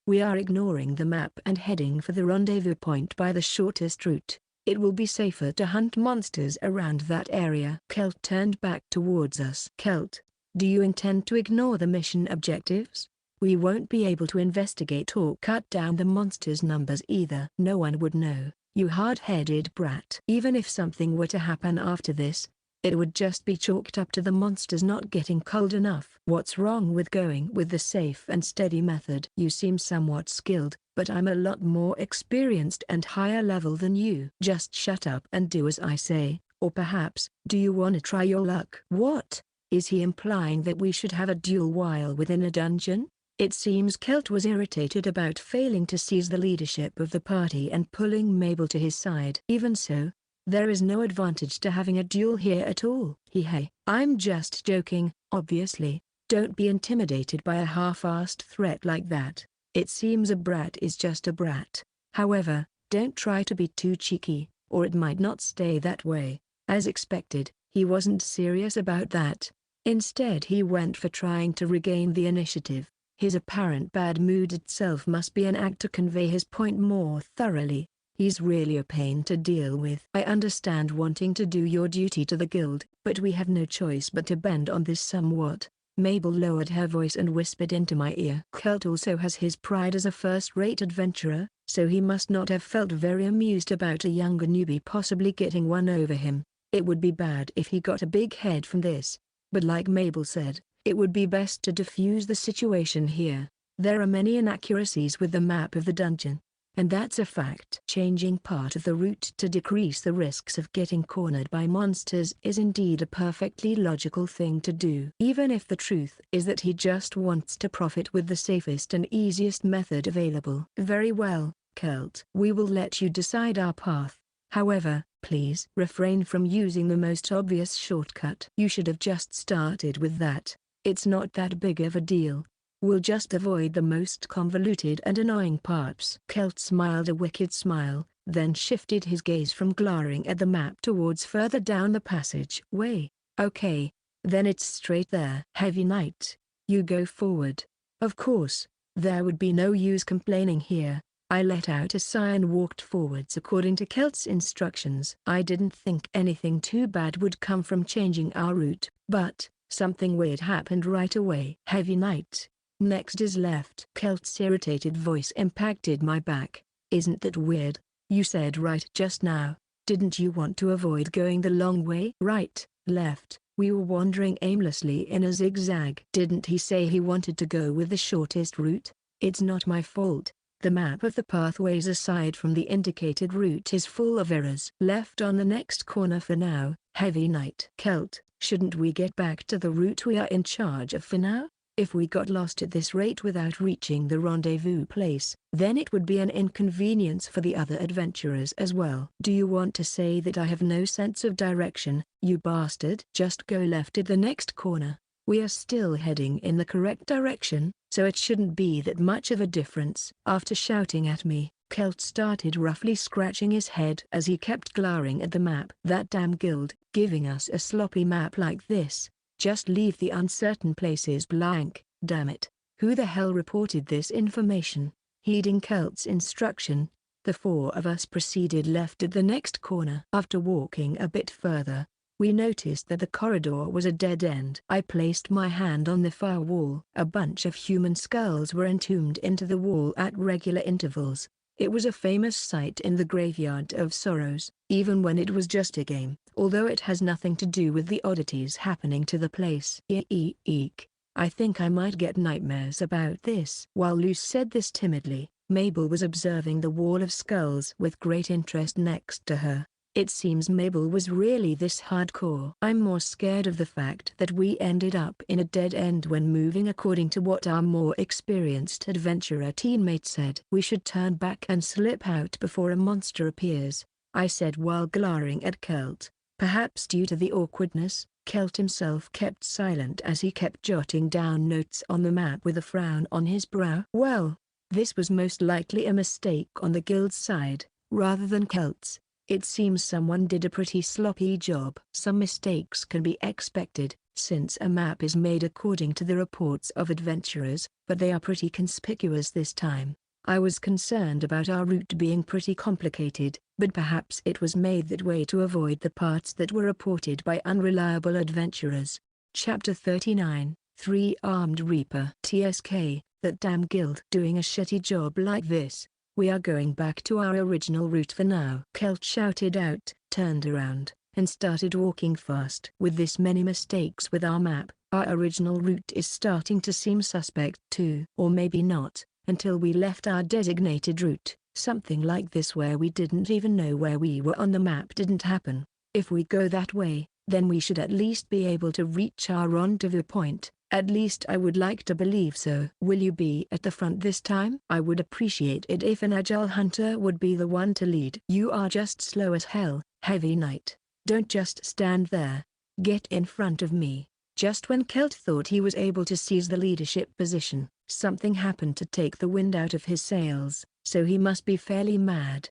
We are ignoring the map and heading for the rendezvous point by the shortest route. It will be safer to hunt monsters around that area. Kelt turned back towards us. Kelt, do you intend to ignore the mission objectives? We won't be able to investigate or cut down the monsters' numbers either. No one would know, you hard-headed brat. Even if something were to happen after this, it would just be chalked up to the monsters not getting cold enough. What's wrong with going with the safe and steady method? You seem somewhat skilled, but I'm a lot more experienced and higher level than you. Just shut up and do as I say, or perhaps, do you want to try your luck? What? Is he implying that we should have a duel while within a dungeon? It seems Celt was irritated about failing to seize the leadership of the party and pulling Mabel to his side. Even so, there is no advantage to having a duel here at all. Hey, I'm just joking, obviously. Don't be intimidated by a half-assed threat like that. It seems a brat is just a brat. However, don't try to be too cheeky, or it might not stay that way. As expected, he wasn't serious about that. Instead he went for trying to regain the initiative. His apparent bad mood itself must be an act to convey his point more thoroughly. He's really a pain to deal with. I understand wanting to do your duty to the guild, but we have no choice but to bend on this somewhat. Mabel lowered her voice and whispered into my ear. Celt also has his pride as a first-rate adventurer, so he must not have felt very amused about a younger newbie possibly getting one over him. It would be bad if he got a big head from this, but like Mabel said, it would be best to defuse the situation here. There are many inaccuracies with the map of the dungeon, and that's a fact. Changing part of the route to decrease the risks of getting cornered by monsters is indeed a perfectly logical thing to do. Even if the truth is that he just wants to profit with the safest and easiest method available. Very well, Celt. We will let you decide our path. However, please refrain from using the most obvious shortcut. You should have just started with that. It's not that big of a deal. We'll just avoid the most convoluted and annoying parts. Celt smiled a wicked smile, then shifted his gaze from glaring at the map towards further down the passageway. Okay, then it's straight there. Heavy Knight, you go forward. Of course, there would be no use complaining here. I let out a sigh and walked forwards according to Celt's instructions. I didn't think anything too bad would come from changing our route, but something weird happened right away. Heavy Knight, next is left. Celt's irritated voice impacted my back. Isn't that weird? You said right just now. Didn't you want to avoid going the long way? Right, left. We were wandering aimlessly in a zigzag. Didn't he say he wanted to go with the shortest route? It's not my fault. The map of the pathways aside from the indicated route is full of errors. Left on the next corner for now. Heavy Knight. Celt, shouldn't we get back to the route we are in charge of for now? If we got lost at this rate without reaching the rendezvous place, then it would be an inconvenience for the other adventurers as well. Do you want to say that I have no sense of direction, you bastard? Just go left at the next corner. We are still heading in the correct direction, so it shouldn't be that much of a difference. After shouting at me, Celt started roughly scratching his head as he kept glaring at the map. That damn guild, giving us a sloppy map like this. Just leave the uncertain places blank, damn it. Who the hell reported this information? Heeding Celt's instruction, the four of us proceeded left at the next corner. After walking a bit further, we noticed that the corridor was a dead end. I placed my hand on the far wall. A bunch of human skulls were entombed into the wall at regular intervals. It was a famous sight in the Graveyard of Sorrows, even when it was just a game, although it has nothing to do with the oddities happening to the place. Eek. I think I might get nightmares about this. While Luce said this timidly, Mabel was observing the wall of skulls with great interest next to her. It seems Mabel was really this hardcore. I'm more scared of the fact that we ended up in a dead end when moving according to what our more experienced adventurer teammate said. We should turn back and slip out before a monster appears, I said while glaring at Celt. Perhaps due to the awkwardness, Celt himself kept silent as he kept jotting down notes on the map with a frown on his brow. Well, this was most likely a mistake on the guild's side, rather than Celt's. It seems someone did a pretty sloppy job. Some mistakes can be expected, since a map is made according to the reports of adventurers, but they are pretty conspicuous this time. I was concerned about our route being pretty complicated, but perhaps it was made that way to avoid the parts that were reported by unreliable adventurers. Chapter 39, Three-Armed Reaper. TSK, That damn guild doing a shitty job like this. We are going back to our original route for now. Kelt shouted out, turned around, and started walking fast. With this many mistakes with our map, our original route is starting to seem suspect too. Or maybe not, until we left our designated route. Something like this where we didn't even know where we were on the map didn't happen. If we go that way, then we should at least be able to reach our rendezvous point. At least I would like to believe so. Will you be at the front this time? I would appreciate it if an agile hunter would be the one to lead. You are just slow as hell, Heavy Knight. Don't just stand there. Get in front of me. Just when Kelt thought he was able to seize the leadership position, something happened to take the wind out of his sails, so he must be fairly mad.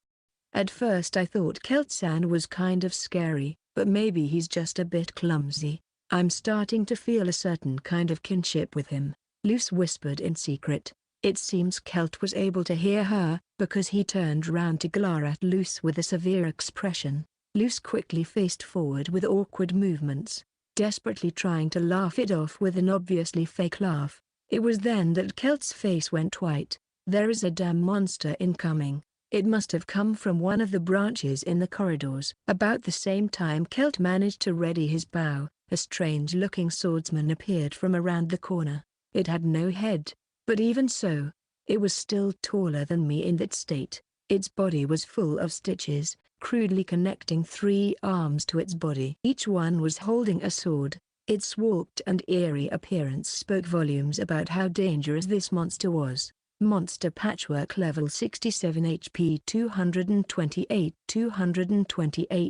At first I thought Kelt-san was kind of scary, but maybe he's just a bit clumsy. I'm starting to feel a certain kind of kinship with him, Luce whispered in secret. It seems Kelt was able to hear her, because he turned round to glare at Luce with a severe expression. Luce quickly faced forward with awkward movements, desperately trying to laugh it off with an obviously fake laugh. It was then that Kelt's face went white. There is a damn monster incoming. It must have come from one of the branches in the corridors. About the same time Kelt managed to ready his bow, a strange-looking swordsman appeared from around the corner. It had no head, but even so, it was still taller than me in that state. Its body was full of stitches, crudely connecting 3 arms to its body. Each one was holding a sword. Its warped and eerie appearance spoke volumes about how dangerous this monster was. Monster Patchwork level 67 HP 228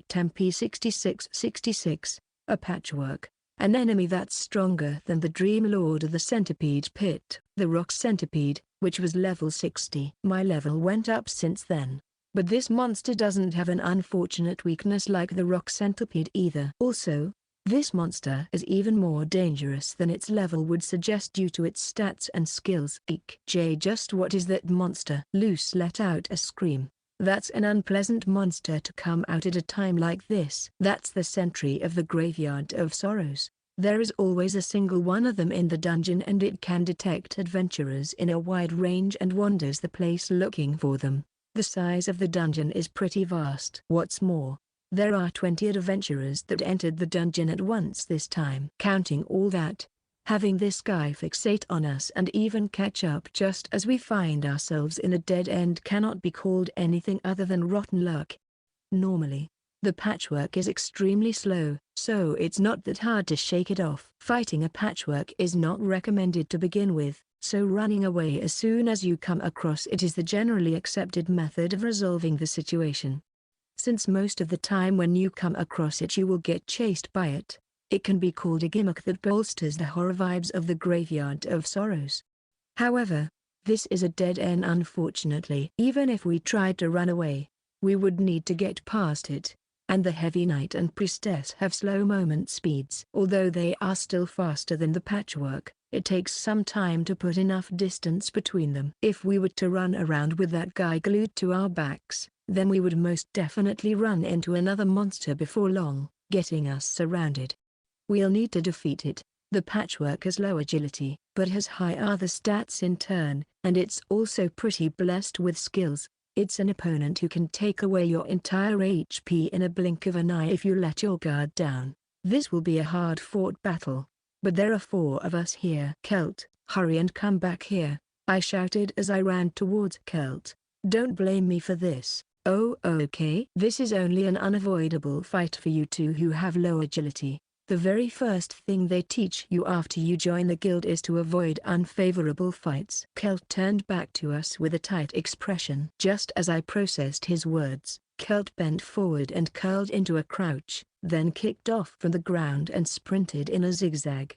MP 66. A patchwork. An enemy that's stronger than the Dream Lord of the Centipede Pit, the Rock Centipede, which was level 60. My level went up since then. But this monster doesn't have an unfortunate weakness like the Rock Centipede either. Also, this monster is even more dangerous than its level would suggest due to its stats and skills. Eek. Just what is that monster? Luce let out a scream. That's an unpleasant monster to come out at a time like this. That's the sentry of the Graveyard of Sorrows. There is always a single one of them in the dungeon and it can detect adventurers in a wide range and wanders the place looking for them. The size of the dungeon is pretty vast. What's more, there are 20 adventurers that entered the dungeon at once this time. Counting all that, having this guy fixate on us and even catch up just as we find ourselves in a dead end cannot be called anything other than rotten luck. Normally, the patchwork is extremely slow, so it's not that hard to shake it off. Fighting a patchwork is not recommended to begin with, so running away as soon as you come across it is the generally accepted method of resolving the situation. Since most of the time when you come across it you will get chased by it, it can be called a gimmick that bolsters the horror vibes of the Graveyard of Sorrows. However, this is a dead end unfortunately. Even if we tried to run away, we would need to get past it, and the Heavy Knight and Priestess have slow movement speeds. Although they are still faster than the patchwork, it takes some time to put enough distance between them. If we were to run around with that guy glued to our backs, then we would most definitely run into another monster before long, getting us surrounded. We'll need to defeat it. The patchwork has low agility, but has high other stats in turn, and it's also pretty blessed with skills. It's an opponent who can take away your entire HP in a blink of an eye if you let your guard down. This will be a hard-fought battle. But there are 4 of us here. Kelt, hurry and come back here, I shouted as I ran towards Kelt. Don't blame me for this. Oh okay. This is only an unavoidable fight for you two who have low agility. The very first thing they teach you after you join the guild is to avoid unfavorable fights. Kelt turned back to us with a tight expression. Just as I processed his words, Kelt bent forward and curled into a crouch, then kicked off from the ground and sprinted in a zigzag.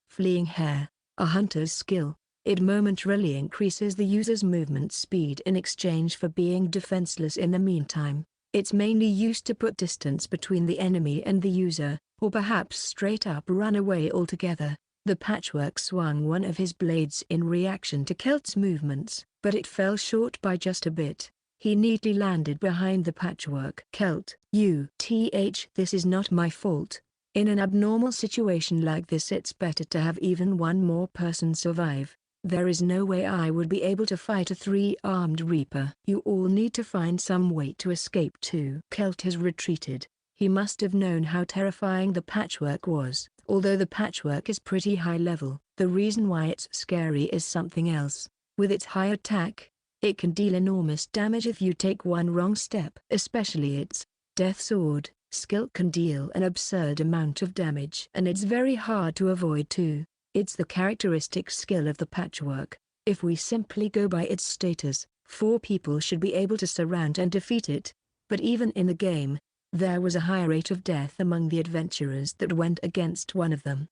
Fleeing Hare, a hunter's skill. It momentarily increases the user's movement speed in exchange for being defenseless in the meantime. It's mainly used to put distance between the enemy and the user, or perhaps straight up run away altogether. The patchwork swung one of his blades in reaction to Kelt's movements, but it fell short by just a bit. He neatly landed behind the patchwork. Kelt, this is not my fault. In an abnormal situation like this it's better to have even one more person survive. There is no way I would be able to fight a 3-armed Reaper. You all need to find some way to escape too. Celt has retreated. He must have known how terrifying the patchwork was. Although the patchwork is pretty high level, the reason why it's scary is something else. With its high attack, it can deal enormous damage if you take one wrong step. Especially its Death Sword skill can deal an absurd amount of damage. And it's very hard to avoid too. It's the characteristic skill of the patchwork. If we simply go by its status, 4 people should be able to surround and defeat it. But even in the game, there was a high rate of death among the adventurers that went against one of them.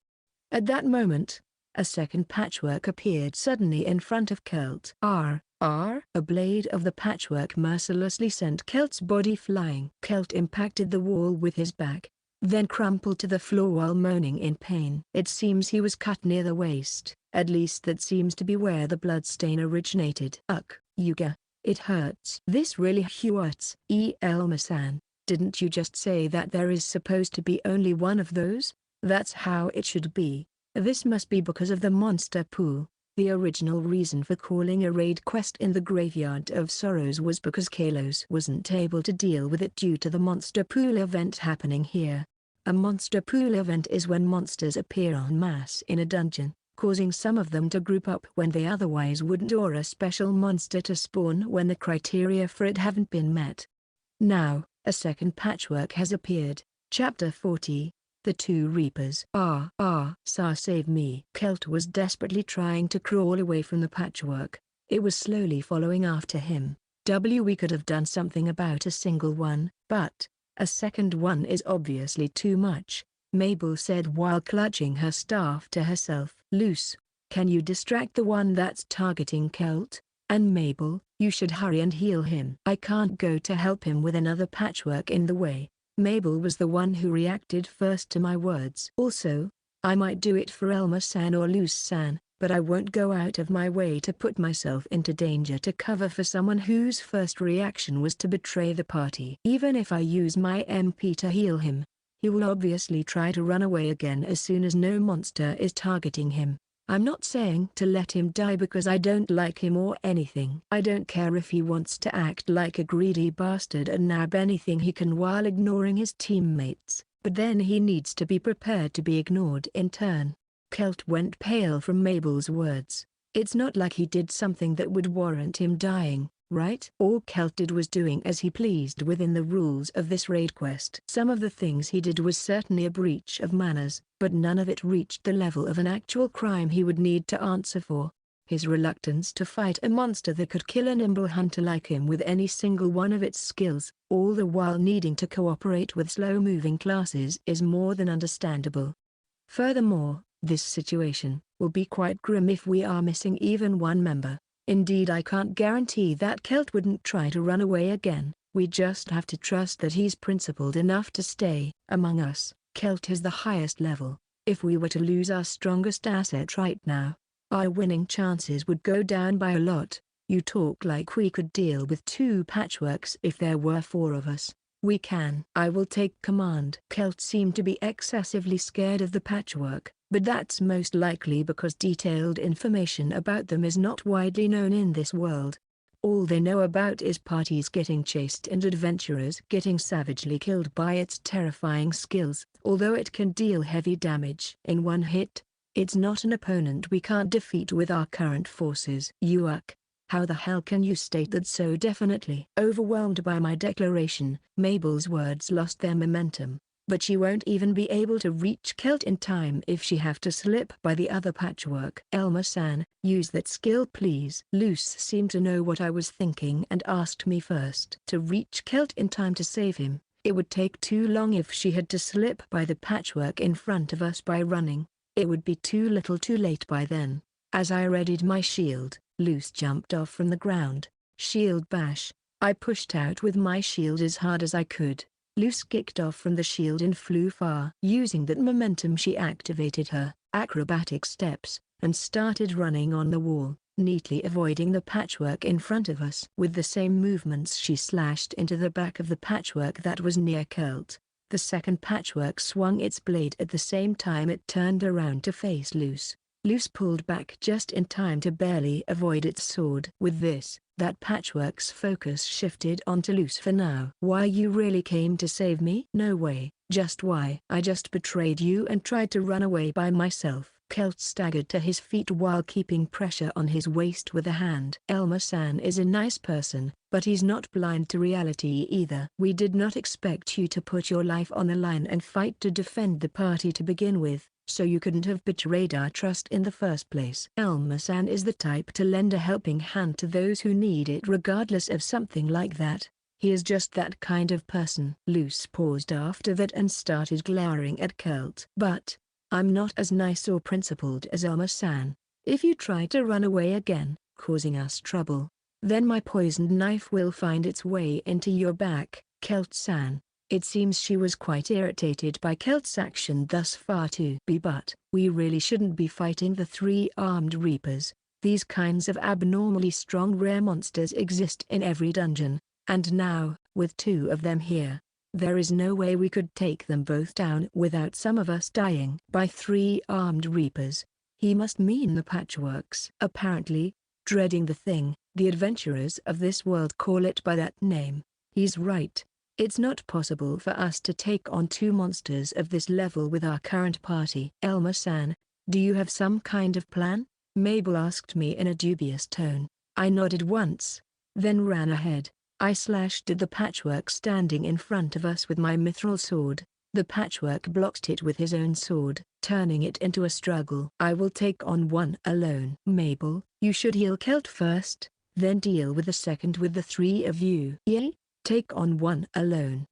At that moment, a second patchwork appeared suddenly in front of Celt. A blade of the patchwork mercilessly sent Celt's body flying. Celt impacted the wall with his back, then crumpled to the floor while moaning in pain. It seems he was cut near the waist. At least that seems to be where the bloodstain originated. Yuga, it hurts. This really hurts. Elma-san, didn't you just say that there is supposed to be only one of those? That's how it should be. This must be because of the monster pool. The original reason for calling a raid quest in the Graveyard of Sorrows was because Kalos wasn't able to deal with it due to the monster pool event happening here. A monster pool event is when monsters appear en masse in a dungeon, causing some of them to group up when they otherwise wouldn't, or a special monster to spawn when the criteria for it haven't been met. Now, a second patchwork has appeared. Chapter 40. The 2 Reapers. Sir, save me. Celt was desperately trying to crawl away from the patchwork. It was slowly following after him. We could have done something about a single one, but a second one is obviously too much, Mabel said while clutching her staff to herself. Luce, can you distract the one that's targeting Celt? And Mabel, you should hurry and heal him. I can't go to help him with another patchwork in the way. Mabel was the one who reacted first to my words. Also, I might do it for Elma-san or Luce-san, but I won't go out of my way to put myself into danger to cover for someone whose first reaction was to betray the party. Even if I use my MP to heal him, he will obviously try to run away again as soon as no monster is targeting him. I'm not saying to let him die because I don't like him or anything. I don't care if he wants to act like a greedy bastard and nab anything he can while ignoring his teammates, but then he needs to be prepared to be ignored in turn. Celt went pale from Mabel's words. It's not like he did something that would warrant him dying, right? All Celt did was doing as he pleased within the rules of this raid quest. Some of the things he did was certainly a breach of manners, but none of it reached the level of an actual crime he would need to answer for. His reluctance to fight a monster that could kill a nimble hunter like him with any single one of its skills, all the while needing to cooperate with slow-moving classes, is more than understandable. Furthermore, this situation will be quite grim if we are missing even one member. Indeed, I can't guarantee that Celt wouldn't try to run away again. We just have to trust that he's principled enough to stay. Among us, Celt is the highest level. If we were to lose our strongest asset right now, our winning chances would go down by a lot. You talk like we could deal with 2 patchworks if there were 4 of us. We can. I will take command. Celt seemed to be excessively scared of the patchwork, but that's most likely because detailed information about them is not widely known in this world. All they know about is parties getting chased and adventurers getting savagely killed by its terrifying skills. Although it can deal heavy damage in one hit, it's not an opponent we can't defeat with our current forces. Yuck. How the hell can you state that so definitely? Overwhelmed by my declaration, Mabel's words lost their momentum. But she won't even be able to reach Celt in time if she have to slip by the other patchwork. Elma-san, use that skill please. Luce seemed to know what I was thinking and asked me first. To reach Celt in time to save him, it would take too long if she had to slip by the patchwork in front of us by running. It would be too little too late by then. As I readied my shield, Luce jumped off from the ground. Shield bash. I pushed out with my shield as hard as I could. Luce kicked off from the shield and flew far. Using that momentum, she activated her acrobatic steps and started running on the wall, neatly avoiding the patchwork in front of us. With the same movements, she slashed into the back of the patchwork that was near Celt. The second patchwork swung its blade at the same time it turned around to face Luce. Luce pulled back just in time to barely avoid its sword. With this, that patchwork's focus shifted onto Luce for now. Why you really came to save me? No way. Just why? I just betrayed you and tried to run away by myself. Celt staggered to his feet while keeping pressure on his waist with a hand. Elmer-san is a nice person, but he's not blind to reality either. We did not expect you to put your life on the line and fight to defend the party to begin with, so you couldn't have betrayed our trust in the first place. Elmer-san is the type to lend a helping hand to those who need it regardless of something like that. He is just that kind of person. Luce paused after that and started glaring at Celt. But I'm not as nice or principled as Elmer-san. If you try to run away again, causing us trouble, then my poisoned knife will find its way into your back. Celt-san. It seems she was quite irritated by Celt's action thus far too. But we really shouldn't be fighting the three-armed reapers. These kinds of abnormally strong rare monsters exist in every dungeon, and now, with two of them here, there is no way we could take them both down without some of us dying. By three-armed reapers, he must mean the patchworks. Apparently, dreading the thing, the adventurers of this world call it by that name. He's right. It's not possible for us to take on two monsters of this level with our current party. Elmer-san, do you have some kind of plan? Mabel asked me in a dubious tone. I nodded once, then ran ahead. I slashed at the patchwork standing in front of us with my mithril sword. The patchwork blocked it with his own sword, turning it into a struggle. I will take on one alone. Mabel, you should heal Celt first, then deal with the second with the three of you. Yay? Take on one alone.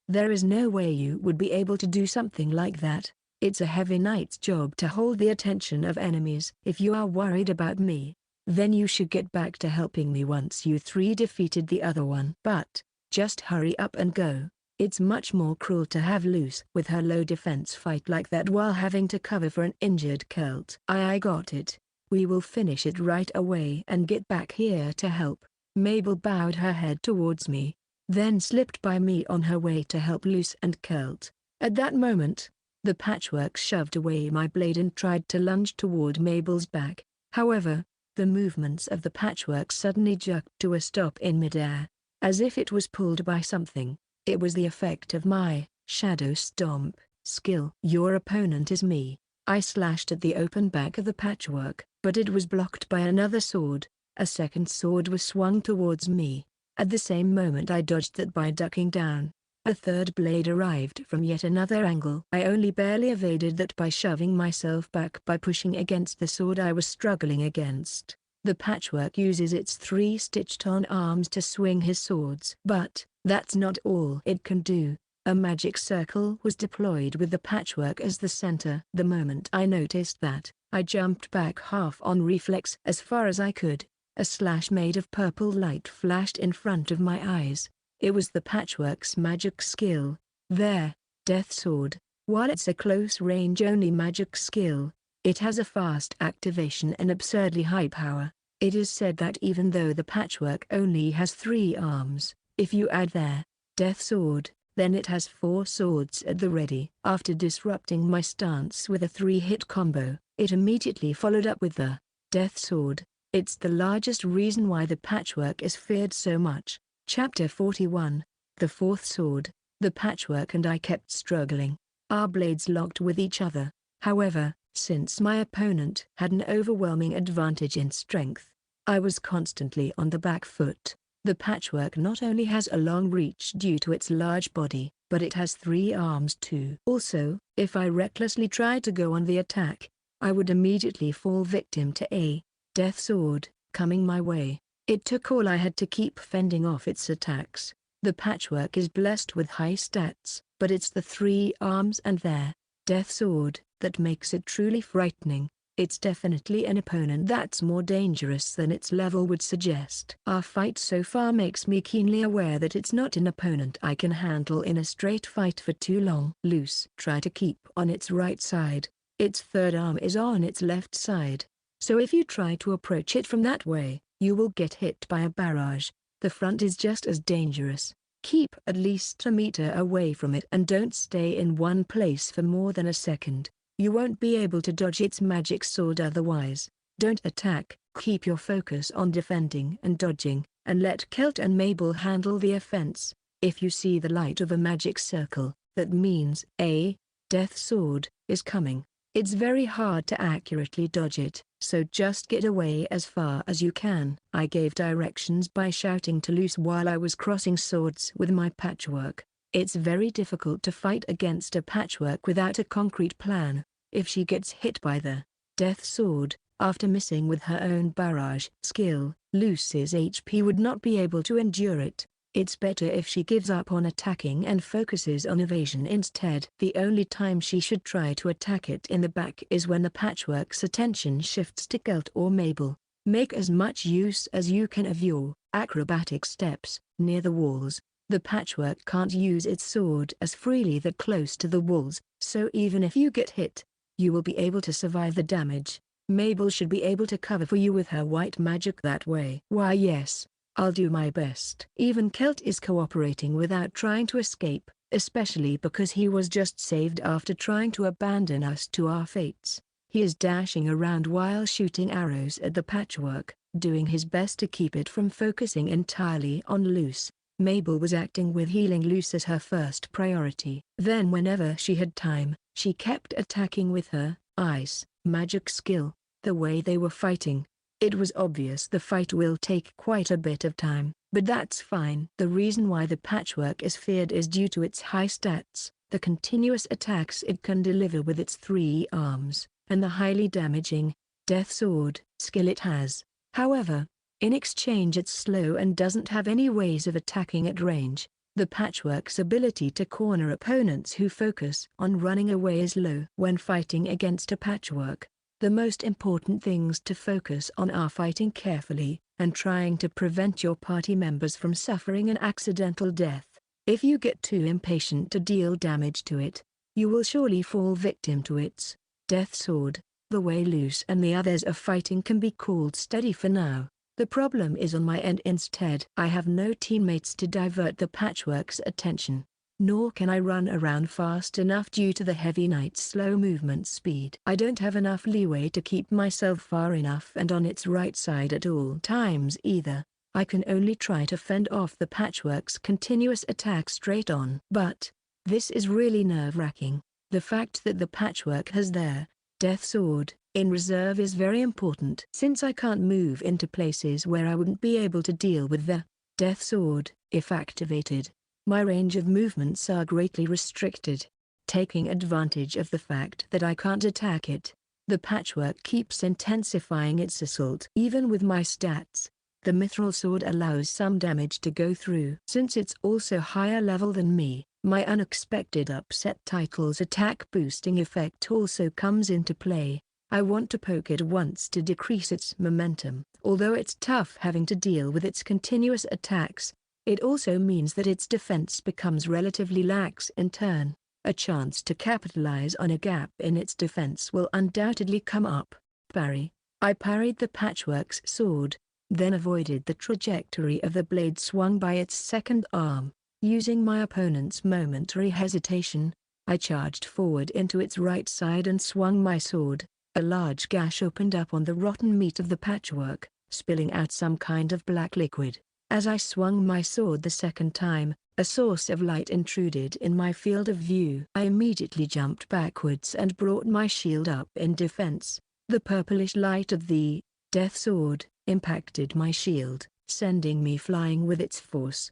There is no way you would be able to do something like that. It's a heavy knight's job to hold the attention of enemies. If you are worried about me, then you should get back to helping me once you three defeated the other one. But just hurry up and go. It's much more cruel to have Luce with her low defense fight like that while having to cover for an injured Celt. I got it. We will finish it right away and get back here to help. Mabel bowed her head towards me, then slipped by me on her way to help Luce and Celt. At that moment, the patchwork shoved away my blade and tried to lunge toward Mabel's back. However, the movements of the patchwork suddenly jerked to a stop in midair, as if it was pulled by something. It was the effect of my shadow stomp skill. Your opponent is me. I slashed at the open back of the patchwork, but it was blocked by another sword. A second sword was swung towards me. At the same moment I dodged that by ducking down. A third blade arrived from yet another angle. I only barely evaded that by shoving myself back by pushing against the sword I was struggling against. The patchwork uses its three stitched-on arms to swing his swords. But that's not all it can do. A magic circle was deployed with the patchwork as the center. The moment I noticed that, I jumped back half on reflex as far as I could. A slash made of purple light flashed in front of my eyes. It was the patchwork's magic skill. There, Death Sword. While it's a close-range only magic skill, it has a fast activation and absurdly high power. It is said that even though the patchwork only has 3 arms, if you add their Death Sword, then it has 4 swords at the ready. After disrupting my stance with a 3-hit combo, it immediately followed up with the Death Sword. It's the largest reason why the patchwork is feared so much. Chapter 41, The Fourth Sword. The patchwork and I kept struggling. Our blades locked with each other. However, since my opponent had an overwhelming advantage in strength, I was constantly on the back foot. The patchwork not only has a long reach due to its large body, but it has 3 arms too. Also, if I recklessly tried to go on the attack, I would immediately fall victim to a Death Sword coming my way. It took all I had to keep fending off its attacks. The patchwork is blessed with high stats, but it's the 3 arms and their Death Sword that makes it truly frightening. It's definitely an opponent that's more dangerous than its level would suggest. Our fight so far makes me keenly aware that it's not an opponent I can handle in a straight fight for too long. Luce, try to keep on its right side. Its 3rd arm is on its left side. So if you try to approach it from that way, you will get hit by a barrage. The front is just as dangerous. Keep at least a meter away from it and don't stay in one place for more than a second. You won't be able to dodge its magic sword otherwise. Don't attack, keep your focus on defending and dodging, and let Celt and Mabel handle the offense. If you see the light of a magic circle, that means a death sword is coming. It's very hard to accurately dodge it, so just get away as far as you can. I gave directions by shouting to Luce while I was crossing swords with my patchwork. It's very difficult to fight against a patchwork without a concrete plan. If she gets hit by the death sword, after missing with her own barrage skill, Luce's HP would not be able to endure it. It's better if she gives up on attacking and focuses on evasion instead. The only time she should try to attack it in the back is when the patchwork's attention shifts to Celt or Mabel. Make as much use as you can of your acrobatic steps near the walls. The patchwork can't use its sword as freely that close to the walls, so even if you get hit, you will be able to survive the damage. Mabel should be able to cover for you with her white magic that way. Why yes, I'll do my best. Even Celt is cooperating without trying to escape, especially because he was just saved after trying to abandon us to our fates. He is dashing around while shooting arrows at the patchwork, doing his best to keep it from focusing entirely on Luce. Mabel was acting with healing Luce as her first priority. Then whenever she had time, she kept attacking with her ice magic skill. The way they were fighting, it was obvious the fight will take quite a bit of time, but that's fine. The reason why the patchwork is feared is due to its high stats, the continuous attacks it can deliver with its 3 arms, and the highly damaging death sword skill it has. However, in exchange it's slow and doesn't have any ways of attacking at range. The patchwork's ability to corner opponents who focus on running away is low. When fighting against a patchwork, the most important things to focus on are fighting carefully, and trying to prevent your party members from suffering an accidental death. If you get too impatient to deal damage to it, you will surely fall victim to its death sword. The way Luce and the others are fighting can be called steady for now. The problem is on my end instead. I have no teammates to divert the patchwork's attention, nor can I run around fast enough due to the heavy knight's slow movement speed. I don't have enough leeway to keep myself far enough and on its right side at all times either. I can only try to fend off the patchwork's continuous attack straight on. But this is really nerve-wracking. The fact that the patchwork has their death sword in reserve is very important. Since I can't move into places where I wouldn't be able to deal with the death sword if activated, my range of movements are greatly restricted. Taking advantage of the fact that I can't attack it, the patchwork keeps intensifying its assault. Even with my stats, the Mithril sword allows some damage to go through. Since it's also higher level than me, my unexpected upset title's attack boosting effect also comes into play. I want to poke it once to decrease its momentum. Although it's tough having to deal with its continuous attacks, it also means that its defense becomes relatively lax in turn. A chance to capitalize on a gap in its defense will undoubtedly come up. Parry. I parried the patchwork's sword, then avoided the trajectory of the blade swung by its second arm. Using my opponent's momentary hesitation, I charged forward into its right side and swung my sword. A large gash opened up on the rotten meat of the patchwork, spilling out some kind of black liquid. As I swung my sword the second time, a source of light intruded in my field of view. I immediately jumped backwards and brought my shield up in defense. The purplish light of the death sword impacted my shield, sending me flying with its force.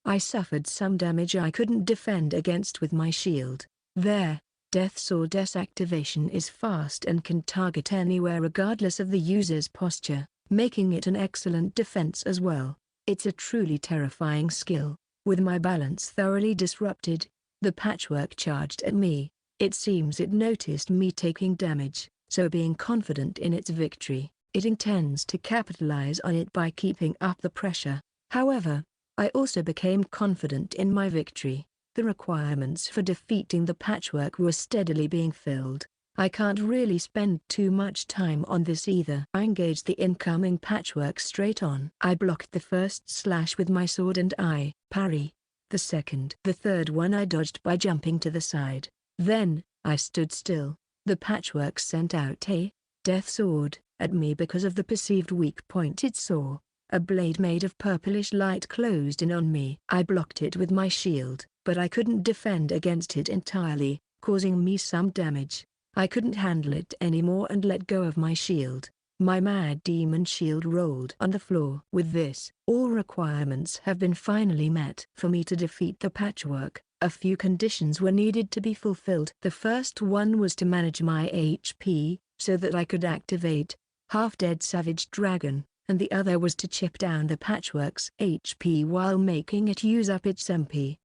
I suffered some damage I couldn't defend against with my shield. There. Death Sword's activation is fast and can target anywhere regardless of the user's posture, making it an excellent defense as well. It's a truly terrifying skill. With my balance thoroughly disrupted, the patchwork charged at me. It seems it noticed me taking damage, so being confident in its victory, it intends to capitalize on it by keeping up the pressure. However, I also became confident in my victory. The requirements for defeating the patchwork were steadily being filled. I can't really spend too much time on this either. I engaged the incoming patchwork straight on. I blocked the first slash with my sword and I parry the second. The third one I dodged by jumping to the side. Then, I stood still, The patchwork sent out a death sword at me because of the perceived weak point it saw. A blade made of purplish light closed in on me. I blocked it with my shield, but I couldn't defend against it entirely, causing me some damage. I couldn't handle it anymore and let go of my shield. My mad demon shield rolled on the floor. With this, all requirements have been finally met. For me to defeat the patchwork, a few conditions were needed to be fulfilled. The first one was to manage my HP, so that I could activate Half-Dead Savage Dragon, and the other was to chip down the patchwork's HP while making it use up its MP.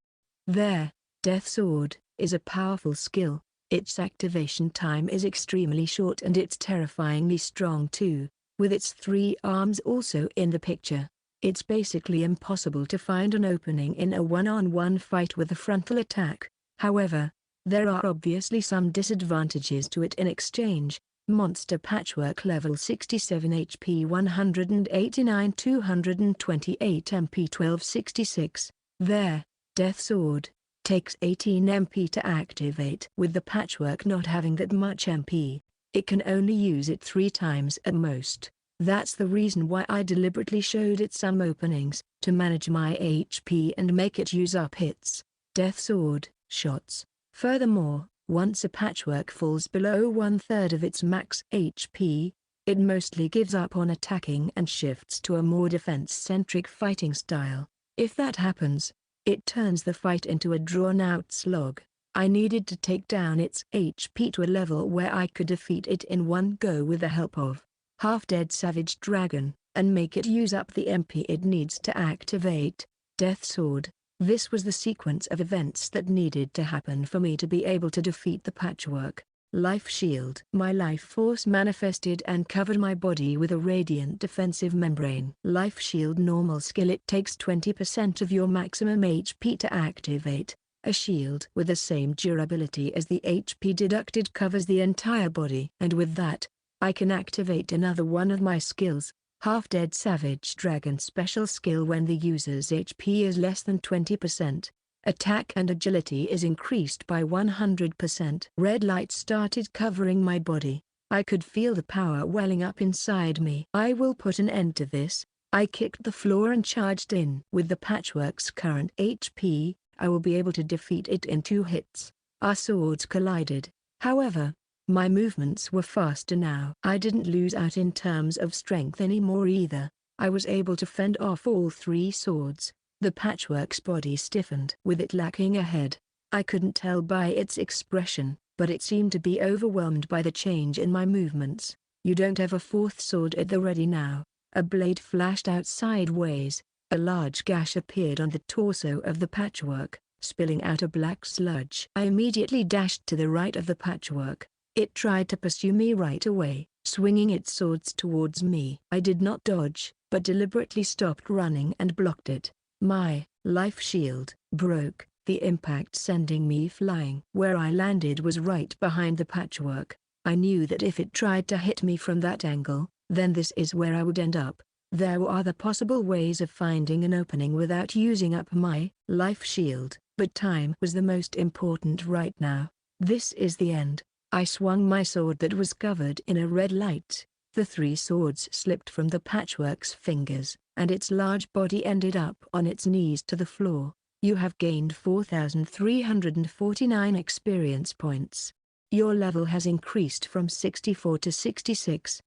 Their Death Sword is a powerful skill. Its activation time is extremely short and it's terrifyingly strong too, with its 3 arms also in the picture. It's basically impossible to find an opening in a one-on-one fight with a frontal attack. However, there are obviously some disadvantages to it in exchange. Monster Patchwork level 67 HP 189 228 MP 1266. Their Death Sword takes 18 MP to activate. With the patchwork not having that much MP, it can only use it 3 times at most. That's the reason why I deliberately showed it some openings, to manage my HP and make it use up its Death Sword shots. Furthermore, once a patchwork falls below 1/3 of its max HP, it mostly gives up on attacking and shifts to a more defense-centric fighting style. If that happens, it turns the fight into a drawn-out slog. I needed to take down its HP to a level where I could defeat it in one go with the help of Half-Dead Savage Dragon, and make it use up the MP it needs to activate Death Sword. This was the sequence of events that needed to happen for me to be able to defeat the patchwork. Life Shield. My life force manifested and covered my body with a radiant defensive membrane. Life Shield normal skill. It takes 20% of your maximum HP to activate. A shield with the same durability as the HP deducted covers the entire body. And with that, I can activate another one of my skills, Half-Dead Savage Dragon special skill. When the user's HP is less than 20%. Attack and agility is increased by 100%. Red light started covering my body. I could feel the power welling up inside me. I will put an end to this. I kicked the floor and charged in. With the patchwork's current HP, I will be able to defeat it in 2 hits. Our swords collided. However, my movements were faster now. I didn't lose out in terms of strength anymore either. I was able to fend off all 3 swords. The patchwork's body stiffened. With it lacking a head, I couldn't tell by its expression, but it seemed to be overwhelmed by the change in my movements. You don't have a 4th sword at the ready now. A blade flashed out sideways. A large gash appeared on the torso of the patchwork, spilling out a black sludge. I immediately dashed to the right of the patchwork. It tried to pursue me right away, swinging its swords towards me. I did not dodge, but deliberately stopped running and blocked it. My life shield broke, the impact sending me flying. Where I landed was right behind the patchwork. I knew that if it tried to hit me from that angle, then this is where I would end up. There were other possible ways of finding an opening without using up my life shield, but time was the most important right now. This is the end. I swung my sword that was covered in a red light. The 3 swords slipped from the patchwork's fingers, and its large body ended up on its knees to the floor. You have gained 4,349 experience points. Your level has increased from 64 to 66.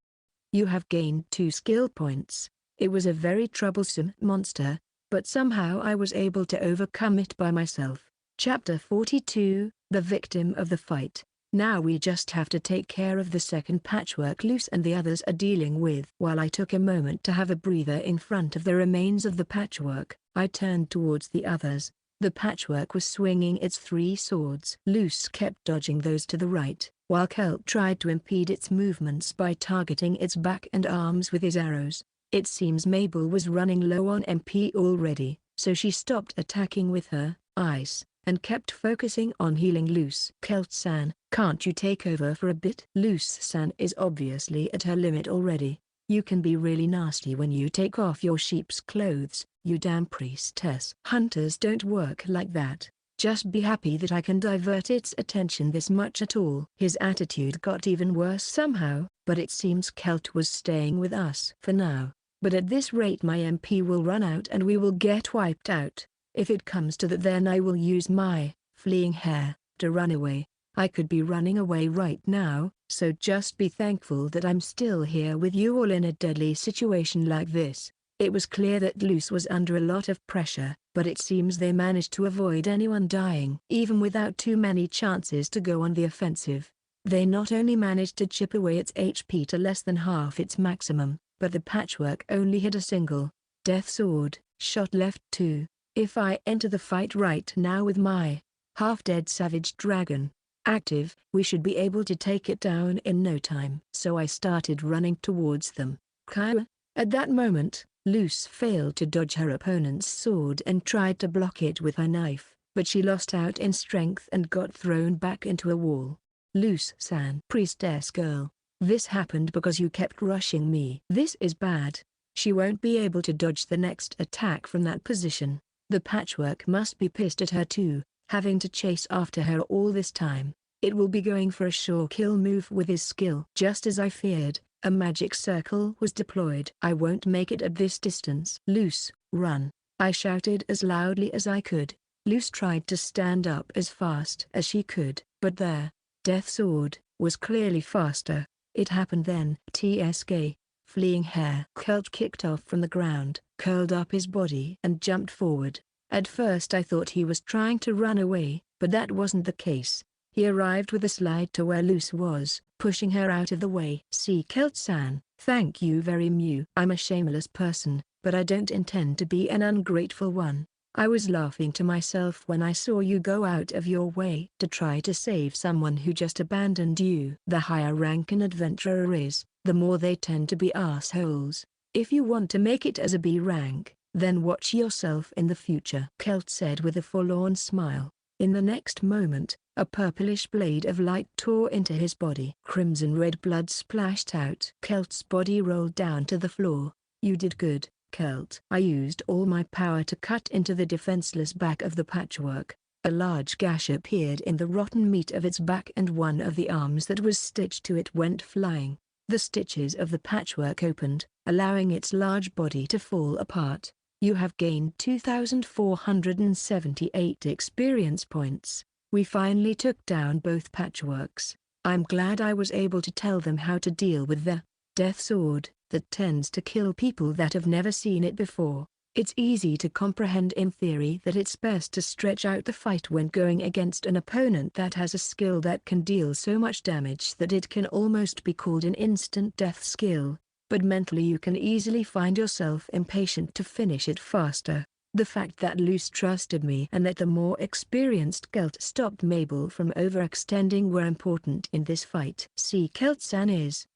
You have gained 2 skill points. It was a very troublesome monster, but somehow I was able to overcome it by myself. Chapter 42, The Victim of the Fight. Now we just have to take care of the second patchwork loose and the others are dealing with. While I took a moment to have a breather in front of the remains of the patchwork, I turned towards the others. The patchwork was swinging its 3 swords. Loose kept dodging those to the right, while Kelp tried to impede its movements by targeting its back and arms with his arrows. It seems Mabel was running low on MP already, so she stopped attacking with her ice, and kept focusing on healing Loose. Kelp-san, can't you take over for a bit? Loose-san is obviously at her limit already. You can be really nasty when you take off your sheep's clothes, you damn priestess. Hunters don't work like that. Just be happy that I can divert its attention this much at all. His attitude got even worse somehow, but it seems Celt was staying with us for now. But at this rate my MP will run out and we will get wiped out. If it comes to that, then I will use my fleeing hair to run away. I could be running away right now, so just be thankful that I'm still here with you all in a deadly situation like this. It was clear that Luce was under a lot of pressure, but it seems they managed to avoid anyone dying. Even without too many chances to go on the offensive, they not only managed to chip away its HP to less than half its maximum, but the patchwork only hit a single death sword shot left too. If I enter the fight right now with my half-dead savage dragon active, we should be able to take it down in no time. So I started running towards them. Kaya. At that moment, Luce failed to dodge her opponent's sword and tried to block it with her knife, but she lost out in strength and got thrown back into a wall. Luce-san, priestess girl, this happened because you kept rushing me. This is bad. She won't be able to dodge the next attack from that position. The patchwork must be pissed at her too, having to chase after her all this time. It will be going for a sure kill move with his skill. Just as I feared, a magic circle was deployed. I won't make it at this distance. Luce, run! I shouted as loudly as I could. Luce tried to stand up as fast as she could, but their death sword was clearly faster. It happened then. TSK, fleeing hair. Celt kicked off from the ground, curled up his body and jumped forward. At first I thought he was trying to run away, but that wasn't the case. He arrived with a slide to where Luce was, pushing her out of the way. See Celt-san, thank you very much. I'm a shameless person, but I don't intend to be an ungrateful one. I was laughing to myself when I saw you go out of your way to try to save someone who just abandoned you. The higher rank an adventurer is, the more they tend to be assholes. If you want to make it as a B rank, then watch yourself in the future, Celt said with a forlorn smile. In the next moment, a purplish blade of light tore into his body. Crimson-red blood splashed out. Celt's body rolled down to the floor. You did good, Celt. I used all my power to cut into the defenseless back of the patchwork. A large gash appeared in the rotten meat of its back and one of the arms that was stitched to it went flying. The stitches of the patchwork opened, allowing its large body to fall apart. You have gained 2,478 experience points. We finally took down both patchworks. I'm glad I was able to tell them how to deal with the death sword that tends to kill people that have never seen it before. It's easy to comprehend in theory that it's best to stretch out the fight when going against an opponent that has a skill that can deal so much damage that it can almost be called an instant death skill. But mentally you can easily find yourself impatient to finish it faster. The fact that Luce trusted me and that the more experienced Celt stopped Mabel from overextending were important in this fight. See Celt-san is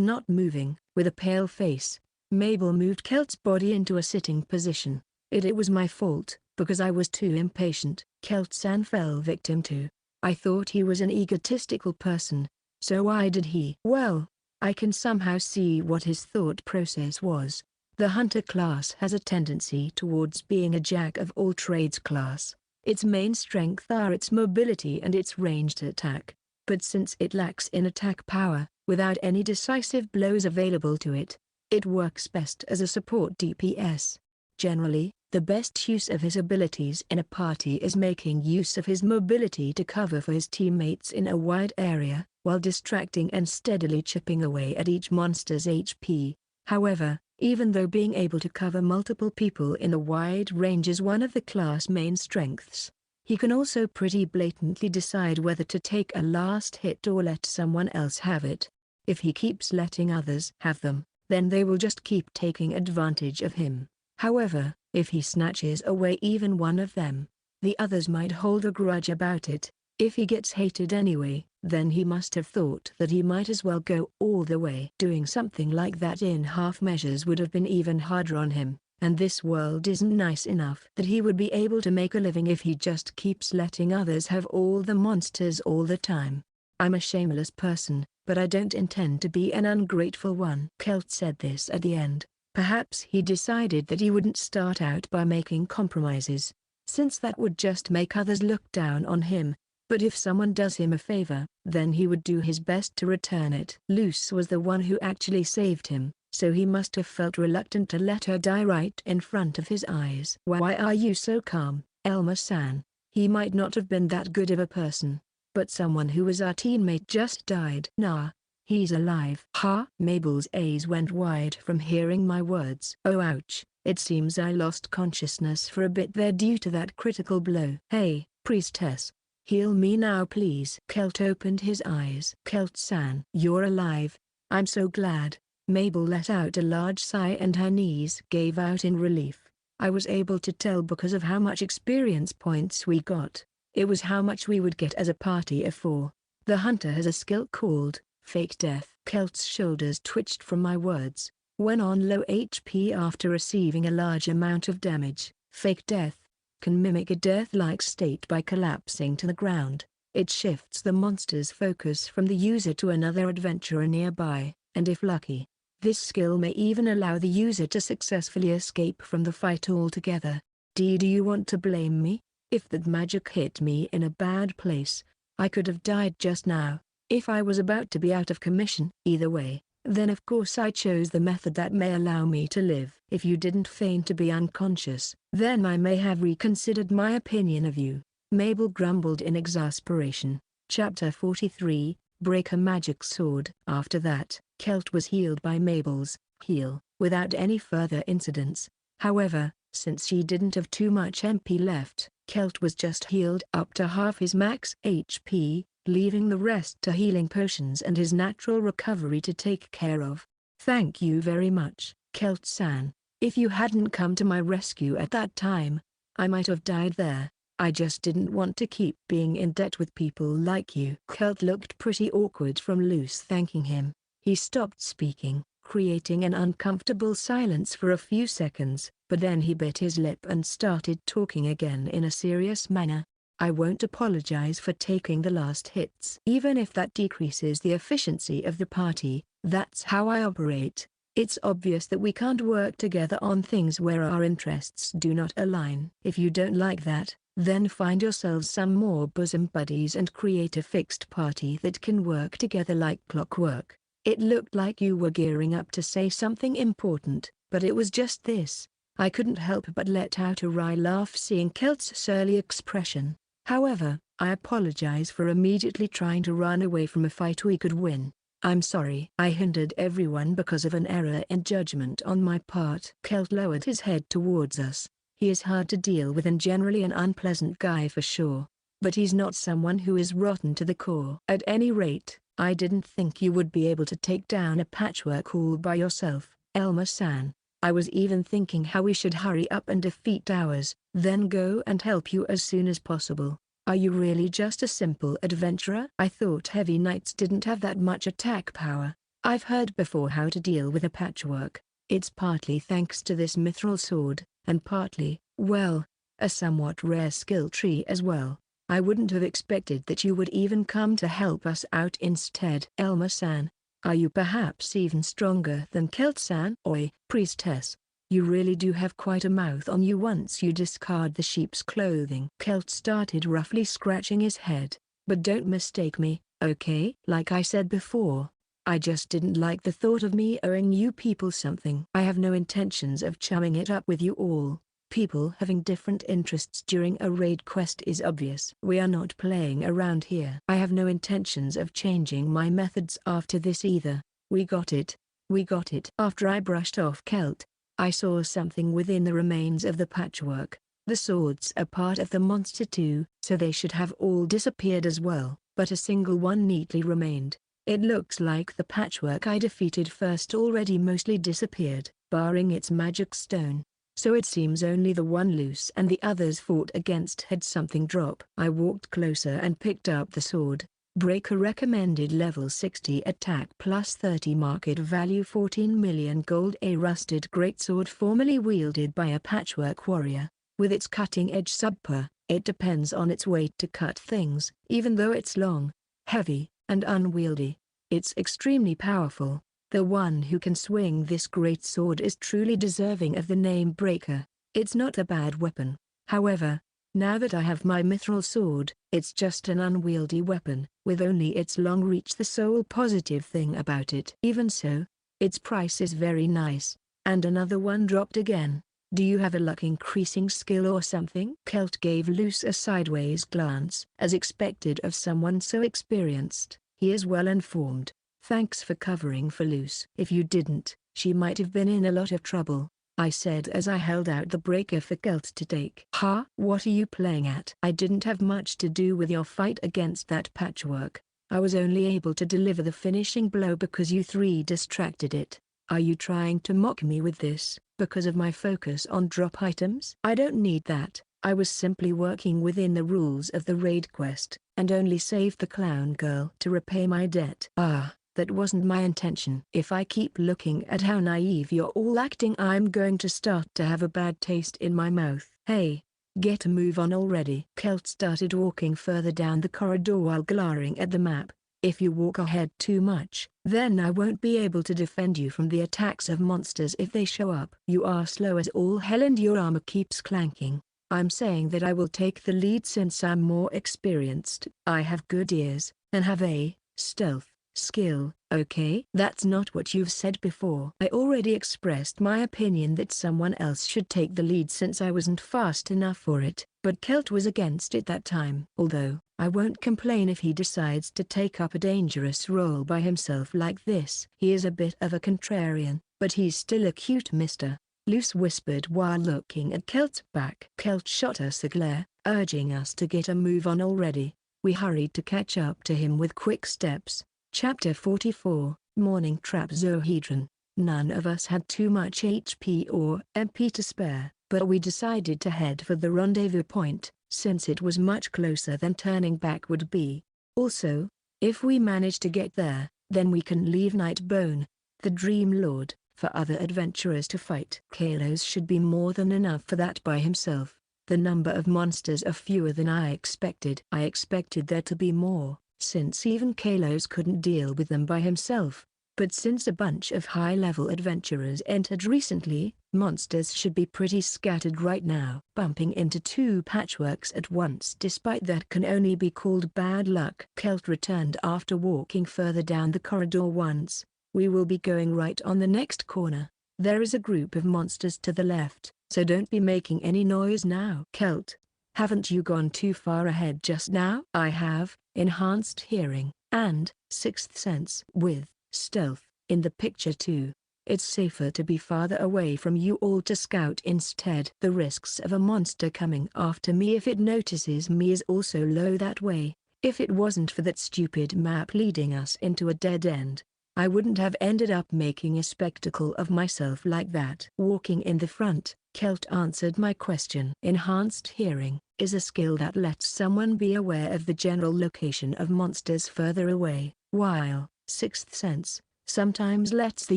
not moving. With a pale face, Mabel moved Celt's body into a sitting position. It was my fault, because I was too impatient. Celt-san fell victim to. I thought he was an egotistical person. So why did he? Well, I can somehow see what his thought process was. The hunter class has a tendency towards being a jack-of-all-trades class. Its main strength are its mobility and its ranged attack. But since it lacks in attack power, without any decisive blows available to it, it works best as a support DPS. Generally, the best use of his abilities in a party is making use of his mobility to cover for his teammates in a wide area, while distracting and steadily chipping away at each monster's HP. However, even though being able to cover multiple people in a wide range is one of the class' main strengths, he can also pretty blatantly decide whether to take a last hit or let someone else have it. If he keeps letting others have them, then they will just keep taking advantage of him. However, if he snatches away even one of them, the others might hold a grudge about it. If he gets hated anyway, then he must have thought that he might as well go all the way. Doing something like that in half measures would have been even harder on him, and this world isn't nice enough that he would be able to make a living if he just keeps letting others have all the monsters all the time. I'm a shameless person, but I don't intend to be an ungrateful one. Celt said this at the end. Perhaps he decided that he wouldn't start out by making compromises. since that would just make others look down on him. But if someone does him a favor, then he would do his best to return it. Luce was the one who actually saved him, so he must have felt reluctant to let her die right in front of his eyes. Why are you so calm, Elma-san? He might not have been that good of a person, but someone who was our teammate just died. Nah, he's alive. Ha! Mabel's eyes went wide from hearing my words. Oh ouch, it seems I lost consciousness for a bit there due to that critical blow. Hey, priestess. Heal me now please. Kelt opened his eyes. Kelt-san. You're alive. I'm so glad. Mabel let out a large sigh and her knees gave out in relief. I was able to tell because of how much experience points we got. It was how much we would get as a party of 4. The hunter has a skill called fake death. Kelt's shoulders twitched from my words. When on low HP after receiving a large amount of damage, fake death can mimic a death-like state by collapsing to the ground. It shifts the monster's focus from the user to another adventurer nearby, and if lucky, this skill may even allow the user to successfully escape from the fight altogether. Do you want to blame me? If that magic hit me in a bad place, I could have died just now. If I was about to be out of commission, either way, then of course I chose the method that may allow me to live. If you didn't feign to be unconscious, then I may have reconsidered my opinion of you. Mabel grumbled in exasperation. Chapter 43, Break a Magic Sword. After that, Kelt was healed by Mabel's heal, without any further incidents. However, since she didn't have too much MP left, Kelt was just healed up to half his max HP, leaving the rest to healing potions and his natural recovery to take care of. Thank you very much, Kelt-san. If you hadn't come to my rescue at that time, I might have died there. I just didn't want to keep being in debt with people like you. Kelt looked pretty awkward from Luce thanking him. He stopped speaking, creating an uncomfortable silence for a few seconds, but then he bit his lip and started talking again in a serious manner. I won't apologize for taking the last hits. Even if that decreases the efficiency of the party, that's how I operate. It's obvious that we can't work together on things where our interests do not align. If you don't like that, then find yourselves some more bosom buddies and create a fixed party that can work together like clockwork. It looked like you were gearing up to say something important, but it was just this. I couldn't help but let out a wry laugh seeing Kelt's surly expression. However, I apologize for immediately trying to run away from a fight we could win. I'm sorry. I hindered everyone because of an error in judgment on my part. Kelt lowered his head towards us. He is hard to deal with and generally an unpleasant guy for sure. But he's not someone who is rotten to the core. At any rate, I didn't think you would be able to take down a patchwork all by yourself, Elma-san. I was even thinking how we should hurry up and defeat ours, then go and help you as soon as possible. Are you really just a simple adventurer? I thought heavy knights didn't have that much attack power. I've heard before how to deal with a patchwork. It's partly thanks to this mithril sword, and partly, well, a somewhat rare skill tree as well. I wouldn't have expected that you would even come to help us out instead. Elma-san, are you perhaps even stronger than Kelt-san? Oi, priestess. You really do have quite a mouth on you once you discard the sheep's clothing. Kelt started roughly scratching his head. But don't mistake me, okay? Like I said before, I just didn't like the thought of me owing you people something. I have no intentions of chumming it up with you all. People having different interests during a raid quest is obvious. We are not playing around here. I have no intentions of changing my methods after this either. We got it. We got it. After I brushed off Kelt, I saw something within the remains of the patchwork. The swords are part of the monster too, so they should have all disappeared as well, but a single one neatly remained. It looks like the patchwork I defeated first already mostly disappeared, barring its magic stone. So it seems only the one Luce and the others fought against had something drop. I walked closer and picked up the sword. Breaker recommended level 60 attack plus 30 market value 14 million gold. A rusted greatsword formerly wielded by a patchwork warrior. With its cutting-edge subper, it depends on its weight to cut things. Even though it's long, heavy, and unwieldy, it's extremely powerful. The one who can swing this greatsword is truly deserving of the name Breaker. It's not a bad weapon. However, Now that I have my mithril sword, it's just an unwieldy weapon, with only its long reach the sole positive thing about it. Even so, its price is very nice. And another one dropped again. Do you have a luck increasing skill or something? Celt gave Luce a sideways glance. As expected of someone so experienced, he is well informed. Thanks for covering for Luce. If you didn't, she might have been in a lot of trouble, I said as I held out the breaker for Celt to take. Huh? What are you playing at? I didn't have much to do with your fight against that patchwork. I was only able to deliver the finishing blow because you three distracted it. Are you trying to mock me with this, because of my focus on drop items? I don't need that. I was simply working within the rules of the raid quest, and only saved the clown girl to repay my debt. Ah. That wasn't my intention. If I keep looking at how naive you're all acting, I'm going to start to have a bad taste in my mouth. Hey, get a move on already. Celt started walking further down the corridor while glaring at the map. If you walk ahead too much, then I won't be able to defend you from the attacks of monsters if they show up. You are slow as all hell and your armor keeps clanking. I'm saying that I will take the lead since I'm more experienced. I have good ears, and have a stealth skill, okay? That's not what you've said before. I already expressed my opinion that someone else should take the lead since I wasn't fast enough for it, but Celt was against it that time. Although, I won't complain if he decides to take up a dangerous role by himself like this. He is a bit of a contrarian, but he's still a cute mister, Luce whispered while looking at Celt's back. Celt shot us a glare, urging us to get a move on already. We hurried to catch up to him with quick steps. Chapter 44, Morning Trap Zohedron. None of us had too much HP or MP to spare, but we decided to head for the rendezvous point, since it was much closer than turning back would be. Also, if we manage to get there, then we can leave Nightbone, the Dream Lord, for other adventurers to fight. Kalos should be more than enough for that by himself. The number of monsters are fewer than I expected. I expected there to be more, since even Kalos couldn't deal with them by himself. But since a bunch of high-level adventurers entered recently, monsters should be pretty scattered right now. Bumping into two patchworks at once despite that can only be called bad luck. Celt returned after walking further down the corridor once. We will be going right on the next corner. There is a group of monsters to the left, so don't be making any noise now. Celt, haven't you gone too far ahead just now? I have enhanced hearing and sixth sense with stealth in the picture too. It's safer to be farther away from you all to scout instead. The risks of a monster coming after me if it notices me is also low that way. If it wasn't for that stupid map leading us into a dead end, I wouldn't have ended up making a spectacle of myself like that. Walking in the front, Celt answered my question. Enhanced hearing is a skill that lets someone be aware of the general location of monsters further away, while sixth sense sometimes lets the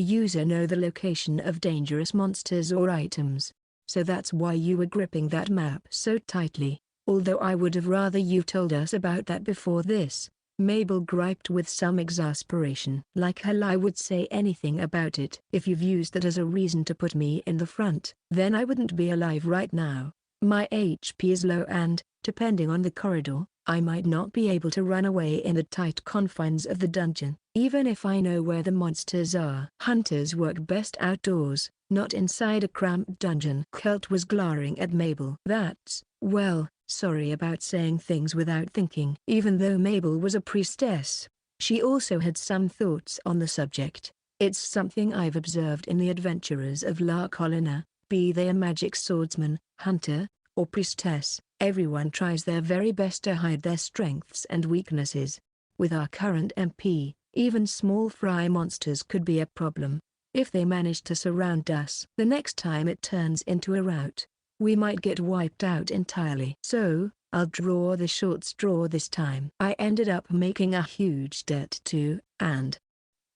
user know the location of dangerous monsters or items. So that's why you were gripping that map so tightly, although I would have rather you told us about that before this. Mabel griped with some exasperation. Like hell I would say anything about it. If you've used that as a reason to put me in the front, then I wouldn't be alive right now. My HP is low and, depending on the corridor, I might not be able to run away in the tight confines of the dungeon, even if I know where the monsters are. Hunters work best outdoors, not inside a cramped dungeon. Celt was glaring at Mabel. That's, well, sorry about saying things without thinking. Even though Mabel was a priestess, she also had some thoughts on the subject. It's something I've observed in the adventurers of La Colina, be they a magic swordsman, hunter, or priestess. Everyone tries their very best to hide their strengths and weaknesses. With our current MP, even small fry monsters could be a problem. If they manage to surround us the next time it turns into a rout, we might get wiped out entirely. So, I'll draw the short straw this time. I ended up making a huge debt too, and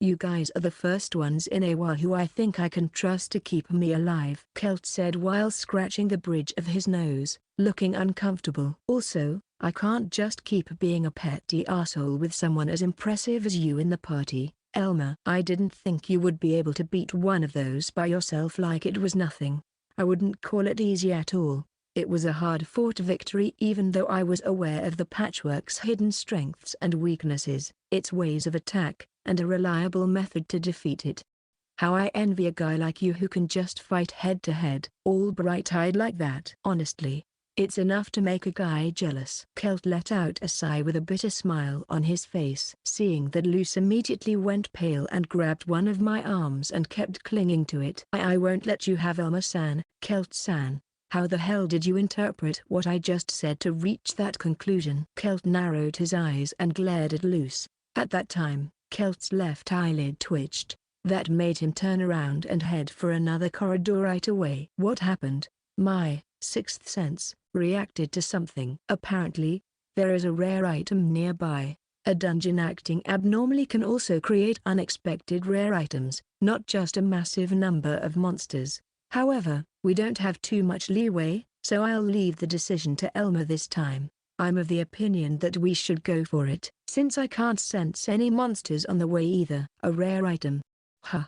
you guys are the first ones in a while who I think I can trust to keep me alive, Celt said while scratching the bridge of his nose, looking uncomfortable. Also, I can't just keep being a petty asshole with someone as impressive as you in the party, Elmer. I didn't think you would be able to beat one of those by yourself like it was nothing. I wouldn't call it easy at all. It was a hard-fought victory even though I was aware of the patchwork's hidden strengths and weaknesses, its ways of attack, and a reliable method to defeat it. How I envy a guy like you who can just fight head-to-head, all bright-eyed like that. Honestly, it's enough to make a guy jealous. Celt let out a sigh with a bitter smile on his face. Seeing that, Luce immediately went pale and grabbed one of my arms and kept clinging to it. I won't let you have Elma-san, Celt-san. How the hell did you interpret what I just said to reach that conclusion? Celt narrowed his eyes and glared at Luce. At that time, Celt's left eyelid twitched. That made him turn around and head for another corridor right away. What happened? My sixth sense reacted to something. Apparently, there is a rare item nearby. A dungeon acting abnormally can also create unexpected rare items, not just a massive number of monsters. However, we don't have too much leeway, so I'll leave the decision to Elma this time. I'm of the opinion that we should go for it, since I can't sense any monsters on the way either. A rare item.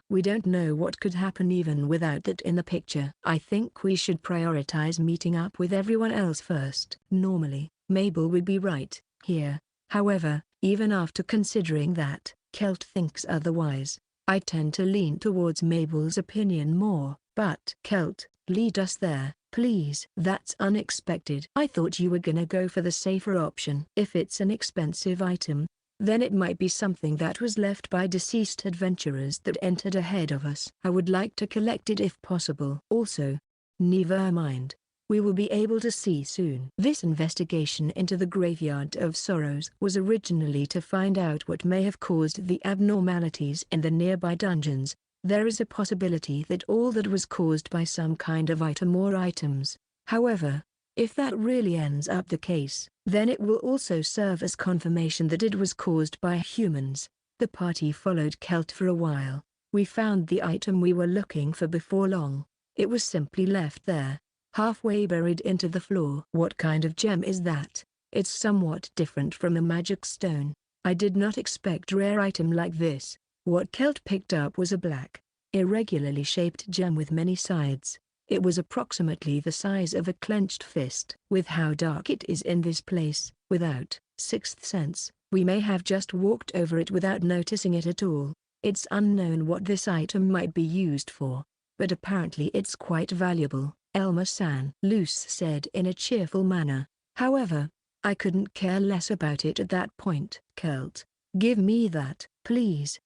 We don't know what could happen even without that in the picture. I think we should prioritize meeting up with everyone else first. Normally, Mabel would be right here. However, even after considering that, Celt thinks otherwise. I tend to lean towards Mabel's opinion more. But Celt, lead us there, please. That's unexpected. I thought you were gonna go for the safer option. If it's an expensive item, then it might be something that was left by deceased adventurers that entered ahead of us. I would like to collect it if possible. Also, never mind. We will be able to see soon. This investigation into the Graveyard of Sorrows was originally to find out what may have caused the abnormalities in the nearby dungeons. There is a possibility that all that was caused by some kind of item or items. However, if that really ends up the case, then it will also serve as confirmation that it was caused by humans. The party followed Celt for a while. We found the item we were looking for before long. It was simply left there, halfway buried into the floor. What kind of gem is that? It's somewhat different from a magic stone. I did not expect a rare item like this. What Celt picked up was a black, irregularly shaped gem with many sides. It was approximately the size of a clenched fist. With how dark it is in this place, without sixth sense, we may have just walked over it without noticing it at all. It's unknown what this item might be used for, but apparently it's quite valuable. Elma-san, Luce said in a cheerful manner. However, I couldn't care less about it at that point. Celt, give me that, please.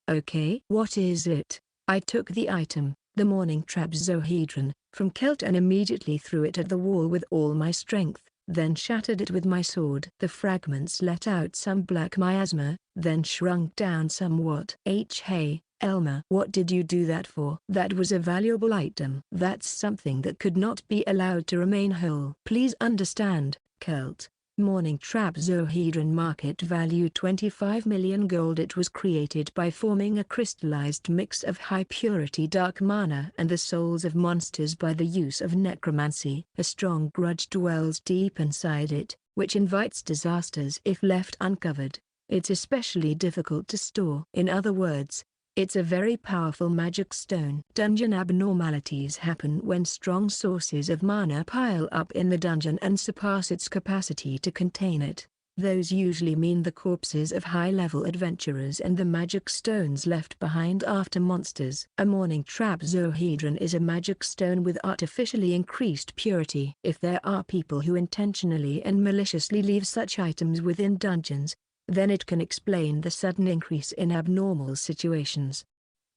Okay. What is it? I took the item, the morning trapezohedron, from Celt and immediately threw it at the wall with all my strength, then shattered it with my sword. The fragments let out some black miasma, then shrunk down somewhat. Hey, Elma, what did you do that for? That was a valuable item. That's something that could not be allowed to remain whole. Please understand, Celt. Morning trapezohedron market value 25 million gold. It was created by forming a crystallized mix of high-purity dark mana and the souls of monsters by the use of necromancy. A strong grudge dwells deep inside it, which invites disasters if left uncovered. It's especially difficult to store. In other words, it's a very powerful magic stone. Dungeon abnormalities happen when strong sources of mana pile up in the dungeon and surpass its capacity to contain it. Those usually mean the corpses of high-level adventurers and the magic stones left behind after monsters. A morning trapezohedron is a magic stone with artificially increased purity. If there are people who intentionally and maliciously leave such items within dungeons, then it can explain the sudden increase in abnormal situations.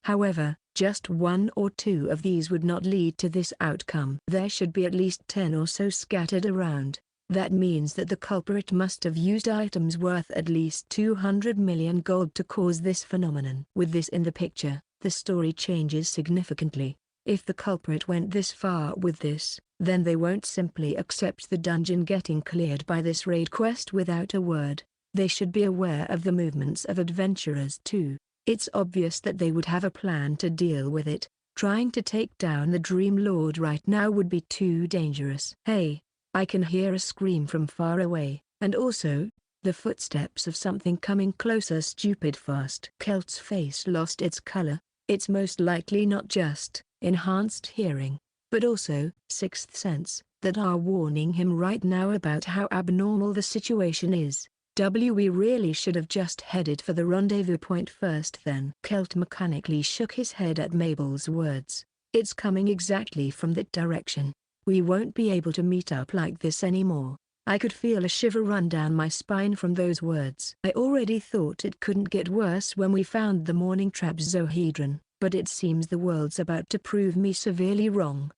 However, just one or two of these would not lead to this outcome. There should be at least 10 or so scattered around. That means that the culprit must have used items worth at least 200 million gold to cause this phenomenon. With this in the picture, the story changes significantly. If the culprit went this far with this, then they won't simply accept the dungeon getting cleared by this raid quest without a word. They should be aware of the movements of adventurers too. It's obvious that they would have a plan to deal with it. Trying to take down the Dream Lord right now would be too dangerous. Hey, I can hear a scream from far away, and also, the footsteps of something coming closer stupid fast. Celt's face lost its color. It's most likely not just enhanced hearing, but also sixth sense. that are warning him right now about how abnormal the situation is. We really should have just headed for the rendezvous point first then. Celt mechanically shook his head at Mabel's words. It's coming exactly from that direction. We won't be able to meet up like this anymore. I could feel a shiver run down my spine from those words. I already thought it couldn't get worse when we found the morning trapezohedron, but it seems the world's about to prove me severely wrong.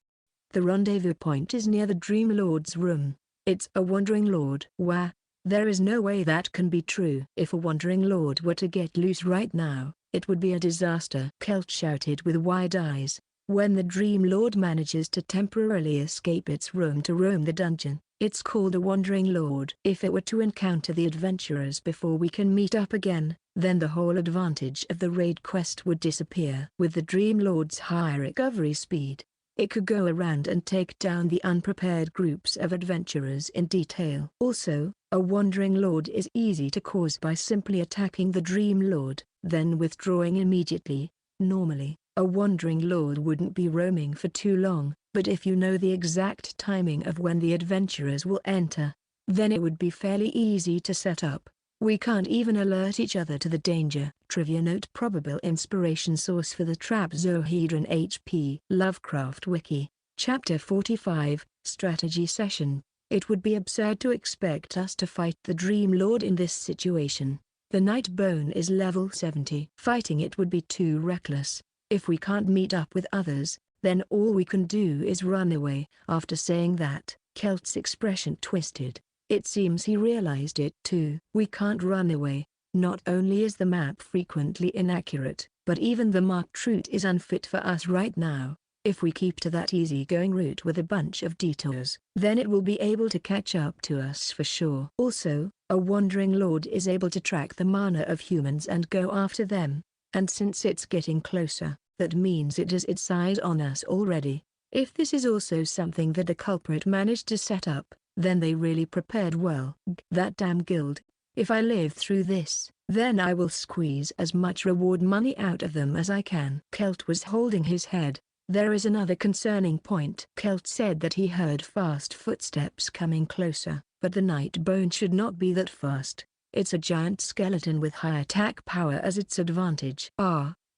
The rendezvous point is near the Dream Lord's room. It's a Wandering Lord. Wah! There is no way that can be true. If a Wandering Lord were to get loose right now, it would be a disaster. Celt shouted with wide eyes. When the Dream Lord manages to temporarily escape its room to roam the dungeon, it's called a Wandering Lord. If it were to encounter the adventurers before we can meet up again, then the whole advantage of the raid quest would disappear. With the Dream Lord's high recovery speed, it could go around and take down the unprepared groups of adventurers in detail. Also, a Wandering Lord is easy to cause by simply attacking the Dream Lord, then withdrawing immediately. Normally, a Wandering Lord wouldn't be roaming for too long, but if you know the exact timing of when the adventurers will enter, then it would be fairly easy to set up. We can't even alert each other to the danger. Trivia note: probable inspiration source for the trapezohedron H.P. Lovecraft Wiki. Chapter 45, Strategy Session. It would be absurd to expect us to fight the Dream Lord in this situation. The Night Bone is level 70. Fighting it would be too reckless. If we can't meet up with others, then all we can do is run away. After saying that, Celt's expression twisted. It seems he realized it too. We can't run away. Not only is the map frequently inaccurate, but even the marked route is unfit for us right now. If we keep to that easygoing route with a bunch of detours, then it will be able to catch up to us for sure. Also, a Wandering Lord is able to track the mana of humans and go after them. And since it's getting closer, that means it has its eyes on us already. If this is also something that the culprit managed to set up, then they really prepared well. That damn guild. If I live through this, then I will squeeze as much reward money out of them as I can. Celt was holding his head. There is another concerning point. Celt said that he heard fast footsteps coming closer, but the Night Bone should not be that fast. It's a giant skeleton with high attack power as its advantage.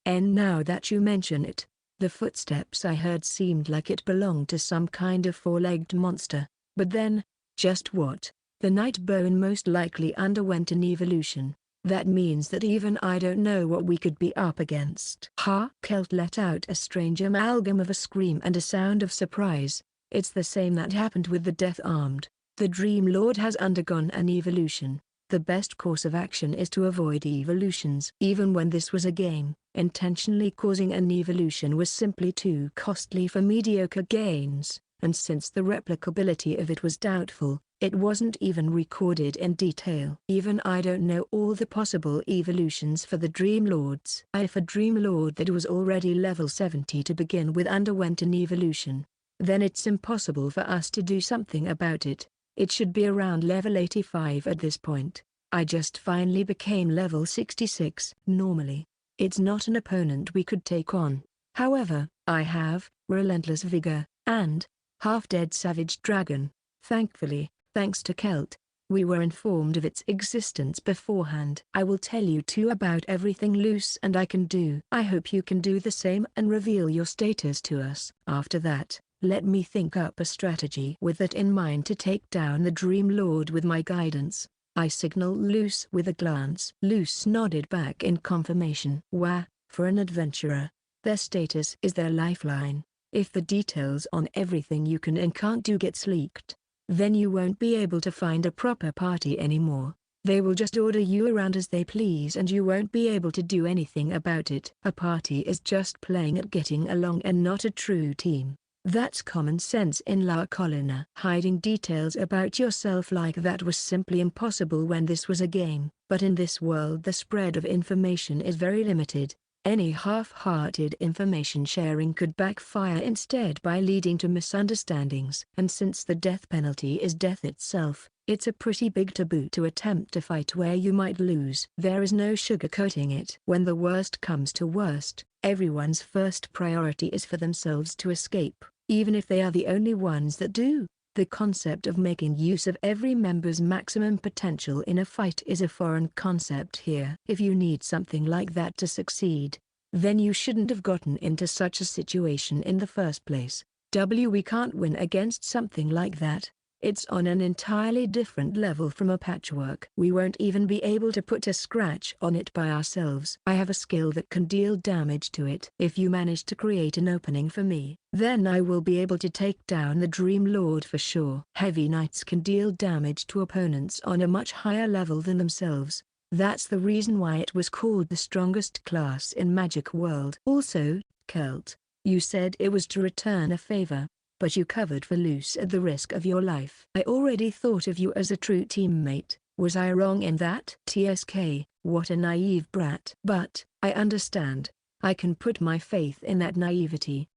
And now that you mention it, the footsteps I heard seemed like it belonged to some kind of four-legged monster. But then, just what? The Night Bone most likely underwent an evolution. That means that even I don't know what we could be up against. Celt let out a strange amalgam of a scream and a sound of surprise. It's the same that happened with the Death Armed. The Dream Lord has undergone an evolution. The best course of action is to avoid evolutions. Even when this was a game, intentionally causing an evolution was simply too costly for mediocre gains, and since the replicability of it was doubtful, it wasn't even recorded in detail. Even I don't know all the possible evolutions for the Dream Lords. If a Dream Lord that was already level 70 to begin with underwent an evolution, then it's impossible for us to do something about it. It should be around level 85 at this point. I just finally became level 66. Normally, it's not an opponent we could take on. However, I have Relentless Vigor and Half-Dead Savage Dragon. Thankfully, thanks to Celt, we were informed of its existence beforehand. I will tell you too about everything loose and I can do. I hope you can do the same and reveal your status to us. After that, let me think up a strategy with that in mind to take down the Dream Lord with my guidance. I signal Luce with a glance. Luce nodded back in confirmation. Wah, for an adventurer, their status is their lifeline. If the details on everything you can and can't do gets leaked, then you won't be able to find a proper party anymore. They will just order you around as they please and you won't be able to do anything about it. A party is just playing at getting along and not a true team. That's common sense in La Colina. Hiding details about yourself like that was simply impossible when this was a game. But in this world the spread of information is very limited. Any half-hearted information sharing could backfire instead by leading to misunderstandings. And since the death penalty is death itself, it's a pretty big taboo to attempt a fight where you might lose. There is no sugarcoating it. When the worst comes to worst, everyone's first priority is for themselves to escape, even if they are the only ones that do. The concept of making use of every member's maximum potential in a fight is a foreign concept here. If you need something like that to succeed, then you shouldn't have gotten into such a situation in the first place. We can't win against something like that. It's on an entirely different level from a patchwork. We won't even be able to put a scratch on it by ourselves. I have a skill that can deal damage to it. If you manage to create an opening for me, then I will be able to take down the Dream Lord for sure. Heavy Knights can deal damage to opponents on a much higher level than themselves. That's the reason why it was called the strongest class in Magic World. Also, Celt, you said it was to return a favor, but you covered for loose at the risk of your life. I already thought of you as a true teammate. Was I wrong in that? TSK, what a naive brat. But, I understand. I can put my faith in that naivety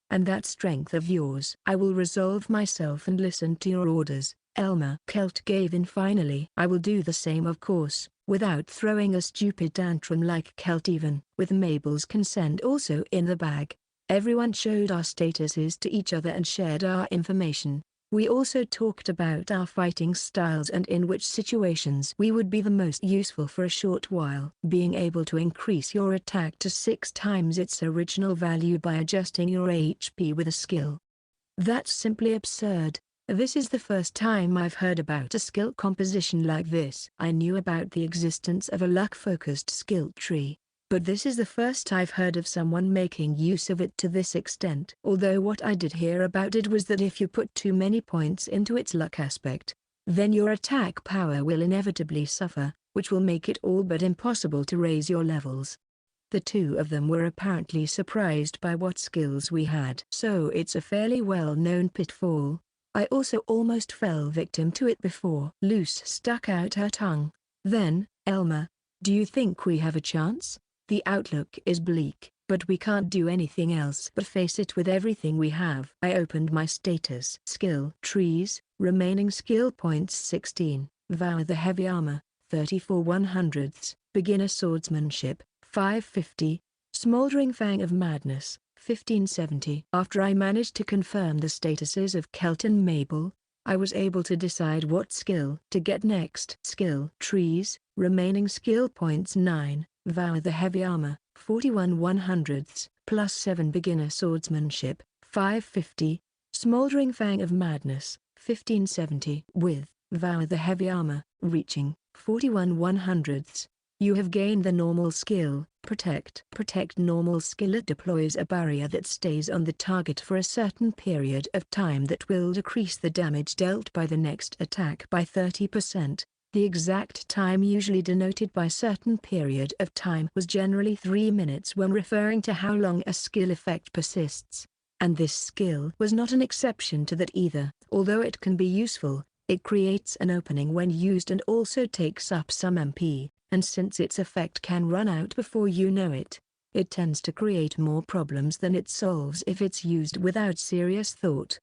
and that strength of yours. I will resolve myself and listen to your orders, Elmer. Celt gave in finally. I will do the same, of course, without throwing a stupid tantrum like Celt, even with Mabel's consent also in the bag. Everyone showed our statuses to each other and shared our information. We also talked about our fighting styles and in which situations we would be the most useful for a short while. Being able to increase your attack to 6 times its original value by adjusting your HP with a skill. That's simply absurd. This is the first time I've heard about a skill composition like this. I knew about the existence of a luck-focused skill tree, but this is the first I've heard of someone making use of it to this extent. Although what I did hear about it was that if you put too many points into its luck aspect, then your attack power will inevitably suffer, which will make it all but impossible to raise your levels. The two of them were apparently surprised by what skills we had. So it's a fairly well-known pitfall. I also almost fell victim to it before. Luce stuck out her tongue. Then, Elmer, do you think we have a chance? The outlook is bleak, but we can't do anything else but face it with everything we have. I opened my status. Skill trees, remaining skill points 16, Vow the Heavy Armor, 34 100ths, Beginner Swordsmanship, 550, Smoldering Fang of Madness, 1570. After I managed to confirm the statuses of Celt and Mabel, I was able to decide what skill to get next. Skill trees, remaining skill points 9, Vow the Heavy Armor, 41 100ths, plus 7 Beginner Swordsmanship, 550, Smoldering Fang of Madness, 1570. With Vow the Heavy Armor, reaching 41 100ths, you have gained the normal skill, Protect. Protect normal skill. It deploys a barrier that stays on the target for a certain period of time that will decrease the damage dealt by the next attack by 30%. The exact time usually denoted by certain period of time was generally 3 minutes when referring to how long a skill effect persists. And this skill was not an exception to that either. Although it can be useful, it creates an opening when used and also takes up some MP, and since its effect can run out before you know it, it tends to create more problems than it solves if it's used without serious thought.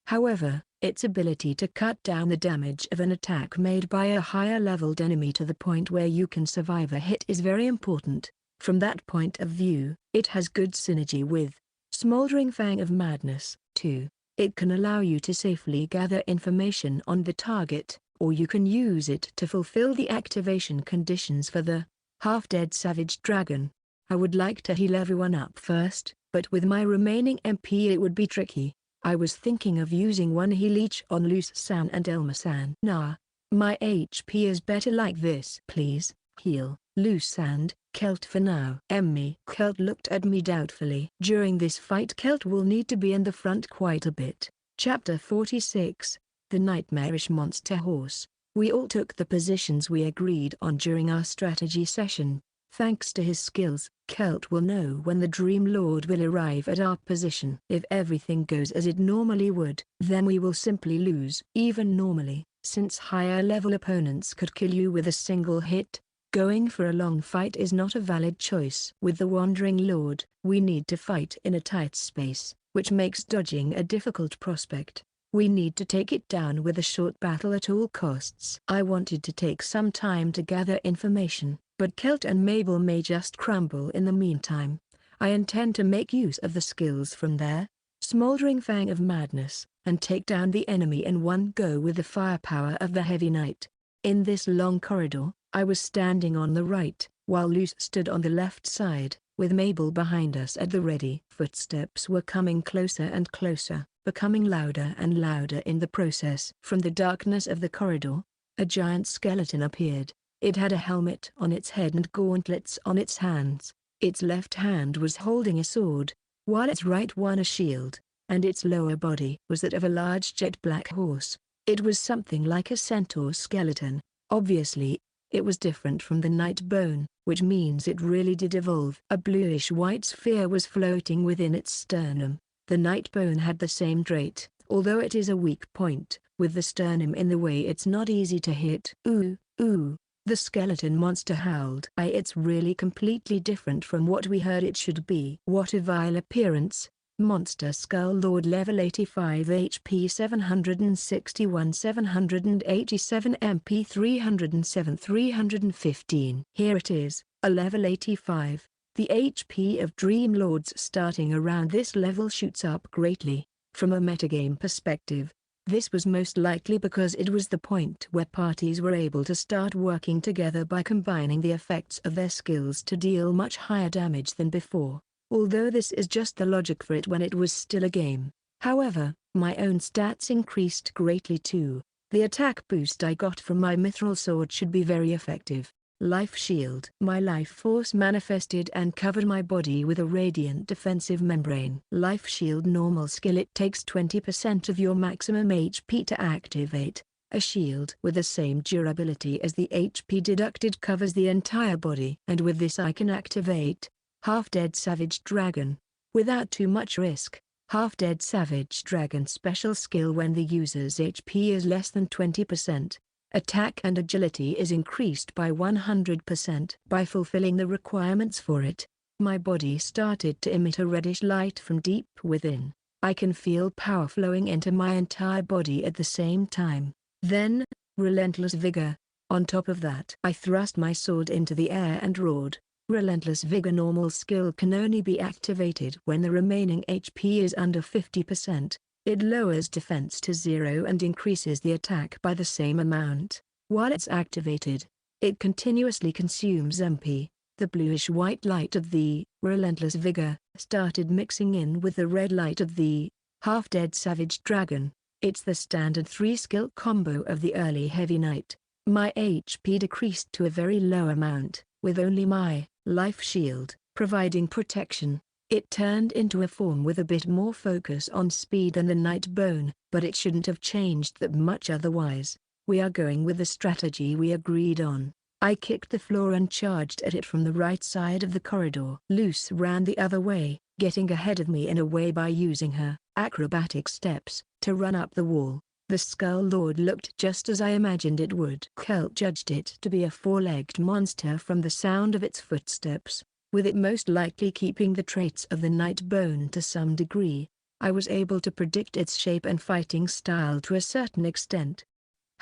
However, its ability to cut down the damage of an attack made by a higher-leveled enemy to the point where you can survive a hit is very important. From that point of view, it has good synergy with Smoldering Fang of Madness, too. It can allow you to safely gather information on the target, or you can use it to fulfill the activation conditions for the half-dead Savage Dragon. I would like to heal everyone up first, but with my remaining MP it would be tricky. I was thinking of using one heal each on Luce-san and Elmer-san. Nah, my HP is better like this. Please, heal Luce and Celt for now. Emmy. Celt looked at me doubtfully. During this fight Celt will need to be in the front quite a bit. Chapter 46, The Nightmarish Monster Horse. We all took the positions we agreed on during our strategy session. Thanks to his skills, Celt will know when the Dream Lord will arrive at our position. If everything goes as it normally would, then we will simply lose. Even normally, since higher-level opponents could kill you with a single hit, going for a long fight is not a valid choice. With the Wandering Lord, we need to fight in a tight space, which makes dodging a difficult prospect. We need to take it down with a short battle at all costs. I wanted to take some time to gather information, but Celt and Mabel may just crumble in the meantime. I intend to make use of the skills from there. smoldering fang of madness, and take down the enemy in one go with the firepower of the heavy knight. In this long corridor, I was standing on the right, while Luce stood on the left side, with Mabel behind us at the ready. Footsteps were coming closer and closer, becoming louder and louder in the process. From the darkness of the corridor, a giant skeleton appeared. It had a helmet on its head and gauntlets on its hands. Its left hand was holding a sword, while its right one a shield, and its lower body was that of a large jet-black horse. It was something like a centaur skeleton. Obviously, it was different from the night bone, which means it really did evolve. A bluish-white sphere was floating within its sternum. The night bone had the same trait, although it is a weak point. With the sternum in the way, it's not easy to hit. Ooh, ooh. The skeleton monster howled. It's really completely different from what we heard it should be. What a vile appearance. Monster Skull Lord level 85 HP 761 787 MP 307 315. Here it is, a level 85. The HP of Dream Lords starting around this level shoots up greatly. From a metagame perspective, this was most likely because it was the point where parties were able to start working together by combining the effects of their skills to deal much higher damage than before, although this is just the logic for it when it was still a game. However, my own stats increased greatly too. The attack boost I got from my Mithril sword should be very effective. Life Shield. My life force manifested and covered my body with a radiant defensive membrane. Life Shield normal skill. It takes 20% of your maximum HP to activate. A shield with the same durability as the HP deducted covers the entire body. And with this I can activate Half-Dead Savage Dragon without too much risk. Half-Dead Savage Dragon special skill. When the user's HP is less than 20%. Attack and agility is increased by 100%. By fulfilling the requirements for it, my body started to emit a reddish light from deep within. I can feel power flowing into my entire body at the same time. Then, Relentless Vigor. On top of that, I thrust my sword into the air and roared. Relentless Vigor normal skill can only be activated when the remaining HP is under 50%. It lowers defense to 0 and increases the attack by the same amount. While it's activated, it continuously consumes MP. The bluish-white light of the Relentless Vigor started mixing in with the red light of the Half-Dead Savage Dragon. It's the standard 3-skill combo of the early Heavy Knight. My HP decreased to a very low amount, with only my Life Shield providing protection. It turned into a form with a bit more focus on speed than the night bone, but it shouldn't have changed that much otherwise. We are going with the strategy we agreed on. I kicked the floor and charged at it from the right side of the corridor. Luce ran the other way, getting ahead of me in a way by using her acrobatic steps to run up the wall. The Skull Lord looked just as I imagined it would. Kelt judged it to be a 4-legged monster from the sound of its footsteps, with it most likely keeping the traits of the night bone to some degree. I was able to predict its shape and fighting style to a certain extent.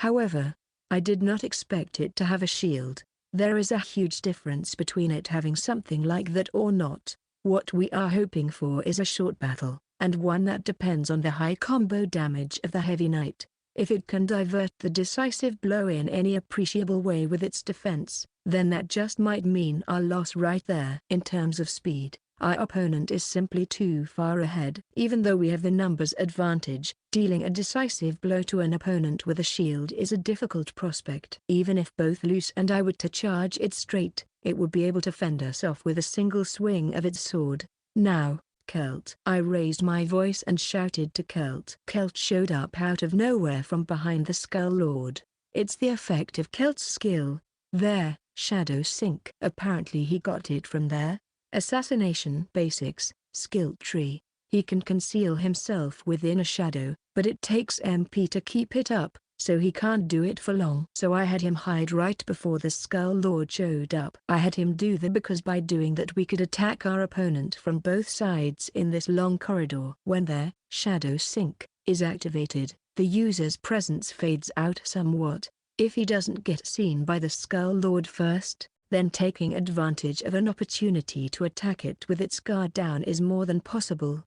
However, I did not expect it to have a shield. There is a huge difference between it having something like that or not. What we are hoping for is a short battle, and one that depends on the high combo damage of the Heavy Knight. If it can divert the decisive blow in any appreciable way with its defense, then that just might mean our loss right there. In terms of speed, our opponent is simply too far ahead. Even though we have the numbers advantage, dealing a decisive blow to an opponent with a shield is a difficult prospect. Even if both Luce and I were to charge it straight, it would be able to fend us off with a single swing of its sword. Now, Kelt. I raised my voice and shouted to Kelt. Kelt showed up out of nowhere from behind the Skull Lord. It's the effect of Kelt's skill. There, Shadow Sync. Apparently he got it from there. Assassination Basics, Skill Tree. He can conceal himself within a shadow, but it takes MP to keep it up, so he can't do it for long. So I had him hide right before the Skull Lord showed up. I had him do that because by doing that we could attack our opponent from both sides in this long corridor. When their Shadow Sync is activated, the user's presence fades out somewhat. If he doesn't get seen by the Skull Lord first, then taking advantage of an opportunity to attack it with its guard down is more than possible.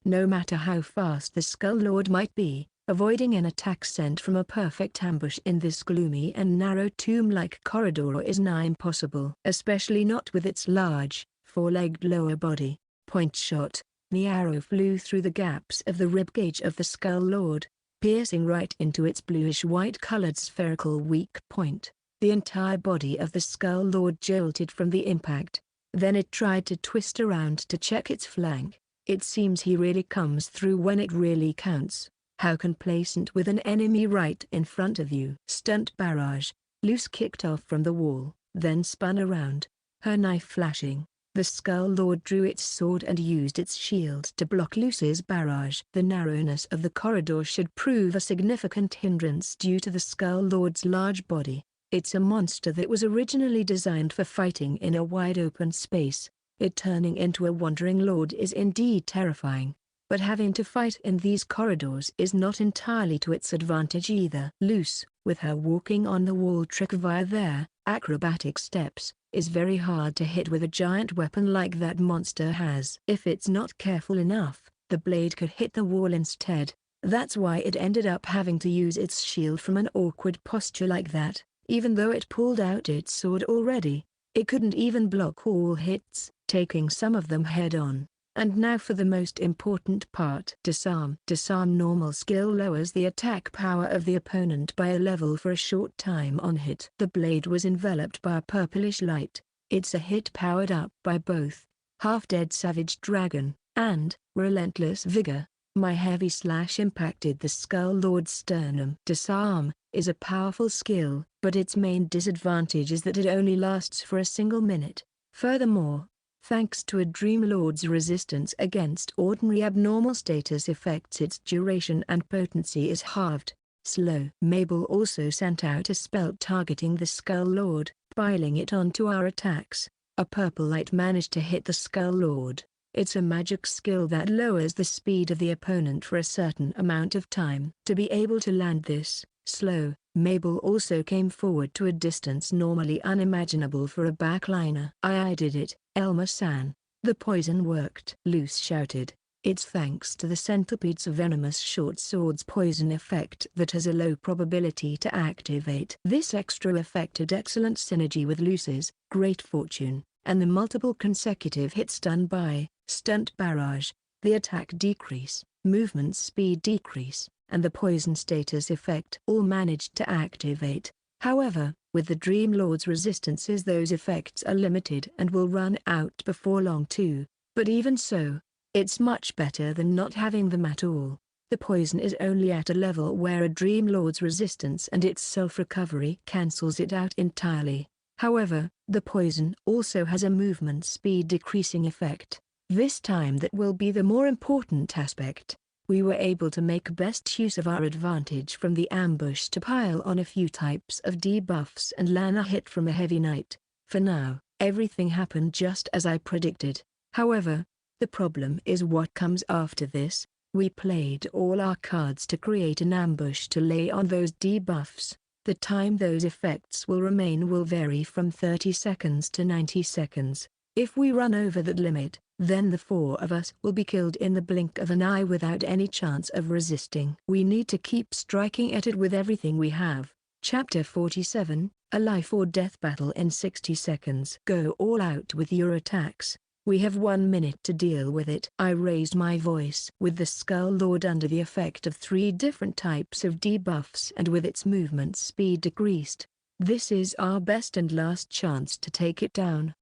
No matter how fast the Skull Lord might be, avoiding an attack sent from a perfect ambush in this gloomy and narrow tomb-like corridor is nigh impossible. Especially not with its large, four-legged lower body. Point shot. The arrow flew through the gaps of the ribcage of the Skull Lord, piercing right into its bluish-white colored spherical weak point. The entire body of the Skull Lord jolted from the impact. Then it tried to twist around to check its flank. It seems he really comes through when it really counts. How complacent with an enemy right in front of you. Stunt barrage. Luce kicked off from the wall, then spun around, her knife flashing. The Skull Lord drew its sword and used its shield to block Luce's barrage. The narrowness of the corridor should prove a significant hindrance due to the Skull Lord's large body. It's a monster that was originally designed for fighting in a wide open space. It turning into a wandering lord is indeed terrifying. But having to fight in these corridors is not entirely to its advantage either. Luce, with her walking on the wall trick via their acrobatic steps, is very hard to hit with a giant weapon like that monster has. If it's not careful enough, the blade could hit the wall instead. That's why it ended up having to use its shield from an awkward posture like that. Even though it pulled out its sword already, it couldn't even block all hits, taking some of them head-on. And now for the most important part. Disarm. Disarm normal skill lowers the attack power of the opponent by a level for a short time on hit. The blade was enveloped by a purplish light. It's a hit powered up by both Half-Dead Savage Dragon and Relentless Vigor. My heavy slash impacted the Skull Lord's sternum. Disarm is a powerful skill, but its main disadvantage is that it only lasts for a single minute. Furthermore, thanks to a Dream Lord's resistance against ordinary abnormal status effects, its duration and potency is halved. Slow. Mabel also sent out a spell targeting the Skull Lord, piling it onto our attacks. A purple light managed to hit the Skull Lord. It's a magic skill that lowers the speed of the opponent for a certain amount of time. To be able to land this slow, Mabel also came forward to a distance normally unimaginable for a backliner. I did it, Elma-san. The poison worked. Luce shouted. It's thanks to the centipede's venomous short sword's poison effect that has a low probability to activate. This extra effect had excellent synergy with Luce's great fortune, and the multiple consecutive hits done by stunt barrage, the attack decrease, movement speed decrease, and the poison status effect all managed to activate. However, with the Dream Lord's resistances those effects are limited and will run out before long too. But even so, it's much better than not having them at all. The poison is only at a level where a Dream Lord's resistance and its self-recovery cancels it out entirely. However, the poison also has a movement speed decreasing effect. This time that will be the more important aspect. We were able to make best use of our advantage from the ambush to pile on a few types of debuffs and land a hit from a heavy knight. For now, everything happened just as I predicted. However, the problem is what comes after this. We played all our cards to create an ambush to lay on those debuffs. The time those effects will remain will vary from 30 seconds to 90 seconds. If we run over that limit, then the four of us will be killed in the blink of an eye without any chance of resisting. We need to keep striking at it with everything we have. Chapter 47, A Life or Death Battle in 60 Seconds. Go all out with your attacks. We have 1 minute to deal with it. I raised my voice. With the Skull Lord under the effect of 3 different types of debuffs and with its movement speed decreased, this is our best and last chance to take it down.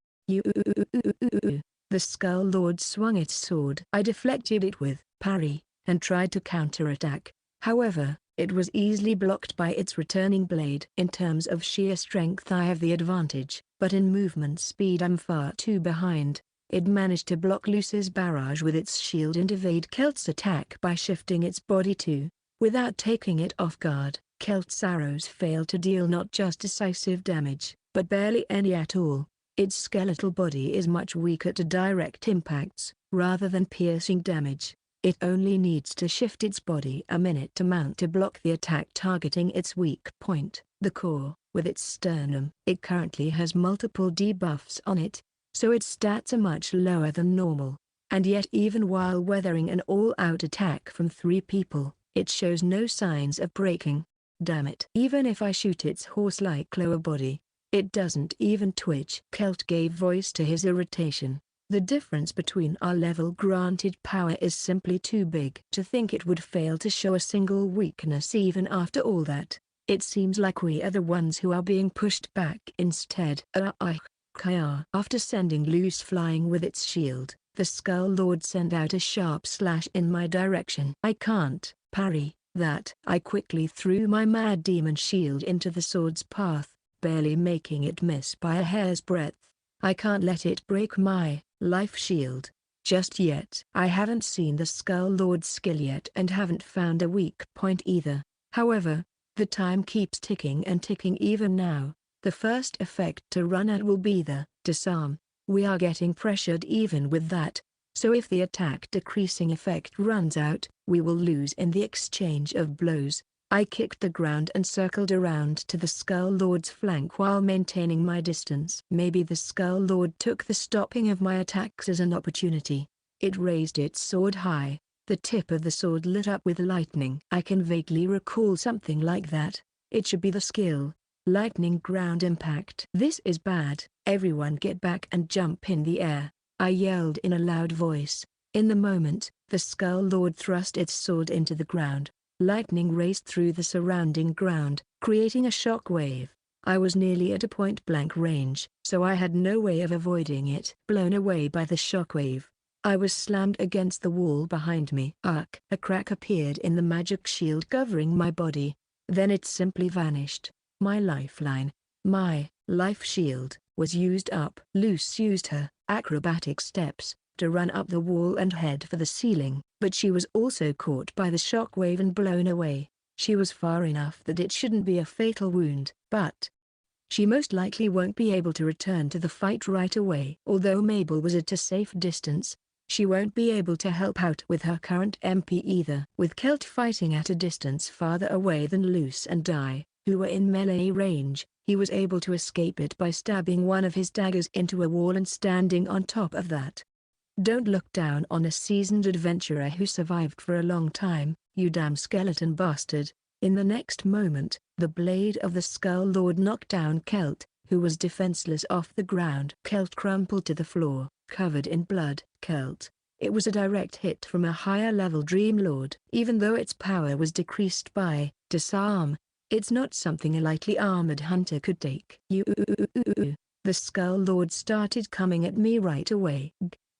The Skull Lord swung its sword. I deflected it with parry, and tried to counterattack. However, it was easily blocked by its returning blade. In terms of sheer strength I have the advantage, but in movement speed I'm far too behind. It managed to block Luce's barrage with its shield and evade Kelt's attack by shifting its body too. Without taking it off guard, Kelt's arrows failed to deal not just decisive damage, but barely any at all. Its skeletal body is much weaker to direct impacts, rather than piercing damage. It only needs to shift its body a minute to mount to block the attack targeting its weak point, the core, with its sternum. It currently has multiple debuffs on it, so its stats are much lower than normal. And yet even while weathering an all-out attack from 3 people, it shows no signs of breaking. Damn it. Even if I shoot its horse-like lower body, it doesn't even twitch. Celt gave voice to his irritation. The difference between our level granted power is simply too big to think it would fail to show a single weakness even after all that. It seems like we are the ones who are being pushed back instead. After sending loose flying with its shield, the Skull Lord sent out a sharp slash in my direction. I can't parry that. I quickly threw my mad demon shield into the sword's path, barely making it miss by a hair's breadth. I can't let it break my life shield just yet. I haven't seen the Skull Lord's skill yet and haven't found a weak point either. However, the time keeps ticking and ticking even now. The first effect to run out will be the disarm. We are getting pressured even with that, so if the attack decreasing effect runs out, we will lose in the exchange of blows. I kicked the ground and circled around to the Skull Lord's flank while maintaining my distance. Maybe the Skull Lord took the stopping of my attacks as an opportunity. It raised its sword high. The tip of the sword lit up with lightning. I can vaguely recall something like that. It should be the skill. Lightning ground impact. This is bad. Everyone get back and jump in the air, I yelled in a loud voice. In the moment, the Skull Lord thrust its sword into the ground. Lightning raced through the surrounding ground, creating a shock wave. I was nearly at a point-blank range, so I had no way of avoiding it. Blown away by the shockwave, I was slammed against the wall behind me. A crack appeared in the magic shield covering my body. Then it simply vanished. My lifeline, my life shield, was used up. Luce used her acrobatic steps to run up the wall and head for the ceiling, but she was also caught by the shockwave and blown away. She was far enough that it shouldn't be a fatal wound, but she most likely won't be able to return to the fight right away. Although Mabel was at a safe distance, she won't be able to help out with her current MP either. With Celt fighting at a distance farther away than Luce and I, who were in melee range, he was able to escape it by stabbing one of his daggers into a wall and standing on top of that. Don't look down on a seasoned adventurer who survived for a long time, you damn skeleton bastard. In the next moment, the blade of the Skull Lord knocked down Celt, who was defenseless off the ground. Celt crumpled to the floor, covered in blood. Celt. It was a direct hit from a higher-level Dream Lord. Even though its power was decreased by disarm, it's not something a lightly armored hunter could take. The Skull Lord started coming at me right away.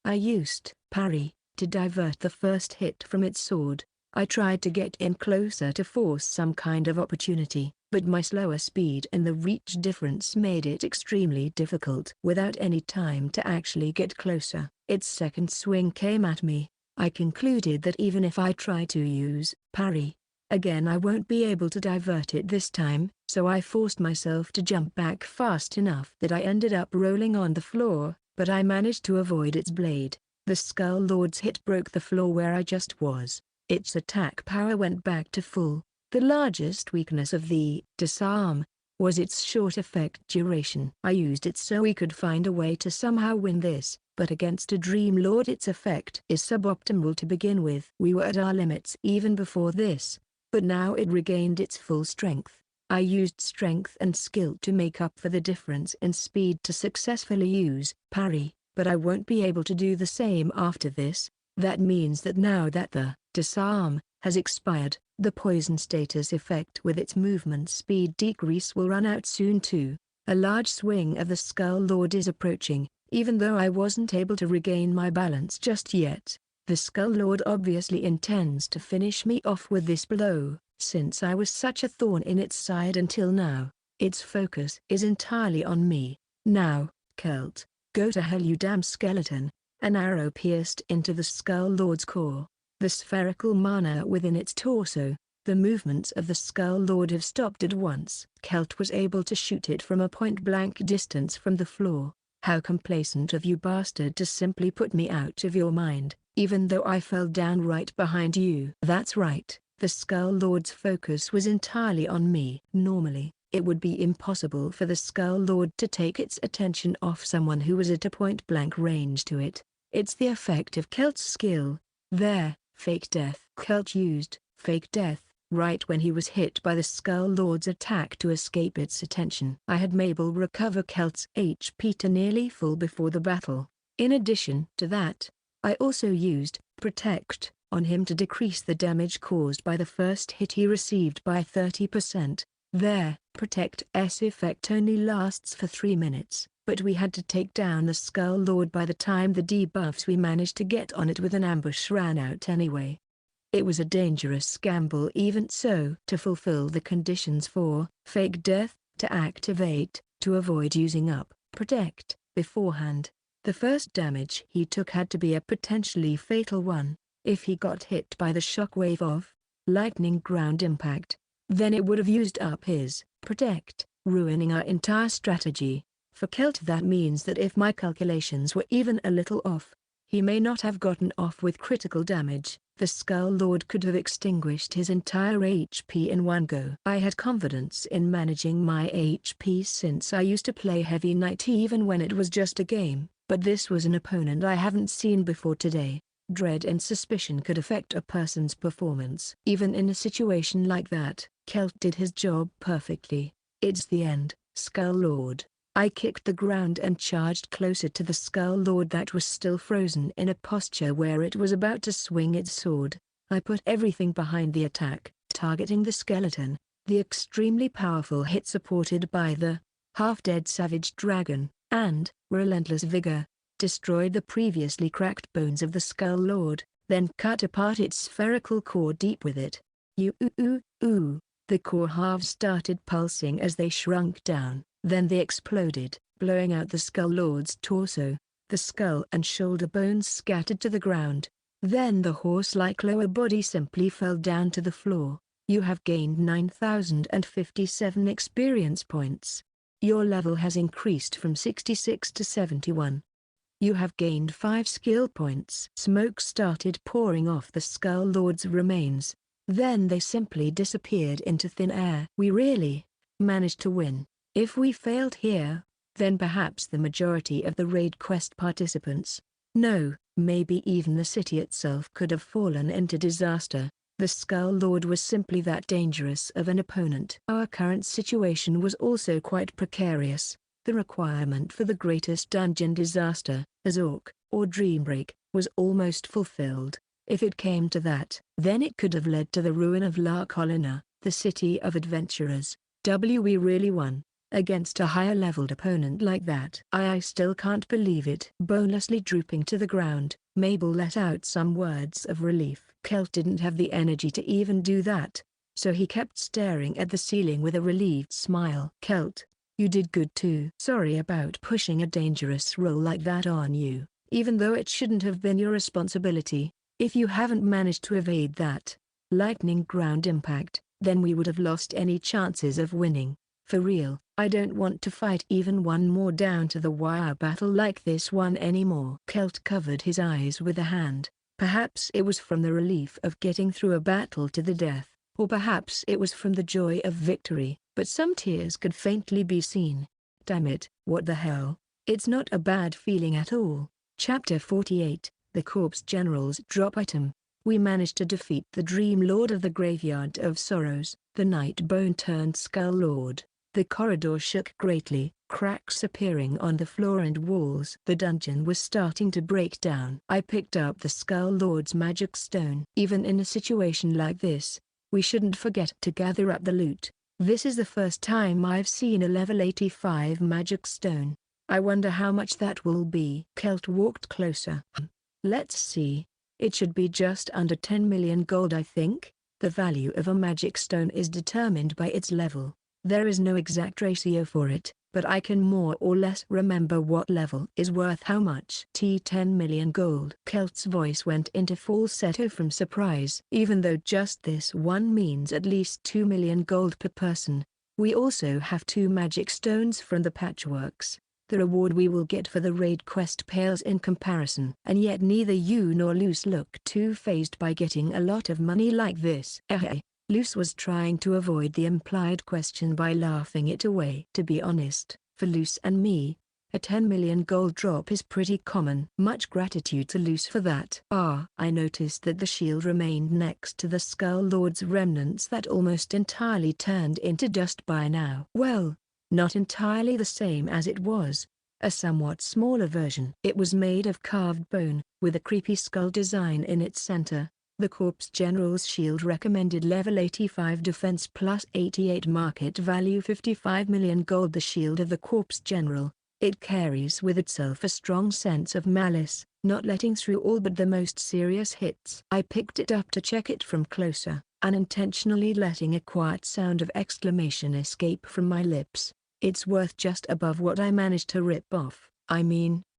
I used parry to divert the first hit from its sword. I tried to get in closer to force some kind of opportunity, but my slower speed and the reach difference made it extremely difficult. Without any time to actually get closer, its second swing came at me. I concluded that even if I try to use parry again, I won't be able to divert it this time, so I forced myself to jump back fast enough that I ended up rolling on the floor, but I managed to avoid its blade. The Skull Lord's hit broke the floor where I just was. Its attack power went back to full. The largest weakness of the disarm was its short effect duration. I used it so we could find a way to somehow win this, but against a Dream Lord its effect is suboptimal to begin with. We were at our limits even before this, but now it regained its full strength. I used strength and skill to make up for the difference in speed to successfully use parry, but I won't be able to do the same after this. That means that now that the disarm has expired, the poison status effect with its movement speed decrease will run out soon too. A large swing of the Skull Lord is approaching. Even though I wasn't able to regain my balance just yet, the Skull Lord obviously intends to finish me off with this blow. Since I was such a thorn in its side until now, its focus is entirely on me. Now, Celt, go to hell you damn skeleton. An arrow pierced into the Skull Lord's core. The spherical mana within its torso, the movements of the Skull Lord have stopped at once. Celt was able to shoot it from a point-blank distance from the floor. How complacent of you bastard to simply put me out of your mind, even though I fell down right behind you. That's right, the Skull Lord's focus was entirely on me. Normally, it would be impossible for the Skull Lord to take its attention off someone who was at a point-blank range to it. It's the effect of Kelt's skill. There, fake death. Kelt used fake death right when he was hit by the Skull Lord's attack to escape its attention. I had Mabel recover Kelt's HP to nearly full before the battle. In addition to that, I also used protect on him to decrease the damage caused by the first hit he received by 30%. There, protect's effect only lasts for 3 minutes, but we had to take down the Skull Lord by the time the debuffs we managed to get on it with an ambush ran out anyway. It was a dangerous gamble even so. To fulfill the conditions for fake death to activate, to avoid using up protect beforehand, the first damage he took had to be a potentially fatal one. If he got hit by the shockwave of lightning ground impact, then it would have used up his protect, ruining our entire strategy. For Kelt that means that if my calculations were even a little off, he may not have gotten off with critical damage. The Skull Lord could have extinguished his entire HP in one go. I had confidence in managing my HP since I used to play Heavy Knight even when it was just a game, but this was an opponent I haven't seen before today. Dread and suspicion could affect a person's performance. Even in a situation like that, Kelt did his job perfectly. It's the end, Skull Lord. I kicked the ground and charged closer to the Skull Lord that was still frozen in a posture where it was about to swing its sword. I put everything behind the attack, targeting the skeleton. The extremely powerful hit supported by the half-dead savage dragon, and relentless vigor, destroyed the previously cracked bones of the Skull Lord, then cut apart its spherical core deep with it. The core halves started pulsing as they shrunk down. Then they exploded, blowing out the Skull Lord's torso. The skull and shoulder bones scattered to the ground. Then the horse-like lower body simply fell down to the floor. You have gained 9,057 experience points. Your level has increased from 66 to 71. You have gained 5 skill points. Smoke started pouring off the Skull Lord's remains. Then they simply disappeared into thin air. We really managed to win. If we failed here, then perhaps the majority of the raid quest participants, no, maybe even the city itself could have fallen into disaster. The Skull Lord was simply that dangerous of an opponent. Our current situation was also quite precarious. The requirement for the greatest dungeon disaster, Azork, or Dreambreak, was almost fulfilled. If it came to that, then it could have led to the ruin of La Colina, the city of adventurers. We really won. Against a higher-leveled opponent like that. I still can't believe it. Bonelessly drooping to the ground, Mabel let out some words of relief. Kelt didn't have the energy to even do that, so he kept staring at the ceiling with a relieved smile. Kelt, you did good too. Sorry about pushing a dangerous role like that on you, even though it shouldn't have been your responsibility. If you haven't managed to evade that lightning ground impact, then we would have lost any chances of winning. For real, I don't want to fight even one more down-to-the-wire battle like this one anymore. Kelt covered his eyes with a hand. Perhaps it was from the relief of getting through a battle to the death, or perhaps it was from the joy of victory, but some tears could faintly be seen. Damn it, what the hell? It's not a bad feeling at all. Chapter 48, The Corpse General's Drop Item. We managed to defeat the Dream Lord of the Graveyard of Sorrows, the Night Bone-turned Skull Lord. The corridor shook greatly, cracks appearing on the floor and walls. The dungeon was starting to break down. I picked up the Skull Lord's magic stone. Even in a situation like this, we shouldn't forget to gather up the loot. This is the first time I've seen a level 85 magic stone. I wonder how much that will be. Kelt walked closer. Let's see. It should be just under 10 million gold, I think. The value of a magic stone is determined by its level. There is no exact ratio for it, but I can more or less remember what level is worth how much. 10 million gold. Kelt's voice went into falsetto from surprise. Even though just this one means at least 2 million gold per person, we also have 2 magic stones from the patchworks. The reward we will get for the raid quest pales in comparison. And yet neither you nor Luce look too fazed by getting a lot of money like this. Luce was trying to avoid the implied question by laughing it away. To be honest, for Luce and me, A 10 million gold drop is pretty common. Much gratitude to Luce for that. I noticed that the shield remained next to the Skull Lord's remnants that almost entirely turned into dust by now. Well, not entirely the same as it was. A somewhat smaller version. It was made of carved bone, with a creepy skull design in its center. The Corpse General's shield recommended level 85 defense plus 88 market value 55 million gold. The shield of the Corpse General. It carries with itself a strong sense of malice, not letting through all but the most serious hits. I picked it up to check it from closer, unintentionally letting a quiet sound of exclamation escape from my lips. It's worth just above what I managed to rip off,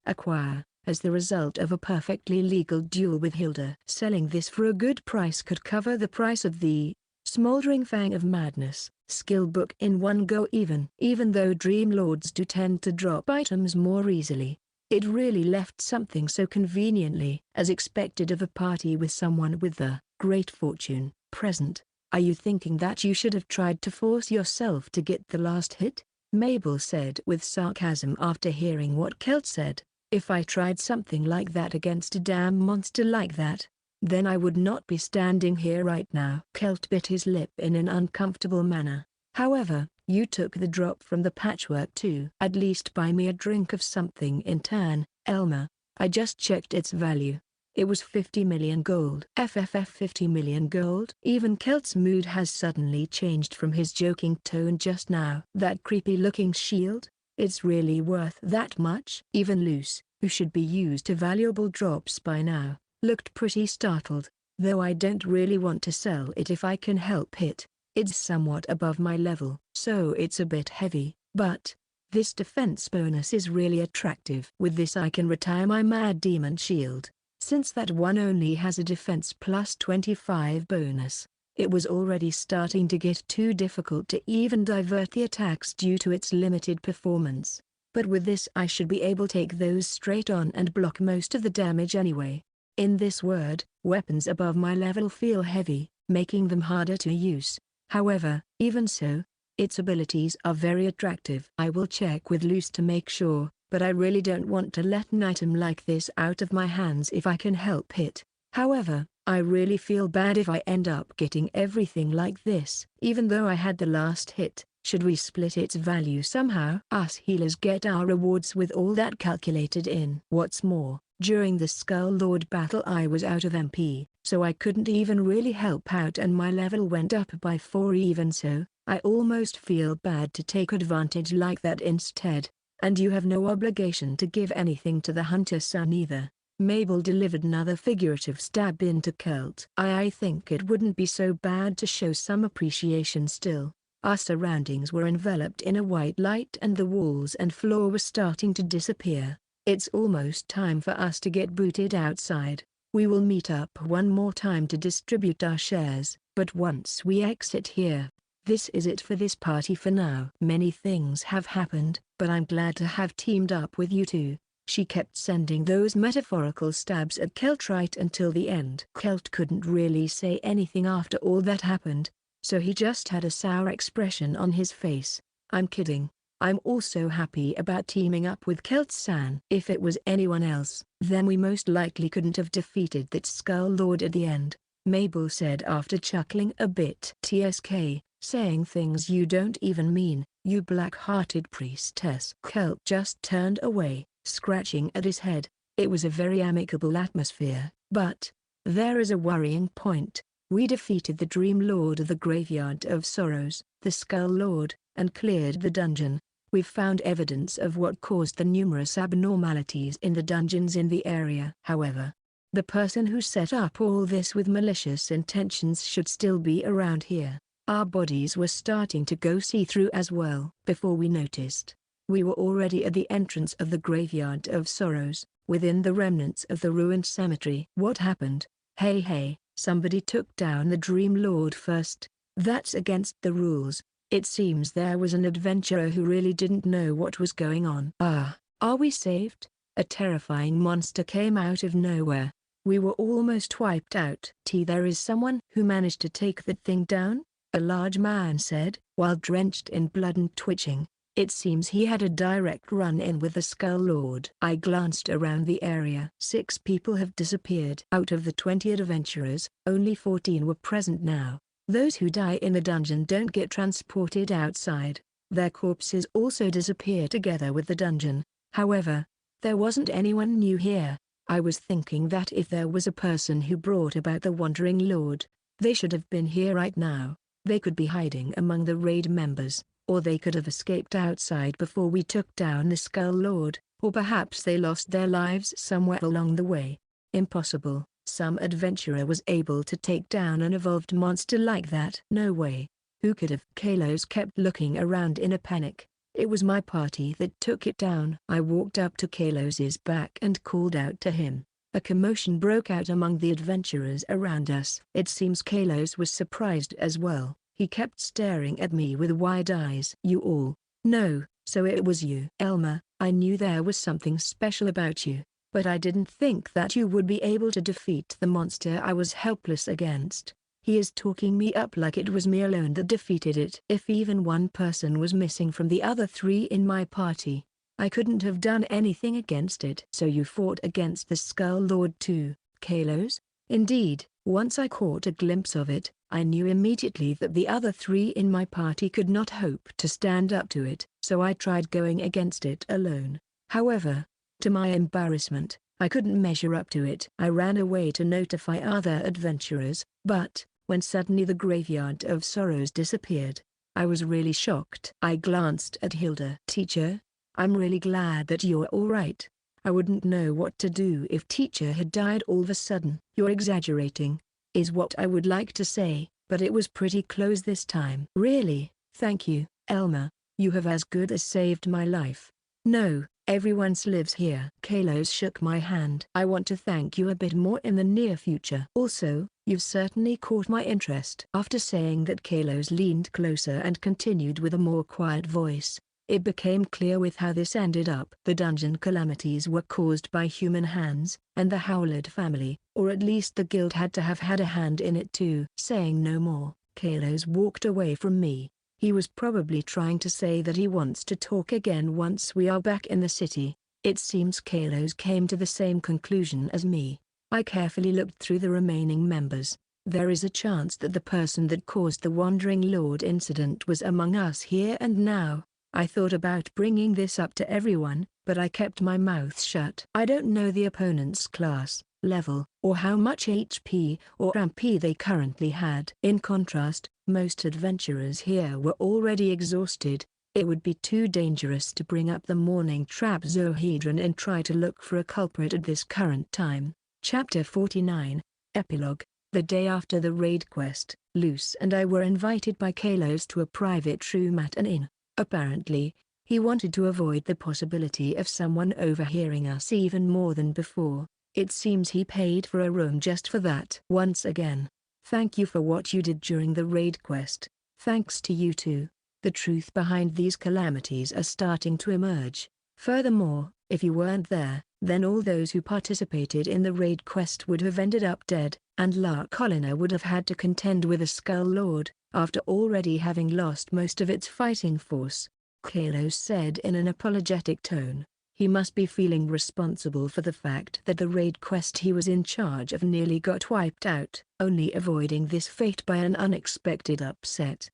acquire, as the result of a perfectly legal duel with Hilda. Selling this for a good price could cover the price of the Smoldering Fang of Madness skill book in one go. Even though Dream Lords do tend to drop items more easily, it really left something so conveniently as expected of a party with someone with the great fortune present. Are you thinking that you should have tried to force yourself to get the last hit? Mabel said with sarcasm after hearing what Celt said. If I tried something like that against a damn monster like that, then I would not be standing here right now. Celt bit his lip in an uncomfortable manner. However, you took the drop from the patchwork too. At least buy me a drink of something in turn, Elmer. I just checked its value. It was 50 million gold. 50 million gold? Even Celt's mood has suddenly changed from his joking tone just now. That creepy looking shield? It's really worth that much? Even Luce, who should be used to valuable drops by now, looked pretty startled, though I don't really want to sell it if I can help it. It's somewhat above my level, so it's a bit heavy, but this defense bonus is really attractive. With this I can retire my Mad Demon shield. Since that one only has a defense plus 25 bonus, it was already starting to get too difficult to even divert the attacks due to its limited performance. But with this I should be able to take those straight on and block most of the damage anyway. In this word, weapons above my level feel heavy, making them harder to use. However, even so, its abilities are very attractive. I will check with Luce to make sure, but I really don't want to let an item like this out of my hands if I can help it. However, I really feel bad if I end up getting everything like this. Even though I had the last hit, should we split its value somehow? Us healers get our rewards with all that calculated in. What's more, during the Skull Lord battle I was out of MP, so I couldn't even really help out and my level went up by 4. Even so, I almost feel bad to take advantage like that instead. And you have no obligation to give anything to the hunter son either. Mabel delivered another figurative stab into Celt. I think it wouldn't be so bad to show some appreciation still. Our surroundings were enveloped in a white light and the walls and floor were starting to disappear. It's almost time for us to get booted outside. We will meet up one more time to distribute our shares, but once we exit here, this is it for this party for now. Many things have happened, but I'm glad to have teamed up with you two. She kept sending those metaphorical stabs at Celt right until the end. Celt couldn't really say anything after all that happened, so he just had a sour expression on his face. I'm kidding. I'm also happy about teaming up with Celt-san. If it was anyone else, then we most likely couldn't have defeated that Skull Lord at the end, Mabel said after chuckling a bit. TSK, saying things you don't even mean, you black-hearted priestess. Celt just turned away, scratching at his head. It was a very amicable atmosphere, but there is a worrying point. We defeated the Dream Lord of the Graveyard of Sorrows, the Skull Lord, and cleared the dungeon. We've found evidence of what caused the numerous abnormalities in the dungeons in the area. However, the person who set up all this with malicious intentions should still be around here. Our bodies were starting to go see-through as well. Before we noticed, we were already at the entrance of the Graveyard of Sorrows, within the remnants of the ruined cemetery. What happened? Hey, somebody took down the Dream Lord first. That's against the rules. It seems there was an adventurer who really didn't know what was going on. Are we saved? A terrifying monster came out of nowhere. We were almost wiped out. There is someone who managed to take that thing down? A large man said, while drenched in blood and twitching. It seems he had a direct run-in with the Skull Lord. I glanced around the area. 6 people have disappeared. Out of the 20 adventurers, only 14 were present now. Those who die in the dungeon don't get transported outside. Their corpses also disappear together with the dungeon. However, there wasn't anyone new here. I was thinking that if there was a person who brought about the Wandering Lord, they should have been here right now. They could be hiding among the raid members, or they could have escaped outside before we took down the Skull Lord, or perhaps they lost their lives somewhere along the way. Impossible. Some adventurer was able to take down an evolved monster like that. No way. Who could have? Kalos kept looking around in a panic. It was my party that took it down. I walked up to Kalos's back and called out to him. A commotion broke out among the adventurers around us. It seems Kalos was surprised as well. He kept staring at me with wide eyes. You all? No, so it was you. Elmer, I knew there was something special about you, but I didn't think that you would be able to defeat the monster I was helpless against. He is talking me up like it was me alone that defeated it. If even one person was missing from the other 3 in my party, I couldn't have done anything against it. So you fought against the Skull Lord too, Kalos? Indeed, once I caught a glimpse of it, I knew immediately that the other 3 in my party could not hope to stand up to it, so I tried going against it alone. However, to my embarrassment, I couldn't measure up to it. I ran away to notify other adventurers, but, when suddenly the Graveyard of Sorrows disappeared, I was really shocked. I glanced at Hilda. Teacher, I'm really glad that you're all right. I wouldn't know what to do if Teacher had died all of a sudden. You're exaggerating, is what I would like to say, but it was pretty close this time. Really, thank you, Elmer, you have as good as saved my life. No, everyone lives here. Kalos shook my hand. I want to thank you a bit more in the near future. Also, you've certainly caught my interest. After saying that, Kalos leaned closer and continued with a more quiet voice. It became clear with how this ended up. The dungeon calamities were caused by human hands, and the Howlett family, or at least the guild, had to have had a hand in it too. Saying no more, Kalos walked away from me. He was probably trying to say that he wants to talk again once we are back in the city. It seems Kalos came to the same conclusion as me. I carefully looked through the remaining members. There is a chance that the person that caused the Wandering Lord incident was among us here and now. I thought about bringing this up to everyone, but I kept my mouth shut. I don't know the opponent's class, level, or how much HP or MP they currently had. In contrast, most adventurers here were already exhausted. It would be too dangerous to bring up the morning trap Zohedron and try to look for a culprit at this current time. Chapter 49, Epilogue. The day after the raid quest, Luce and I were invited by Kalos to a private room at an inn. Apparently, he wanted to avoid the possibility of someone overhearing us even more than before. It seems he paid for a room just for that. Once again, thank you for what you did during the raid quest. Thanks to you too. The truth behind these calamities are starting to emerge. Furthermore, if you weren't there, then all those who participated in the raid quest would have ended up dead, and La Colina would have had to contend with a Skull Lord, after already having lost most of its fighting force. Kalos said in an apologetic tone. He must be feeling responsible for the fact that the raid quest he was in charge of nearly got wiped out, only avoiding this fate by an unexpected upset.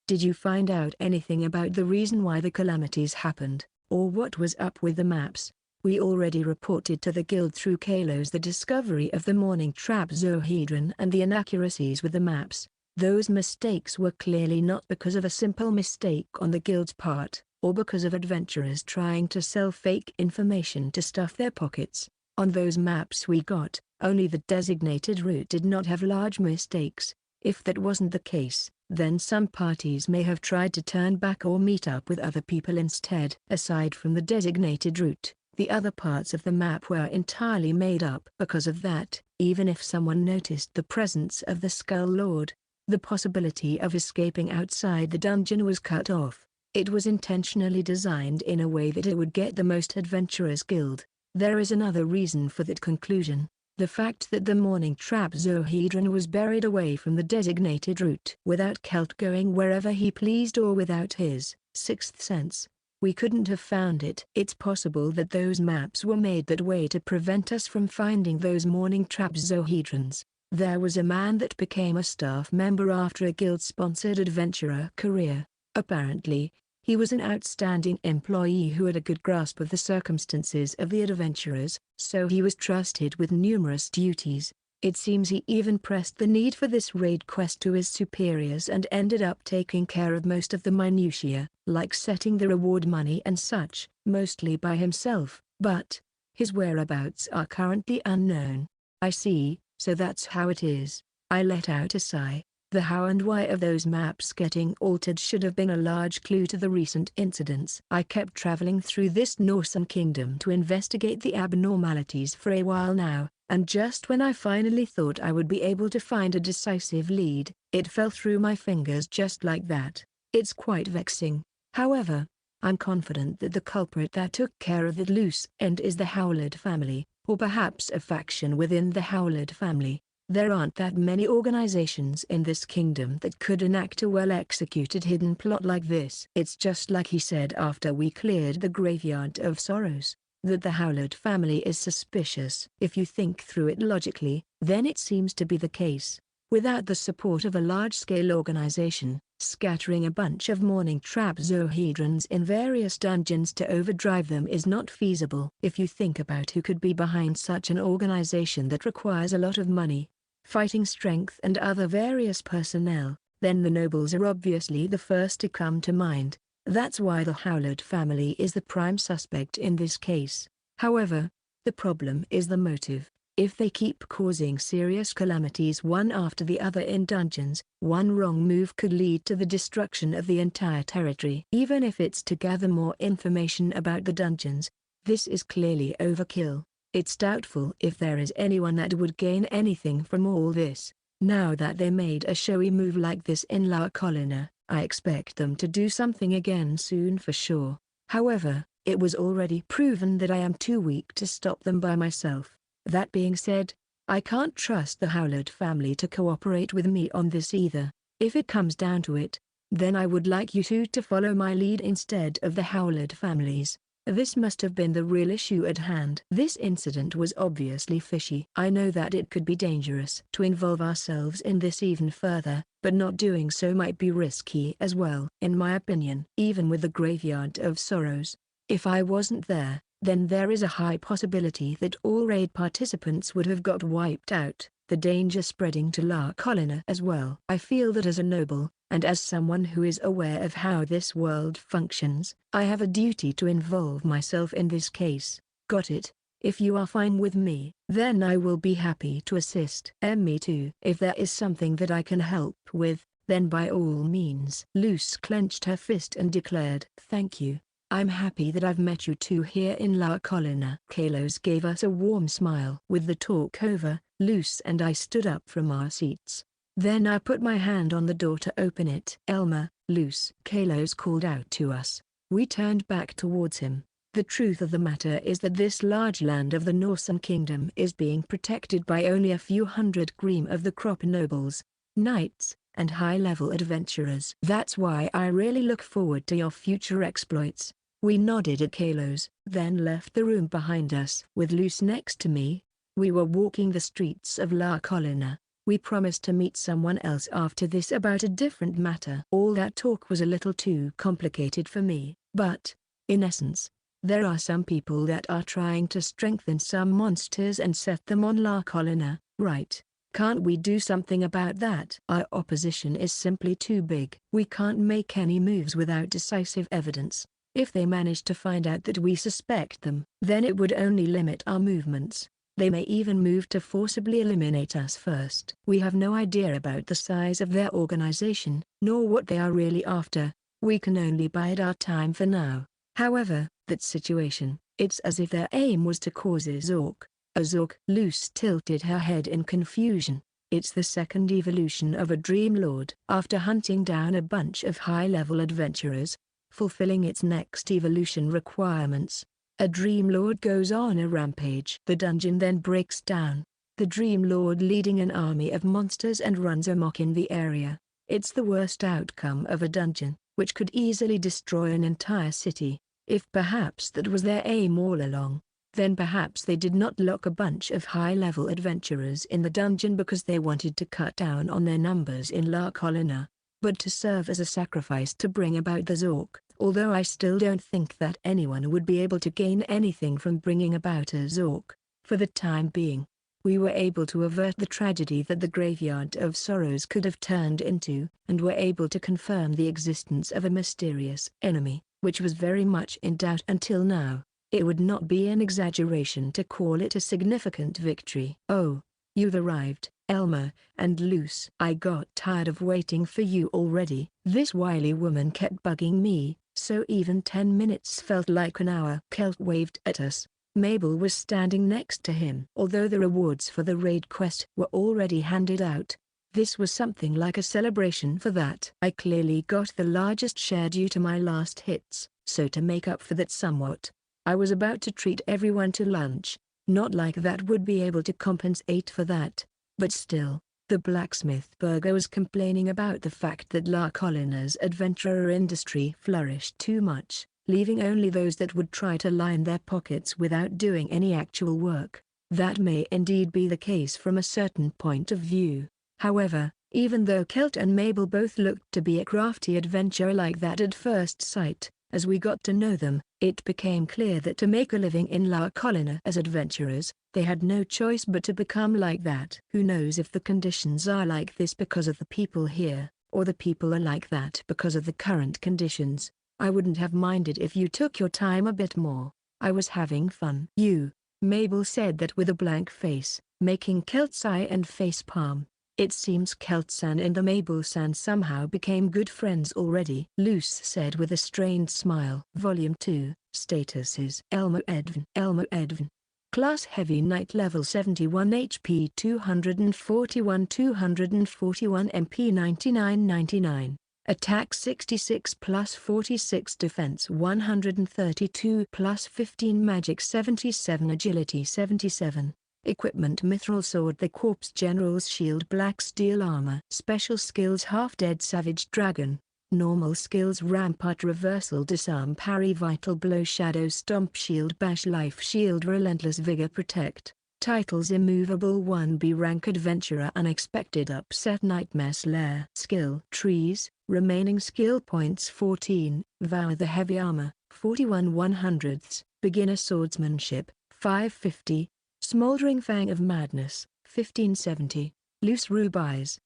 Did you find out anything about the reason why the calamities happened, or what was up with the maps? We already reported to the guild through Kalos the discovery of the morning trap Zohedron and the inaccuracies with the maps. Those mistakes were clearly not because of a simple mistake on the guild's part, or because of adventurers trying to sell fake information to stuff their pockets. On those maps we got, only the designated route did not have large mistakes. If that wasn't the case, then some parties may have tried to turn back or meet up with other people instead. Aside from the designated route, the other parts of the map were entirely made up. Because of that, even if someone noticed the presence of the Skull Lord, the possibility of escaping outside the dungeon was cut off. It was intentionally designed in a way that it would get the most adventurers killed. There is another reason for that conclusion. The fact that the morning trap Zohedron was buried away from the designated route. Without Kelt going wherever he pleased or without his sixth sense, We couldn't have found it. It's possible that those maps were made that way to prevent us from finding those morning trapezohedrons. There was a man that became a staff member after a guild-sponsored adventurer career. Apparently, he was an outstanding employee who had a good grasp of the circumstances of the adventurers, so he was trusted with numerous duties. It seems he even pressed the need for this raid quest to his superiors and ended up taking care of most of the minutiae, like setting the reward money and such, mostly by himself, but his whereabouts are currently unknown. I see, so that's how it is. I let out a sigh. The how and why of those maps getting altered should have been a large clue to the recent incidents. I kept traveling through this Northern kingdom to investigate the abnormalities for a while now, and just when I finally thought I would be able to find a decisive lead, it fell through my fingers just like that. It's quite vexing. However, I'm confident that the culprit that took care of the loose end is the Howlett family, or perhaps a faction within the Howlett family. There aren't that many organizations in this kingdom that could enact a well-executed hidden plot like this. It's just like he said after we cleared the Graveyard of Sorrows, that the Howlett family is suspicious. If you think through it logically, then it seems to be the case. Without the support of a large-scale organization, scattering a bunch of morning trapezohedrons in various dungeons to overdrive them is not feasible. If you think about who could be behind such an organization that requires a lot of money, fighting strength and other various personnel, then the nobles are obviously the first to come to mind. That's why the Howlett family is the prime suspect in this case. However, the problem is the motive. If they keep causing serious calamities one after the other in dungeons, one wrong move could lead to the destruction of the entire territory. Even if it's to gather more information about the dungeons, this is clearly overkill. It's doubtful if there is anyone that would gain anything from all this. Now that they made a showy move like this in La Colina, I expect them to do something again soon for sure. However, it was already proven that I am too weak to stop them by myself. That being said, I can't trust the Howlett family to cooperate with me on this either. If it comes down to it, then I would like you two to follow my lead instead of the Howlett families. This must have been the real issue at hand. This incident was obviously fishy. I know that it could be dangerous to involve ourselves in this even further, but not doing so might be risky as well. In my opinion, even with the Graveyard of Sorrows, if I wasn't there, then there is a high possibility that all raid participants would have got wiped out, the danger spreading to La Colina as well. I feel that as a noble, and as someone who is aware of how this world functions, I have a duty to involve myself in this case. Got it? If you are fine with me, then I will be happy to assist. Me too. If there is something that I can help with, then by all means. Luce clenched her fist and declared, "Thank you. I'm happy that I've met you two here in La Colina." Kalos gave us a warm smile. With the talk over, Luce and I stood up from our seats. Then I put my hand on the door to open it. "Elmer, Luce," Kalos called out to us. We turned back towards him. The truth of the matter is that this large land of the Northern Kingdom is being protected by only a few hundred cream of the crop nobles, knights, and high-level adventurers. That's why I really look forward to your future exploits. We nodded at Kalos, then left the room behind us. With Luce next to me, we were walking the streets of La Colina. We promised to meet someone else after this about a different matter. All that talk was a little too complicated for me, but, in essence, there are some people that are trying to strengthen some monsters and set them on La Colina, right? Can't we do something about that? Our opposition is simply too big. We can't make any moves without decisive evidence. If they manage to find out that we suspect them, then it would only limit our movements. They may even move to forcibly eliminate us first. We have no idea about the size of their organization, nor what they are really after. We can only bide our time for now. However, that situation, it's as if their aim was to cause a Zork. Luce tilted her head in confusion. It's the second evolution of a Dream Lord. After hunting down a bunch of high-level adventurers, fulfilling its next evolution requirements, a Dream Lord goes on a rampage. The dungeon then breaks down, the Dream Lord leading an army of monsters and runs amok in the area. It's the worst outcome of a dungeon, which could easily destroy an entire city. If perhaps that was their aim all along, then perhaps they did not lock a bunch of high-level adventurers in the dungeon because they wanted to cut down on their numbers in La Colina, but to serve as a sacrifice to bring about the Zork. Although I still don't think that anyone would be able to gain anything from bringing about a Zork. For the time being, we were able to avert the tragedy that the Graveyard of Sorrows could have turned into, and were able to confirm the existence of a mysterious enemy, which was very much in doubt until now. It would not be an exaggeration to call it a significant victory. "Oh, you've arrived, Elmer and Luce. I got tired of waiting for you already." This wily woman kept bugging me, so even 10 minutes felt like an hour. Kelt waved at us. Mabel was standing next to him. Although the rewards for the raid quest were already handed out, this was something like a celebration for that. I clearly got the largest share due to my last hits, so to make up for that somewhat, I was about to treat everyone to lunch. Not like that would be able to compensate for that, but still, the blacksmith burger was complaining about the fact that La Colina's adventurer industry flourished too much, leaving only those that would try to line their pockets without doing any actual work. That may indeed be the case from a certain point of view. However, even though Kelt and Mabel both looked to be a crafty adventurer like that at first sight, as we got to know them, it became clear that to make a living in La Colina as adventurers, they had no choice but to become like that. Who knows if the conditions are like this because of the people here, or the people are like that because of the current conditions. I wouldn't have minded if you took your time a bit more. I was having fun. You, Mabel said that with a blank face, making Kelt sigh and facepalm. It seems Kelt-san and the Mabel-san somehow became good friends already. Luce said with a strained smile. Volume 2, Statuses. Elmo Edvin. Class Heavy Knight Level 71 HP 241 MP 99. Attack 66 plus 46 Defense 132 plus 15 Magic 77 Agility 77. Equipment: Mithril Sword, the Corpse General's Shield, Black Steel Armor. Special Skills: Half-Dead Savage Dragon. Normal Skills: Rampart, Reversal, Disarm, Parry, Vital Blow, Shadow Stomp, Shield Bash, Life Shield, Relentless Vigor, Protect. Titles: Immovable 1B Rank Adventurer, Unexpected Upset, Nightmare Slayer. Skill Trees, remaining skill points 14, Vow the Heavy Armor, 41 100ths, Beginner Swordsmanship, 550, Smoldering Fang of Madness, 1570, Loose Rubies.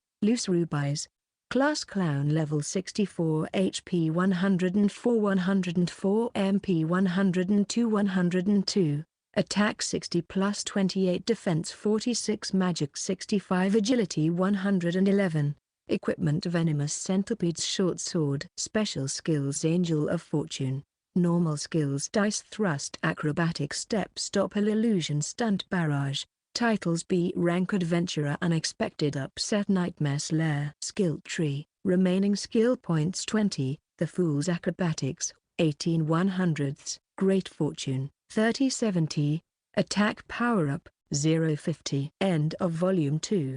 Class Clown Level 64 HP 104 MP 102. Attack 60 plus 28 Defense 46 Magic 65 Agility 111. Equipment: Venomous Centipede's Short Sword. Special Skills: Angel of Fortune. Normal Skills: Dice Thrust, Acrobatic Step, Stopple, Illusion, Stunt, Barrage. Titles: B Rank Adventurer, Unexpected Upset, Nightmare Slayer. Skill Tree, remaining skill points 20, The Fool's Acrobatics, 18 100ths, Great Fortune, 30 70, Attack Power-Up, 050. End of Volume 2.